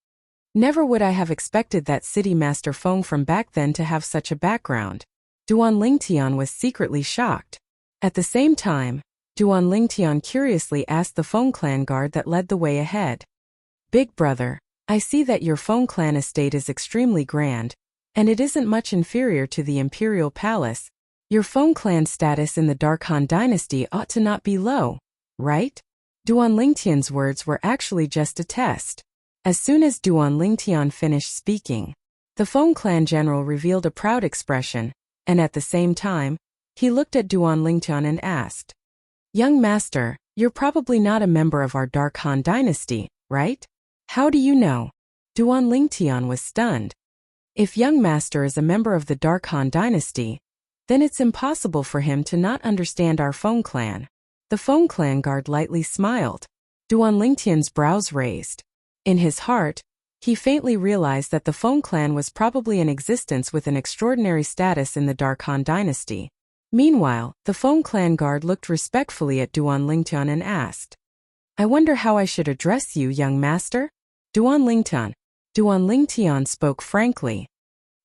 Never would I have expected that city master Feng from back then to have such a background. Duan Lingtian was secretly shocked. At the same time, Duan Lingtian curiously asked the Feng clan guard that led the way ahead. Big brother, I see that your Feng clan estate is extremely grand, and it isn't much inferior to the imperial palace. Your Feng clan status in the Dark Han dynasty ought to not be low, right? Duan Lingtian's words were actually just a test. As soon as Duan Lingtian finished speaking, the Feng clan general revealed a proud expression, and at the same time, he looked at Duan Lingtian and asked, Young master, you're probably not a member of our Dark Han dynasty, right? How do you know? Duan Lingtian was stunned. If young master is a member of the Dark Han dynasty, then it's impossible for him to not understand our Feng clan. The Feng clan guard lightly smiled. Duan Lingtian's brows raised. In his heart, He faintly realized that the Feng clan was probably in existence with an extraordinary status in the Dark Han dynasty. Meanwhile, the Feng clan guard looked respectfully at Duan Lingtian and asked, "I wonder how I should address you, young master?" Duan Lingtian. Duan Lingtian spoke frankly.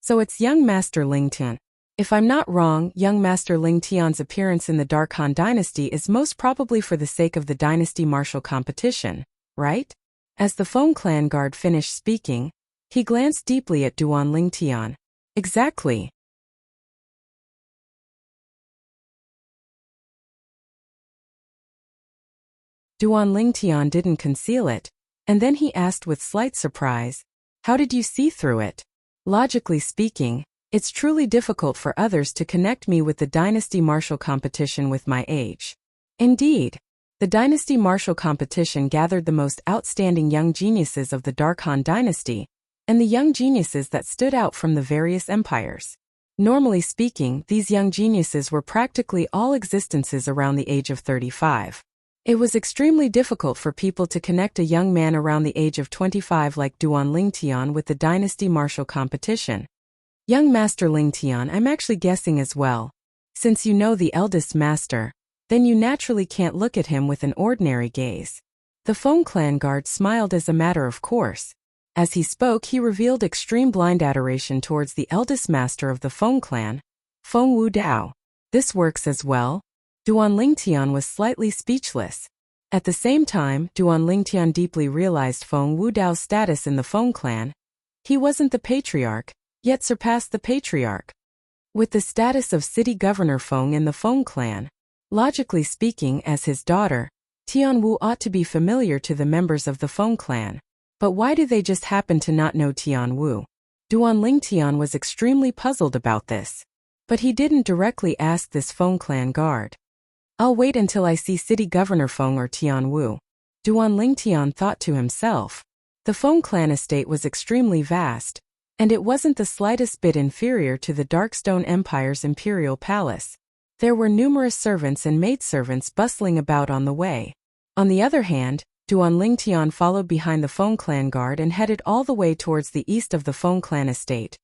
"So it's young master Lingtian. If I'm not wrong, young master Lingtian's appearance in the Dark Han dynasty is most probably for the sake of the dynasty martial competition, right?" As the Feng clan guard finished speaking, he glanced deeply at Duan Lingtian. "Exactly." Duan Lingtian didn't conceal it, and then he asked with slight surprise, "How did you see through it?" "Logically speaking, it's truly difficult for others to connect me with the dynasty martial competition with my age." Indeed, the dynasty martial competition gathered the most outstanding young geniuses of the Dark Han dynasty, and the young geniuses that stood out from the various empires. Normally speaking, these young geniuses were practically all existences around the age of 35. It was extremely difficult for people to connect a young man around the age of 25 like Duan Lingtian with the dynasty martial competition. "Young Master Lingtian, I'm actually guessing as well. Since you know the eldest master, then you naturally can't look at him with an ordinary gaze." The Feng clan guard smiled as a matter of course. As he spoke, he revealed extreme blind adoration towards the eldest master of the Feng clan, Feng Wu Dao. "This works as well?" Duan Lingtian was slightly speechless. At the same time, Duan Lingtian deeply realized Feng Wu Dao's status in the Feng clan. He wasn't the patriarch, yet surpassed the patriarch. With the status of city governor Feng in the Feng clan, logically speaking, as his daughter, Tian Wu ought to be familiar to the members of the Feng clan. But why do they just happen to not know Tian Wu? Duan Lingtian was extremely puzzled about this. But he didn't directly ask this Feng clan guard. "I'll wait until I see City Governor Feng or Tian Wu." Duan Lingtian thought to himself. The Feng clan estate was extremely vast, and it wasn't the slightest bit inferior to the Darkstone Empire's imperial palace. There were numerous servants and maidservants bustling about on the way. On the other hand, Duan Lingtian followed behind the Feng clan guard and headed all the way towards the east of the Feng clan estate.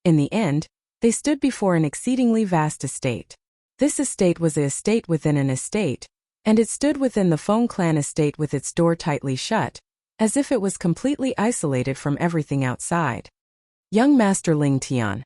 In the end, they stood before an exceedingly vast estate. This estate was an estate within an estate, and it stood within the Feng clan estate with its door tightly shut, as if it was completely isolated from everything outside. "Young Master Lingtian.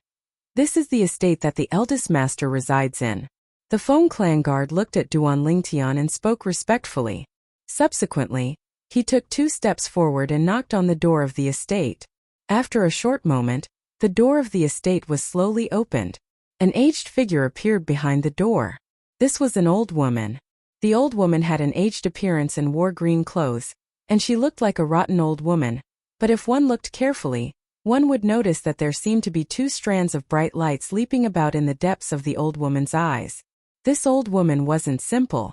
This is the estate that the eldest master resides in." The Feng clan guard looked at Duan Lingtian and spoke respectfully. Subsequently, he took 2 steps forward and knocked on the door of the estate. After a short moment, the door of the estate was slowly opened. An aged figure appeared behind the door. This was an old woman. The old woman had an aged appearance and wore green clothes, and she looked like a rotten old woman. But if one looked carefully, one would notice that there seemed to be 2 strands of bright lights leaping about in the depths of the old woman's eyes. This old woman wasn't simple.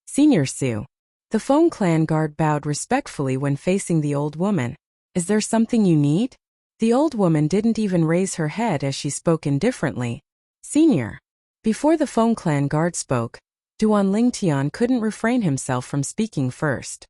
"Senior Su." The Feng clan guard bowed respectfully when facing the old woman. "Is there something you need?" The old woman didn't even raise her head as she spoke indifferently. "Senior." Before the Feng clan guard spoke, Duan Lingtian couldn't refrain himself from speaking first.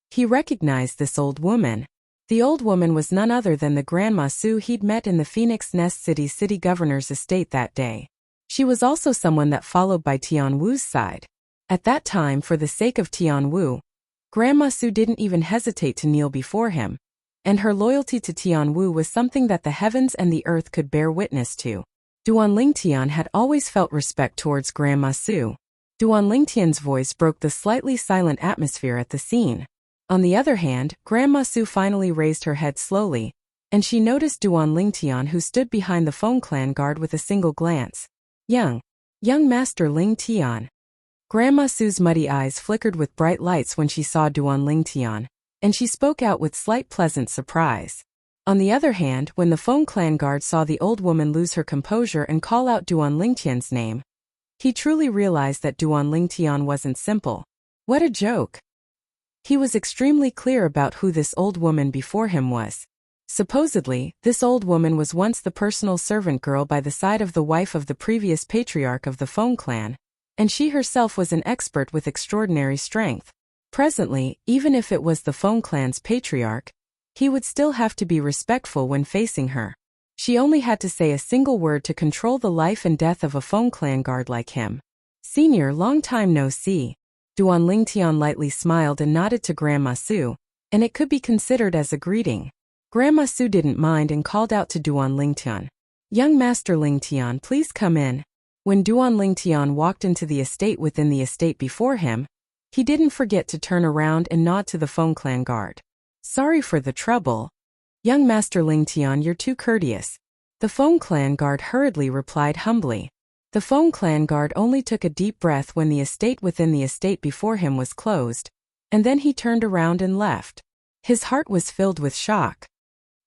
He recognized this old woman. The old woman was none other than the Grandma Su he'd met in the Phoenix Nest city governor's estate that day. She was also someone that followed by Tian Wu's side. At that time, for the sake of Tian Wu, Grandma Su didn't even hesitate to kneel before him, and her loyalty to Tian Wu was something that the heavens and the earth could bear witness to. Duan Lingtian had always felt respect towards Grandma Su. Duan Lingtian's voice broke the slightly silent atmosphere at the scene. On the other hand, Grandma Su finally raised her head slowly, and she noticed Duan Lingtian, who stood behind the Feng clan guard with a single glance. Young Master Lingtian." Grandma Su's muddy eyes flickered with bright lights when she saw Duan Lingtian, and she spoke out with slight pleasant surprise. On the other hand, when the Feng clan guard saw the old woman lose her composure and call out Duan Lingtian's name, he truly realized that Duan Lingtian wasn't simple. What a joke! He was extremely clear about who this old woman before him was. Supposedly, this old woman was once the personal servant girl by the side of the wife of the previous patriarch of the Feng clan, and she herself was an expert with extraordinary strength. Presently, even if it was the Feng clan's patriarch, he would still have to be respectful when facing her. She only had to say a single word to control the life and death of a Feng clan guard like him. Senior, long time no see. Duan Lingtian lightly smiled and nodded to Grandma Su, and it could be considered as a greeting. Grandma Su didn't mind and called out to Duan Lingtian. Young Master Lingtian, please come in. When Duan Lingtian walked into the estate within the estate before him, he didn't forget to turn around and nod to the Feng clan guard. Sorry for the trouble. Young Master Lingtian, you're too courteous. The Feng clan guard hurriedly replied humbly. The Feng clan guard only took a deep breath when the estate within the estate before him was closed, and then he turned around and left. His heart was filled with shock.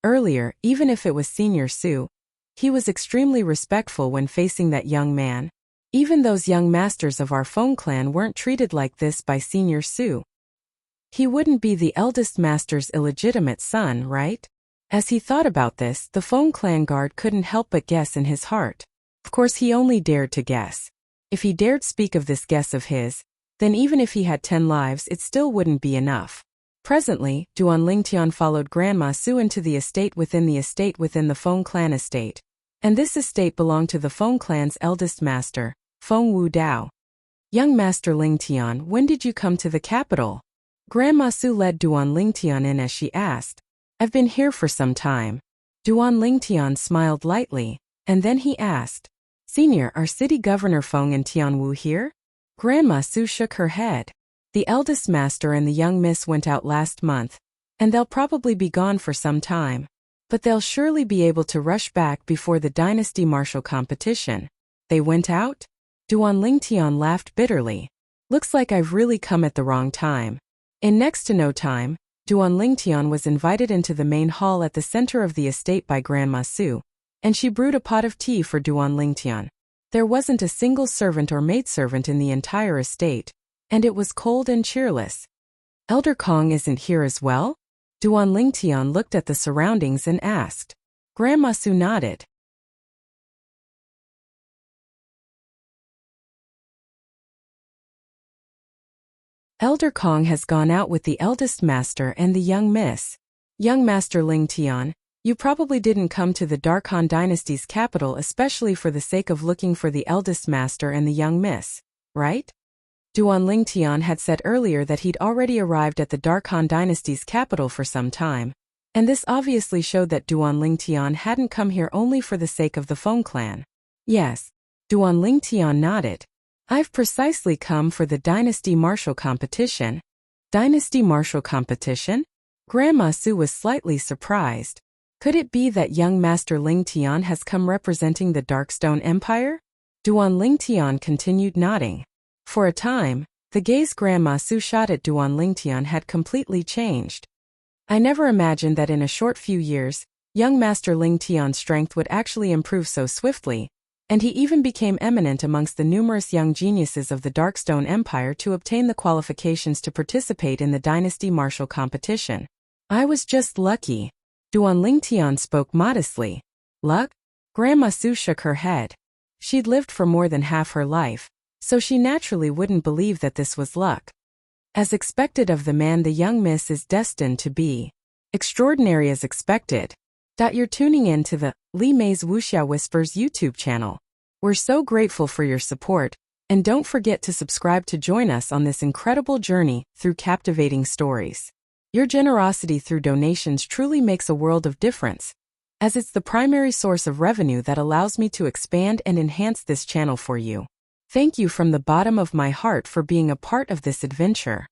Earlier, even if it was Senior Su, he was extremely respectful when facing that young man. Even those young masters of our Feng clan weren't treated like this by Senior Su. He wouldn't be the eldest master's illegitimate son, right? As he thought about this, the Feng clan guard couldn't help but guess in his heart. Of course, he only dared to guess. If he dared speak of this guess of his, then even if he had 10 lives, it still wouldn't be enough. Presently, Duan Lingtian followed Grandma Su into the estate within the Feng clan estate, and this estate belonged to the Feng clan's eldest master, Feng Wu Dao. Young Master Lingtian, when did you come to the capital? Grandma Su led Duan Lingtian in as she asked. I've been here for some time. Duan Lingtian smiled lightly, and then he asked, Senior, are City Governor Feng and Tianwu here? Grandma Su shook her head. The eldest master and the young miss went out last month, and they'll probably be gone for some time. But they'll surely be able to rush back before the dynasty martial competition. They went out? Duan Lingtian laughed bitterly. Looks like I've really come at the wrong time. In next to no time, Duan Lingtian was invited into the main hall at the center of the estate by Grandma Su, and she brewed a pot of tea for Duan Lingtian. There wasn't a single servant or maidservant in the entire estate, and it was cold and cheerless. Elder Kong isn't here as well? Duan Lingtian looked at the surroundings and asked. Grandma Su nodded. Elder Kong has gone out with the eldest master and the young miss. Young Master Lingtian, you probably didn't come to the Dark Han dynasty's capital especially for the sake of looking for the eldest master and the young miss, right? Duan Lingtian had said earlier that he'd already arrived at the Dark Han dynasty's capital for some time, and this obviously showed that Duan Lingtian hadn't come here only for the sake of the Feng clan. Yes, Duan Lingtian nodded. I've precisely come for the dynasty martial competition. Dynasty martial competition? Grandma Su was slightly surprised. Could it be that young Master Lingtian has come representing the Darkstone Empire? Duan Lingtian continued nodding. For a time, the gaze Grandma Su shot at Duan Lingtian had completely changed. I never imagined that in a short few years, young Master Lingtian's strength would actually improve so swiftly, and he even became eminent amongst the numerous young geniuses of the Darkstone Empire to obtain the qualifications to participate in the dynasty martial competition. I was just lucky. Duan Lingtian spoke modestly. Luck? Grandma Su shook her head. She'd lived for more than half her life, so she naturally wouldn't believe that this was luck. As expected of the man, the young miss is destined to be extraordinary as expected. You're tuning in to the Li Mei's Wuxia Whispers YouTube channel. We're so grateful for your support, and don't forget to subscribe to join us on this incredible journey through captivating stories. Your generosity through donations truly makes a world of difference, as it's the primary source of revenue that allows me to expand and enhance this channel for you. Thank you from the bottom of my heart for being a part of this adventure.